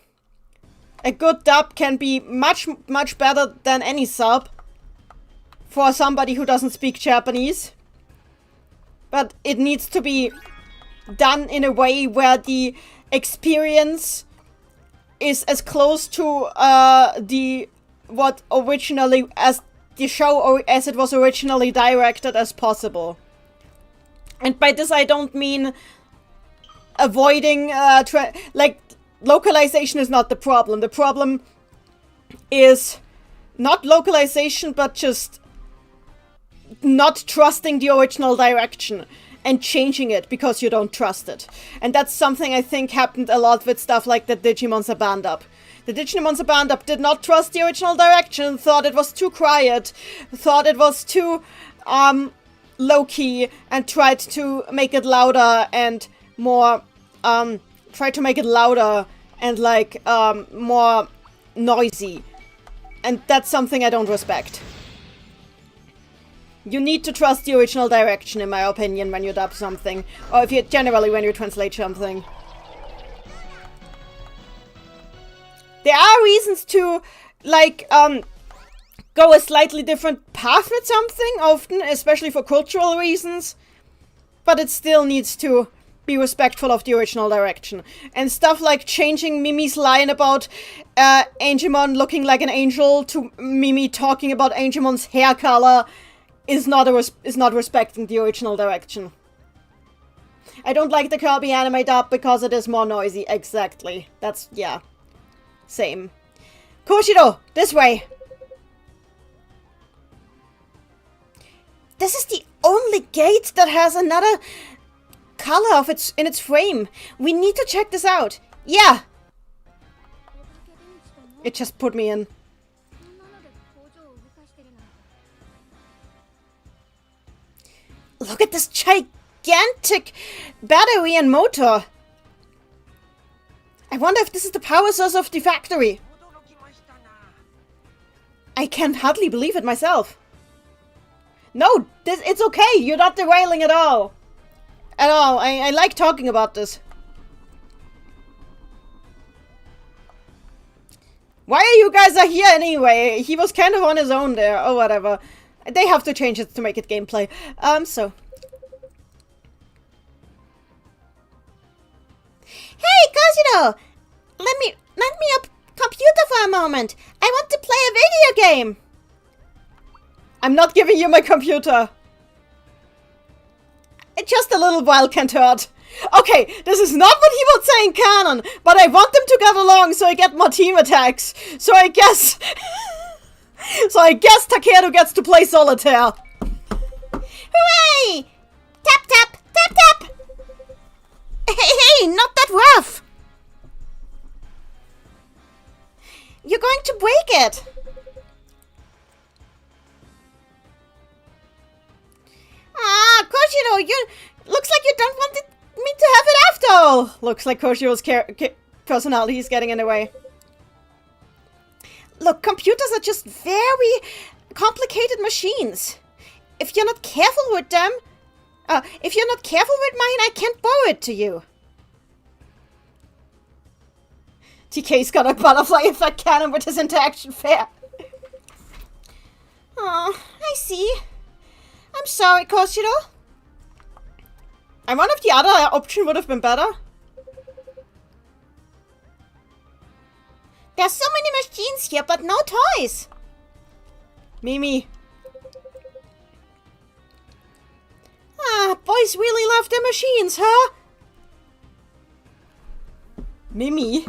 A good dub can be much, much better than any sub for somebody who doesn't speak Japanese. But it needs to be done in a way where the experience is as close to the show as it was originally directed as possible. And by this I don't mean avoiding like localization is not the problem. The problem is not localization, but just not trusting the original direction and changing it because you don't trust it. And that's something I think happened a lot with stuff like the Digimon Band-Up. The Digimon Band-Up did not trust the original direction, thought it was too quiet, thought it was too low-key and tried to make it louder and more, like, more noisy. And that's something I don't respect. You need to trust the original direction, in my opinion, when you dub something. Or if you generally when you translate something. There are reasons to, like, go a slightly different path with something, often, especially for cultural reasons. But it still needs to be respectful of the original direction. And stuff like changing Mimi's line about Angemon looking like an angel to Mimi talking about Angemon's hair color is not respecting the original direction. I don't like the Kirby anime dub because it is more noisy. Exactly. That's, yeah. Same. Koshiro, this way! This is the only gate that has another color of in its frame. We need to check this out. Yeah! It just put me in. Look at this gigantic battery and motor. I wonder if this is the power source of the factory. I can hardly believe it myself. No, it's okay. You're not derailing at all. At all. I like talking about this. Why are you guys here anyway? He was kind of on his own there, or whatever. They have to change it to make it gameplay. So. Hey, Koshiro! Let me up computer for a moment. I want to play a video game. I'm not giving you my computer. Just a little while can't hurt. Okay, this is not what he would say in canon, but I want them to get along so I get more team attacks. So I guess... Takeru gets to play solitaire. Hooray! Tap, tap, tap, tap! Hey, not that rough! You're going to break it! Ah, Koshiro, looks like you don't want me to have it after all! Looks like Koshiro's personality is getting in the way. Look, computers are just very complicated machines. If you're not careful with them... if you're not careful with mine, I can't borrow it to you. TK's got a butterfly effect cannon with his interaction fair. Oh, I see. I'm sorry, Koshiro. I wonder if the other option would have been better. There's so many machines here, but no toys. Mimi. Ah, boys really love their machines, huh? Mimi.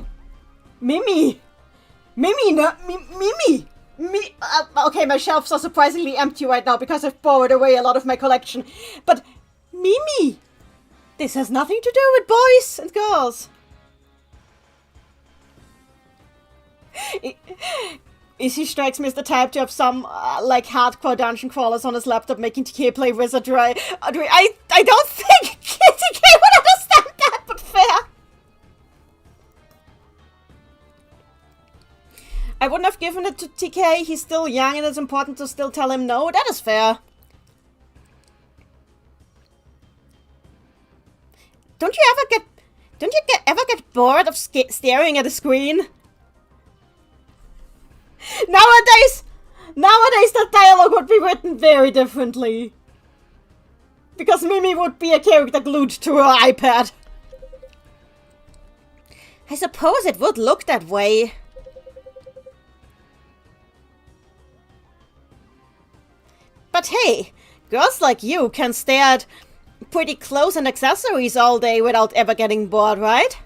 Mimi. Mimi, no, Mimi. Okay, my shelves are surprisingly empty right now because I've borrowed away a lot of my collection. But, Mimi! This has nothing to do with boys and girls. Izzy strikes me as the type to have some, like, hardcore dungeon crawlers on his laptop making TK play Wizardry. I don't think TK would understand that, but fair. I wouldn't have given it to TK. He's still young and it's important to still tell him no. That is fair. Don't you ever get bored of staring at a screen? Nowadays the dialogue would be written very differently. Because Mimi would be a character glued to her iPad. I suppose it would look that way. But hey, girls like you can stare at pretty clothes and accessories all day without ever getting bored, right?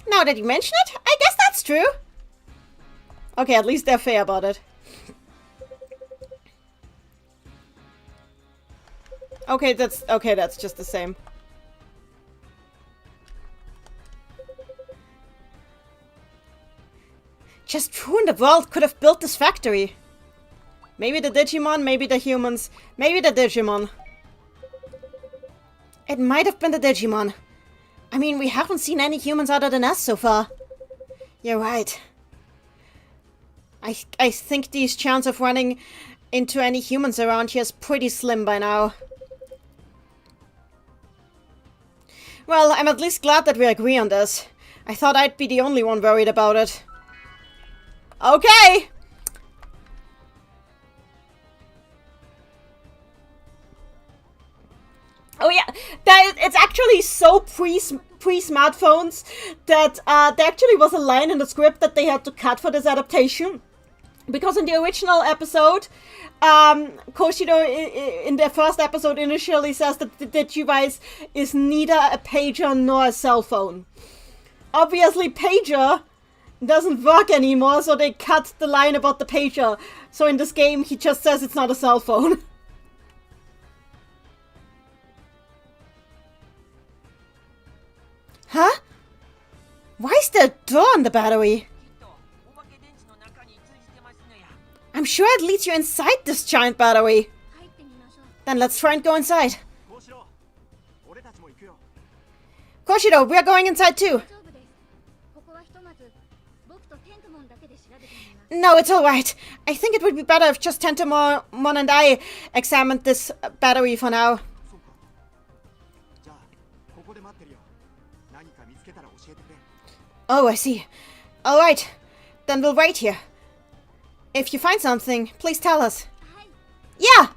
Now that you mention it, I guess that's true. Okay, at least they're fair about it. Okay, that's just the same. Just who in the world could have built this factory? Maybe the Digimon, maybe the humans, maybe the Digimon. It might have been the Digimon. I mean, we haven't seen any humans other than us so far. You're right. I think the chance of running into any humans around here is pretty slim by now. Well, I'm at least glad that we agree on this. I thought I'd be the only one worried about it. Okay! Oh yeah, it's actually so pre-smartphones that there actually was a line in the script that they had to cut for this adaptation. Because in the original episode, Koshiro in the first episode initially says that the device is neither a pager nor a cell phone. Obviously, pager doesn't work anymore, so they cut the line about the pager. So in this game, he just says it's not a cell phone. Huh? Why is there a door on the battery? I'm sure it leads you inside this giant battery. Then let's try and go inside. Koshiro, we are going inside too. No, it's alright. I think it would be better if just Tentomon and I examined this battery for now. Oh, I see. Alright, then we'll wait here. If you find something, please tell us. Yeah!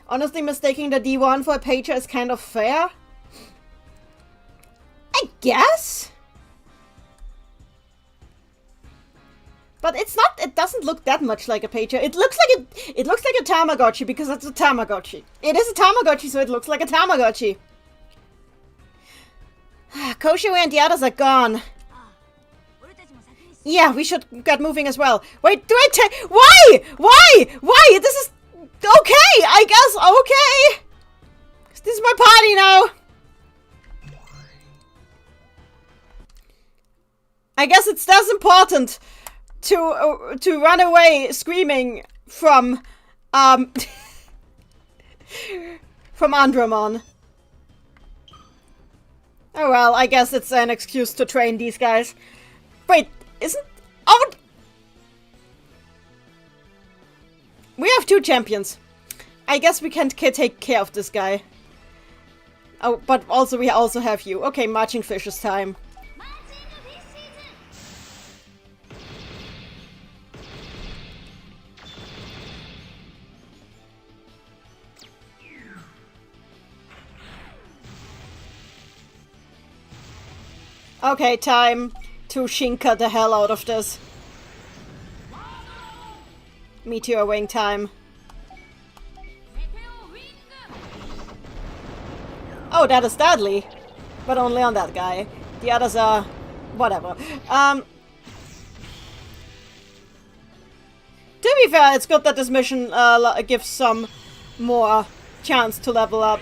Honestly, mistaking the D1 for a pager is kind of fair. I guess? But it's not, it doesn't look that much like a pager. It looks like a Tamagotchi because it's a Tamagotchi. It is a Tamagotchi, so it looks like a Tamagotchi. Koshiro and the others are gone. Yeah, we should get moving as well. Wait, do I take... Why? Why? This is... Okay, I guess, okay. This is my party now. I guess it's as important to run away screaming from Andromon. Oh well, I guess it's an excuse to train these guys. Wait, isn't... Oh! We have 2 champions. I guess we can take care of this guy. Oh, but also we also have you. Okay, marching fishes time. Okay, time to Shinka the hell out of this. Meteor wing time. Oh, that is deadly. But only on that guy. The others are... whatever. To be fair, it's good that this mission gives some more chance to level up.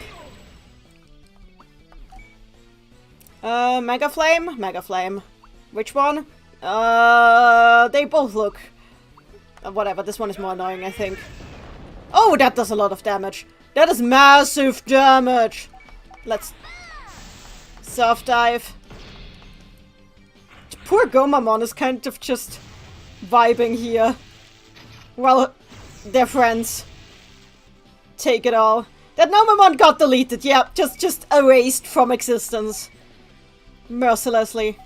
Mega Flame? Mega Flame. Which one? They both look... whatever, this one is more annoying, I think. Oh, that does a lot of damage. That is massive damage! Let's... surf dive. Poor Gomamon is kind of just vibing here. Well, they're friends. Take it all. That Nomamon got deleted, yeah, just erased from existence. Mercilessly.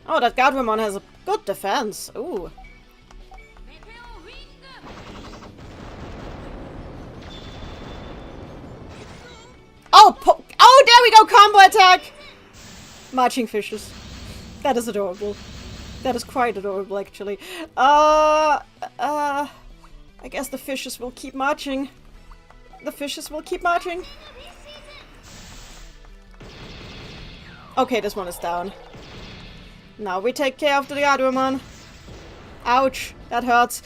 Oh, that Gadramon has a good defense. Ooh. Oh, oh, there we go! Combo attack! Marching fishes. That is adorable. That is quite adorable, actually. I guess the fishes will keep marching. The fishes will keep marching. Okay, this one is down. Now we take care of the Gadramon. Ouch, that hurts.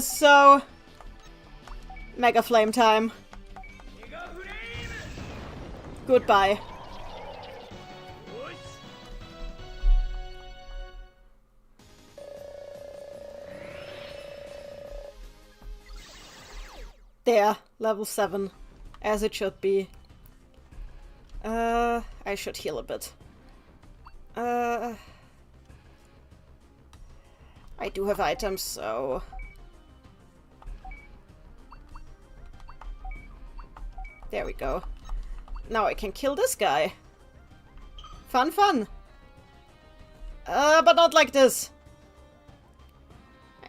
So... Mega Flame time. Goodbye. There, level 7. As it should be. I should heal a bit. I do have items, so... There we go. Now I can kill this guy. Fun, fun. But not like this.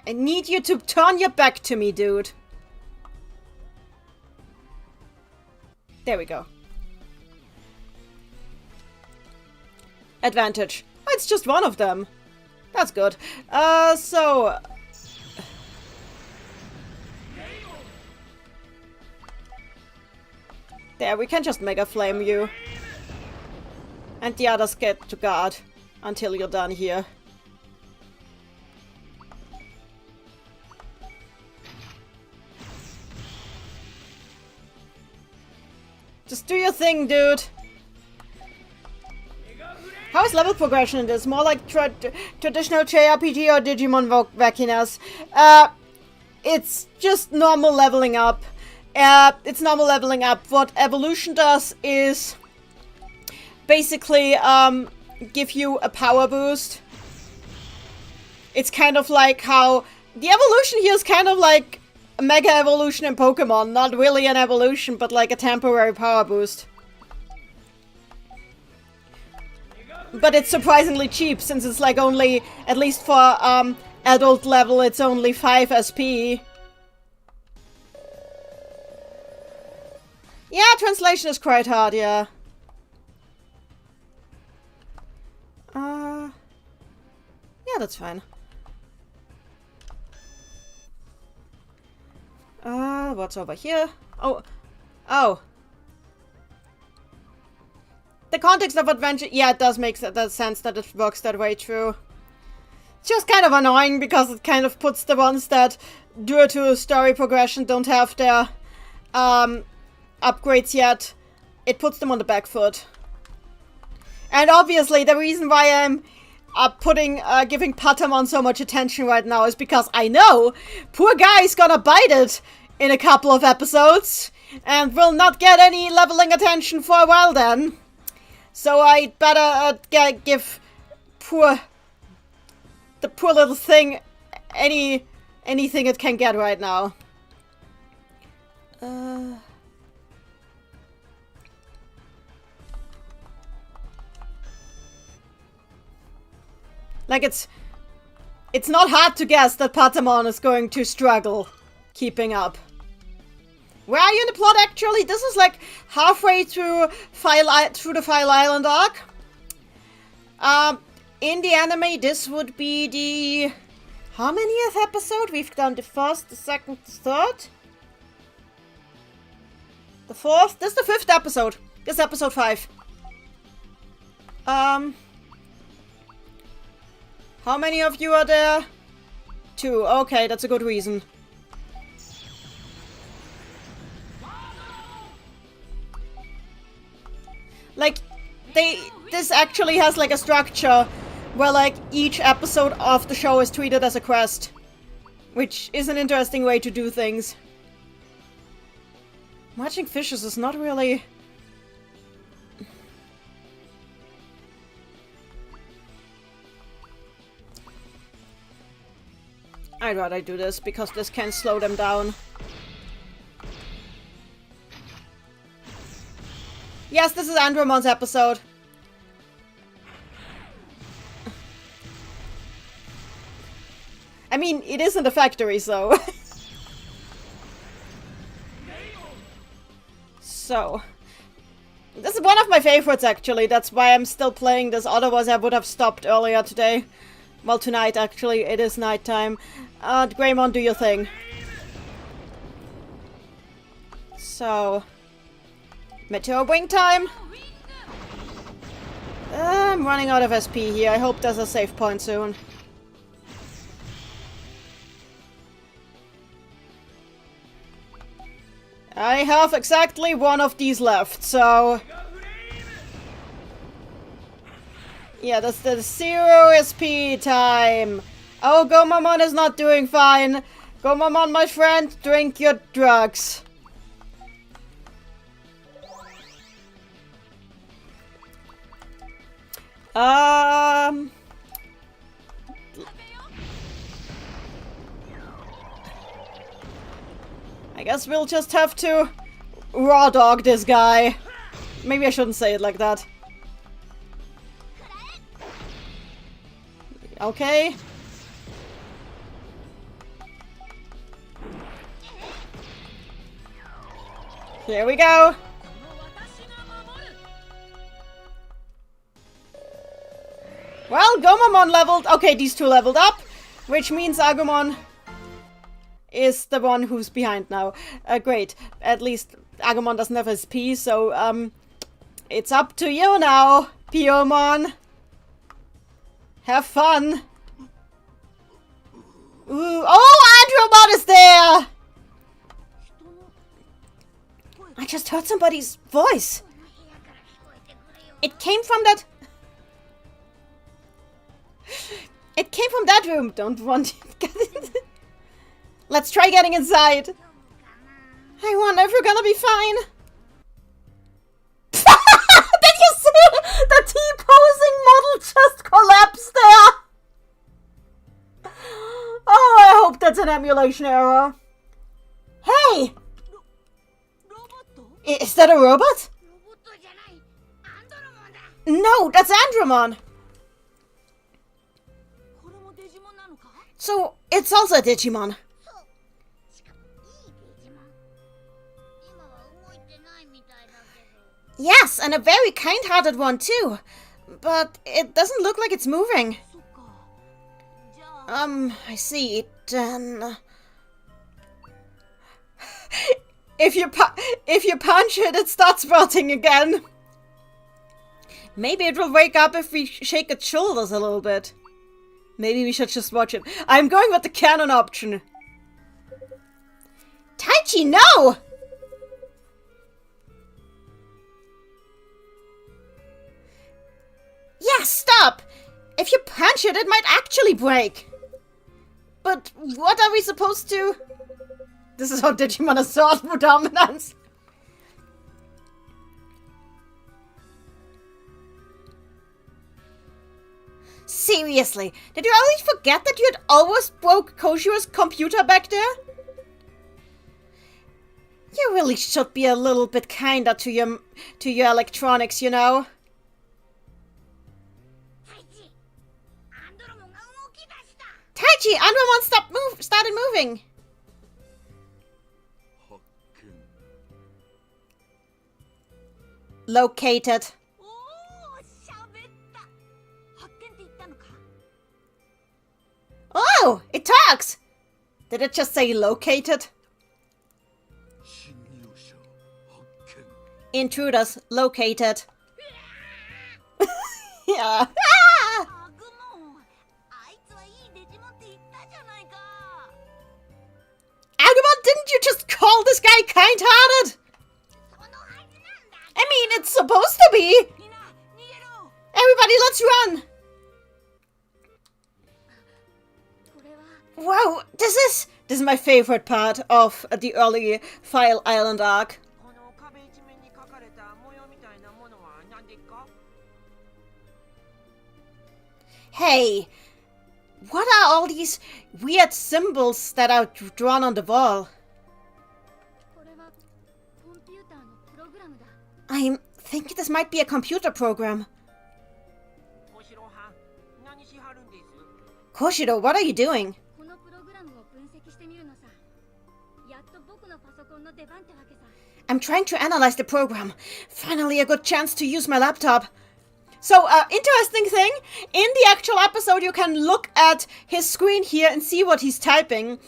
I need you to turn your back to me, dude. There we go. Advantage. Oh, it's just one of them. That's good. So... There, we can just Mega Flame you. And the others get to guard until you're done here. Just do your thing, dude. How is level progression in this? More like traditional JRPG or Digimon wackiness? It's just normal leveling up. It's normal leveling up. What evolution does is basically give you a power boost. It's kind of like how the evolution here is kind of like a mega evolution in Pokemon. Not really an evolution, but like a temporary power boost. But it's surprisingly cheap since it's like only, at least for adult level, it's only 5 SP. Yeah, translation is quite hard, yeah. Yeah, that's fine. What's over here? Oh. Oh. The context of adventure, yeah, it does make that sense that it works that way, true. It's just kind of annoying because it kind of puts the ones that, due to story progression, don't have their upgrades yet. It puts them on the back foot. And obviously, the reason why I'm giving Patamon so much attention right now is because I know poor guy's gonna bite it in a couple of episodes and will not get any leveling attention for a while then. So I better give the poor little thing anything it can get right now. Like it's not hard to guess that Patamon is going to struggle keeping up. Where are you in the plot, actually? This is like halfway through the File Island arc. In the anime, this would be the... How manyth episode? We've done the first, the second, the third? The fourth? This is the 5th episode. This is episode 5. How many of you are there? 2. Okay, that's a good reason. Like, this actually has like a structure where like each episode of the show is treated as a quest. Which is an interesting way to do things. Watching fishes is not really... I'd rather do this because this can slow them down. Yes, this is Andromon's episode. I mean, it isn't a factory, so... So... This is one of my favorites, actually. That's why I'm still playing this. Otherwise, I would have stopped earlier today. Well, tonight, actually. It is nighttime. Greymon, do your thing. So... Meteor Wing time! I'm running out of SP here. I hope there's a save point soon. I have exactly one of these left, so... Yeah, that's the 0 SP time! Oh, Gomamon is not doing fine! Gomamon, my friend, drink your drugs. I guess we'll just have to raw dog this guy. Maybe I shouldn't say it like that. Okay. Here we go. Well, Gomamon leveled. Okay, these two leveled up, which means Agumon is the one who's behind now. Great. At least Agumon doesn't have his P, so it's up to you now, Piomon. Have fun. Ooh. Oh, Andromon is there! I just heard somebody's voice. It came from that... It came from that room. Don't want to get it. Let's try getting inside. I wonder if we're gonna be fine. Did you see the T-posing model just collapsed there? Oh, I hope that's an emulation error. Hey! Is that a robot? No, that's Andromon. So, it's also a Digimon. Yes, and a very kind-hearted one too. But it doesn't look like it's moving. I see. Then... If you punch it, it starts sprouting again. Maybe it will wake up if we shake its shoulders a little bit. Maybe we should just watch it. I'm going with the canon option. Taichi, no! Yeah, stop! If you punch it, it might actually break. But what are we supposed to... This is how Digimon assault for dominance. Seriously, did you always forget that you had almost broke Koshiro's computer back there? You really should be a little bit kinder to your electronics, you know? Taichi, Andromon started moving. Located. Oh, it talks! Did it just say located? Intruders located. Yeah. Agumon, didn't you just call this guy kind-hearted? I mean, it's supposed to be. Everybody, let's run. Wow, this is my favorite part of the early File Island arc. Hey, what are all these weird symbols that are drawn on the wall? I think this might be a computer program. Koshiro, what are you doing? I'm trying to analyze the program. Finally a good chance to use my laptop. So, interesting thing, in the actual episode you can look at his screen here and see what he's typing.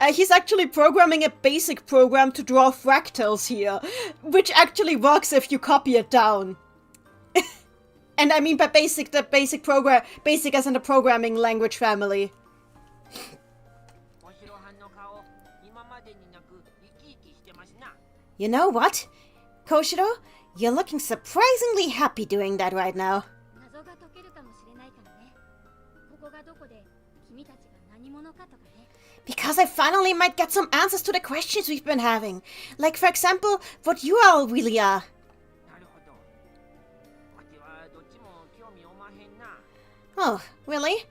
He's actually programming a basic program to draw fractals here, which actually works if you copy it down. And I mean by basic, the basic program, basic as in the programming language family. You know what, Koshiro? You're looking surprisingly happy doing that right now. Because I finally might get some answers to the questions we've been having. Like, for example, what you all really are. Oh, really?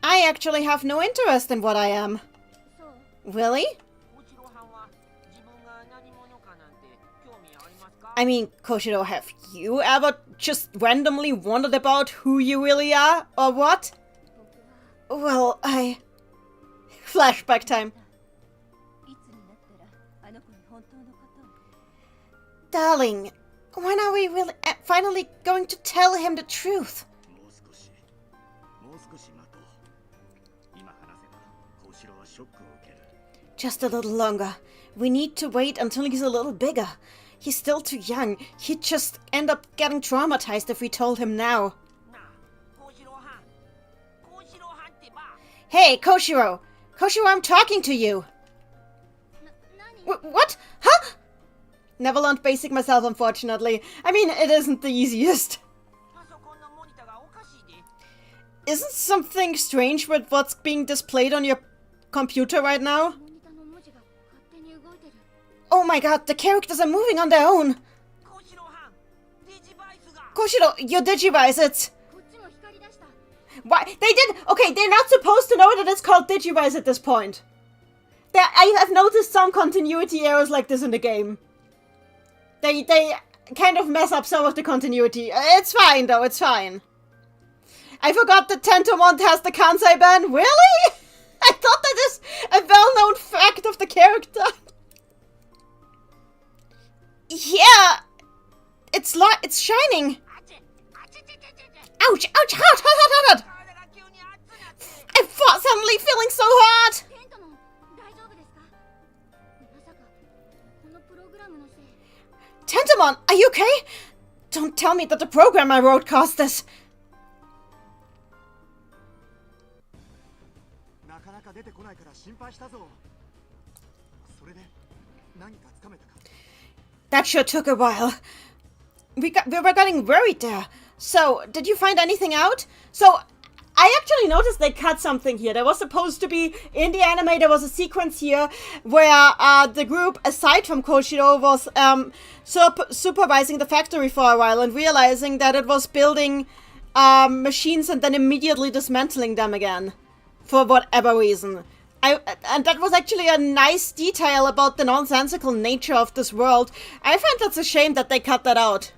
I actually have no interest in what I am. そう Really? コチロはんは自分が何者かなんて興味ありますか？ I mean, Koshiro, have you ever just randomly wondered about who you really are, or what? 僕は Well, Flashback time. いつになったらあの子に本当のことを。 Darling, when are we really finally going to tell him the truth? もう少し待とう。今話せば幸四郎はショックを受ける。 Just a little longer. We need to wait until he's a little bigger. He's still too young. He'd just end up getting traumatized if we told him now. なあ、コチロはん。コチロはんってば。 Hey, Koshiro! Koshiro, I'm talking to you! 何 What? Huh? Never learned basic myself, unfortunately. I mean, it isn't the easiest. パソコンのモニターがおかしいで。 Isn't something strange with what's being displayed on your computer right now? モニタの文字が勝手に動いてる Oh my god, the characters are moving on their own! コチロはん、デジバイスが。 Koshiro, your Digivice, it's... こっちも光り出した Why? They did... Okay, they're not supposed to know that it's called Digivice at this point. I have noticed some continuity errors like this in the game. They kind of mess up some of the continuity. It's fine, though, it's fine. I forgot that Tentomon has the Kansai ban. Really? I thought that is a well-known fact of the character. Yeah. It's shining. あち、あちちちちち。 Ouch, ouch, hot, hot, hot, hot. 体が急に熱くなって。 I'm suddenly feeling so hot. テントモン大丈夫ですかまさかこのプログラムのせい Tentomon, are you okay? Don't tell me that the program I wrote caused this. なかなか出てこないから心配したぞ。それで何かつかめたか。 That sure took a while. We were getting worried there. So, did you find anything out? So, I actually noticed they cut something here. There was supposed to be, in the anime, there was a sequence here where the group, aside from Koshiro, was supervising the factory for a while and realizing that it was building machines and then immediately dismantling them again. For whatever reason. And that was actually a nice detail about the nonsensical nature of this world. I find that's a shame that they cut that out.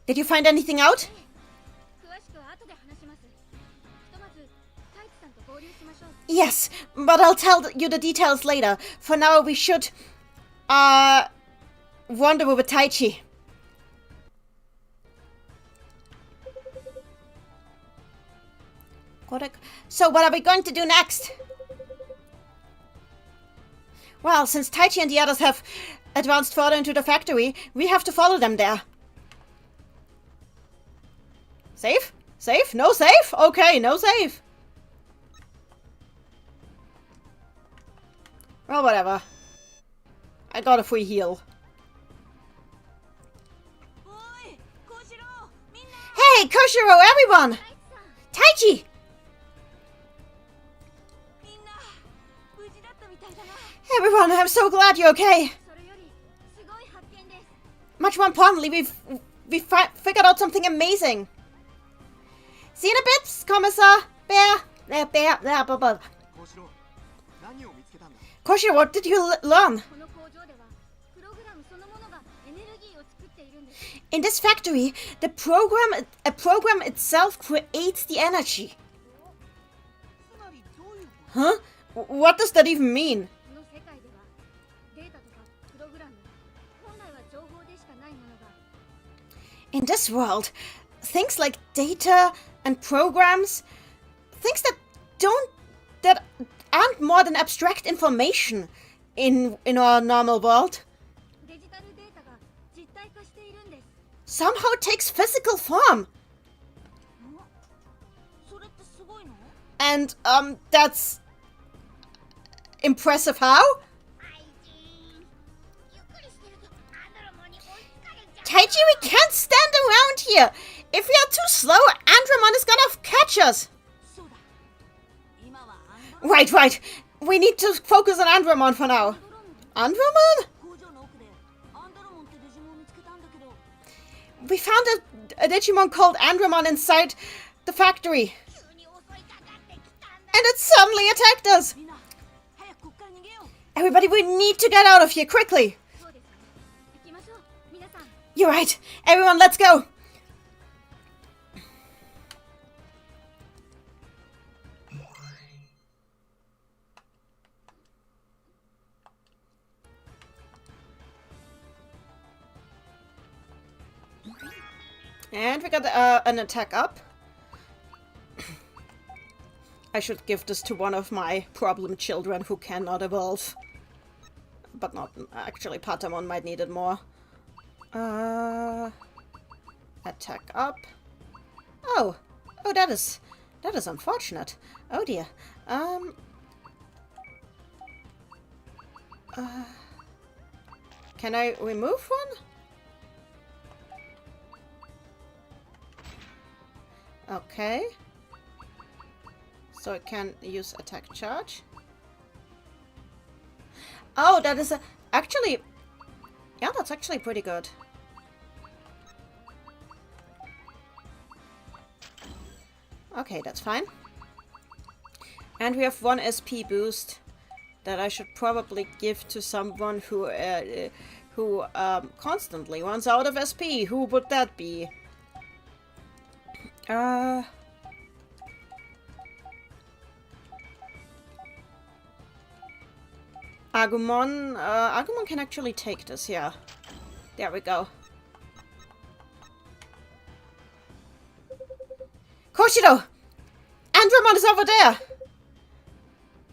Did you find anything out? 詳しくは後で話しますひとまず太一さんと合流しましょう Yes, but I'll tell you the details later. For now, we should, rendezvous with Taichi. So what are we going to do next? Well, since Taichi and the others have advanced further into the factory, we have to follow them there. Safe? Safe? No safe? Okay, no safe. Well, whatever. I got a free heal. おい、コシロ、みんな。 Hey, Koshiro, everyone! 太一さん Taichi! みんな無事だったみたいだな。 Everyone, I'm so glad you're okay. それよりすごい発見です Much more importantly, we've figured out something amazing. See you in a bit, Commissar. Bear. Blah, blah, blah. 幸四郎、何を見つけたんだ。 Koshiro, what did you learn? この工場ではプログラムそのものがエネルギーを作っているんです In this factory, a program itself creates the energy. つまりどういうこ Huh? What does that even mean? この世界ではデータとかプログラム本来は情報でしかないものが In this world, things like data and programs, things that aren't more than abstract information in our normal world, デジタルデータが実体化しているんです somehow takes physical form. それってすごいの？ And, that's impressive how? 愛人ゆっくりしてるとアンドロモンに追いつかれちゃう Taichi, we can't stand around here. If we are too slow, Andromon is gonna catch us. そうだ。今はアンドロ Right. We need to focus on Andromon for now. アンドロモン Andromon? 工場の奥でアンドロモンってデジモンを見つけたんだけど。We found a Digimon called Andromon inside the factory. And it suddenly attacked us! Everybody, we need to get out of here, quickly! You're right! Everyone, let's go! And we got an attack up. I should give this to one of my problem children who cannot evolve. But not actually, Patamon might need it more. Attack up. Oh, that is unfortunate. Oh dear. Can I remove one? Okay. So I can use attack charge. Oh, that is actually... Yeah, that's actually pretty good. Okay, that's fine. And we have one SP boost that I should probably give to someone who constantly runs out of SP. Who would that be? Agumon. Agumon can actually take this, yeah. There we go. Koshido! Andromon is over there!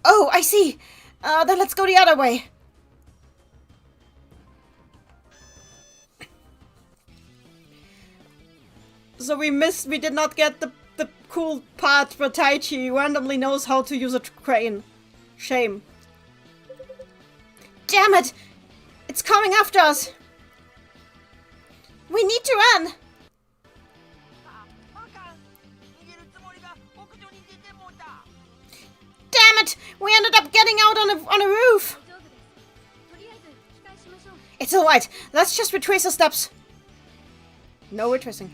Oh, I see! Then let's go the other way. So we did not get the cool part where Taichi randomly knows how to use a crane. Shame. Damn it! It's coming after us! We need to run! Damn it! We ended up getting out on a roof! It's alright, let's just retrace our steps. No retracing.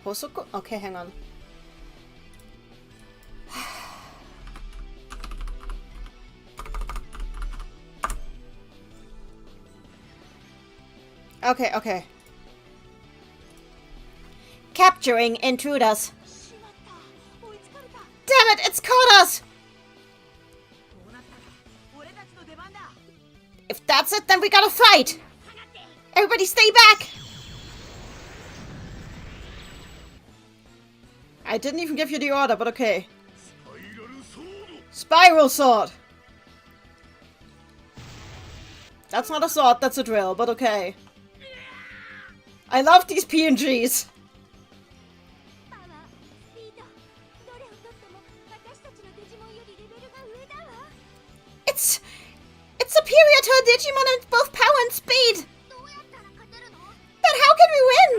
Hosoku? Okay, hang on. Okay. Capturing intruders. Damn it, it's caught us! If that's it, then we gotta fight! Everybody stay back! I didn't even give you the order, but okay. Spiral sword! That's not a sword, that's a drill, but okay. I love these PNGs! It's superior to a Digimon in both power and speed! But how can we win?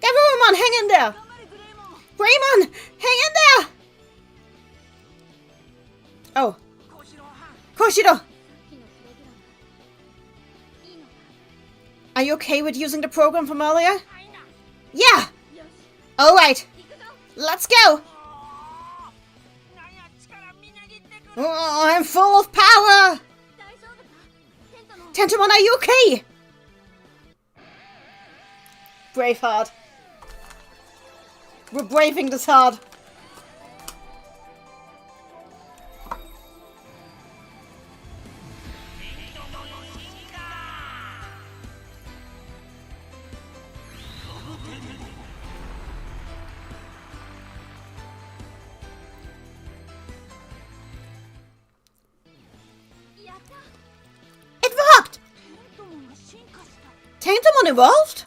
Gabumon, hang in there! Greymon, hang in there! Oh. Koshido! Are you okay with using the program from earlier? Yeah! Alright! Let's go! Oh, I'm full of power! Tentomon, are you okay? Brave hard. We're braving this hard. It worked! Tentomon evolved?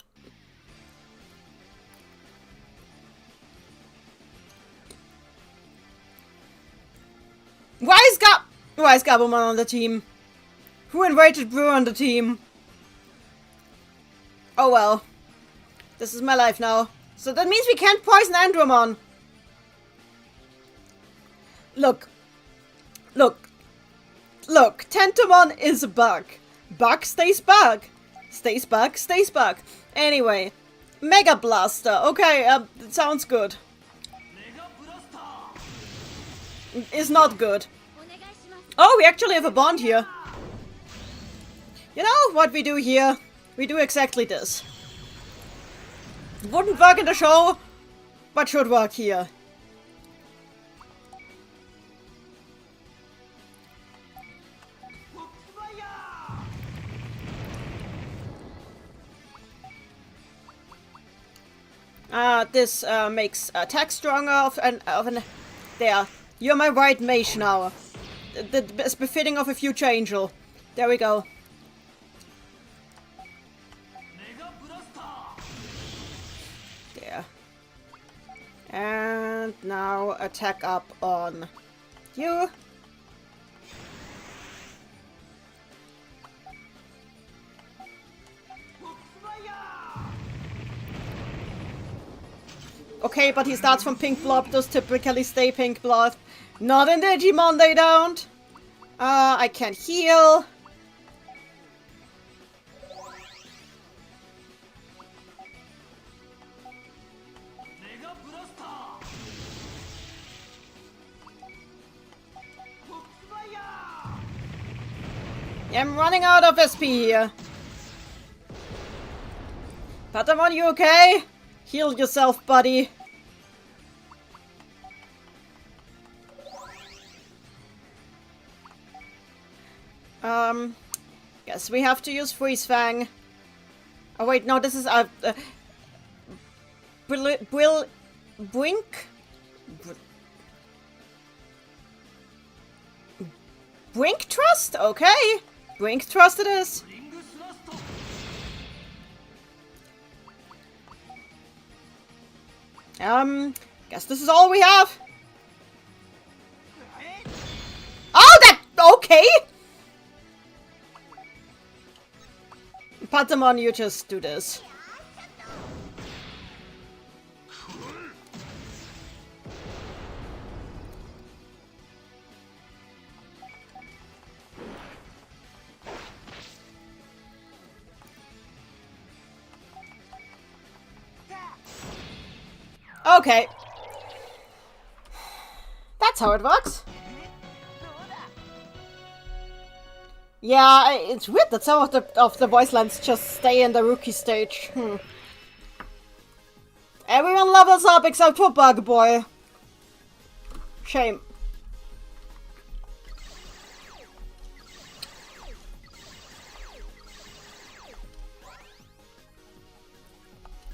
Why is Gabumon on the team? Who invited Brew on the team? Oh well. This is my life now. So that means we can't poison Andromon. Look. Tentomon is a bug. Bug stays bug. Stays back, stays back. Anyway, Mega Blaster. Okay, it sounds good. It's not good. Oh, we actually have a bond here. You know what we do here? We do exactly this. Wouldn't work in the show, but should work here. This makes attack stronger there. You're my right mage now. It's befitting of a future angel. There we go. There. And now attack up on you. Okay, but he starts from pink blood, those typically stay pink blood. Not in Digimon, they don't. I can't heal. I'm running out of SP here. Patamon, you okay? Heal yourself, buddy. Guess we have to use Freeze Fang. Oh wait, no, this is Brink Trust? Okay. Brink Trust it is. Guess this is all we have. Oh, that... Okay! Patamon, you just do this. Okay. That's how it works. Yeah, it's weird that some of the voice lines just stay in the rookie stage. Everyone levels up except for Bug Boy. Shame.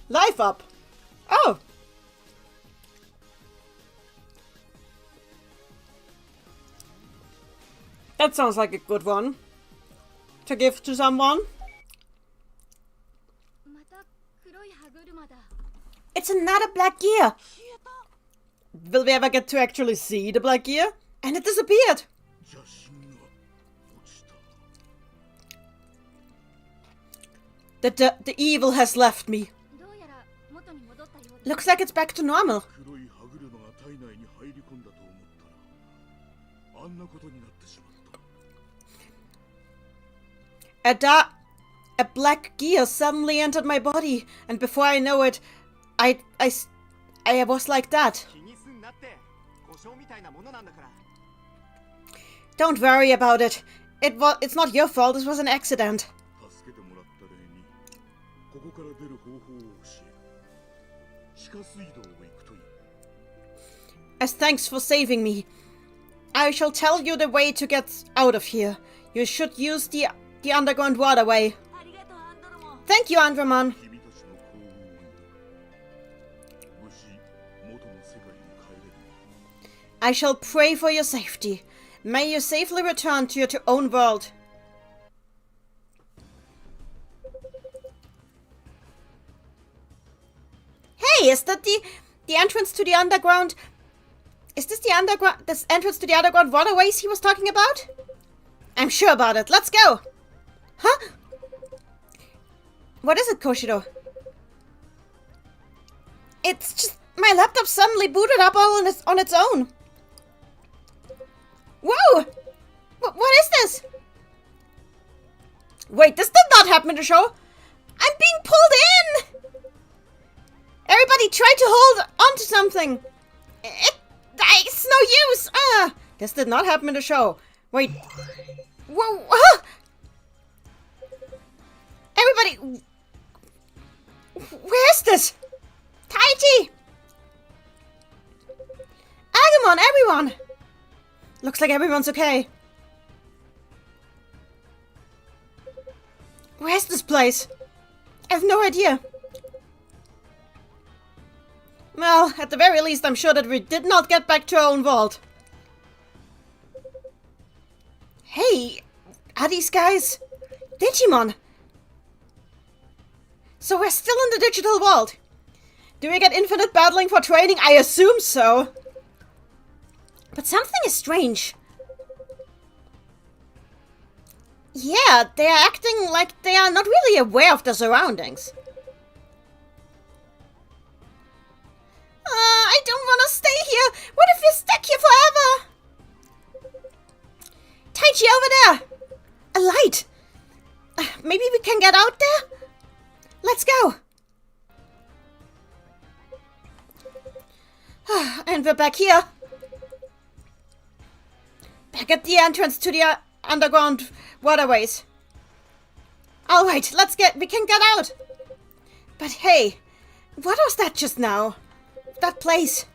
Life up. Oh. That sounds like a good one to give to someone. It's another black gear. Will we ever get to actually see the black gear? And it disappeared. The evil has left me. Looks like it's back to normal. A black gear suddenly entered my body, and before I know it, I was like that. Don't worry about it. It's not your fault. This was an accident. As thanks for saving me, I shall tell you the way to get out of here. You should use the underground waterway. Thank you, Andromon. I shall pray for your safety. May you safely return to your own world. Hey, is that the entrance to the underground? Is this this entrance to the underground waterways he was talking about? I'm sure about it. Let's go. Huh? What is it, Koshido? It's just my laptop suddenly booted up all on its own. Whoa! What is this? Wait, this did not happen in the show. pulled in! Everybody try to hold onto something. It's no use. This did not happen in the show. Wait. Whoa. Everybody. Where's this? Taichi! Agumon, everyone! Looks like everyone's okay. Where's this place? I have no idea. Well, at the very least, I'm sure that we did not get back to our own vault. Hey, are these guys Digimon? So we're still in the digital vault. Do we get infinite battling for training? I assume so. But something is strange. Yeah, they are acting like they are not really aware of their surroundings. I don't want to stay here. What if we're stuck here forever? Taichi, over there. A light. Maybe we can get out there? Let's go. And we're back here. Back at the entrance to the underground waterways. Alright, we can get out. But hey, what was that just now? That place.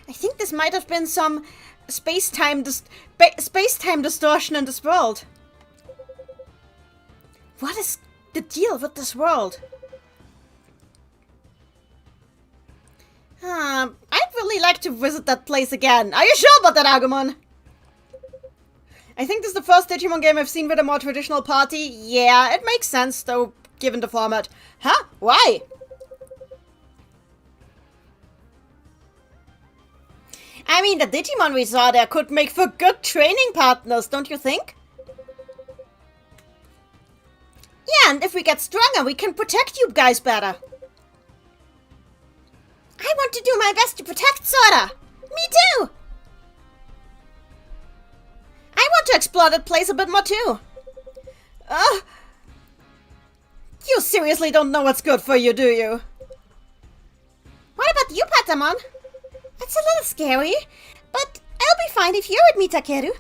I think this might have been some space-time distortion in this world. What is the deal with this world? I'd really like to visit that place again. Are you sure about that, Agumon? I think this is the first Digimon game I've seen with a more traditional party. Yeah, it makes sense, though, given the format. Huh? Why? I mean, the Digimon we saw there could make for good training partners, don't you think? Yeah, and if we get stronger, we can protect you guys better. I want to do my best to protect Sora. Me too. I want to explore that place a bit more too. You seriously don't know what's good for you, do you? What about you, Patamon? It's a little scary, but I'll be fine if you're with me, Takeru.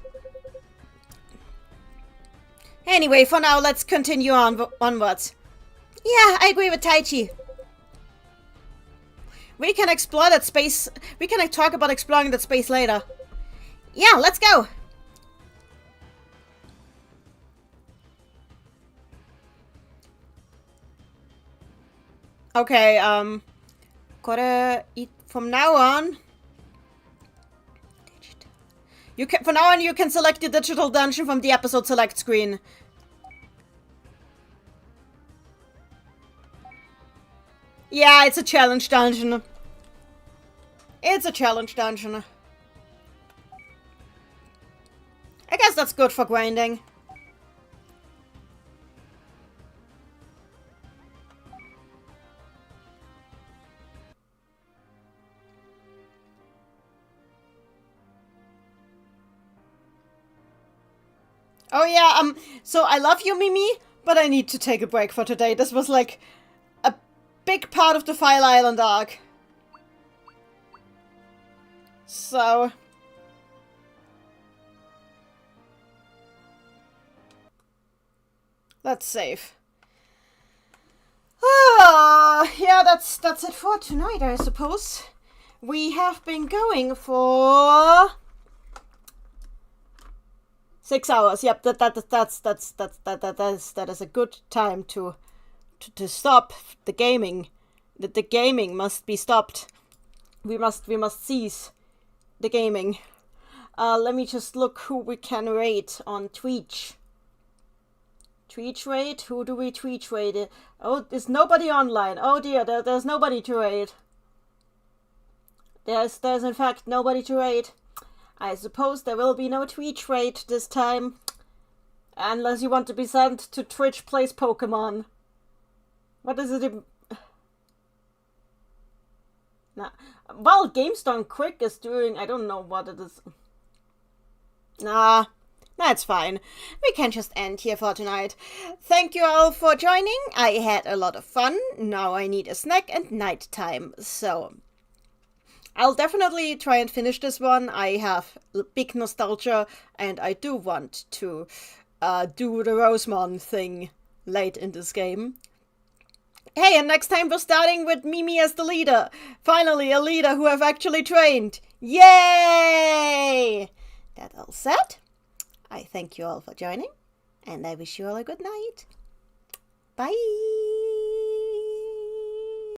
Anyway, for now, let's continue onwards. Yeah, I agree with Taichi. We can explore that space. We can talk about exploring that space later. Yeah, let's go. Okay, from now on, you can select the digital dungeon from the episode select screen. Yeah, it's a challenge dungeon. It's a challenge dungeon. I guess that's good for grinding. Oh yeah, so I love you, Mimi, but I need to take a break for today. This was like a big part of the File Island arc. So... let's save. Yeah, that's it for tonight, I suppose. We have been going for 6 hours. Yep, that is a good time to stop the gaming. The gaming must be stopped. We must cease the gaming. Let me just look who we can rate on Twitch. Twitch raid? Who do we Twitch raid? Oh, there's nobody online. Oh dear, there's nobody to raid. There's in fact nobody to raid. I suppose there will be no Twitch raid this time. Unless you want to be sent to Twitch Plays Pokemon. What is it? Nah. Well, GameStone Quick is doing... I don't know what it is. Nah. That's fine. We can just end here for tonight. Thank you all for joining. I had a lot of fun. Now I need a snack and night time. So I'll definitely try and finish this one. I have big nostalgia and I do want to do the Rosemon thing late in this game. Hey, and next time we're starting with Mimi as the leader. Finally, a leader who I've actually trained. Yay! That all said, I thank you all for joining, and I wish you all a good night. Bye!